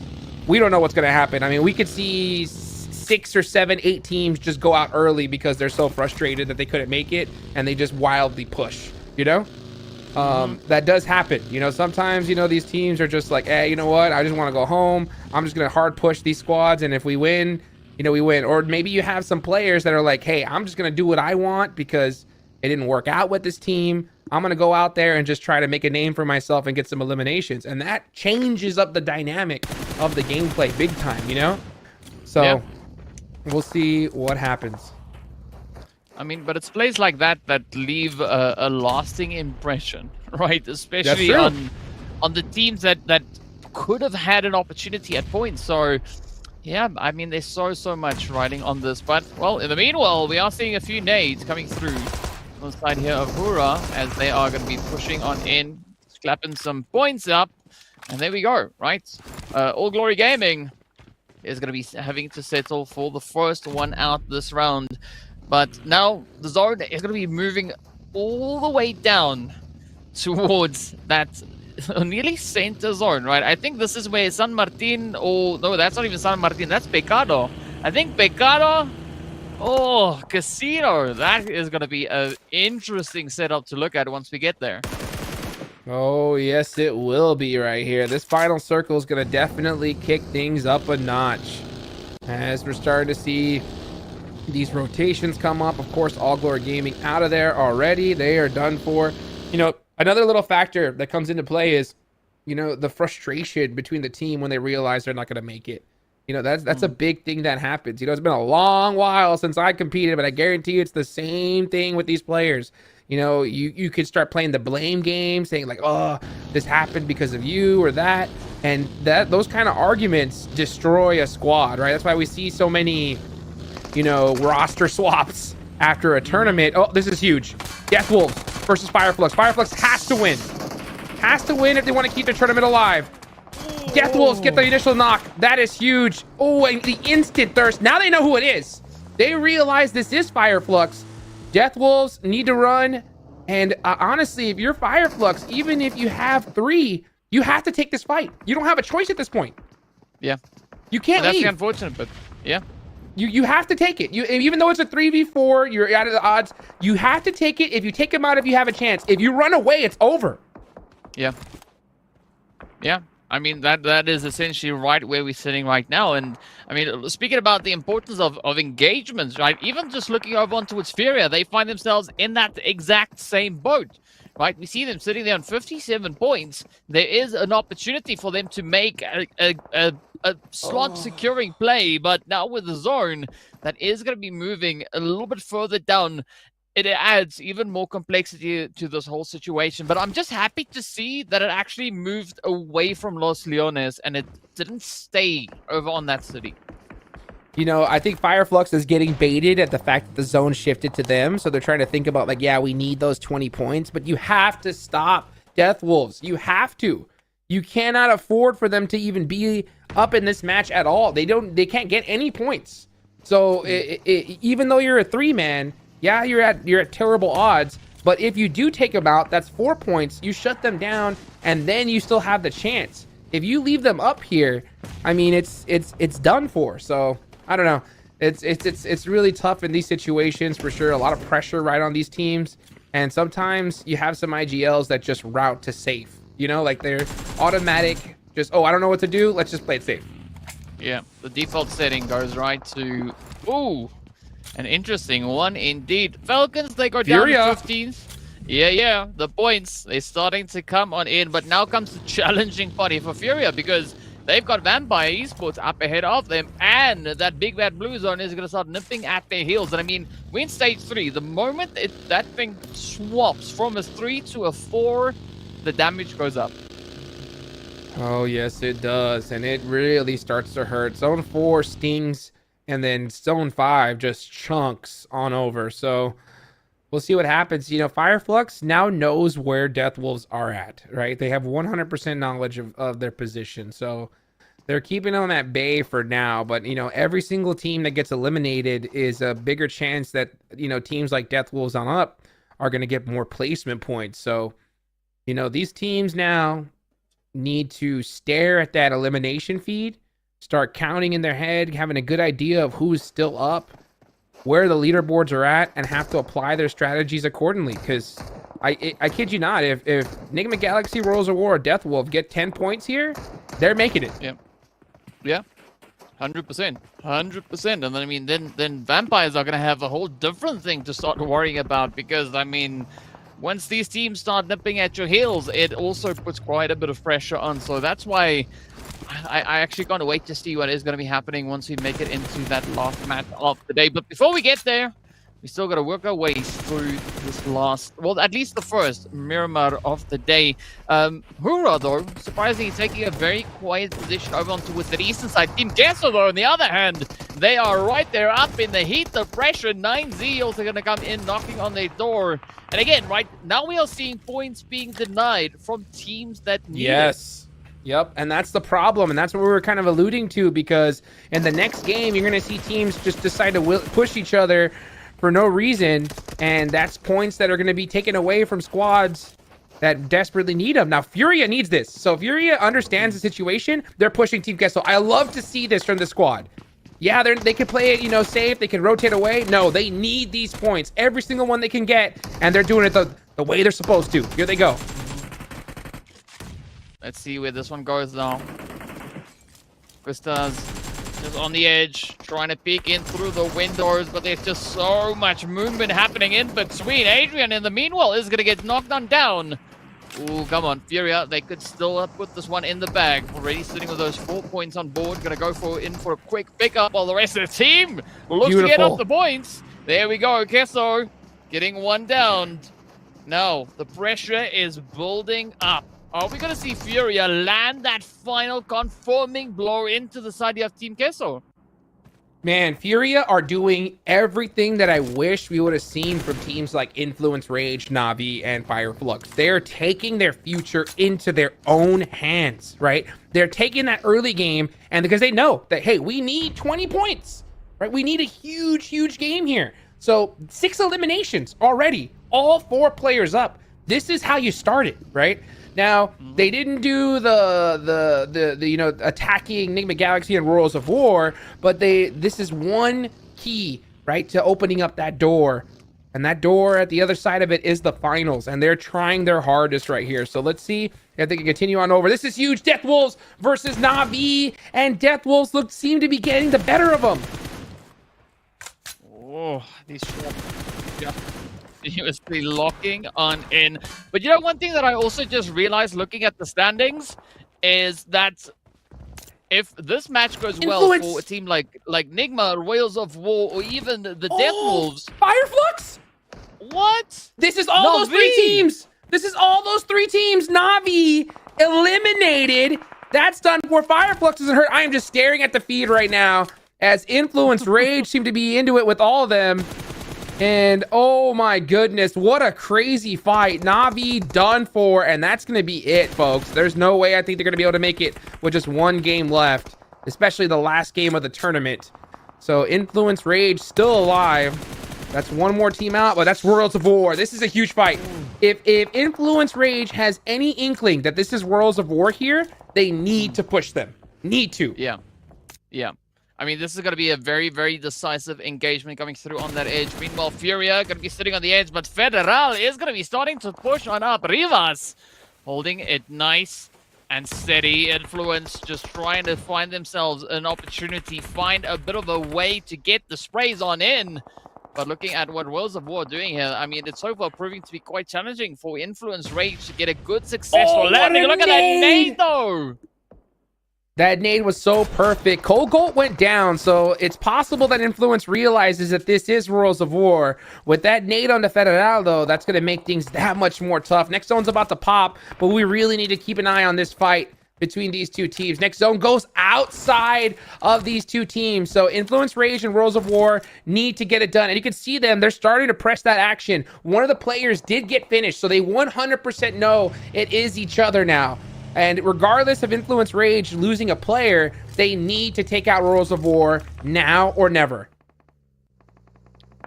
we don't know what's going to happen. I mean, we could see 6 or 7, 8 teams just go out early because they're so frustrated that they couldn't make it, and they just wildly push, That does happen. Sometimes, these teams are just like, hey, you know what? I just want to go home. I'm just going to hard push these squads, and if we win, we win. Or maybe you have some players that are like, hey, I'm just going to do what I want because it didn't work out with this team. I'm going to go out there and just try to make a name for myself and get some eliminations. And that changes up the dynamic of the gameplay big time, So we'll see what happens. I mean, but it's plays like that leave a lasting impression, right? Especially on the teams that could have had an opportunity at points. So, yeah, I mean, there's so much riding on this. But, well, in the meanwhile, we are seeing a few nades coming through on the side here of Hura as they are going to be pushing on in, clapping some points up. And there we go, right? All Glory Gaming is going to be having to settle for the first one out this round. But now the zone is going to be moving all the way down towards that nearly center zone, right? I think this is where San Martin, no, that's not even San Martin, that's Pecado. I think Pecado, Casino, that is going to be an interesting setup to look at once we get there. Oh, yes, it will be right here. This final circle is going to definitely kick things up a notch as we're starting to see these rotations come up. Of course, All Glory Gaming out of there already. They are done for. Another little factor that comes into play is, the frustration between the team when they realize they're not going to make it. That's a big thing that happens. It's been a long while since I competed, but I guarantee you it's the same thing with these players. You could start playing the blame game, saying like, oh, this happened because of you or that. And those kind of arguments destroy a squad, right? That's why we see so many roster swaps after a tournament. Oh, this is huge. Death Wolves versus Fireflux. Fireflux has to win. Has to win if they want to keep the tournament alive. Death Wolves get the initial knock. That is huge. Oh, and the instant thirst. Now they know who it is. They realize this is Fireflux. Death Wolves need to run And honestly, if you're Fireflux, even if you have 3, you have to take this fight. You don't have a choice at this point. Yeah. You can't That's leave. unfortunate, but yeah. You have to take it. Even though it's a 3v4, you're out of the odds. You have to take it. If you take him out, if you have a chance. If you run away, it's over. Yeah. Yeah. I mean, that is essentially right where we're sitting right now. And I mean, speaking about the importance of engagements, right? Even just looking over on towards Furia, they find themselves in that exact same boat, right? We see them sitting there on 57 points. There is an opportunity for them to make a slot securing play, but now with the zone, that is going to be moving a little bit further down. It adds even more complexity to this whole situation. But I'm just happy to see that it actually moved away from Los Leones and it didn't stay over on that city. You know, I think Fireflux is getting baited at the fact that the zone shifted to them. So they're trying to think about like, yeah, we need those 20 points, but you have to stop Death Wolves. You have to. You cannot afford for them to even be up in this match at all. They can't get any points. So even though you're a 3-man, yeah, you're at terrible odds. But if you do take them out, that's 4 points. You shut them down, and then you still have the chance. If you leave them up here, I mean, it's done for. So I don't know. It's really tough in these situations for sure. A lot of pressure right on these teams, and sometimes you have some IGLs that just route to safe. You know, like they're automatic. Just, oh, I don't know what to do. Let's just play it safe. Yeah, the default setting goes right to... Ooh, an interesting one indeed. Falcons, they go down to 15th. Yeah, the points, they're starting to come on in. But now comes the challenging party for Furia because they've got Vampire Esports up ahead of them. And that big bad blue zone is going to start nipping at their heels. And I mean, we're in stage 3. The moment that thing swaps from a 3 to a 4, the damage goes up. Oh, yes, it does. And it really starts to hurt. Zone 4 stings, and then Zone 5 just chunks on over. So we'll see what happens. You know, Fireflux now knows where Death Wolves are at, right? They have 100% knowledge of their position. So they're keeping them at bay for now. But, you know, every single team that gets eliminated is a bigger chance that, you know, teams like Death Wolves on up are going to get more placement points. So, you know, these teams now need to stare at that elimination feed, start counting in their head, having a good idea of who's still up, where the leaderboards are at, and have to apply their strategies accordingly. Because I kid you not, if Enigma Galaxy, Royals of War, or Death Wolf get 10 points here, they're making it. Yeah. 100%. 100%. And then, I mean, then Vampires are going to have a whole different thing to start worrying about because, I mean, once these teams start nipping at your heels, it also puts quite a bit of pressure on. So that's why I actually can't wait to see what is going to be happening once we make it into that last match of the day. But before we get there, we still got to work our way through this last, well, at least the first Miramar of the day. Hura, though, surprisingly taking a very quiet position over on towards the eastern side. Team Gesso, though, on the other hand, they are right there up in the heat of pressure. 9Z also going to come in, knocking on their door. And again, right now we are seeing points being denied from teams that need it. Yep, and that's the problem, and that's what we were kind of alluding to, because in the next game, you're going to see teams just decide to push each other for no reason, and that's points that are going to be taken away from squads that desperately need them. Now, Furia needs this. So Furia understands the situation. They're pushing Team Gesso. I love to see this from the squad. Yeah, they can play it, you know, safe. They can rotate away. No, they need these points. Every single one they can get, and they're doing it the way they're supposed to. Here they go. Let's see where this one goes now. Krista's just on the edge, trying to peek in through the windows, but there's just so much movement happening in between. Adrian, in the meanwhile, is going to get knocked on down. Ooh, come on, Furia. They could still put this one in the bag. Already sitting with those 4 points on board. Going to go in for a quick pickup while the rest of the team looks to get up the points. There we go. Kesso getting one down. Now, the pressure is building up. Are we going to see Furia land that final confirming blow into the side of Team Kesso? Man, Furia are doing everything that I wish we would have seen from teams like Influence, Rage, Navi, and Fireflux. They're taking their future into their own hands, right? They're taking that early game, and because they know that, hey, we need 20 points, right? We need a huge, huge game here. So 6 eliminations already. all 4 players up. This is how you start it, right? Now, they didn't do the you know, attacking Enigma Galaxy and Royals of War, but this is one key, right, to opening up that door. And that door at the other side of it is the finals, and they're trying their hardest right here. So let's see if they can continue on over. This is huge. Death Wolves versus Na'Vi, and Death Wolves seem to be getting the better of them. Oh, these continuously locking on in. But you know, one thing that I also just realized looking at the standings is that if this match goes well for a team like Nigma, Royals of War, or even the Death Wolves, Fireflux. What? This is all those 3 teams. This is all those 3 teams. Na'Vi eliminated. That's done for. Fireflux isn't hurt. I am just staring at the feed right now as Influence Rage seem to be into it with all of them. And oh my goodness, what a crazy fight. Na'Vi done for, and that's going to be it, folks. There's no way I think they're going to be able to make it with just 1 game left, especially the last game of the tournament. So Influence Rage still alive. That's 1 more team out, but that's Worlds of War. This is a huge fight. If Influence Rage has any inkling that this is Worlds of War here, they need to push them. Need to. Yeah. Yeah. I mean, this is going to be a very, very decisive engagement coming through on that edge. Meanwhile, Furia going to be sitting on the edge, but Federal is going to be starting to push on up. Rivas holding it nice and steady. Influence just trying to find themselves an opportunity, find a bit of a way to get the sprays on in. But looking at what Worlds of War are doing here, I mean, it's so far proving to be quite challenging for Influence Rage to get a good successful landing. Look at that nade, though! That nade was so perfect. Cold Gold went down, so it's possible that Influence realizes that this is Worlds of War. With that nade on the Federal, though, that's going to make things that much more tough. Next zone's about to pop, but we really need to keep an eye on this fight between these 2 teams. Next zone goes outside of these 2 teams. So Influence Rage and Worlds of War need to get it done. And you can see them, they're starting to press that action. One of the players did get finished, so they 100% know it is each other now. And regardless of Influence Rage losing a player, they need to take out Worlds of War now or never.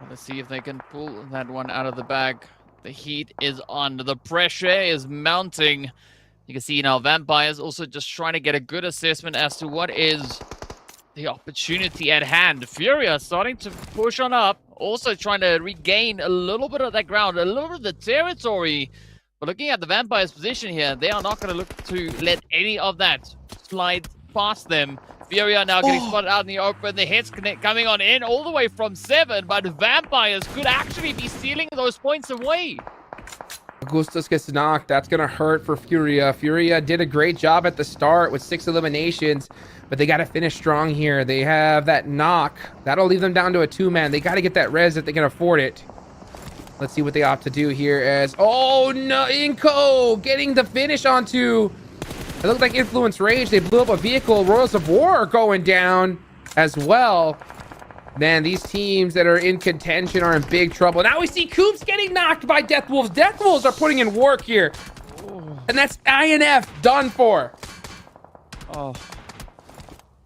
Let's see if they can pull that one out of the bag. The heat is on. The pressure is mounting. You can see now Vampires also just trying to get a good assessment as to what is the opportunity at hand. Furia starting to push on up. Also trying to regain a little bit of that ground, a little bit of the territory. But looking at the Vampires' position here, they are not going to look to let any of that slide past them. Furia now getting spotted out in the open. The hits coming on in all the way from 7, but Vampires could actually be stealing those points away. Augustus gets knocked. That's going to hurt for Furia. Furia did a great job at the start with 6 eliminations, but they got to finish strong here. They have that knock. That'll leave them down to a 2-man. They got to get that res if they can afford it. Let's see what they opt to do here as... Oh, no! Inko getting the finish onto... It looked like Influence Rage. They blew up a vehicle. Royals of War are going down as well. Man, these teams that are in contention are in big trouble. Now we see Coops getting knocked by Death Wolves. Death Wolves are putting in work here. And that's INF done for. Oh.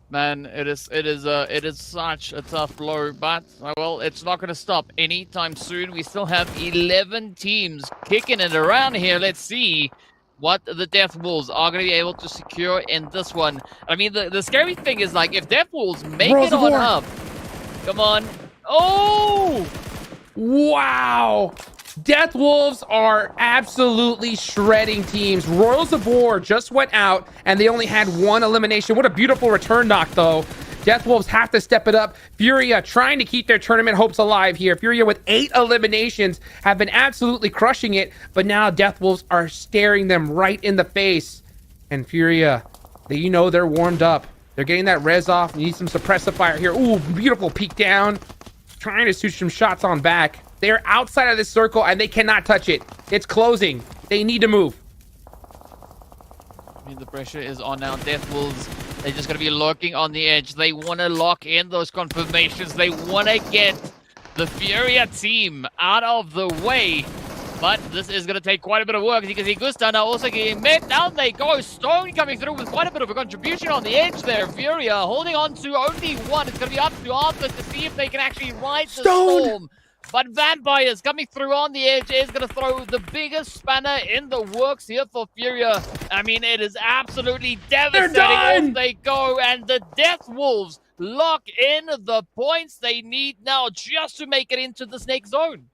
Man, it is such a tough blow, but well, it's not going to stop anytime soon. We still have 11 teams kicking it around here. Let's see what the Death Wolves are going to be able to secure in this one. I mean, the scary thing is, like, if Death Wolves make it on up, come on. Oh! Wow! Death Wolves are absolutely shredding teams. Royals of War just went out, and they only had 1 elimination. What a beautiful return knock, though. Death Wolves have to step it up. Furia trying to keep their tournament hopes alive here. Furia with 8 eliminations have been absolutely crushing it, but now Death Wolves are staring them right in the face. And Furia, you know they're warmed up. They're getting that res off. Need some suppressive fire here. Ooh, beautiful peek down. Trying to shoot some shots on back. They're outside of this circle, and they cannot touch it. It's closing. They need to move. I mean, the pressure is on now. Death Wolves, they're just going to be lurking on the edge. They want to lock in those confirmations. They want to get the Furia team out of the way. But this is going to take quite a bit of work. You can see Gusta now also getting met. Down they go. Stone coming through with quite a bit of a contribution on the edge there. Furia holding on to only 1. It's going to be up to Arthur to see if they can actually ride the storm. But Vampires coming through on the edge is going to throw the biggest spanner in the works here for Furia. I mean, it is absolutely devastating. Off they go, and the Death Wolves lock in the points they need now just to make it into the Snake Zone.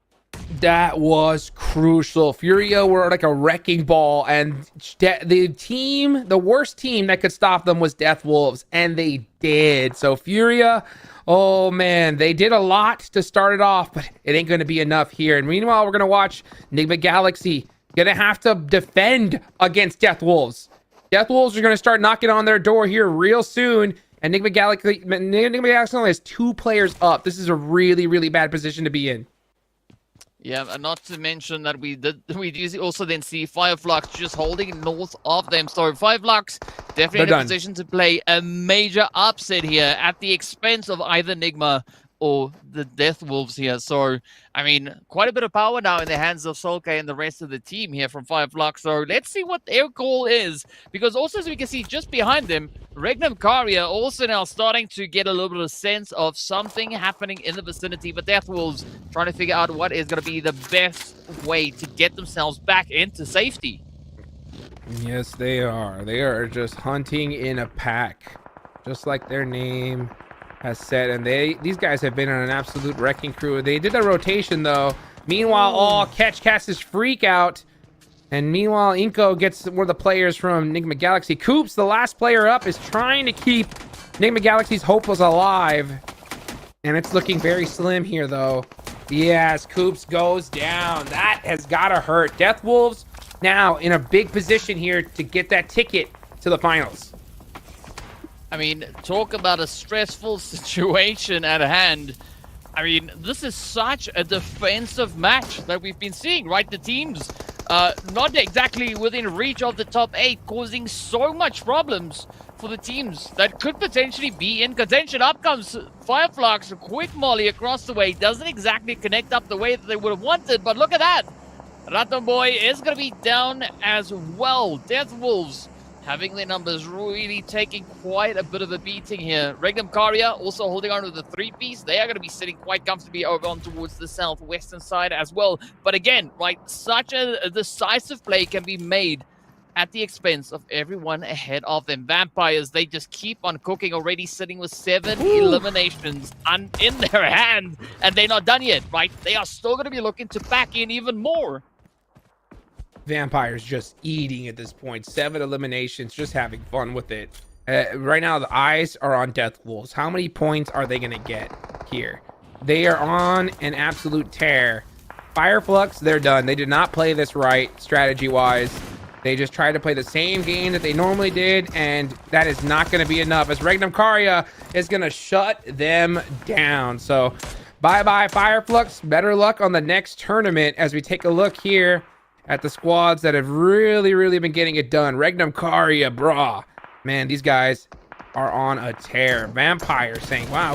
That was crucial. Furia were like a wrecking ball, and the worst team that could stop them was Death Wolves, and they did. So Furia, oh man, they did a lot to start it off, but it ain't going to be enough here. And meanwhile, we're going to watch Enigma Galaxy gonna have to defend against Death Wolves. Death Wolves are going to start knocking on their door here real soon. And Enigma Galaxy only has 2 players up. This is a really, really bad position to be in. Yeah, and not to mention that we do also then see Fireflux just holding north of them. So Fireflux definitely in a position to play a major upset here at the expense of either Nigma or the Death Wolves here. So, I mean, quite a bit of power now in the hands of Solkay and the rest of the team here from Fireflux. So let's see what their goal is. Because also, as we can see just behind them, Regnum Karia also now starting to get a little bit of sense of something happening in the vicinity. But Death Wolves trying to figure out what is going to be the best way to get themselves back into safety. Yes, they are. They are just hunting in a pack. Just like their name has said, and these guys have been on an absolute wrecking crew. They did a rotation though. Meanwhile, Catch casts his freak out, and meanwhile Inko gets one of the players from Enigma Galaxy. Coops, the last player up, is trying to keep Enigma Galaxy's hopeless alive, and it's looking very slim here though. Yes, Coops goes down. That has gotta hurt. Death Wolves now in a big position here to get that ticket to the finals. I mean, talk about a stressful situation at hand. I mean, this is such a defensive match that we've been seeing, right? The teams not exactly within reach of the top 8, causing so much problems for the teams that could potentially be in contention. Up comes Fireflux, a quick molly across the way. Doesn't exactly connect up the way that they would have wanted, but look at that. Raton Boy is going to be down as well. Death Wolves having their numbers really taking quite a bit of a beating here. Regnum Karia also holding on to the 3-piece. They are going to be sitting quite comfortably over on towards the southwestern side as well. But again, right, such a decisive play can be made at the expense of everyone ahead of them. Vampires, they just keep on cooking, already sitting with 7 eliminations in their hand. And they're not done yet, right? They are still going to be looking to pack in even more. Vampires just eating at this point. 7 eliminations, just having fun with it. Right now, the eyes are on Death Wolves. How many points are they going to get here? They are on an absolute tear. Fireflux, they're done. They did not play this right, strategy-wise. They just tried to play the same game that they normally did, and that is not going to be enough, as Regnum Karia is going to shut them down. So, bye-bye, Fireflux. Better luck on the next tournament as we take a look here at the squads that have really, really been getting it done. Regnum Karia, brah. Man, these guys are on a tear. Vampire saying, wow,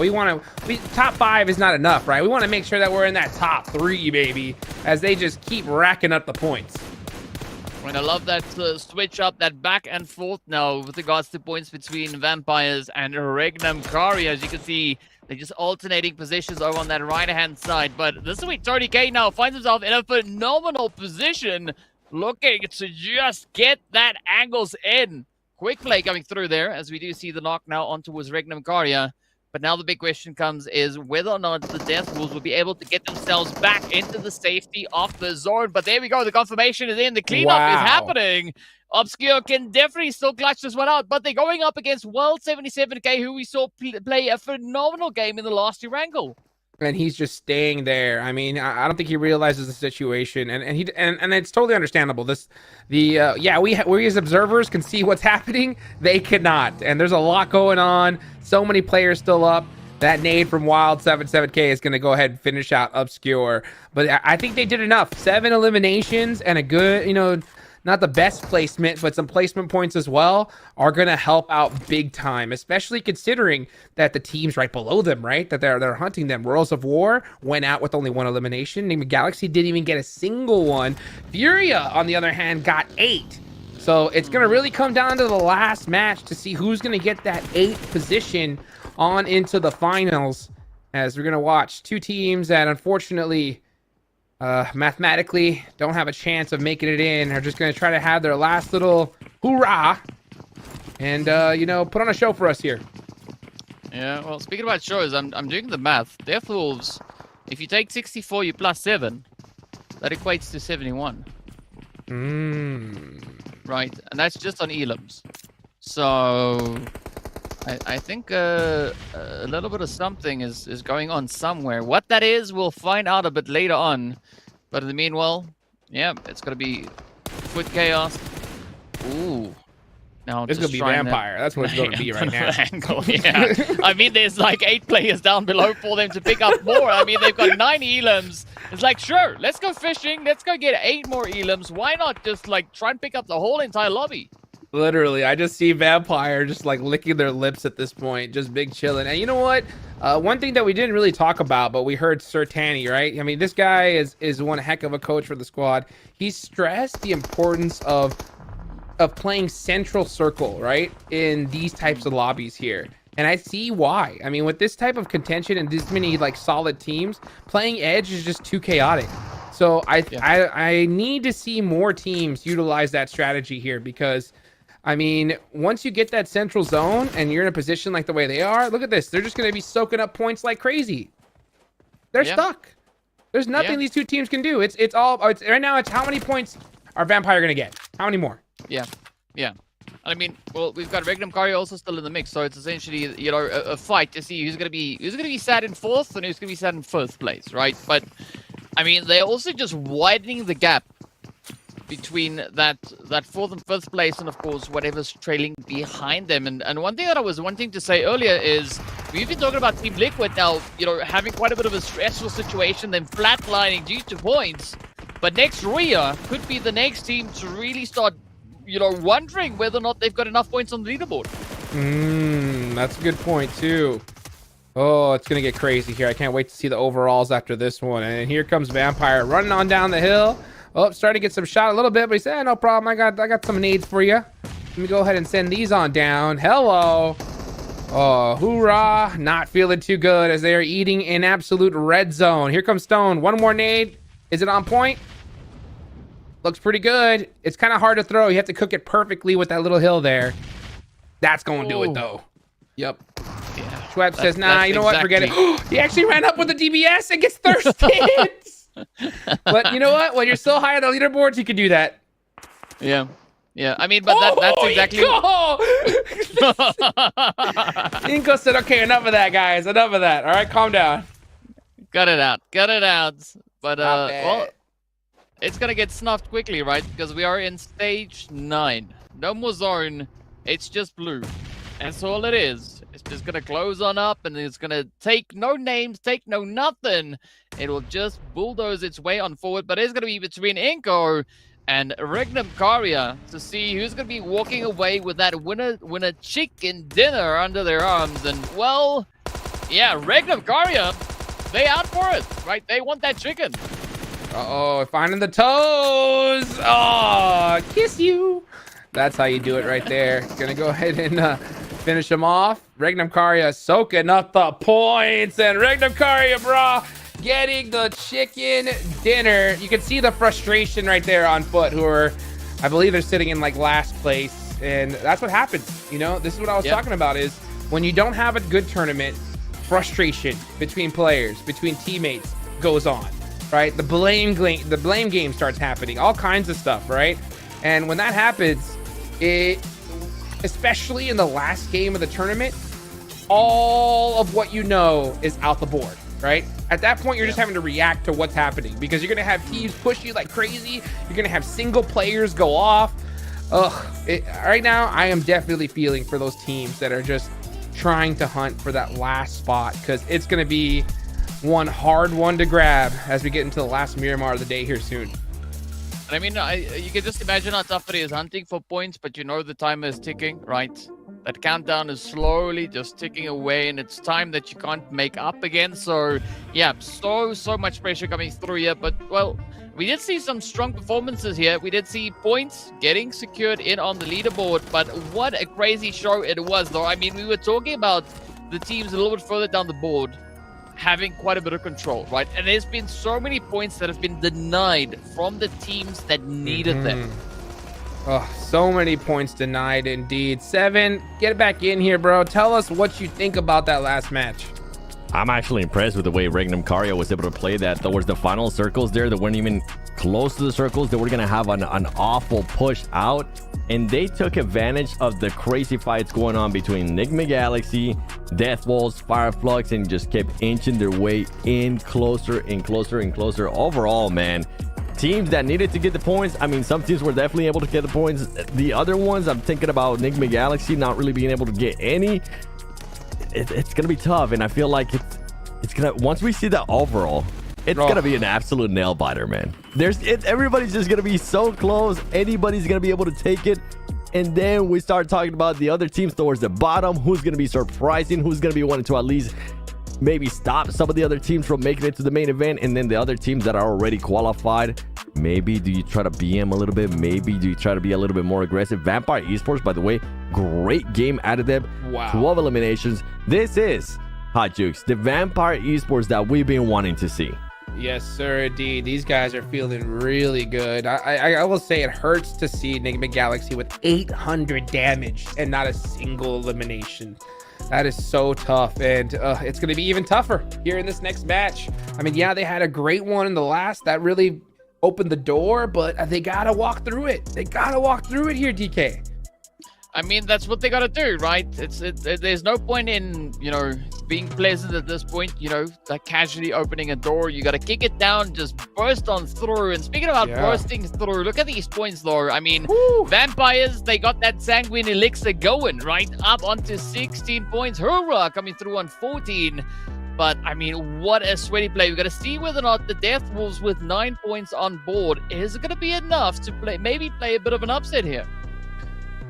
top 5 is not enough, right? We want to make sure that we're in that top 3, baby, as they just keep racking up the points. And I love that switch up, that back and forth now with regards to points between Vampires and Regnum Karia. As you can see, they're just alternating positions over on that right-hand side. But this is where Tony K now finds himself in a phenomenal position, looking to just get that angles in. Quick play coming through there, as we do see the knock now on towards Regnum Karia. But now the big question comes is whether or not the Death Wolves will be able to get themselves back into the safety of the zone. But there we go. The confirmation is in. The cleanup is happening. Obscure can definitely still clutch this one out, but they're going up against World 77K, who we saw play a phenomenal game in the last Erangel. And he's just staying there. I mean, I don't think he realizes the situation, and it's totally understandable. We as observers can see what's happening. They cannot, and there's a lot going on. So many players still up. That nade from Wild 77K is going to go ahead and finish out Obscure, but I think they did enough. 7 eliminations and a good, not the best placement, but some placement points as well are going to help out big time, especially considering that the teams right below them, right, that they're hunting them. Royals of War went out with only 1 elimination. Enigma Galaxy didn't even get a single one. Furia, on the other hand, got 8. So it's going to really come down to the last match to see who's going to get that 8th position on into the finals. as we're going to watch two teams that unfortunately, mathematically, don't have a chance of making it in. Are just going to try to have their last little hoorah and, you know, put on a show for us here. Yeah, well, speaking about shows, I'm doing the math. Death Wolves, if you take 64, you plus 7, that equates to 71. Right, and that's just on elims. So I think a little bit of something is going on somewhere. What that is, we'll find out a bit later on. But in the meanwhile, yeah, it's going to be Foot Chaos. Ooh. Now It's going to be Vampire. That's what it's going to be right now. Angle, yeah. I mean, there's like 8 players down below for them to pick up more. I mean, they've got 9 elims. It's like, sure, let's go fishing. Let's go get 8 more elims. Why not just like try and pick up the whole entire lobby? Literally, I just see Vampire just like licking their lips at this point, just big chilling. And you know what? One thing that we didn't really talk about, but we heard Sir Tanny, right? I mean, this guy is one heck of a coach for the squad. He stressed the importance of playing central circle, right, in these types of lobbies here. And I see why. I mean, with this type of contention and this many like solid teams, playing edge is just too chaotic. So I need to see more teams utilize that strategy here, because I mean, once you get that central zone and you're in a position like the way they are, look at this. They're just going to be soaking up points like crazy. They're stuck. There's nothing these two teams can do. It's right now. It's how many points are Vampire going to get? How many more? Yeah. I mean, well, we've got Regnum Kari also still in the mix, so it's essentially, you know, a fight to see who's gonna be sat in 4th and who's gonna be sat in 1st place, right? But I mean, they're also just widening the gap between that 4th and 1st place, and of course whatever's trailing behind them. And one thing that I was wanting to say earlier is we've been talking about Team Liquid now, you know, having quite a bit of a stressful situation, then flatlining due to points. But next Ria could be the next team to really start, you know, wondering whether or not they've got enough points on the leaderboard. That's a good point too. Oh, it's gonna get crazy here. I can't wait to see the overalls after this one. And here comes Vampire running on down the hill. Oh, starting to get some shot a little bit, but he said, no problem. I got some nades for you. Let me go ahead and send these on down. Hello. Oh, hoorah. Not feeling too good as they are eating an absolute red zone. Here comes Stone. One more nade. Is it on point? Looks pretty good. It's kind of hard to throw. You have to cook it perfectly with that little hill there. That's going to do it, though. Yep. Yeah. Schweb says, nah, you know what? Forget it. He actually ran up with the DBS and gets thirsty. But you know what? When you're so high on the leaderboards, you can do that. Yeah. I mean, but that's exactly... Inko said, okay, enough of that, guys. Enough of that. All right, calm down. Cut it out. But, well... It's gonna get snuffed quickly, right? Because we are in stage 9. No more zone. It's just blue. That's all it is. It's just gonna close on up, and it's gonna take no names, take no nothing. It will just bulldoze its way on forward. But it's gonna be between Inko and Regnum Karia to see who's gonna be walking away with that winner chicken dinner under their arms. And well, yeah, Regnum Karia, they out for it, right? They want that chicken. Uh-oh, finding the toes. Oh, kiss you. That's how you do it right there. Gonna go ahead and finish him off. Regnum Karia soaking up the points. And Regnum Karia, brah, getting the chicken dinner. You can see the frustration right there on Foot, who are, I believe they're sitting in like last place. And that's what happens. You know, this is what I was talking about, is when you don't have a good tournament, frustration between players, between teammates goes on. Right, the blame game starts happening, all kinds of stuff, right? And when that happens, especially in the last game of the tournament, all of what you know is out the board, right? At that point, you're just having to react to what's happening, because you're gonna have teams push you like crazy. You're gonna have single players go off. Right now, I am definitely feeling for those teams that are just trying to hunt for that last spot, because it's gonna be one hard one to grab as we get into the last Miramar of the day here soon. I mean, you can just imagine how tough it is hunting for points, but you know the timer is ticking, right? That countdown is slowly just ticking away, and it's time that you can't make up again. So, yeah, so much pressure coming through here. But, well, we did see some strong performances here. We did see points getting secured in on the leaderboard, but what a crazy show it was, though. I mean, we were talking about the teams a little bit further down the board. having quite a bit of control, right? And there's been so many points that have been denied from the teams that needed them. Oh, so many points denied indeed. Seven, get back in here, bro. Tell us what you think about that last match. I'm actually impressed with the way Regnum Cario was able to play that towards the final circles there. They weren't even close to the circles. They were going to have an awful push out. And they took advantage of the crazy fights going on between Enigma Galaxy, Death Walls, Fireflux, and just kept inching their way in closer and closer and closer. Overall, man, teams that needed to get the points, I mean, some teams were definitely able to get the points. The other ones, I'm thinking about Enigma Galaxy not really being able to get any. It's going to be tough, and I feel like it's going to, once we see the overall, it's going to be an absolute nail biter, man. Everybody's just going to be so close. Anybody's going to be able to take it. And then we start talking about the other teams towards the bottom. Who's going to be surprising? Who's going to be wanting to at least maybe stop some of the other teams from making it to the main event? And then the other teams that are already qualified, maybe do you try to BM a little bit? Maybe do you try to be a little bit more aggressive? Vampire Esports, by the way, great game out of them. Wow. 12 eliminations. This is Hot Jukes, the Vampire Esports that we've been wanting to see. Yes, sir, indeed. These guys are feeling really good. I will say it hurts to see Enigma Galaxy with 800 damage and not a single elimination. That is so tough, and it's going to be even tougher here in this next match. I mean, yeah, they had a great one in the last that really opened the door, but they got to walk through it. They got to walk through it here, DK. I mean, that's what they got to do, right? There's no point in, being pleasant at this point, like casually opening a door. You got to kick it down, just burst on through. And speaking about bursting through, look at these points, though. I mean, Vampires, they got that Sanguine Elixir going, right? Up onto 16 points. Hoorah, coming through on 14. But, I mean, what a sweaty play. We've got to see whether or not the Death Wolves with 9 points on board is going to be enough to maybe play a bit of an upset here.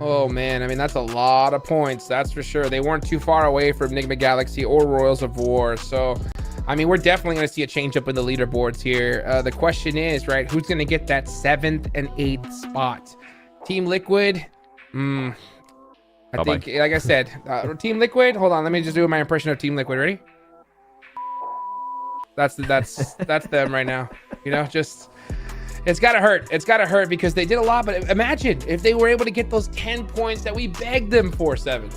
Oh, man. I mean, that's a lot of points. That's for sure. They weren't too far away from Enigma Galaxy or Royals of War. So, I mean, we're definitely going to see a change up in the leaderboards here. The question is, right, who's going to get that 7th and 8th spot? Team Liquid? I think, like I said, Team Liquid. Hold on. Let me just do my impression of Team Liquid. Ready? That's them right now. Just... It's got to hurt. It's got to hurt because they did a lot. But imagine if they were able to get those 10 points that we begged them for, 7.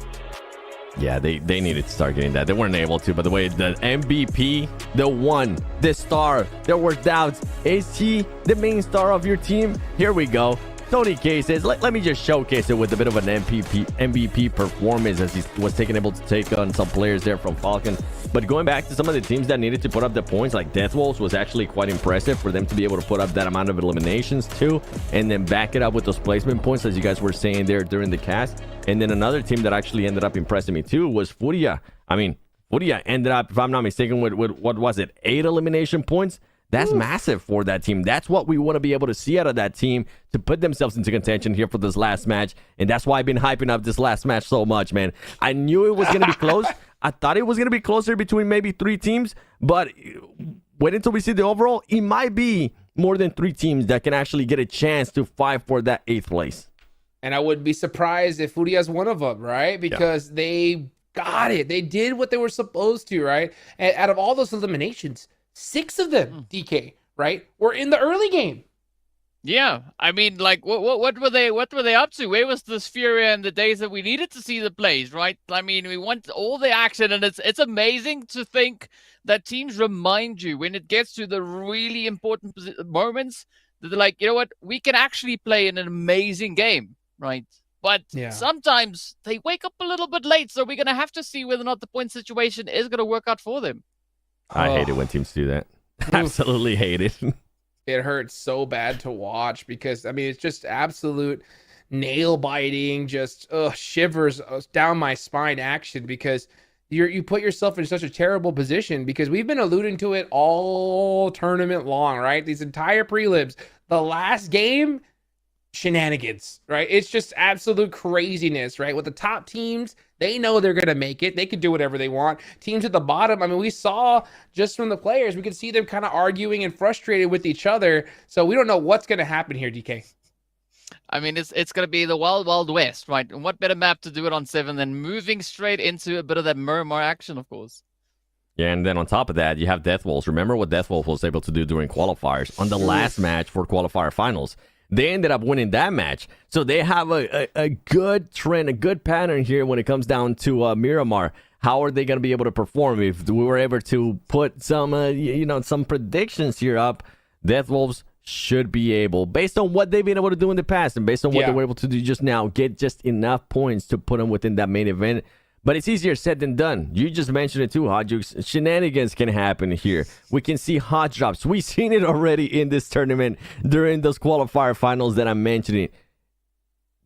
Yeah, they needed to start getting that. They weren't able to. By the way, the MVP, the one, the star, there were doubts. Is he the main star of your team? Here we go. Tony K says, let me just showcase it with a bit of an MVP performance as he was able to take on some players there from Falcon. But going back to some of the teams that needed to put up the points, like Death Wolves was actually quite impressive for them to be able to put up that amount of eliminations too, and then back it up with those placement points, as you guys were saying there during the cast. And then another team that actually ended up impressing me too was Furia. I mean, Furia ended up, if I'm not mistaken, with what was it, 8 elimination points? That's massive for that team. That's what we want to be able to see out of that team to put themselves into contention here for this last match. And that's why I've been hyping up this last match so much, man. I knew it was going to be close. I thought it was going to be closer between maybe 3 teams. But wait until we see the overall. It might be more than 3 teams that can actually get a chance to fight for that 8th place. And I wouldn't be surprised if Furia's one of them, right? Because they got it. They did what they were supposed to, right? And out of all those eliminations, 6 of them, DK, right, were in the early game. Yeah, I mean, like, what were they up to? Where was this Fury in the days that we needed to see the plays, right? I mean, we want all the action, and it's amazing to think that teams remind you when it gets to the really important moments that they're like, you know what, we can actually play in an amazing game, right? But sometimes they wake up a little bit late, so we're going to have to see whether or not the point situation is going to work out for them. I hate it when teams do that. Absolutely hate it. It hurts so bad to watch because, I mean, it's just absolute nail-biting, just shivers down my spine action because you put yourself in such a terrible position because we've been alluding to it all tournament long, right? These entire prelims. The last game, shenanigans, right? It's just absolute craziness, right? With the top teams, they know they're going to make it. They can do whatever they want. Teams at the bottom, I mean, we saw just from the players, we could see them kind of arguing and frustrated with each other. So we don't know what's going to happen here, DK. I mean, it's going to be the wild, wild west, right? And what better map to do it on 7 than moving straight into a bit of that Miramar action, of course. Yeah, and then on top of that, you have Death Wolves. Remember what Death Wolves was able to do during qualifiers on the last match for qualifier finals. They ended up winning that match. So they have a good trend, a good pattern here when it comes down to Miramar. How are they going to be able to perform? If we were able to put some, some predictions here up, Death Wolves should be able, based on what they've been able to do in the past and based on what they were able to do just now, get just enough points to put them within that main event. But it's easier said than done. You just mentioned it too, Hodjux. Shenanigans can happen here. We can see hot drops. We've seen it already in this tournament during those qualifier finals that I'm mentioning.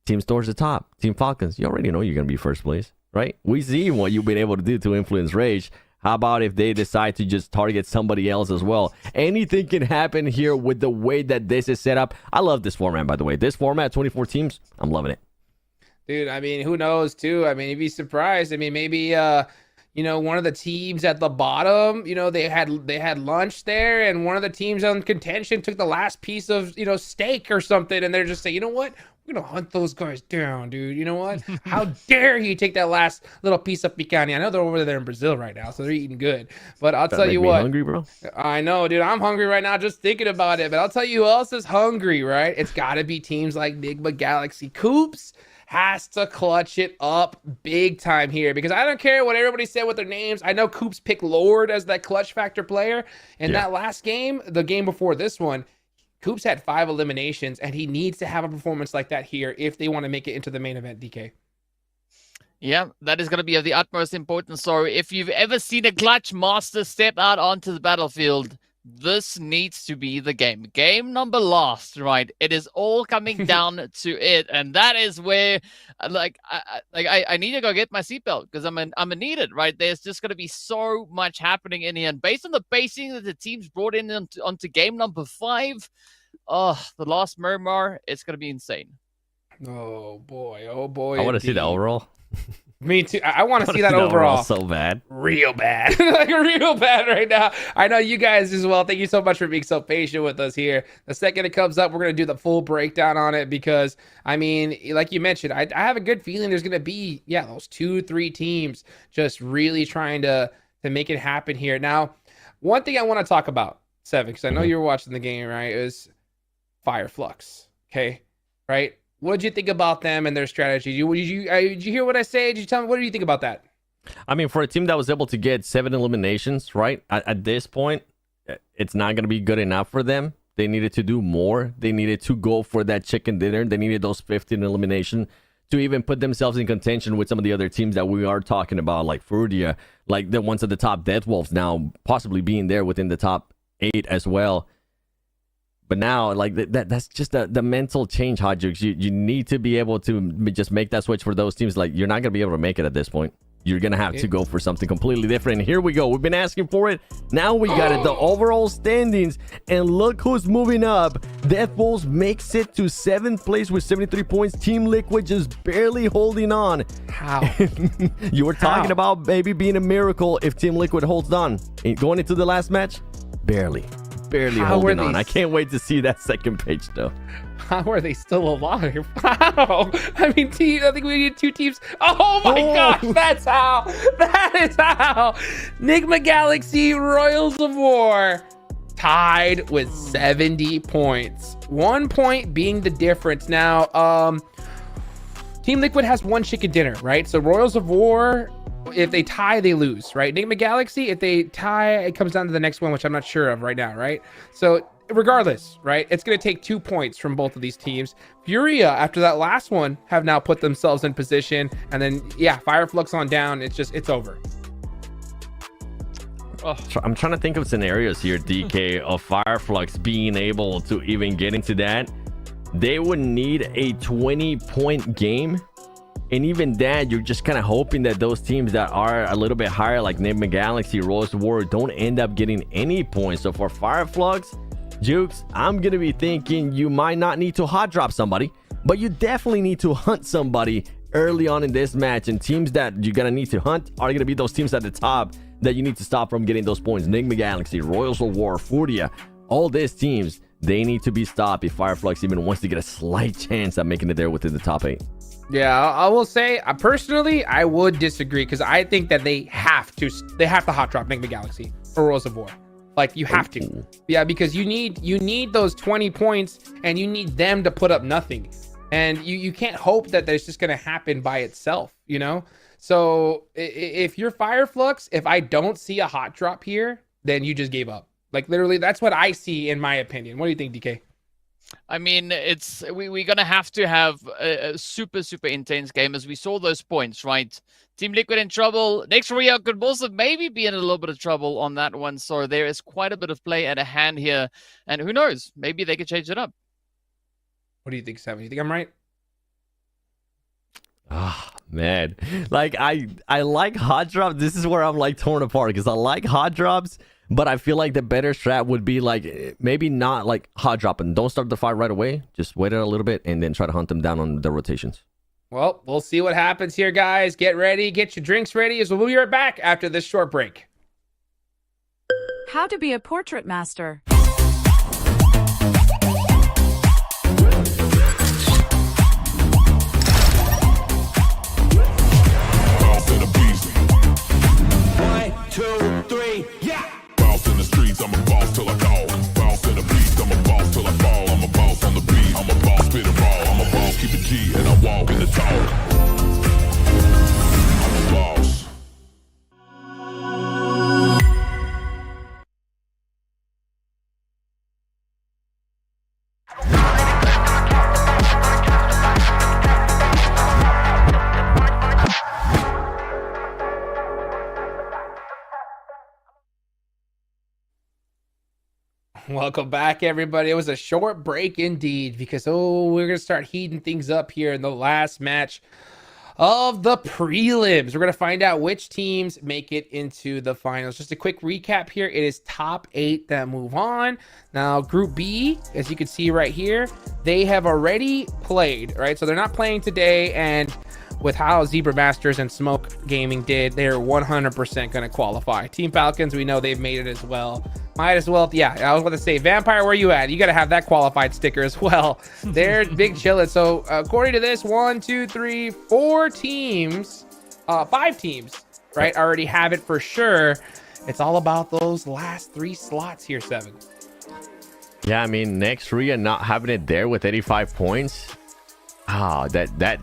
Teams towards the top. Team Falcons, you already know you're going to be first place, right? We see what you've been able to do to influence Rage. How about if they decide to just target somebody else as well? Anything can happen here with the way that this is set up. I love this format, by the way. This format, 24 teams, I'm loving it. Dude, I mean, who knows, too? I mean, you'd be surprised. I mean, maybe, one of the teams at the bottom, they had lunch there, and one of the teams on contention took the last piece of, steak or something, and they're just saying, you know what? We're going to hunt those guys down, dude. You know what? How dare you take that last little piece of picanha? I know they're over there in Brazil right now, so they're eating good. But I'll tell you what. Hungry, bro? I know, dude. I'm hungry right now just thinking about it. But I'll tell you who else is hungry, right? It's got to be teams like Enigma Galaxy. Coops has to clutch it up big time here, because I don't care what everybody said with their names. I know Coops picked Lord as that clutch factor player. And that last game, the game before this one, Coops had 5 eliminations, and he needs to have a performance like that here if they want to make it into the main event, DK. Yeah, that is going to be of the utmost importance. So if you've ever seen a clutch master step out onto the battlefield, this needs to be the game. Game number last, right? It is all coming down to it, and that is where, I need to go get my seatbelt because I'm gonna need it, right? There's just going to be so much happening in here, and based on the pacing that the teams brought in onto game number 5, the last Miramar, it's going to be insane. Oh boy! I want to see the overall. Me too. I want to see that overall. So bad. Real bad. Like real bad right now. I know you guys as well. Thank you so much for being so patient with us here. The second it comes up, we're going to do the full breakdown on it because, I mean, like you mentioned, I have a good feeling there's going to be, those 2-3 teams just really trying to make it happen here. Now, one thing I want to talk about, Seven, because I know you were watching the game, right, is Fireflux, okay? Right? What did you think about them and their strategy? Did you hear what I say? Did you tell me? What do you think about that? I mean, for a team that was able to get 7 eliminations, right? At this point, it's not going to be good enough for them. They needed to do more. They needed to go for that chicken dinner. They needed those 15 elimination to even put themselves in contention with some of the other teams that we are talking about, like Frudia, like the ones at the top, Death Wolves now possibly being there within the top 8 as well. But now, like, that's just the mental change, Hodjux. You need to be able to just make that switch for those teams. Like, you're not going to be able to make it at this point. You're going to have to go for something completely different. And here we go. We've been asking for it. Now we got it. The overall standings. And look who's moving up. Death Wolves makes it to 7th place with 73 points. Team Liquid just barely holding on. How? You were talking about maybe being a miracle if Team Liquid holds on. Going into the last match? Barely holding on. I can't wait to see that second page, though. How are they still alive? How? I mean, I think we need 2 teams. Oh my gosh, that's how. That is how. Enigma Galaxy, Royals of War, tied with 70 points. 1 point being the difference. Now, Team Liquid has 1 chicken dinner, right? So Royals of War, if they tie, they lose, right? Enigma Galaxy, if they tie, it comes down to the next one, which I'm not sure of right now, right? So regardless, right, it's going to take 2 points from both of these teams. Furia, after that last one, have now put themselves in position. And then, Fireflux on down. It's over. I'm trying to think of scenarios here, DK, of Fireflux being able to even get into that. They would need a 20-point game. And even that, you're just kind of hoping that those teams that are a little bit higher, like Enigma Galaxy, Royals of War, don't end up getting any points. So for Fireflux, Jukes, I'm going to be thinking you might not need to hot drop somebody, but you definitely need to hunt somebody early on in this match. And teams that you're going to need to hunt are going to be those teams at the top that you need to stop from getting those points. Enigma Galaxy, Royals of War, Furia, all these teams, they need to be stopped if Fireflux even wants to get a slight chance at making it there within the top 8. Yeah, I will say, personally, I would disagree because I think that they have they have to hot drop Enigma Galaxy or Rose of War. Like, you have to. Yeah, because you need those 20 points, and you need them to put up nothing. And you can't hope that that's just going to happen by itself, you know? So if you're Fireflux, if I don't see a hot drop here, then you just gave up. Like, literally, that's what I see in my opinion. What do you think, DK? I mean, we're going to have a super, super intense game, as we saw those points, right? Team Liquid in trouble. Next Rio could also maybe be in a little bit of trouble on that one. So there is quite a bit of play at a hand here. And who knows? Maybe they could change it up. What do you think, Seven? You think I'm right? Ah, man. Like, I like hot drops. This is where I'm like torn apart, because I like hot drops, but I feel like the better strat would be like maybe not like hot drop and don't start the fight right away. Just wait it a little bit and then try to hunt them down on the rotations. Well, we'll see what happens here, guys. Get ready. Get your drinks ready, as we'll be right back after this short break. How to be a portrait master. I'm a boss till I call. Boss in the beast, I'm a boss till I fall. I'm a boss on the beat, I'm a boss, spit it raw. I'm a boss, keep it G, and I walk in the talk. I'm a boss. Welcome back, everybody. It was a short break indeed, because we're gonna start heating things up here in the last match of the prelims. We're gonna find out which teams make it into the finals. Just a quick recap here. It is top 8 that move on. Now, Group B, as you can see right here, they have already played, right? So they're not playing today, and with how Zebra Masters and Smoke Gaming did, they're 100% going to qualify. Team Falcons, we know they've made it as well. Might as well, yeah, I was about to say, Vampire, where you at? You got to have that qualified sticker as well. They're big chillin'. So according to this, 1, 2, 3, 4 teams, 5 teams, right, already have it for sure. It's all about those last 3 slots here, Seven. Yeah, I mean, next Ria not having it there with 85 points. That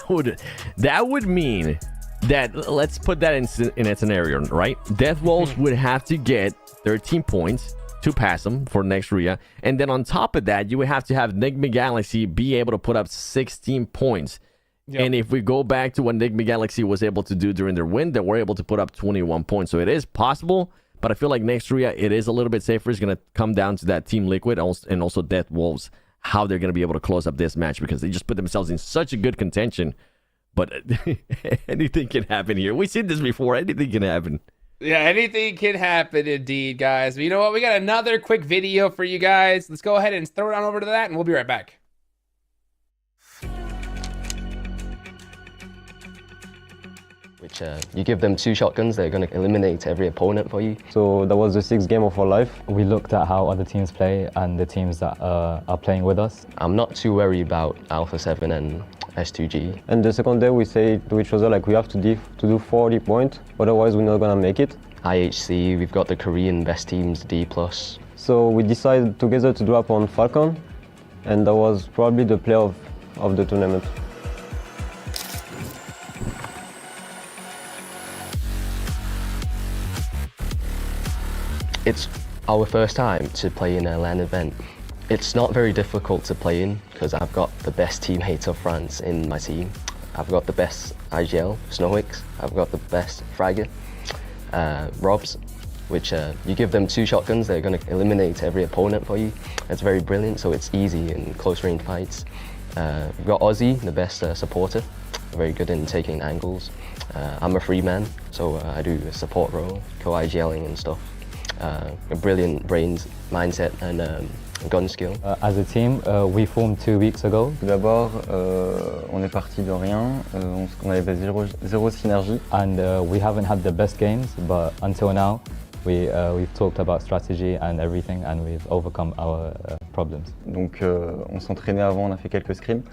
would mean that, let's put that in a scenario, right? Death Wolves would have to get 13 points to pass them for next Ria, and then on top of that, you would have to have Enigma Galaxy be able to put up 16 points. Yep. And if we go back to what Enigma Galaxy was able to do during their win, they were able to put up 21 points. So it is possible, but I feel like next Ria, it is a little bit safer. It's going to come down to that Team Liquid and also Death Wolves, how they're going to be able to close up this match, because they just put themselves in such a good contention. But anything can happen here. We've seen this before. Anything can happen. Yeah, anything can happen indeed, guys. But you know what? We got another quick video for you guys. Let's go ahead and throw it on over to that, and we'll be right back. Which you give them 2 shotguns, they're going to eliminate every opponent for you. So that was the 6th game of our life. We looked at how other teams play and the teams that are playing with us. I'm not too worried about Alpha 7 and S2G. And the second day we say to each other, like, we have to do 40 points, otherwise we're not going to make it. IHC, we've got the Korean best teams, D+. So we decided together to drop on Falcon, and that was probably the play of the tournament. It's our first time to play in a LAN event. It's not very difficult to play in because I've got the best teammates of France in my team. I've got the best IGL, Snowix. I've got the best Fragger, Robs, which you give them 2 shotguns, they're going to eliminate every opponent for you. It's very brilliant, so it's easy in close range fights. We've got Ozzy, the best supporter, very good in taking angles. I'm a free man, so I do a support role, co-IGLing and stuff. A brilliant brains, mindset and gun skill. As a team, we formed 2 weeks ago. D'abord, on est parti de rien, on avait zéro synergie. And we haven't had the best games, but until now, we've talked about strategy and everything, and we've overcome our problems. Donc, on s'entraînait avant, on a fait quelques scrims.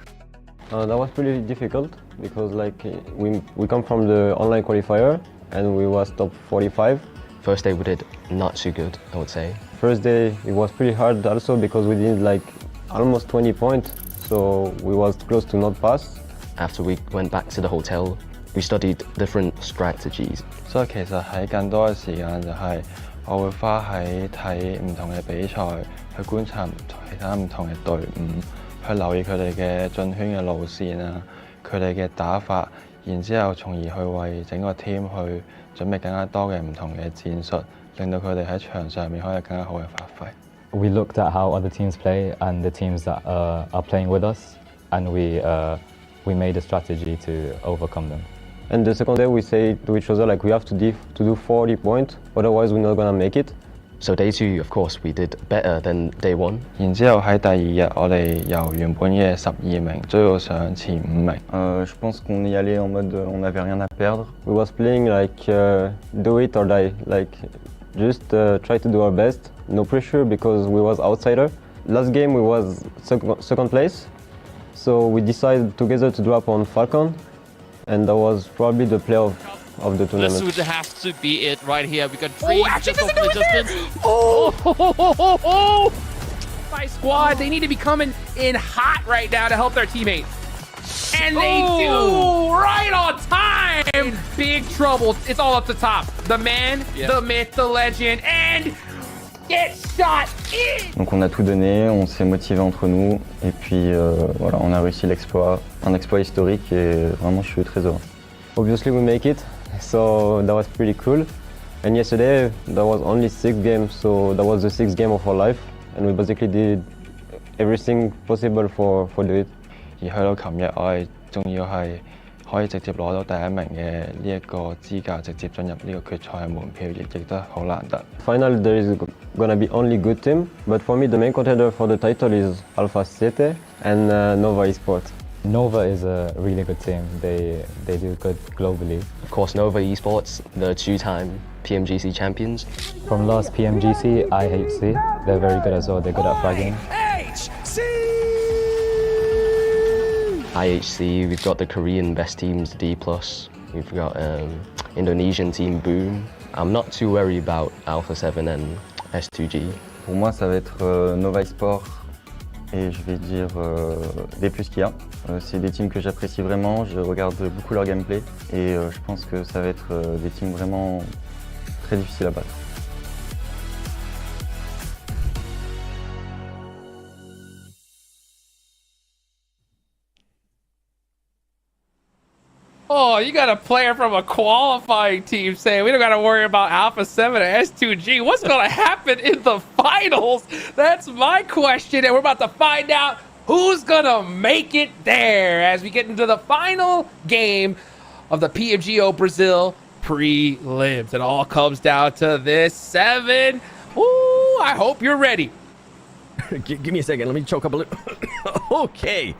That was pretty difficult because, like, we come from the Online Qualifier, and we was top 45. First day we did not too good, I would say. First day it was pretty hard also because we did like almost 20 points, so we was close to not pass. After we went back to the hotel, we studied different strategies. 所以其實喺更多嘅時間就係我會花喺睇唔同嘅比賽，去觀察其他唔同嘅隊伍，去留意佢哋嘅進圈嘅路線啊，佢哋嘅打法，然之後從而去為整個 team 去準備更加多嘅唔同嘅戰術，令到佢哋喺場上面可以有更加好嘅發揮。We looked at how other teams play and the teams that are playing with us, and we made a strategy to overcome them. And the second day we say to each other like we have to do 40 points, otherwise we're not gonna make it. So day 2, of course, we did better than day 1. 然之後喺第2日，我哋由原本嘅12名追到上前5名。Je pense qu'on y allait en mode on n'avait rien à perdre. We was playing like do it or die, like just try to do our best. No pressure because we was outsider. Last game we was second place, so we decided together to drop on Falcon, and that was probably the play of the tournament. This would have to be it right here. We got 3 just off the distance. Oh! My squad, they need to be coming in hot right now to help their teammate. And they do! Right on time! In big trouble. It's all up the top. The man, the myth, the legend, and get shot in! Donc on a tout donné, on s'est motivé entre nous, et puis voilà, on a réussi l'exploit, un exploit historique, et vraiment je suis très heureux. Obviously we make it, so that was pretty cool. And yesterday there was only 6 games, so that was the 6th game of our life, and we basically did everything possible for do it. 而去到琴日，我哋仲要係可以直接攞到第1名嘅呢一個資格，直接進入呢個決賽嘅門票，亦都好難得。Final there is gonna be only good team, but for me the main contender for the title is Alpha 7 and Nova Esports. Nova is a really good team. They do good globally. Of course, Nova Esports, the 2-time PMGC champions. From last PMGC, IHC, they're very good as well. They're good at fragging. IHC, we've got the Korean best teams, D+. We've got Indonesian team Boom. I'm not too worried about Alpha 7 and S2G. Pour moi, ça va être Nova Esports et je vais dire des plus qu'il y a. C'est des teams que j'apprécie vraiment, je regarde beaucoup leur gameplay et je pense que ça va être des teams vraiment très difficiles à battre. Oh, you got a player from a qualifying team saying we don't got to worry about Alpha 7 or S2G. What's going to happen in the finals? That's my question, and we're about to find out who's going to make it there as we get into the final game of the PMGO Brazil Prelims. It all comes down to this 7. Ooh, I hope you're ready. Give me a second. Let me choke up a little. Okay.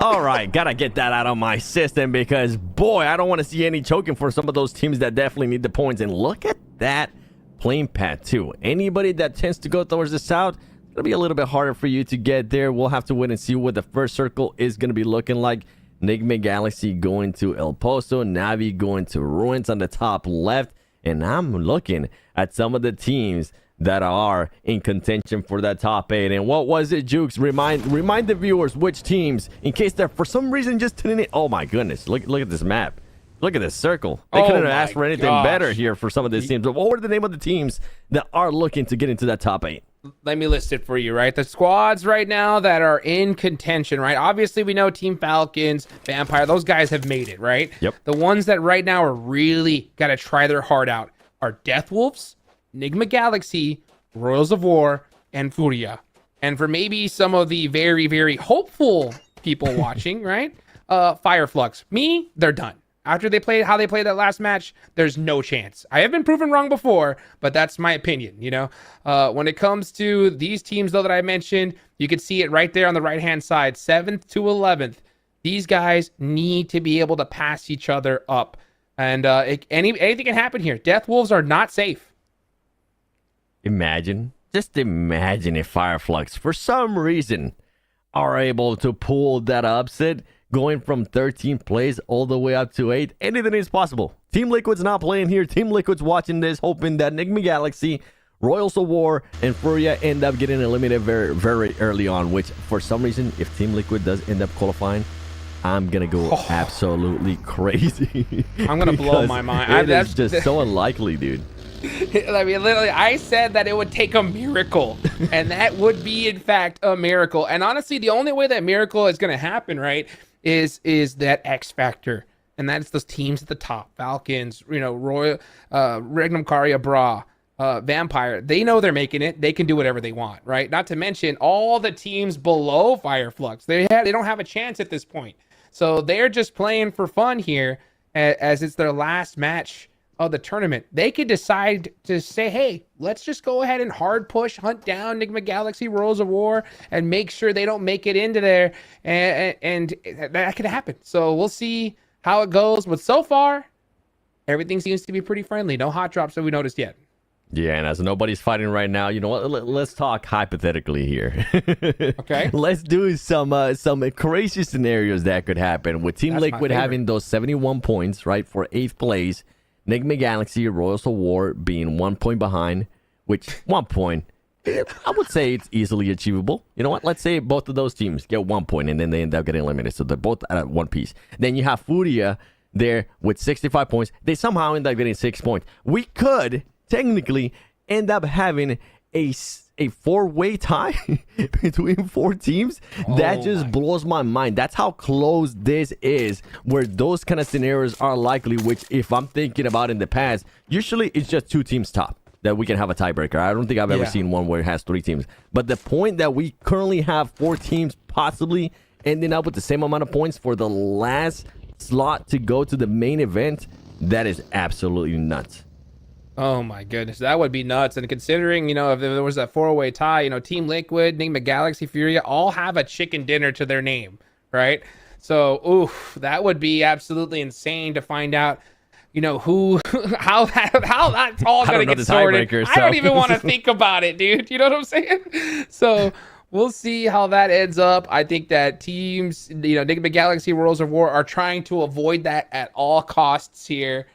All right. Gotta get that out of my system because, boy, I don't want to see any choking for some of those teams that definitely need the points. And look at that playing path, too. Anybody that tends to go towards the south, it'll be a little bit harder for you to get there. We'll have to wait and see what the first circle is going to be looking like. Enigma Galaxy going to El Pozo, Navi going to Ruins on the top left. And I'm looking at some of the teams that are in contention for that top 8. And what was it, Jukes? Remind the viewers which teams, in case they're for some reason just tuning in. Oh my goodness, look at this map. Look at this circle. They couldn't have asked for anything better here for some of these teams. But what were the name of the teams that are looking to get into that top 8? Let me list it for you, right? The squads right now that are in contention, right? Obviously, we know Team Falcons, Vampire, those guys have made it, right? Yep. The ones that right now are really got to try their heart out are Death Wolves, Enigma Galaxy, Royals of War, and Furia. And for maybe some of the very, very hopeful people watching, right? Fireflux. Me, they're done. After they played how they played that last match, there's no chance. I have been proven wrong before, but that's my opinion, you know? When it comes to these teams, though, that I mentioned, you can see it right there on the right-hand side, 7th to 11th. These guys need to be able to pass each other up. And anything can happen here. Death Wolves are not safe. Just imagine if Fireflux, for some reason, are able to pull that upset, going from 13th place all the way up to 8th. Anything is possible. Team Liquid's not playing here. Team Liquid's watching this, hoping that Enigma Galaxy, Royals of War, and Furia end up getting eliminated very, very early on, which for some reason, if Team Liquid does end up qualifying, I'm going to go absolutely crazy. I'm going to blow my mind. That's just so unlikely, dude. I mean, literally, I said that it would take a miracle, and that would be, in fact, a miracle. And honestly, the only way that miracle is going to happen, right, is that X factor, and that's those teams at the top: Falcons, Royal, Regnum Caria, Bra, Vampire. They know they're making it. They can do whatever they want, right? Not to mention all the teams below Fireflux. They don't have a chance at this point, so they're just playing for fun here, as it's their last match of the tournament. They could decide to say, hey, let's just go ahead and hard push, hunt down Enigma Galaxy, Royals of War, and make sure they don't make it into there, and that could happen. So we'll see how it goes, but so far everything seems to be pretty friendly. No hot drops that we noticed yet. Yeah, and as nobody's fighting right now, you know what? Let's talk hypothetically here. Okay. Let's do some crazy scenarios that could happen with Team Liquid having those 71 points, right, for 8th place. Enigma Galaxy, Royals of War being 1 point behind, which 1 point, I would say it's easily achievable. You know what? Let's say both of those teams get 1 point and then they end up getting eliminated. So they're both at one piece. Then you have Furia there with 65 points. They somehow end up getting 6 points. We could technically end up having a 4-way tie between 4 teams. That just blows my mind. That's how close this is, where those kind of scenarios are likely, which if I'm thinking about in the past, usually it's just 2 teams top that we can have a tiebreaker. I don't think I've ever seen one where it has 3 teams. But the point that we currently have 4 teams possibly ending up with the same amount of points for the last slot to go to the main event, that is absolutely nuts. Oh my goodness, that would be nuts. And considering, if there was a 4-way tie, Team Liquid, Enigma Galaxy, Furia all have a chicken dinner to their name, right? So, that would be absolutely insane to find out, how that's all going to get sorted. I don't even want to think about it, dude. You know what I'm saying? So we'll see how that ends up. I think that teams, Enigma Galaxy, Worlds of War are trying to avoid that at all costs here.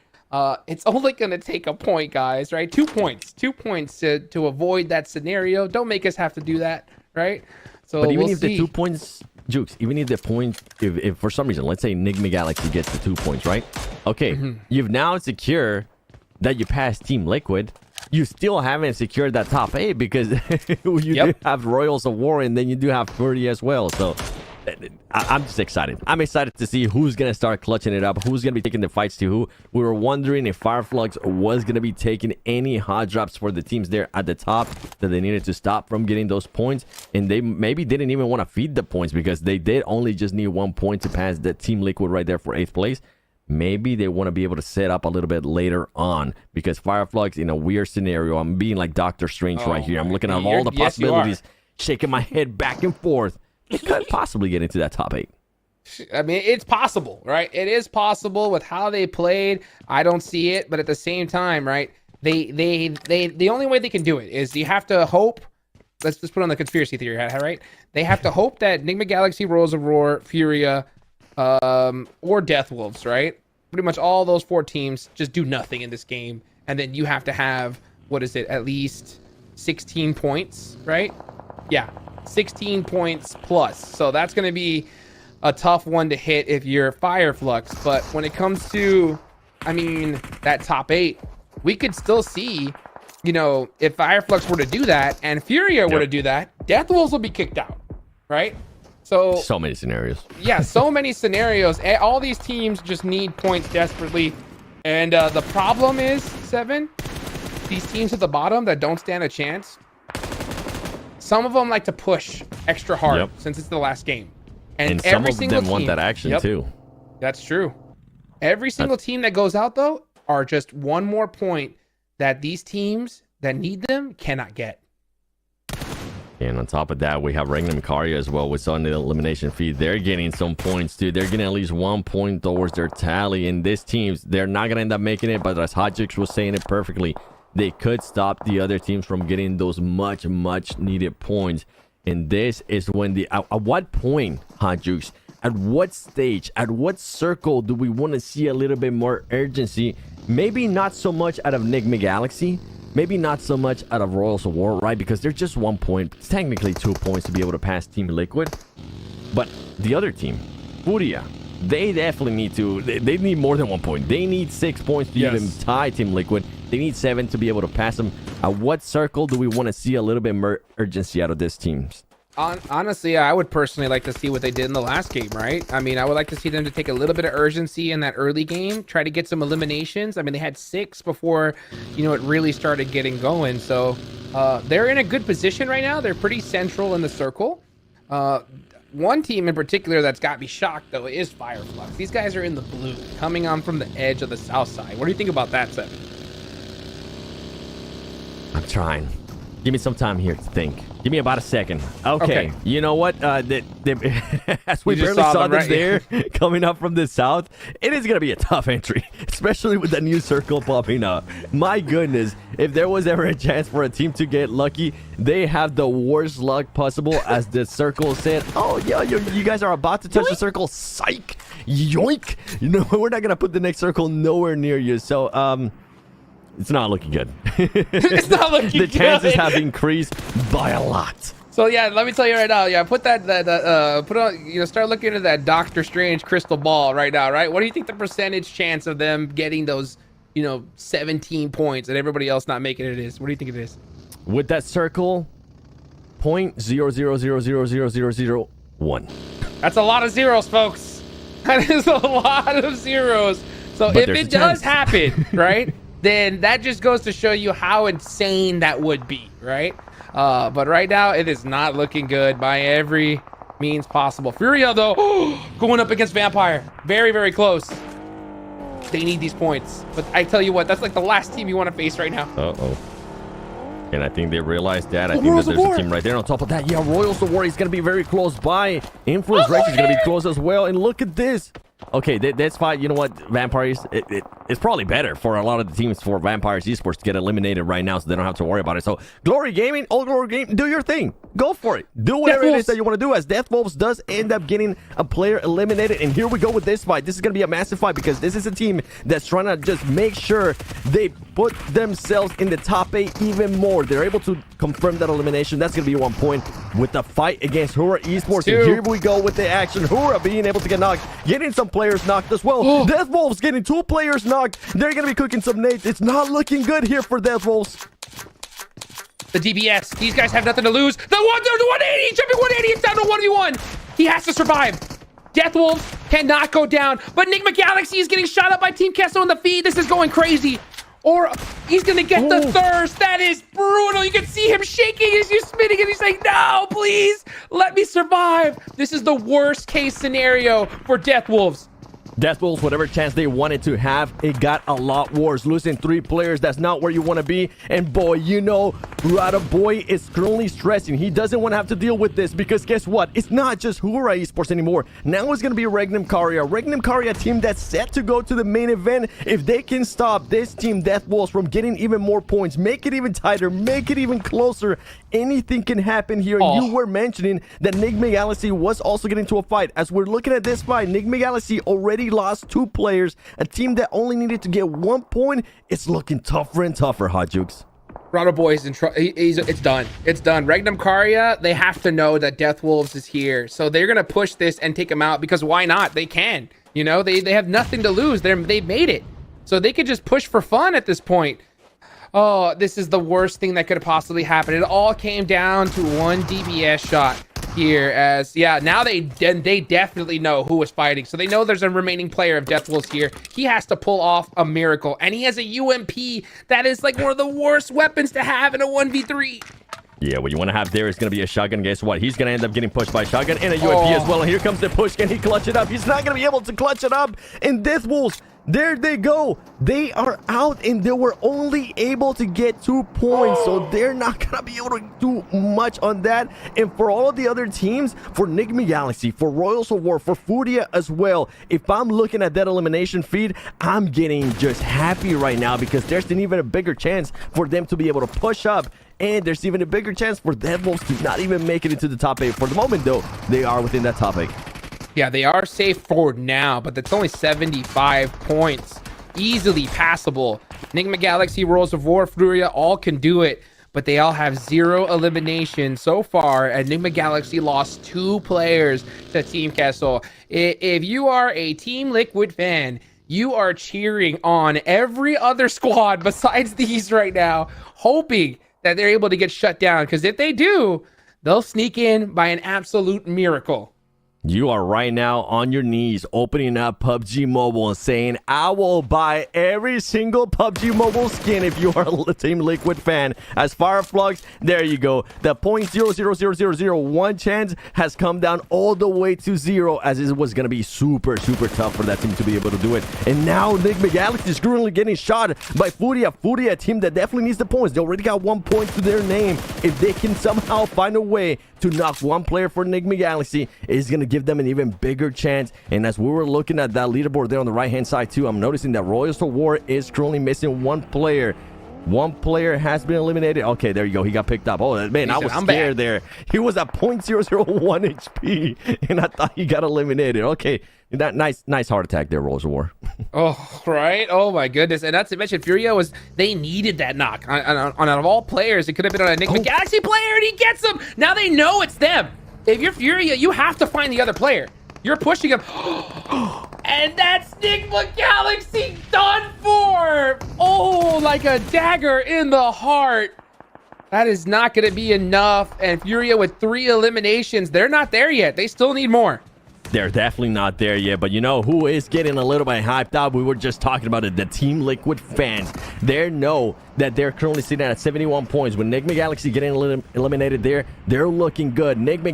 It's only going to take a point, guys, right? 2 points. 2 points to avoid that scenario. Don't make us have to do that, right? So but even if the 2 points, Jukes, even if the point, if for some reason, let's say Enigma Galaxy gets the 2 points, right? Okay, you've now secured that you passed Team Liquid. You still haven't secured that top 8 because you do have Royals of War and then you do have Fury as well. So I'm just excited. I'm excited to see who's going to start clutching it up, who's going to be taking the fights to who. We were wondering if Fireflux was going to be taking any hot drops for the teams there at the top that they needed to stop from getting those points. And they maybe didn't even want to feed the points because they did only just need 1 point to pass the Team Liquid right there for 8th place. Maybe they want to be able to set up a little bit later on because Fireflux in a weird scenario. I'm being like Doctor Strange right here. I'm looking at all the possibilities, shaking my head back and forth. It could possibly get into that top 8. I mean, it's possible, right? It is possible with how they played. I don't see it, but at the same time, right? The only way they can do it is you have to hope. Let's just put on the conspiracy theory hat, right? They have to hope that Enigma Galaxy, Royals of War, Furia, or Death Wolves, right? Pretty much all those 4 teams just do nothing in this game, and then you have to have at least 16 points, right? Yeah. 16 points plus. So that's going to be a tough one to hit if you're Fireflux. But when it comes to, that top 8, we could still see, if Fireflux were to do that and Furia were to do that, Death Wolves will be kicked out, right? So many scenarios. Yeah, so many scenarios. All these teams just need points desperately. And the problem is, Seven, these teams at the bottom that don't stand a chance, some of them like to push extra hard since it's the last game. And some of them want that action too. That's true. Every single team that goes out, though, are just 1 more point that these teams that need them cannot get. And on top of that, we have Regnum Caria as well. We saw in the elimination feed. They're getting some points too. They're getting at least 1 point towards their tally. And these teams, they're not going to end up making it. But as Hajix was saying it perfectly, they could stop the other teams from getting those much needed points. And this is when at what point, Hajux, at what stage, at what circle do we want to see a little bit more urgency? Maybe not so much out of Enigma Galaxy, maybe not so much out of Royals of War, right? Because they're just 1 point, it's technically 2 points to be able to pass Team Liquid. But the other team, Furia, they definitely need to, they need more than 1 point. They need 6 points to even tie Team Liquid. They need 7 to be able to pass them. At what circle do we want to see a little bit more urgency out of this teams? Honestly, I would personally like to see what they did in the last game, right? I mean, I would like to see them to take a little bit of urgency in that early game, try to get some eliminations. I mean, they had 6 before, you know, it really started getting going. So they're in a good position right now. They're pretty central in the circle. One team in particular that's got me shocked, though, is Fireflux. These guys are in the blue, coming on from the edge of the south side. What do you think about that, Seth? I'm trying. Give me some time here to think. Give me about a second. Okay. You know what? As we barely saw them there coming up from the south, it is going to be a tough entry, especially with the new circle popping up. My goodness, if there was ever a chance for a team to get lucky, they have the worst luck possible as the circle said, oh, yeah, you guys are about to touch the circle. Psych. Yoink. You know, we're not going to put the next circle nowhere near you. So, it's not looking good. It's not looking good. The chances have increased by a lot. So yeah, let me tell you right now. Yeah, put on. You know, start looking at that Doctor Strange crystal ball right now. Right. What do you think the percentage chance of them getting those, you know, 17 points and everybody else not making it is? What do you think it is? With that circle, 0.0000001. That's a lot of zeros, folks. That is a lot of zeros. So if it does happen, right? Then that just goes to show you how insane that would be, right? But right now, it is not looking good by every means possible. Furia, though, going up against Vampire. Very, very close. They need these points. But I tell you what, that's like the last team you want to face right now. Uh-oh. And I think they realized that. I think that there's a team right there on top of that. Yeah, Royals of War is going to be very close by. Influence Rage is going to be close as well. And look at this. Okay, that's fine. You know what, Vampires, it's probably better for a lot of the teams for Vampires Esports to get eliminated right now so they don't have to worry about it. So, Glory Gaming, Old Glory Gaming, do your thing. Go for it. Do whatever it is that you want to do, as Death Wolves does end up getting a player eliminated. And here we go with this fight. This is going to be a massive fight because this is a team that's trying to just make sure they put themselves in the top 8 even more. They're able to confirm that elimination. That's going to be 1 point with the fight against Hura Esports. And here we go with the action. Hura being able to get knocked, getting some players knocked as well. Death Wolves getting 2 players knocked. They're going to be cooking some nades. It's not looking good here for Death Wolves. The DBS. These guys have nothing to lose. The 180, jumping 180. It's down to 1v1. He has to survive. Death Wolves cannot go down. But Enigma Galaxy is getting shot up by Team Kesso in the feed. This is going crazy. Or he's going to get the thirst. That is brutal. You can see him shaking as he's spinning and he's saying, no, please let me survive. This is the worst case scenario for Death Wolves. Death Wolves, whatever chance they wanted to have, it got a lot worse. Losing 3 players, that's not where you want to be. And boy, you know, Rada Boy is currently stressing. He doesn't want to have to deal with this because guess what? It's not just Hura Esports anymore. Now it's going to be Regnum Karya. Regnum Karya team that's set to go to the main event. If they can stop this team, Death Wolves, from getting even more points, make it even tighter, make it even closer, anything can happen here. You were mentioning that Enigma Galaxy was also getting into a fight. As we're looking at this fight, Enigma Galaxy already lost 2 players. A team that only needed to get 1 point. It's looking tougher and tougher, Hot Jukes. Rado Boy is in trouble. It's done. It's done. Regnum Karya, they have to know that Death Wolves is here. So they're going to push this and take him out because why not? They can. You know, they have nothing to lose. They've made it. So they could just push for fun at this point. Oh, this is the worst thing that could have possibly happened. It all came down to 1 DBS shot here as, yeah, now they definitely know who was fighting. So they know there's a remaining player of Death Wolves here. He has to pull off a miracle. And he has a UMP that is like one of the worst weapons to have in a 1v3. Yeah, what you want to have there is going to be a shotgun. Guess what? He's going to end up getting pushed by shotgun and a UMP as well. And here comes the push. Can he clutch it up? He's not going to be able to clutch it up. And Death Wolves, there they go. They are out and they were only able to get 2 points. So they're not going to be able to do much on that. And for all of the other teams, for Enigma Galaxy, for Royals of War, for Furia as well, if I'm looking at that elimination feed, I'm getting just happy right now because there's an even a bigger chance for them to be able to push up. And there's even a bigger chance for Death Wolves to not even make it into the top 8. For the moment, though, they are within that top 8. Yeah, they are safe for now, but that's only 75 points. Easily passable. Enigma Galaxy, Worlds of War, Furia all can do it, but they all have 0 elimination so far. Enigma Galaxy lost 2 players to Team Castle. If you are a Team Liquid fan, you are cheering on every other squad besides these right now, hoping that they're able to get shut down, because if they do, they'll sneak in by an absolute miracle. You are right now on your knees opening up PUBG Mobile and saying, I will buy every single PUBG Mobile skin if you are a Team Liquid fan. As Fireflux, there you go. The 0.00001 chance has come down all the way to 0, as it was going to be super tough for that team to be able to do it. And now Enigma Galaxy is currently getting shot by Furia. Furia, a team that definitely needs the points. They already got 1 point to their name. If they can somehow find a way to knock one player for Enigma Galaxy, is going to give them an even bigger chance. And as we were looking at that leaderboard there on the right hand side too, I'm noticing that Royals of War is currently missing 1 player. 1 player has been eliminated. Okay, there you go. He got picked up. Oh man, I was scared there. He was at 0.001 HP and I thought he got eliminated. Okay, that nice heart attack there, Royals of War. Oh, right. Oh my goodness. And not to mention, Furia they needed that knock on out of all players. It could have been on a Enigma Galaxy player, and he gets them. Now they know it's them. If you're Furia, you have to find the other player. You're pushing him. And that's Enigma Galaxy done for. Oh, like a dagger in the heart. That is not going to be enough. And Furia with 3 eliminations, they're not there yet. They still need more. They're definitely not there yet, but you know who is getting a little bit hyped up? We were just talking about it. The Team Liquid fans. They know that they're currently sitting at 71 points. When Enigma Galaxy getting eliminated there, they're looking good. Enigma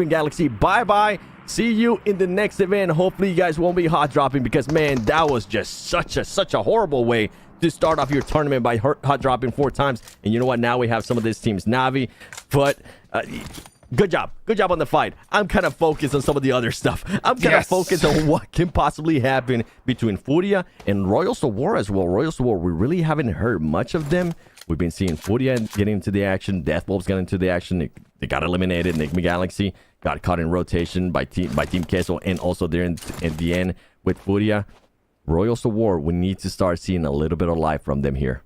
Galaxy, bye-bye. See you in the next event. Hopefully you guys won't be hot dropping, because man, that was just such a horrible way to start off your tournament by hot dropping 4 times. And you know what? Now we have some of these teams, Navi, but good job on the fight. I'm kind of focused on some of the other stuff. I'm kind of focused on what can possibly happen between Furia and Royals of War as well. Royals of War, we really haven't heard much of them. We've been seeing Furia getting into the action. Deathwolves got into the action. They got eliminated. Enigma Galaxy got caught in rotation by Team Queso, and also there at the end with Furia. Royals of War, we need to start seeing a little bit of life from them here.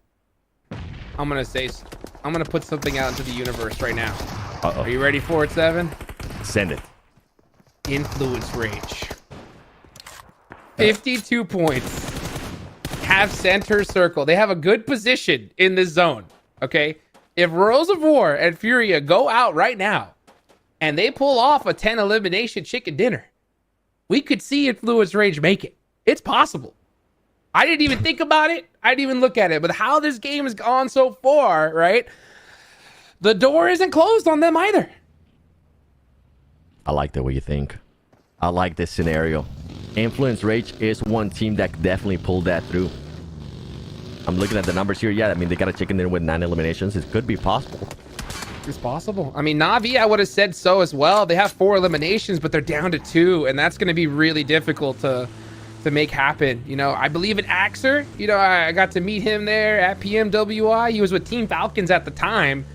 I'm gonna put something out into the universe right now. Uh-oh. Are you ready for it, 7? Send it. Influence Rage. 52 points. Have center circle. They have a good position in this zone. Okay? If Royals of War and Furia go out right now and they pull off a 10 elimination chicken dinner, we could see Influence Rage make it. It's possible. I didn't even think about it. I didn't even look at it. But how this game has gone so far, right? The door isn't closed on them either. I like the way you think. I like this scenario. Influence Rage is one team that definitely pulled that through. I'm looking at the numbers here. Yeah, I mean, they got a chicken dinner with 9 eliminations. It could be possible. It's possible. I mean, Navi, I would have said so as well. They have 4 eliminations, but they're down to 2, and that's going to be really difficult to make happen. You know, I believe in Axer. You know, I got to meet him there at PMWI. He was with Team Falcons at the time.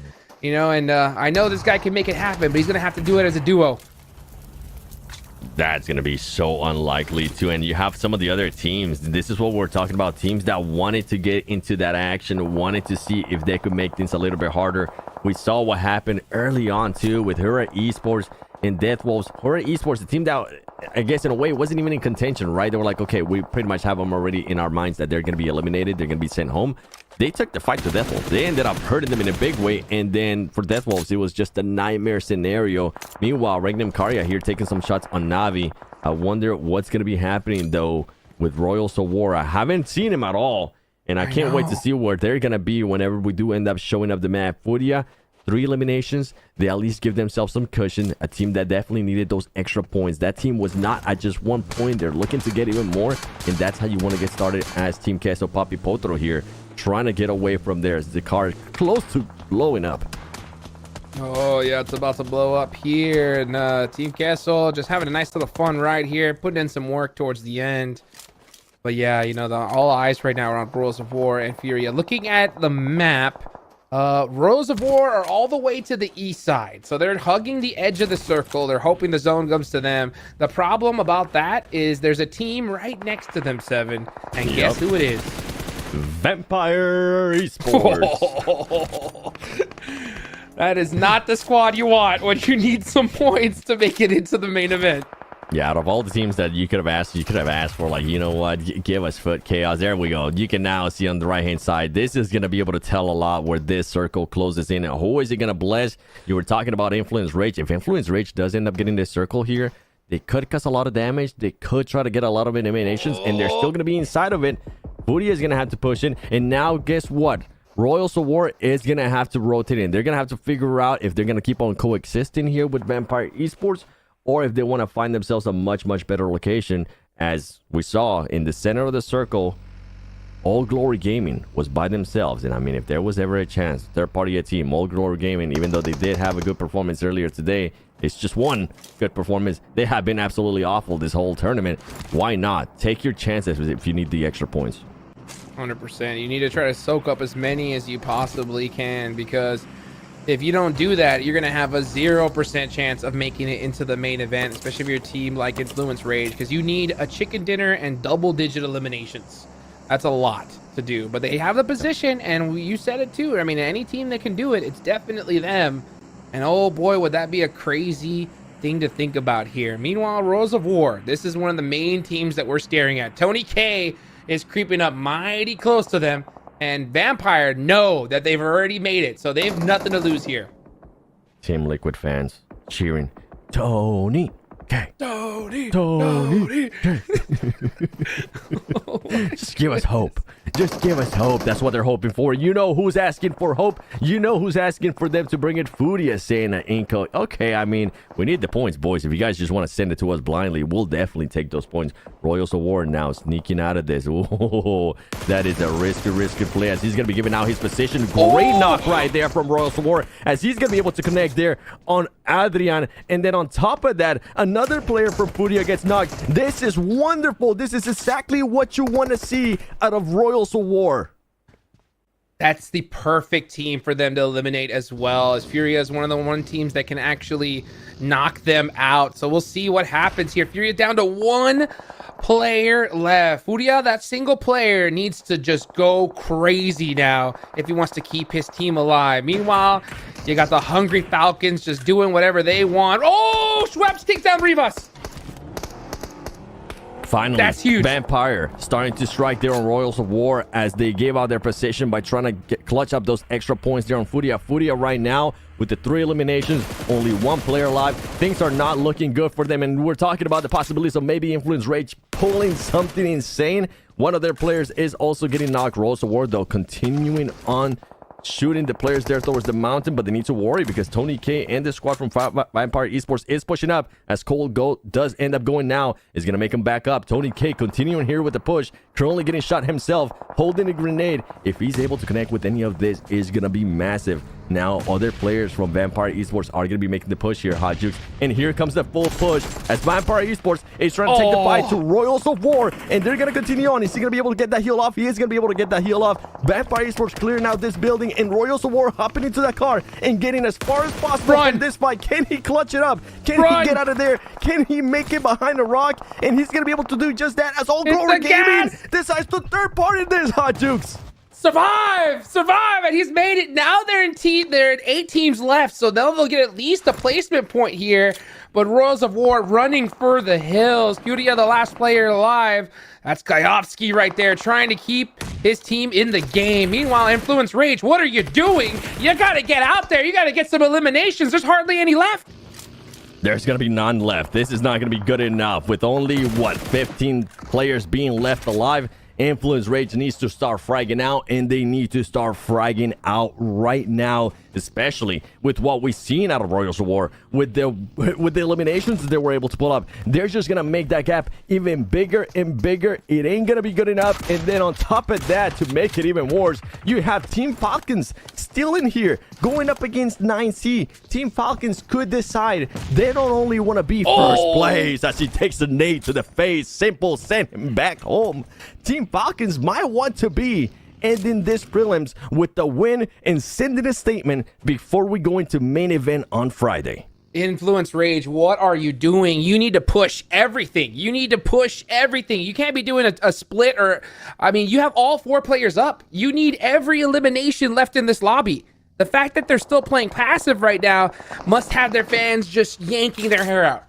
You know, and I know this guy can make it happen, but he's going to have to do it as a duo. That's going to be so unlikely too. And you have some of the other teams. This is what we're talking about. Teams that wanted to get into that action, wanted to see if they could make things a little bit harder. We saw what happened early on too with Hura Esports and Deathwolves. Hura Esports, a team that I guess in a way wasn't even in contention, right? They were like, okay, we pretty much have them already in our minds that they're going to be eliminated. They're going to be sent home. They took the fight to Deathwolves. They ended up hurting them in a big way. And then for Deathwolves, it was just a nightmare scenario. Meanwhile, Regnum Karya here taking some shots on Navi. I wonder what's going to be happening, though, with Royals of War. I haven't seen him at all. And I can't wait to see where they're going to be whenever we do end up showing up the map. Furia, 3 eliminations. They at least give themselves some cushion. A team that definitely needed those extra points. That team was not at just 1 point. They're looking to get even more. And that's how you want to get started as Team Queso Papi Potro here. Trying to get away from there as the car is close to blowing up. Oh, yeah, it's about to blow up here. And Team Castle just having a nice little fun ride here, putting in some work towards the end. But yeah, you know, all eyes right now are on Royals of War and Furia. Looking at the map, Royals of War are all the way to the east side, so they're hugging the edge of the circle. They're hoping the zone comes to them. The problem about that is there's a team right next to them, Seven, and guess who it is? Vampire Esports. That is not the squad you want when you need some points to make it into the main event. Yeah, out of all the teams that you could have asked for, like, you know what, give us Foot Chaos. There we go. You can now see on the right-hand side, this is going to be able to tell a lot where this circle closes in. And who is it going to bless? You were talking about Influence Rage. If Influence Rage does end up getting this circle here, they could cause a lot of damage. They could try to get a lot of eliminations, and they're still going to be inside of it. Furia is going to have to push in. And now, guess what? Royals of War is going to have to rotate in. They're going to have to figure out if they're going to keep on coexisting here with Vampire Esports, or if they want to find themselves a much, much better location. As we saw in the center of the circle, All Glory Gaming was by themselves. And I mean, if there was ever a chance, third-party team, All Glory Gaming, even though they did have a good performance earlier today, it's just one good performance. They have been absolutely awful this whole tournament. Why not? Take your chances if you need the extra points. 100%. You need to try to soak up as many as you possibly can, because if you don't do that, you're going to have a 0% chance of making it into the main event, especially if your team like Influence Rage, because you need a chicken dinner and double-digit eliminations. That's a lot to do, but they have the position, and you said it too. I mean, any team that can do it, it's definitely them. And oh boy, would that be a crazy thing to think about here. Meanwhile, Royals of War, this is one of the main teams that we're staring at. Tony K is creeping up mighty close to them. And Vampire know that they've already made it, so they have nothing to lose here. Team Liquid fans cheering, Tony K. Tony. K. Just give us hope. Just give us hope. That's what they're hoping for. You know who's asking for hope. You know who's asking for them to bring it. Furia saying that Inco. Okay, I mean, we need the points, boys. If you guys just want to send it to us blindly, we'll definitely take those points. Royals of War now sneaking out of this. Ooh, that is a risky play, as he's going to be giving out his position. Great knock right there from Royals of War, as he's going to be able to connect there on Adrian. And then on top of that, another player from Furia gets knocked. This is wonderful. This is exactly what you want to see out of Royals of War. That's the perfect team for them to eliminate as well, as Furia is one of the teams that can actually knock them out. So we'll see what happens here. Furia down to one player left. Furia, that single player, needs to just go crazy now if he wants to keep his team alive. Meanwhile, you got the Hungry Falcons just doing whatever they want. Oh, Schweppes takes down Rivas. Finally, that's huge. Vampire starting to strike there on Royals of War, as they gave out their position by trying to clutch up those extra points there on Furia. Furia right now with the 3 eliminations, only 1 player alive. Things are not looking good for them, and we're talking about the possibilities of maybe Influence Rage pulling something insane. One of their players is also getting knocked. Royals of War, though, continuing on shooting the players there towards the mountain, but they need to worry because Tony K and the squad from Vampire Esports is pushing up, as Cole does end up going now. Is going to make him back up. Tony K continuing here with the push, currently getting shot himself, holding a grenade. If he's able to connect with any of this, is going to be massive. Now, other players from Vampire Esports are going to be making the push here, Hot Jukes. And here comes the full push as Vampire Esports is trying to take the fight to Royals of War. And they're going to continue on. Is he going to be able to get that heal off? He is going to be able to get that heal off. Vampire Esports clearing out this building, and Royals of War hopping into that car and getting as far as possible from this fight. Can he clutch it up? Can he get out of there? Can he make it behind a rock? And he's going to be able to do just that, as All Glory Gaming decides to third party this, Hot Jukes. Survive, and he's made it. Now they're at 8 teams left, so they'll get at least a placement point here. But Royals of War running for the hills. Furia, the last player alive. That's Gajovski right there, trying to keep his team in the game. Meanwhile, Influence Rage, what are you doing? You gotta get out there. You gotta get some eliminations. There's hardly any left. There's going to be none left. This is not going to be good enough. With only, 15 players being left alive, Influence Rage needs to start fragging out, and they need to start fragging out right now, especially with what we've seen out of Royals of War. With the eliminations that they were able to pull up, they're just going to make that gap even bigger and bigger. It ain't going to be good enough. And then on top of that, to make it even worse, you have Team Falcons still in here going up against 9C. Team Falcons could decide they don't only want to be first place, as he takes the nade to the face. Simple, send him back home. Team Falcons might want to be ending this prelims with the win and sending a statement before we go into main event on Friday. Influence Rage, what are you doing? You need to push everything. You need to push everything. You can't be doing a split or, I mean, you have all 4 players up. You need every elimination left in this lobby. The fact that they're still playing passive right now must have their fans just yanking their hair out.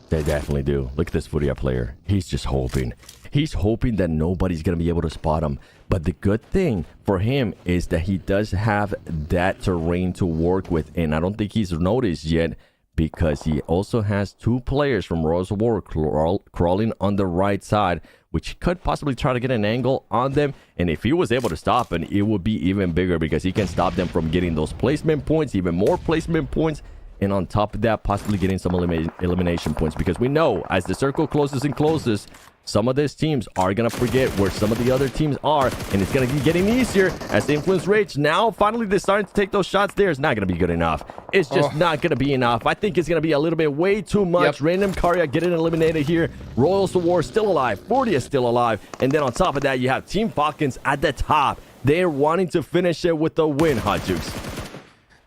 They definitely do. Look at this Furia player. He's just hoping. He's hoping that nobody's going to be able to spot him. But the good thing for him is that he does have that terrain to work with. And I don't think he's noticed yet because he also has 2 players from Royals of War crawling on the right side, which could possibly try to get an angle on them. And if he was able to stop them, it would be even bigger because he can stop them from getting those placement points, even more placement points. And on top of that, possibly getting some elimination points. Because we know as the circle closes and closes, some of these teams are going to forget where some of the other teams are. And it's going to be getting easier as the Influence Rage now finally they're starting to take those shots there. It's not going to be good enough. It's just not going to be enough. I think it's going to be a little bit way too much. Random Karya getting eliminated here. Royals of War still alive. 40 is still alive. And then on top of that, you have Team Falcons at the top. They're wanting to finish it with a win, Hot Jukes.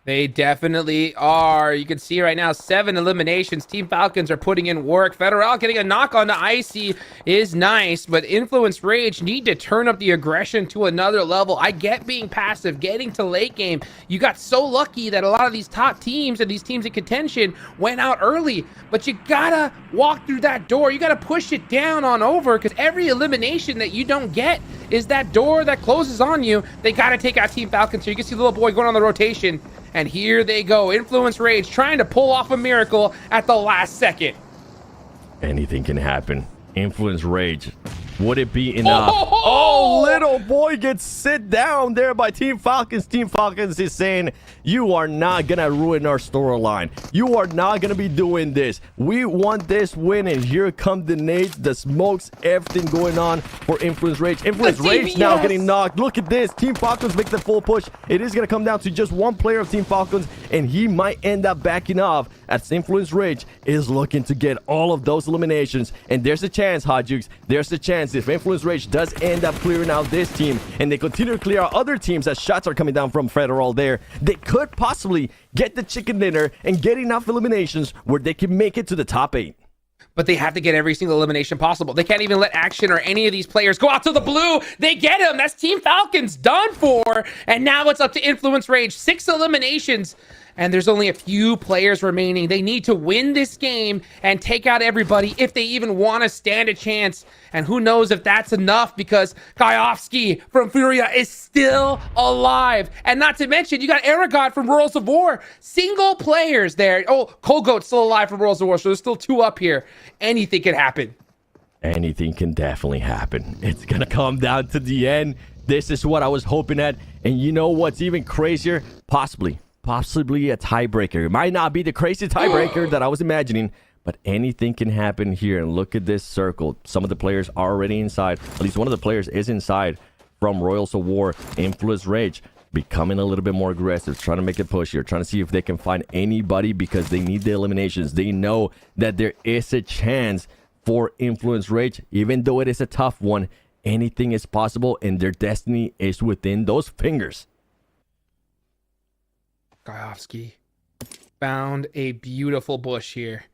They definitely are. You can see right now 7 eliminations. Team Falcons are putting in work. Federal getting a knock on the Icy is nice, but Influence Rage need to turn up the aggression to another level. I get being passive, getting to late game. You got so lucky that a lot of these top teams and these teams in contention went out early, but you gotta walk through that door. You gotta push it down on over because every elimination that you don't get is that door that closes on you. They gotta take out Team Falcons. So you can see the little boy going on the rotation. And here they go. Influence Rage trying to pull off a miracle at the last second. Anything can happen. Influence Rage. Would it be enough? Oh, little boy gets sit down there by Team Falcons. Team Falcons is saying, you are not going to ruin our storyline. You are not going to be doing this. We want this win. And here come the nades, the smokes, everything going on for Influence Rage. Influence Rage now getting knocked. Look at this. Team Falcons make the full push. It is going to come down to just one player of Team Falcons. And he might end up backing off as Influence Rage is looking to get all of those eliminations. And there's a chance, Hot Jukes. There's a chance if Influence Rage does end up clearing out this team and they continue to clear out other teams as shots are coming down from Federal there, they could possibly get the chicken dinner and get enough eliminations where they can make it to the top 8. But they have to get every single elimination possible. They can't even let Action or any of these players go out to the blue. They get him. That's Team Falcons done for. And now it's up to Influence Rage. 6 eliminations. And there's only a few players remaining. They need to win this game and take out everybody if they even want to stand a chance. And who knows if that's enough because Kayovsky from Furia is still alive. And not to mention, you got Aragon from Royals of War. Single players there. Oh, Colgoat's still alive from Royals of War. So there's still 2 up here. Anything can happen. Anything can definitely happen. It's going to come down to the end. This is what I was hoping at. And you know what's even crazier? Possibly a tiebreaker. It might not be the crazy tiebreaker that I was imagining, but anything can happen here. And look at this circle. Some of the players are already inside. At least one of the players is inside from Royals of War. Influence Rage becoming a little bit more aggressive, trying to make it push here, trying to see if they can find anybody because they need the eliminations. They know that there is a chance for Influence Rage, even though it is a tough one. Anything is possible, and their destiny is within those fingers. Kayovsky found a beautiful bush here,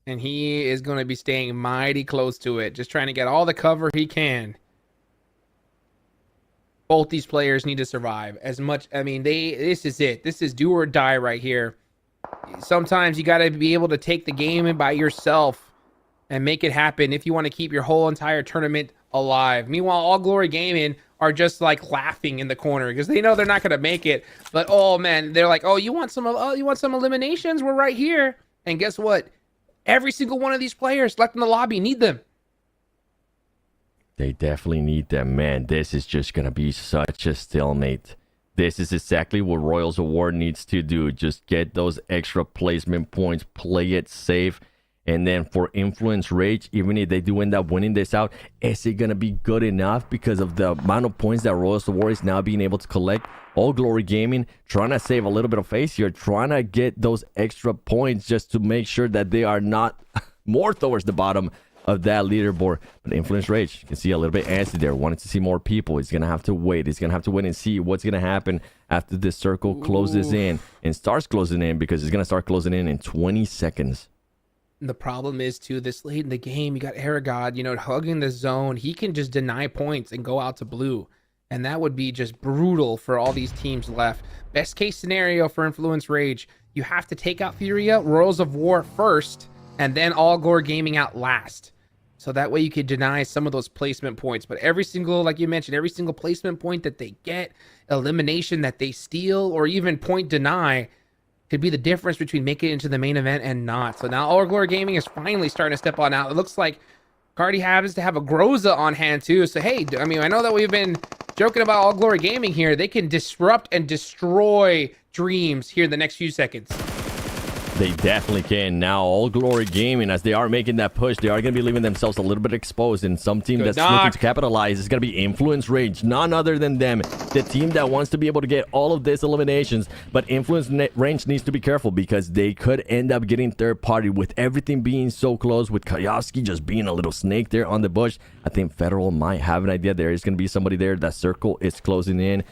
and he is going to be staying mighty close to it, just trying to get all the cover he can. Both these players need to survive as much. I mean, this is it. This is do or die right here. Sometimes you got to be able to take the game in by yourself and make it happen if you want to keep your whole entire tournament alive. Meanwhile, All Glory Gaming are just like laughing in the corner because they know they're not going to make it. But oh man, they're like, oh, you want some eliminations? We're right here. And guess what? Every single one of these players left in the lobby need them. They definitely need them, man. This is just going to be such a stalemate. This is exactly what Royals of War needs to do. Just get those extra placement points, play it safe. And then for Influence Rage, even if they do end up winning this out, is it going to be good enough because of the amount of points that Royals of War is now being able to collect? All Glory Gaming trying to save a little bit of face here, trying to get those extra points just to make sure that they are not more towards the bottom. of that leaderboard. But Influence Rage, you can see a little bit antsy there, wanting to see more people. He's gonna have to wait. He's gonna have to wait and see what's gonna happen after this circle closes in and starts closing in, because it's gonna start closing in 20 seconds. The problem is, too, this late in the game, you got Aragod, you know, hugging the zone. He can just deny points and go out to blue. And that would be just brutal for all these teams left. Best case scenario for Influence Rage, you have to take out Furia, Royals of War first, and then All Glory Gaming out last. So that way you could deny some of those placement points. But every single, like you mentioned, every single placement point that they get, elimination that they steal, or even point deny, could be the difference between making it into the main event and not. So now All Glory Gaming is finally starting to step on out. It looks like Cardi happens to have a Groza on hand too. So hey, I mean, I know that we've been joking about All Glory Gaming here. They can disrupt and destroy Dreams here in the next few seconds. They definitely can. Now, All Glory Gaming, as they are making that push, they are going to be leaving themselves a little bit exposed. And some team that's looking to capitalize is going to be Influence Rage. None other than them. The team that wants to be able to get all of these eliminations. But Influence Rage needs to be careful, because they could end up getting third party with everything being so close, with Kayovsky just being a little snake there on the bush. I think Federal might have an idea. There is going to be somebody there. That circle is closing in.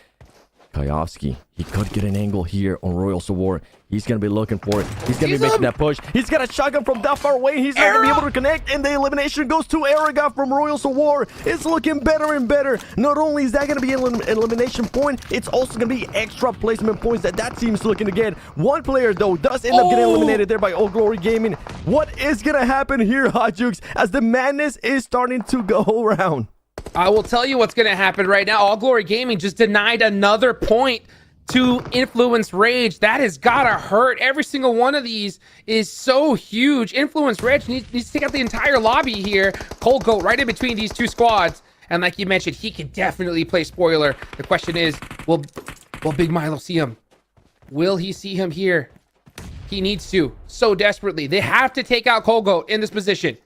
Kayovsky, he could get an angle here on Royals of War. He's going to be looking for it. He's going to be making that push. He's got a shotgun from that far away. He's not going to be able to connect, and the elimination goes to Aragov from Royals of War. It's looking better and better. Not only is that going to be an elimination point, it's also going to be extra placement points that team's looking to get. One player, though, does end up getting eliminated there by All Glory Gaming. What is going to happen here, Hot Jukes, as the madness is starting to go around? I will tell you what's going to happen right now. All Glory Gaming just denied another point to Influence Rage. That has got to hurt. Every single one of these is so huge. Influence Rage needs to take out the entire lobby here. Cold Goat right in between these two squads. And like you mentioned, he can definitely play spoiler. The question is, will Big Milo see him? Will he see him here? He needs to so desperately. They have to take out Cold Goat in this position.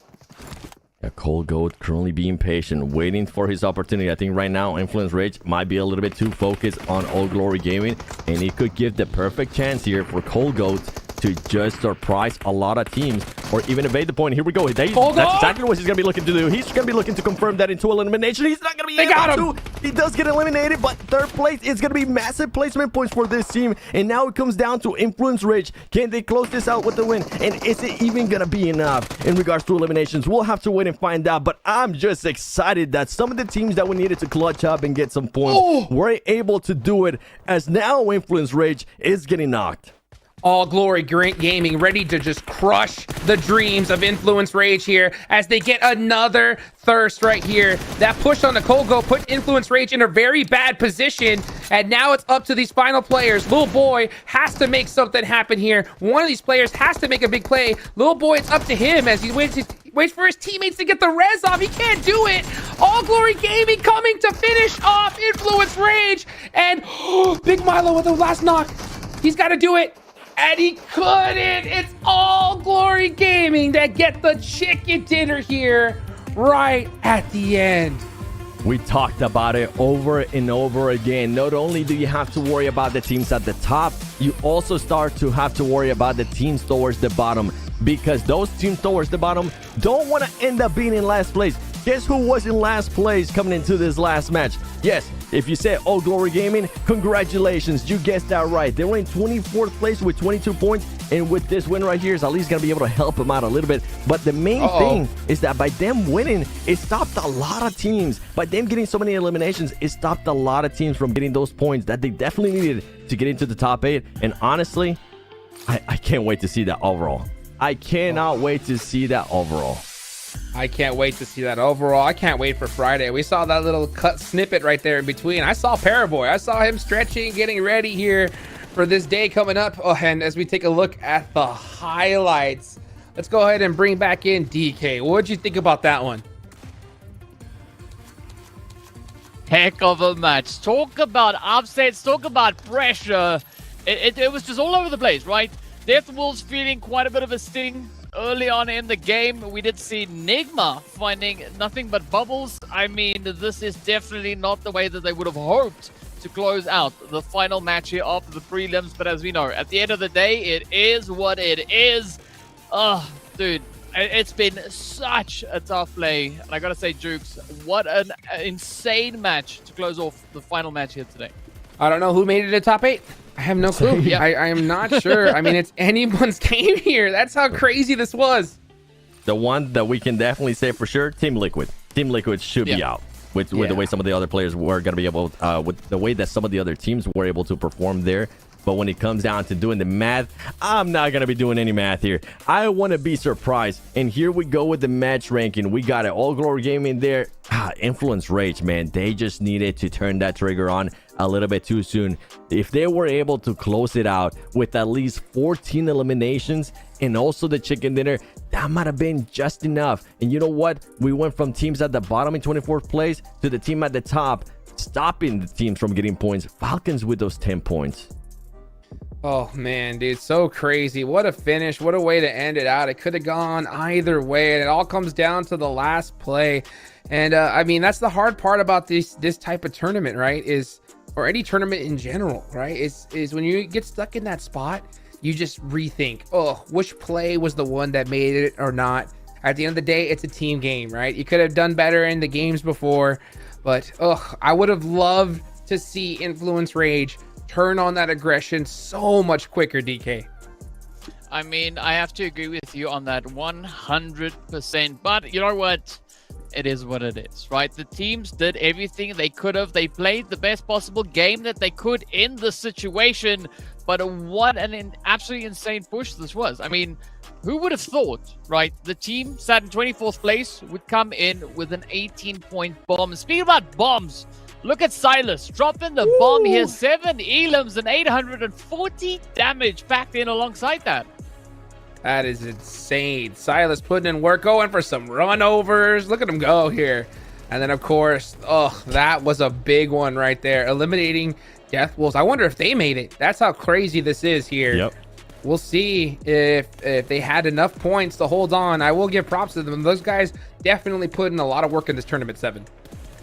Cold Goat currently being patient, waiting for his opportunity. I think right now Influence Rage might be a little bit too focused on All Glory Gaming, and he could give the perfect chance here for Cold Goat to just surprise a lot of teams, or even evade the point. Here we go. That's exactly what he's going to be looking to do. He's going to be looking to confirm that into elimination. He's not going to be able to. He does get eliminated, but third place is going to be massive placement points for this team. And now it comes down to Influence Rage. Can they close this out with the win? And is it even going to be enough in regards to eliminations? We'll have to wait and find out. But I'm just excited that some of the teams that we needed to clutch up and get some points were able to do it, as now Influence Rage is getting knocked. All Glory Gaming ready to just crush the dreams of Influence Rage here as they get another thirst right here. That push on the Cold Goat put Influence Rage in a very bad position, and now it's up to these final players. Lil Boy has to make something happen here. One of these players has to make a big play. Lil Boy, it's up to him as he waits for his teammates to get the res off. He can't do it. All Glory Gaming coming to finish off Influence Rage, and Big Milo with the last knock. He's got to do it. And he couldn't. It's All Glory Gaming that get the chicken dinner here right at the end. We talked about it over and over again. Not only do you have to worry about the teams at the top, you also start to have to worry about the teams towards the bottom, because those teams towards the bottom don't want to end up being in last place. Guess who was in last place coming into this last match? Yes, if you said All Glory Gaming, congratulations, you guessed that right. They were in 24th place with 22 points, and with this win right here, is at least going to be able to help them out a little bit. But the main thing is that by them winning, it stopped a lot of teams. By them getting so many eliminations, it stopped a lot of teams from getting those points that they definitely needed to get into the top 8. And honestly, I can't wait to see that overall. I cannot wait to see that overall. I can't wait to see that overall. I can't wait for Friday. We saw that little cut snippet right there in between. I saw Paraboy. I saw him stretching, getting ready here for this day coming up. Oh, and as we take a look at the highlights, let's go ahead and bring back in DK. What'd you think about that one? Heck of a match. Talk about upsets, talk about pressure. It was just all over the place, right? Death Wolves feeling quite a bit of a sting early on in the game. We did see Nigma finding nothing but bubbles. I mean, this is definitely not the way that they would have hoped to close out the final match here after the prelims. But as we know, at the end of the day, it is what it is. Oh, dude, It's been such a tough play. And I gotta say, Jukes, what an insane match to close off the final match here today. I don't know who made it a top 8. I have no clue. Yeah. I am not sure. I mean, it's anyone's game here. That's how crazy this was. The one that we can definitely say for sure, Team Liquid. Team Liquid should be out with the way some of the other players were going to be able, with the way that some of the other teams were able to perform there. But when it comes down to doing the math, I'm not going to be doing any math here. I want to be surprised. And here we go with the match ranking. We got it. All Glory Gaming there. Influence Rage, man. They just needed to turn that trigger on a little bit too soon. If they were able to close it out with at least 14 eliminations and also the chicken dinner, that might have been just enough. And you know what? We went from teams at the bottom in 24th place to the team at the top, stopping the teams from getting points. Falcons with those 10 points. Oh man, dude, so crazy. What a finish. What a way to end it out. It could have gone either way, and it all comes down to the last play. And I mean, that's the hard part about this type of tournament, right? Or any tournament in general, right? Is when you get stuck in that spot, you just rethink, oh, which play was the one that made it or not. At the end of the day, it's a team game, right? You could have done better in the games before, but I would have loved to see Influence Rage turn on that aggression so much quicker, DK. I mean, I have to agree with you on that 100%. But you know what? It is what it is, right? The teams did everything they could have. They played the best possible game that they could in the situation. But what an absolutely insane push this was. I mean, who would have thought, right? The team sat in 24th place would come in with an 18-point bomb. And speaking about bombs, look at Silas dropping the bomb here. 7 elims and 840 damage packed in alongside that. That is insane. Silas putting in work, going for some runovers. Look at him go here. And then, of course, that was a big one right there. Eliminating Death Wolves. I wonder if they made it. That's how crazy this is here. Yep. We'll see if they had enough points to hold on. I will give props to them. Those guys definitely put in a lot of work in this tournament 7.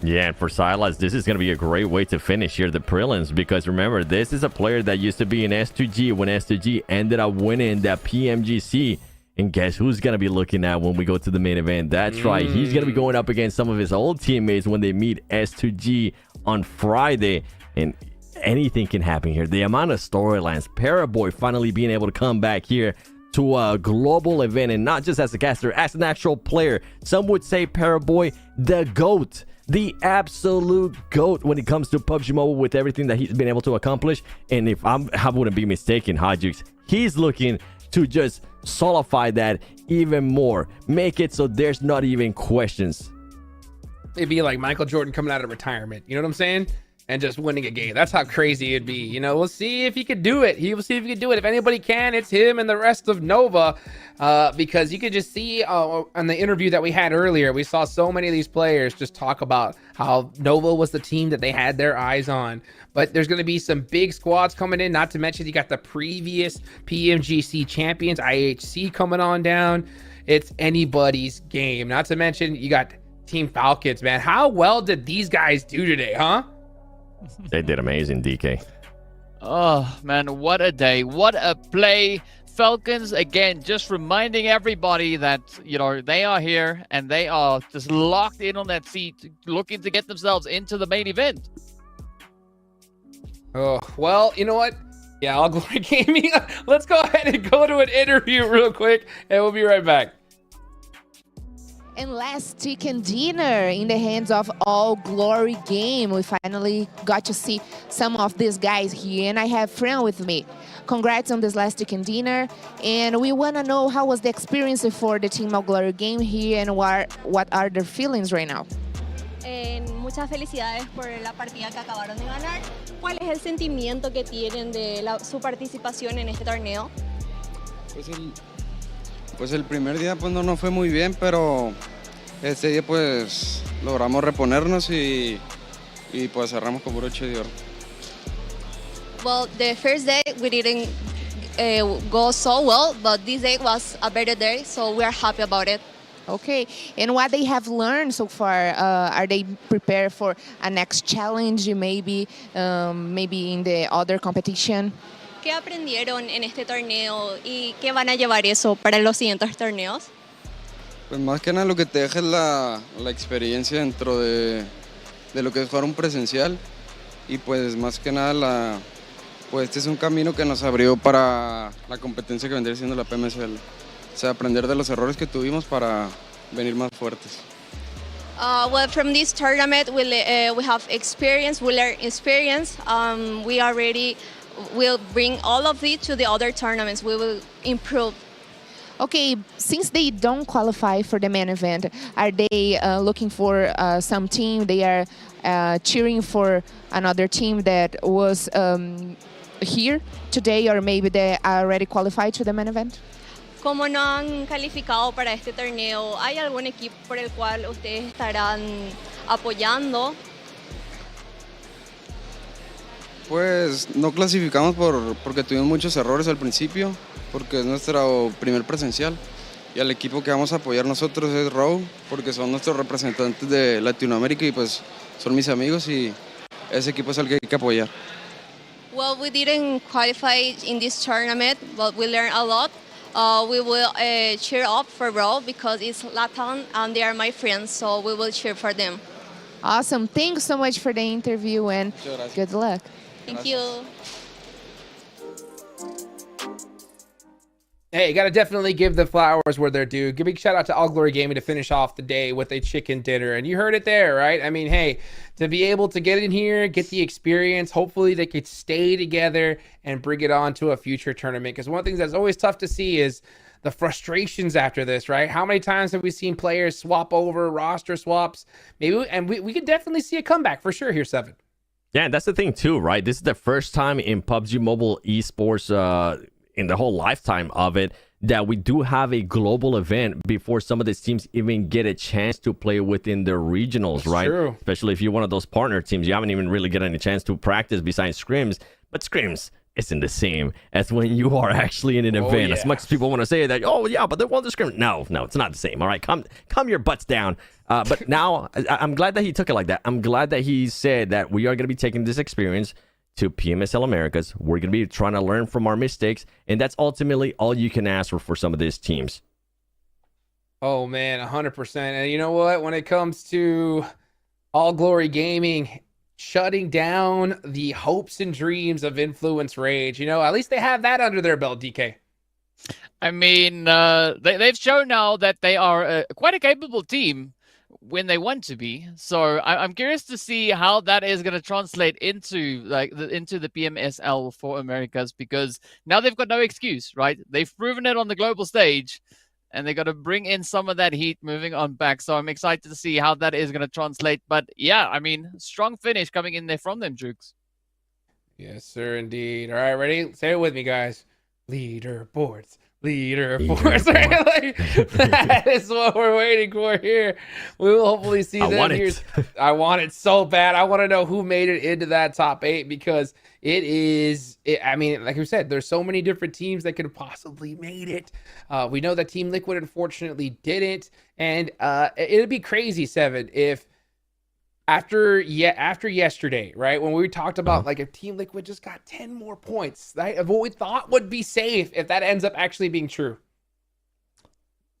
Yeah, and for Silas, this is going to be a great way to finish here the prelims, because remember, this is a player that used to be in S2G when S2G ended up winning that PMGC. And guess who's going to be looking at when we go to the main event? That's right. He's going to be going up against some of his old teammates when they meet S2G on Friday. And anything can happen here. The amount of storylines, Paraboy finally being able to come back here to a global event, and not just as a caster, as an actual player. Some would say Paraboy, the GOAT. The absolute GOAT when it comes to PUBG Mobile, with everything that he's been able to accomplish. And if I wouldn't be mistaken, Hajux, he's looking to just solidify that even more. Make it so there's not even questions. It'd be like Michael Jordan coming out of retirement. You know what I'm saying? And just winning a game. That's how crazy it'd be. You know, we'll see if he could do it. He will see if he could do it. If anybody can, it's him and the rest of Nova. Because you could just see on the interview that we had earlier, we saw so many of these players just talk about how Nova was the team that they had their eyes on. But there's going to be some big squads coming in. Not to mention, you got the previous PMGC champions, IHC, coming on down. It's anybody's game. Not to mention, you got Team Falcons, man. How well did these guys do today, huh? They did amazing, DK. Oh, man, what a day. What a play. Falcons, again, just reminding everybody that, you know, they are here and they are just locked in on that seat, looking to get themselves into the main event. Oh, well, you know what? Yeah, All Glory Gaming. Let's go ahead and go to an interview real quick, and we'll be right back. And last chicken dinner in the hands of All Glory Game. We finally got to see some of these guys here, and I have Fran with me. Congrats on this last chicken dinner, and we want to know how was the experience for the team All Glory Game here, and what are their feelings right now. Muchas felicidades por la partida que acabaron de ganar. ¿Cuál es el sentimiento que tienen de su participación en este torneo? Pues el primer día pues no nos fue muy bien, pero este día pues logramos reponernos y pues cerramos con broche de oro. Well, the first day we didn't go so well, but this day was a better day, so we are happy about it. Okay, and what they have learned so far, are they prepared for a next challenge, maybe in the other competition? ¿Qué aprendieron en este torneo y qué van a llevar eso para los siguientes torneos? Pues más que nada lo que te deja es la experiencia dentro de lo que es jugar un presencial y pues más que nada pues este es un camino que nos abrió para la competencia que vendría siendo la PMSL. O sea, aprender de los errores que tuvimos para venir más fuertes. Well, from this tournament, we have experience, we learn experience. We'll bring all of it to the other tournaments. We will improve. Okay, since they don't qualify for the main event, are they looking for some team? They are cheering for another team that was here today, or maybe they are already qualified to the main event? Como no han calificado para este torneo, ¿hay algún equipo por el cual ustedes estarán apoyando? Pues no clasificamos porque tuvimos muchos errores al principio, porque es nuestro primer presencial. Y al equipo que vamos a apoyar nosotros es Raw, porque son nuestros representantes de Latinoamérica y pues son mis amigos y ese equipo es el que hay que apoyar. Well, we didn't qualify in this tournament, but we learned a lot. We will cheer up for Raw because it's Latin and they are my friends, so we will cheer for them. Awesome. Thanks so much for the interview and good luck. Thank you. Hey, gotta definitely give the flowers where they're due. Give a big shout out to All Glory Gaming to finish off the day with a chicken dinner. And you heard it there, right? I mean, hey, to be able to get in here, get the experience, hopefully they could stay together and bring it on to a future tournament. Because one of the things that's always tough to see is the frustrations after this, right? How many times have we seen players swap over, roster swaps? Maybe, and we could definitely see a comeback for sure here, Seven. Yeah, and that's the thing too, right? This is the first time in PUBG Mobile esports in the whole lifetime of it that we do have a global event before some of these teams even get a chance to play within their regionals, right? True. Especially if you're one of those partner teams, you haven't even really get any chance to practice besides scrims, but scrims isn't the same as when you are actually in an event. Yeah. As much as people want to say that, oh yeah, but they won the scrim. No, it's not the same. All right, calm your butts down. But now I'm glad that he took it like that. I'm glad that he said that we are going to be taking this experience to PMSL Americas. We're going to be trying to learn from our mistakes, and that's ultimately all you can ask for some of these teams. Oh man, 100%. And you know what? When it comes to All Glory Gaming shutting down the hopes and dreams of Influence Rage, you know, at least they have that under their belt, DK. I mean, they've shown now that they are quite a capable team when they want to be. So I'm curious to see how that is going to translate into into the PMSL for Americas, because now they've got no excuse, right? They've proven it on the global stage, and they got to bring in some of that heat moving on back. So I'm excited to see how that is going to translate. But yeah, I mean, strong finish coming in there from them, Jukes. Yes, sir, indeed. All right, ready? Say it with me, guys. Leaderboards. Leaderboards. Right? Like, that is what we're waiting for here. We will hopefully see them here. I want it so bad. I want to know who made it into that top 8, because I mean, like we said, there's so many different teams that could have possibly made it. We know that Team Liquid unfortunately didn't. And it'd be crazy, Seven, if after yesterday, right, when we talked about like if Team Liquid just got 10 more points, right, of what we thought would be safe, if that ends up actually being true.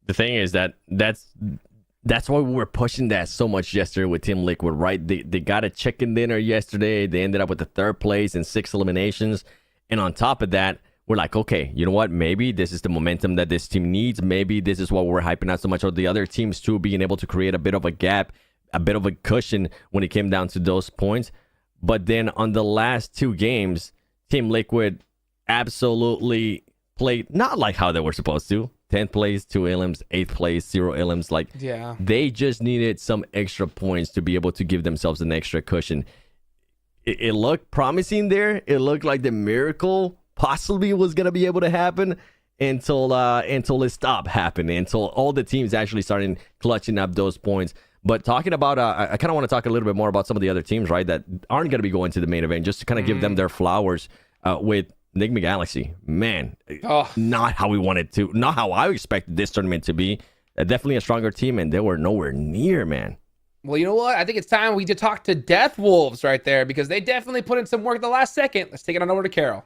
The thing is that's why we were pushing that so much yesterday with Team Liquid, right? They got a chicken dinner yesterday. They ended up with the 3rd place and 6 eliminations, and on top of that, we're like, okay, you know what? Maybe this is the momentum that this team needs. Maybe this is what we're hyping out so much of the other teams too, being able to create a bit of a gap, a bit of a cushion when it came down to those points. But then on the last 2 games, Team Liquid absolutely played not like how they were supposed to. 10th place, 2 elims, 8th place, 0 elims. Like, yeah, they just needed some extra points to be able to give themselves an extra cushion. It looked promising there. It looked like the miracle possibly was going to be able to happen until it stopped happening, until all the teams actually started clutching up those points. But talking about, I kind of want to talk a little bit more about some of the other teams, right, that aren't going to be going to the main event, just to kind of give them their flowers with Enigma Galaxy. Man, not how we wanted to, not how I expected this tournament to be. Definitely a stronger team, and they were nowhere near, man. Well, you know what? I think it's time we talk to Death Wolves right there, because they definitely put in some work at the last second. Let's take it on over to Carol.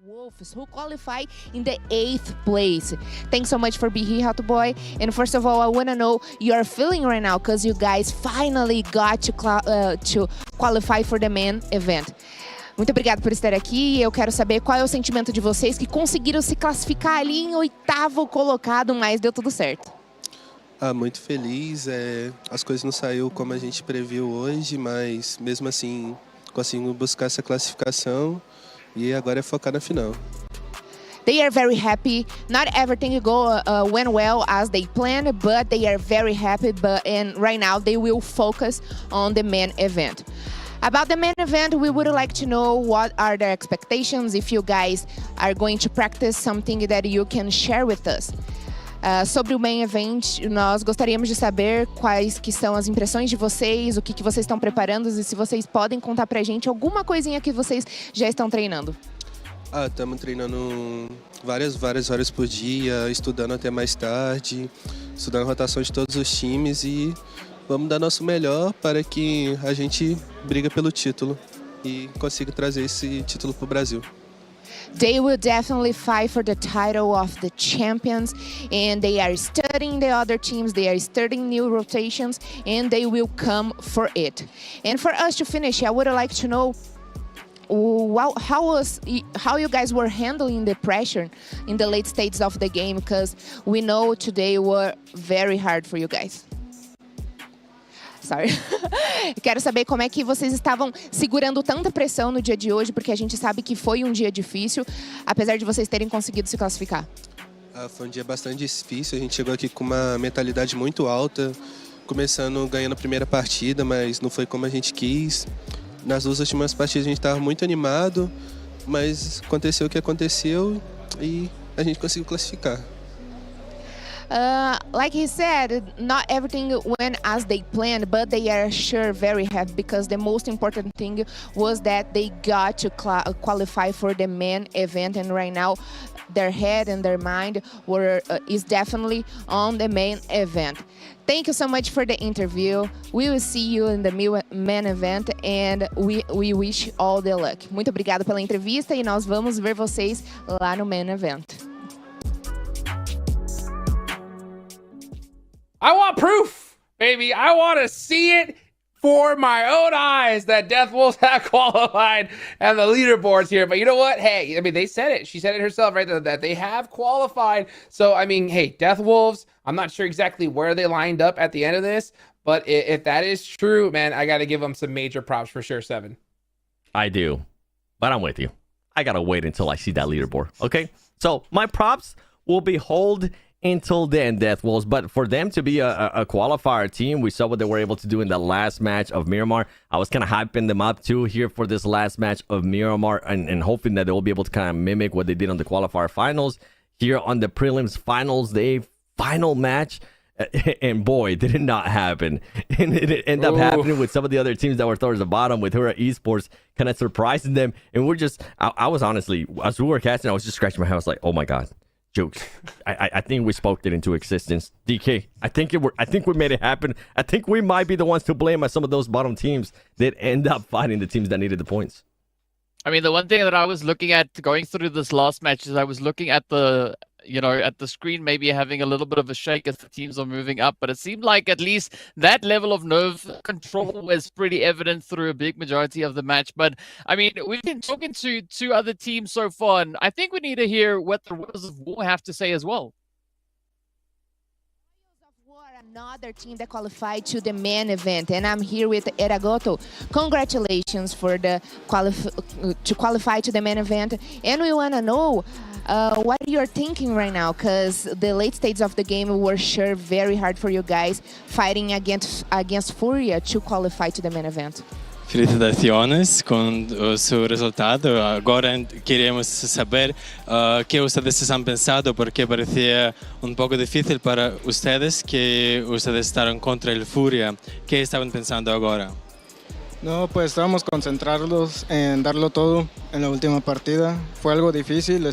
Wolves, who qualify in the 8th place. Thanks so much for being here, Hato Boy. And first of all, I want to know your feeling right now because you guys finally got to qualify for the main event. Muito obrigado por estar aqui. Eu quero saber qual é o sentimento de vocês que conseguiram se classificar ali em 8º colocado, mas deu tudo certo. Muito feliz. As coisas não saíram como a gente previu hoje, mas mesmo assim conseguimos buscar essa classificação e agora é focar na final. They are very happy. Not everything went well as they planned, but they are very happy. And right now they will focus on the main event. About the main event, we would like to know what are the expectations, if you guys are going to practice something that you can share with us. Sobre o main event, nós gostaríamos de saber quais que são as impressões de vocês, o que vocês estão preparando e se vocês podem contar pra gente alguma coisinha que vocês já estão treinando. Estamos treinando várias horas por dia, estudando até mais tarde, estudando a rotação de todos os times e vamos dar nosso melhor para que a gente briga pelo título e consiga trazer esse título para o Brasil. They will definitely fight for the title of the champions, and they are studying the other teams, they are studying new rotations, and they will come for it. And for us to finish, I would like to know how you guys were handling the pressure in the late stages of the game, because we know today were very hard for you guys. Sorry. Quero saber como é que vocês estavam segurando tanta pressão no dia de hoje, porque a gente sabe que foi um dia difícil, apesar de vocês terem conseguido se classificar. Foi um dia bastante difícil, a gente chegou aqui com uma mentalidade muito alta, começando ganhando a primeira partida, mas não foi como a gente quis. Nas duas últimas partidas a gente estava muito animado, mas aconteceu o que aconteceu e a gente conseguiu classificar. Like he said, not everything went as they planned, but they are sure very happy because the most important thing was that they got to qualify for the main event, and right now their head and their mind is definitely on the main event. Thank you so much for the interview. We will see you in the main event and we wish all the luck. Muito obrigado pela entrevista e nós vamos ver vocês lá no main event. I want proof, baby. I want to see it for my own eyes that Death Wolves have qualified and the leaderboards here. But you know what? Hey, I mean, they said it. She said it herself, right? That they have qualified. So, I mean, hey, Death Wolves, I'm not sure exactly where they lined up at the end of this. But if that is true, man, I got to give them some major props for sure, Seven. I do. But I'm with you. I got to wait until I see that leaderboard. Okay? So, my props will be hold until then, Death Wolves. But for them to be a qualifier team, we saw what they were able to do in the last match of Miramar. I was kind of hyping them up too here for this last match of Miramar and hoping that they will be able to kind of mimic what they did on the qualifier finals. Here on the prelims finals day, final match. And boy, did it not happen. And it ended up happening with some of the other teams that were towards the bottom, with Hura Esports kind of surprising them. And we're just, I was honestly, as we were casting, I was just scratching my head. I was like, oh my God. Jokes. I think we spoke it into existence. DK, I think we made it happen. I think we might be the ones to blame as some of those bottom teams that end up fighting the teams that needed the points. I mean, the one thing that I was looking at going through this last match is I was looking at the screen, maybe having a little bit of a shake as the teams are moving up. But it seemed like at least that level of nerve control was pretty evident through a big majority of the match. But I mean, we've been talking to two other teams so far, and I think we need to hear what the Royals of War have to say as well. Another team that qualified to the main event, and I'm here with Eragoto. Congratulations for the to qualify to the main event, and we want to know what you're thinking right now, because the late stages of the game were sure very hard for you guys, fighting against Furia to qualify to the main event. Felicitaciones con su resultado. Agora queremos saber qué ustedes han pensado, porque parecía un poco difícil para ustedes que ustedes estaban contra el Furia. ¿Qué estaban pensando ahora? No, pues estábamos concentrados en darlo todo en la última partida. Fue algo difícil,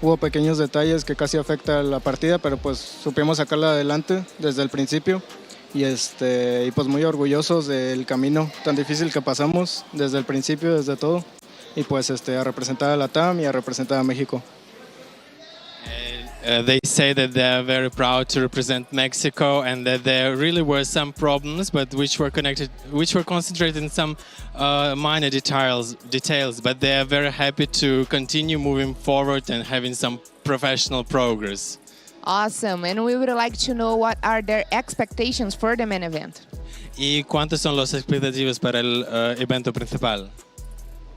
hubo pequeños detalles que casi afectan la partida, pero pues supimos sacarla adelante desde el principio. Y pues muy orgullosos del camino tan difícil que pasamos desde el principio, desde todo. y pues a representar a la TAM y a representar a México. They say that they are very proud to represent Mexico and that there really were some problems, but which were concentrated in some minor details. But they are very happy to continue moving forward and having some professional progress. Awesome, and we would like to know what are their expectations for the main event. ¿Y cuántas son las expectativas para el evento principal?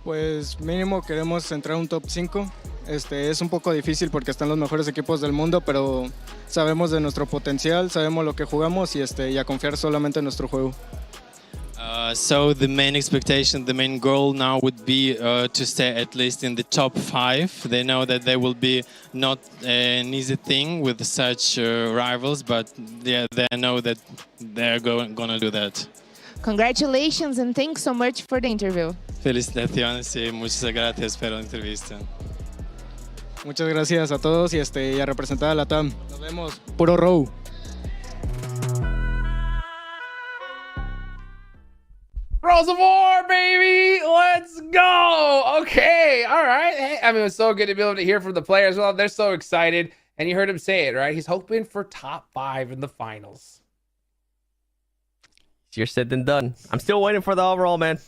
Pues mínimo queremos entrar un top 5. Es un poco difícil porque están los mejores equipos del mundo, pero sabemos de nuestro potencial, sabemos lo que jugamos y a confiar solamente en nuestro juego. So the main expectation, the main goal now would be to stay at least in the top 5. They know that they will be not an easy thing with such rivals, but they know that they're gonna do that. Congratulations and thanks so much for the interview. Felicitaciones y muchas gracias por la entrevista. Muchas gracias a todos y a representar a la TAM. Nos vemos. Puro row. Roosevelt, baby! Let's go! Okay, all right. Hey, I mean, it was so good to be able to hear from the players. Well, they're so excited. And you heard him say it, right? He's hoping for top 5 in the finals. Easier said than done. I'm still waiting for the overall, man.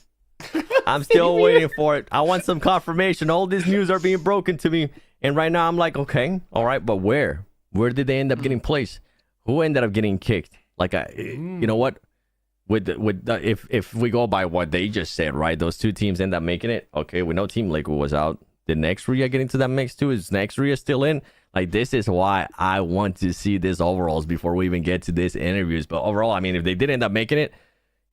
I'm still waiting for it. I want some confirmation. All this news are being broken to me. And right now I'm like, okay, all right, but where? Where did they end up getting placed? Who ended up getting kicked? Like, you know what? If we go by what they just said, right? Those two teams end up making it. Okay, we know Team Lakewood was out. Did Nexria get into that mix too? Is Nexria still in? Like, this is why I want to see this overalls before we even get to this interviews. But overall, I mean, if they did end up making it,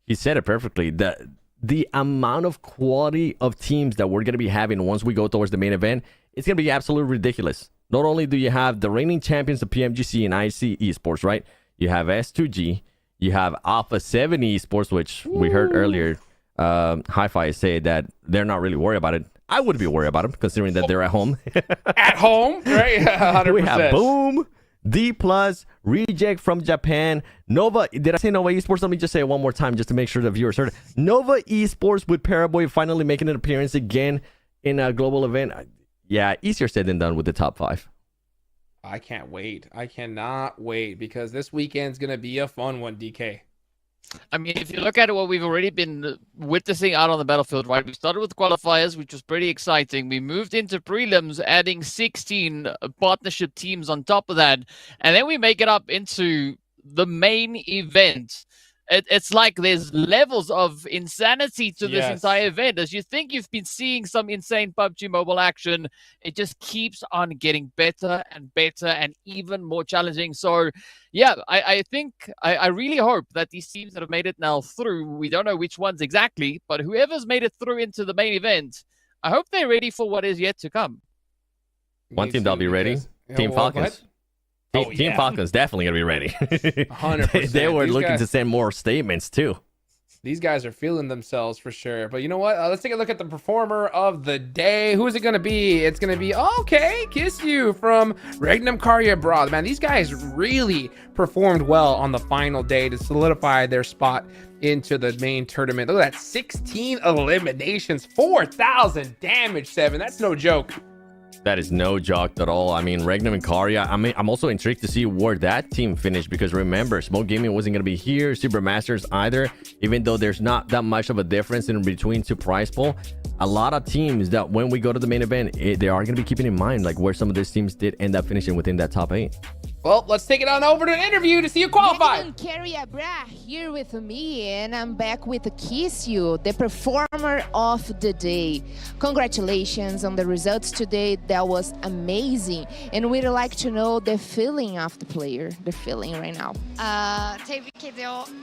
he said it perfectly. The amount of quality of teams that we're going to be having once we go towards the main event, it's going to be absolutely ridiculous. Not only do you have the reigning champions of PMGC and IC Esports, right? You have S2G. You have Alpha 7 Esports, which we heard earlier. Hi-Fi say that they're not really worried about it. I would be worried about them, considering that they're at home. At home, right? 100%. We have Boom, D+, Reject from Japan, Nova. Did I say Nova Esports? Let me just say it one more time just to make sure the viewers heard it. Nova Esports with Paraboy finally making an appearance again in a global event. Yeah, easier said than done with the top 5. I can't wait. I cannot wait because this weekend's going to be a fun one, DK. I mean, if you look at what we've already been witnessing out on the battlefield, right? We started with qualifiers, which was pretty exciting. We moved into prelims, adding 16 partnership teams on top of that. And then we make it up into the main event. It's like there's levels of insanity to this entire event. As you think you've been seeing some insane PUBG Mobile action, it just keeps on getting better and better and even more challenging. So, yeah, I think I really hope that these teams that have made it now through, we don't know which ones exactly, but whoever's made it through into the main event, I hope they're ready for what is yet to come. One team that'll be ready, Team Falcons. Team Falcons definitely going to be ready. 100%. They were looking to send more statements too. These guys are feeling themselves for sure. But you know what? Let's take a look at the performer of the day. Who is it going to be? It's going to be, okay, Kiss You from Regnum Karya Broad. Man, these guys really performed well on the final day to solidify their spot into the main tournament. Look at that, 16 eliminations, 4,000 damage, 7. That's no joke. That is no joke at all. I mean, Regnum and Karya, I'm also intrigued to see where that team finished because remember, Smoke Gaming wasn't going to be here, Supermasters either, even though there's not that much of a difference in between two prize pool. A lot of teams that when we go to the main event, they are going to be keeping in mind like where some of these teams did end up finishing within that top 8. Well, let's take it on over to an interview to see you qualify. Karya Bra here with me, and I'm back with Kiss You, the performer of the day. Congratulations on the results today. That was amazing. And we'd like to know the feeling of the player, the feeling right now.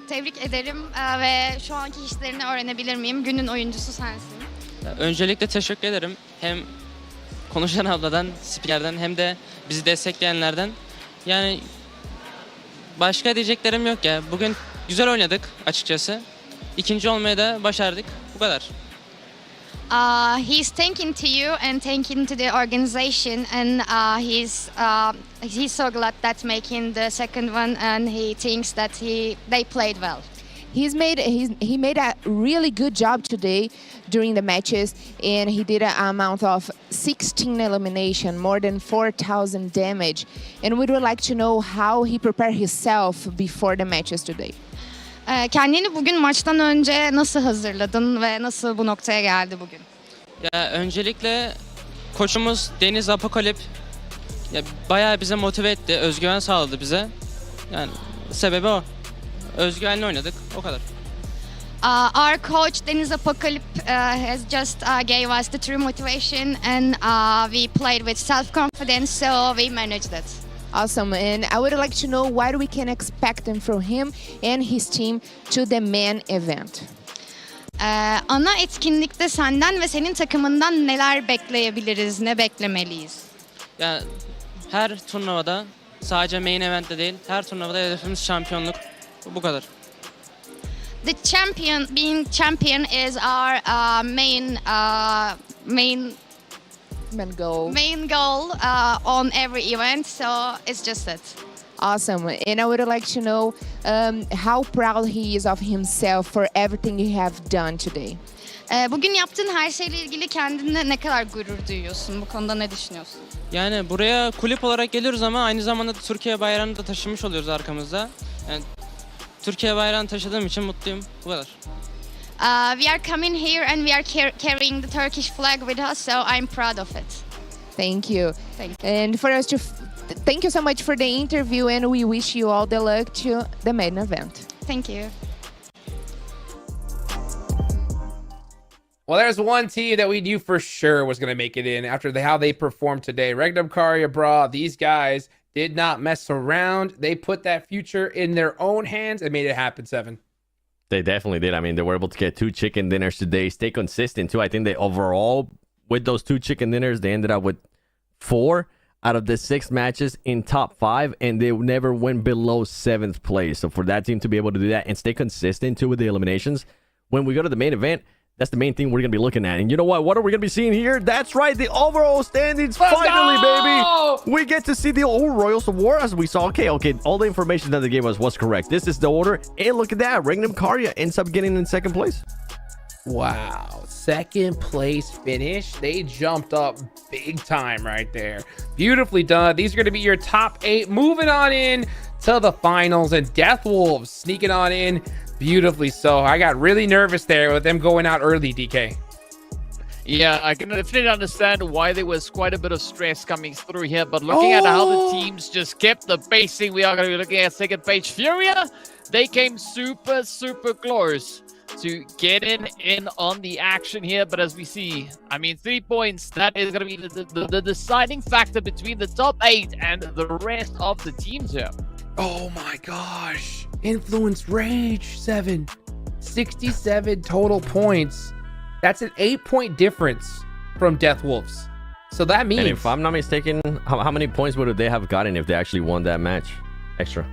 Tebrik ederim ve şu anki işlerini öğrenebilir miyim? Günün oyuncusu sensin. Öncelikle teşekkür ederim. Hem konuşan abladan, spikerden hem de bizi destekleyenlerden. Yani başka diyeceklerim yok ya. Bugün güzel oynadık açıkçası. İkinci olmayı da başardık. Bu kadar. He's thanking to you and thanking to the organization, and he's so glad that making the second one, and he thinks that they played well. he made a really good job today during the matches, and he did an amount of 16 elimination, more than 4,000 damage. And we would like to know how he prepared himself before the matches today. Kendini bugün maçtan önce nasıl hazırladın ve nasıl bu noktaya geldi bugün? Ya öncelikle koçumuz Deniz Apokalip ya bayağı bize motive etti, özgüven sağladı bize. Yani sebebi o. Özgüvenle oynadık, o kadar. Our coach Deniz Apokalip has just gave us the true motivation, and we played with self-confidence, so we managed it. Awesome, and I would like to know what we can expect from him and his team to the main event. Ana etkinlikte senden ve senin takımından neler bekleyebiliriz, ne beklemeliyiz? Ya her turnuvada, sadece main event'te değil, her turnuvada hedefimiz şampiyonluk. Bu kadar. Being champion is our main goal on every event, so it's just it. Awesome, and I would like to know how proud he is of himself for everything you have done today. Bugün yaptığın her şeyle ilgili kendine ne kadar gurur duyuyorsun? Bu konuda ne düşünüyorsun? Yani buraya kulüp olarak geliyoruz ama aynı zamanda da Türkiye bayrağını da taşımış oluyoruz arkamızda. Yani Türkiye bayrağını taşıdığım için mutluyum. Bu kadar. We are coming here and we are carrying the Turkish flag with us, so I'm proud of it. Thank you. Thank you. And for us to thank you so much for the interview, and we wish you all the luck to the main event. Thank you. Well, there's one team that we knew for sure was going to make it in after how they performed today. Regnum Karya Bra, these guys did not mess around. They put that future in their own hands and made it happen, Seven. They definitely did. I mean, they were able to get 2 chicken dinners today, stay consistent too. I think they overall, with those 2 chicken dinners, they ended up with 4 out of the 6 matches in top 5, and they never went below 7th place. So for that team to be able to do that and stay consistent too with the eliminations, when we go to the main event, that's the main thing we're going to be looking at. And you know what? What are we going to be seeing here? That's right. The overall standings. Finally, baby. We get to see the old Royals of War as we saw. Okay. All the information that they gave us was correct. This is the order. And look at that. Regnum Karya ends up getting in 2nd place. Wow. 2nd place finish. They jumped up big time right there. Beautifully done. These are going to be your top 8. Moving on in to the finals, and Death Wolves sneaking on in. Beautifully so. I got really nervous there with them going out early, DK. Yeah, I can definitely understand why there was quite a bit of stress coming through here, but looking at how the teams just kept the pacing, we are going to be looking at 2nd page. Furia, they came super, super close to getting in on the action here, but as we see, I mean, 3 points, that is going to be the deciding factor between the top 8 and the rest of the teams here. Oh my gosh. Influence Rage, 7. 67 total points. That's an 8-point difference from Death Wolves. So that means... And if I'm not mistaken, how many points would they have gotten if they actually won that match? Extra.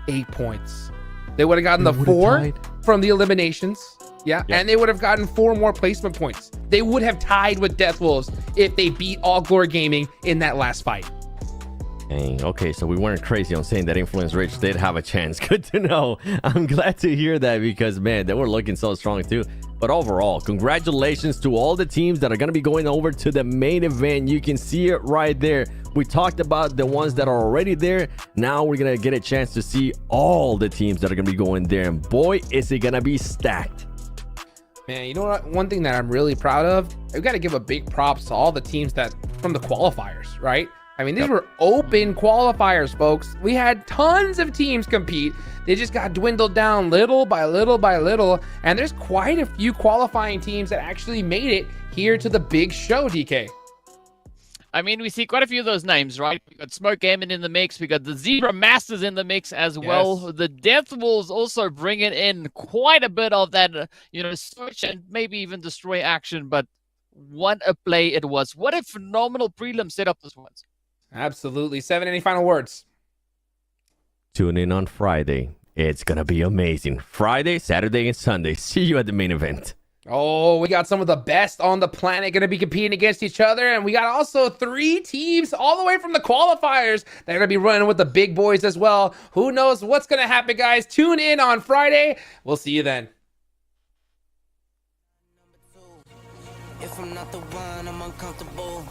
8 points. They would have gotten the 4 from the eliminations. Yeah, and they would have gotten 4 more placement points. They would have tied with Death Wolves if they beat All Glory Gaming in that last fight. Dang, okay, so we weren't crazy on saying that Influence Rich did have a chance. Good to know. I'm glad to hear that because, man, they were looking so strong too. But overall, congratulations to all the teams that are going to be going over to the main event. You can see it right there. We talked about the ones that are already there. Now we're going to get a chance to see all the teams that are going to be going there. And boy, is it going to be stacked. Man, you know what? One thing that I'm really proud of, I've got to give a big props to all the teams that from the qualifiers, right? I mean, these were open qualifiers, folks. We had tons of teams compete. They just got dwindled down little by little by little. And there's quite a few qualifying teams that actually made it here to the big show, DK. I mean, we see quite a few of those names, right? We got Smoke Gaming in the mix. We got the Zebra Masters in the mix as well. The Death Wolves also bringing in quite a bit of that, search and maybe even destroy action. But what a play it was. What a phenomenal prelim setup this was. Absolutely. 7, any final words? Tune in on Friday. It's going to be amazing. Friday, Saturday, and Sunday. See you at the main event. Oh, we got some of the best on the planet going to be competing against each other. And we got also 3 teams all the way from the qualifiers that are going to be running with the big boys as well. Who knows what's going to happen, guys? Tune in on Friday. We'll see you then. If I'm not the one, I'm uncomfortable.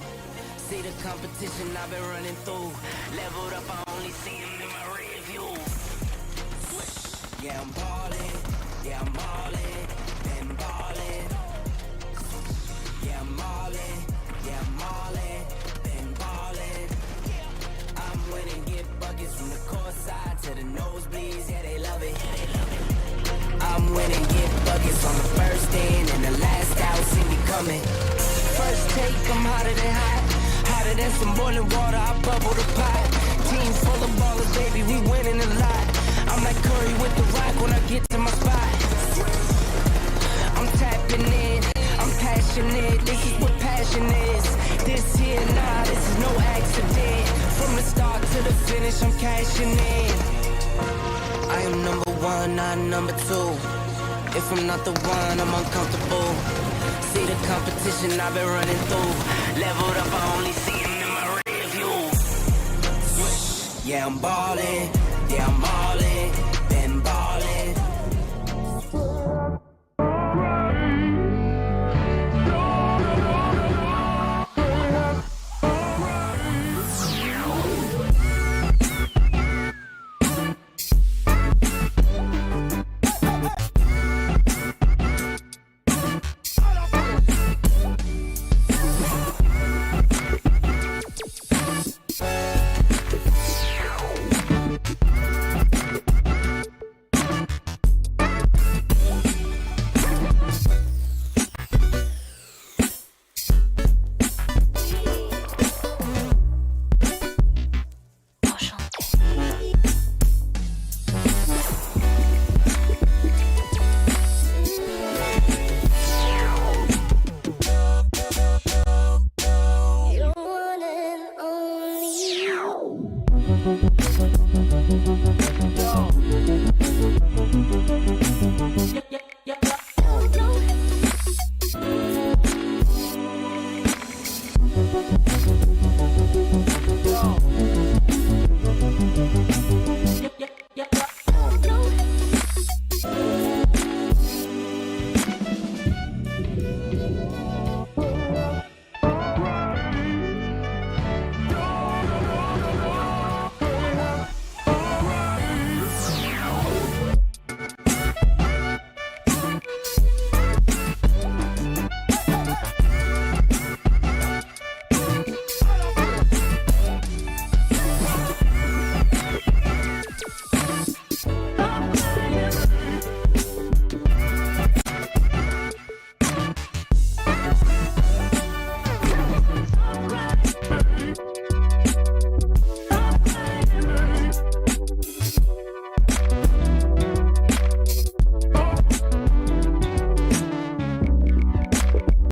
See the competition I've been running through. Leveled up, I only see them in my rear view. Yeah, I'm ballin'. Yeah, I'm ballin'. Been ballin'. Yeah, I'm ballin'. Yeah, I'm ballin'. Been ballin'. I'm winning, get buckets from the court side to the nosebleeds. Yeah, they love it. Yeah, they love it. I'm winning, get buckets on the first in and the last out, see me coming. First take, I'm hotter than hot. Hotter than some boiling water, I bubble the pot. Team full of ballers, baby, we winning a lot. I'm like Curry with the rock when I get to my spot. I'm tapping in, I'm passionate. This is what passion is. This here, nah, this is no accident. From the start to the finish, I'm cashing in. I am number one, not number 2. If I'm not the one, I'm uncomfortable. See the competition I've been running through. Leveled up, I only see them in my rear view. Yeah, I'm ballin'. Yeah, I'm ballin'. Been ballin'.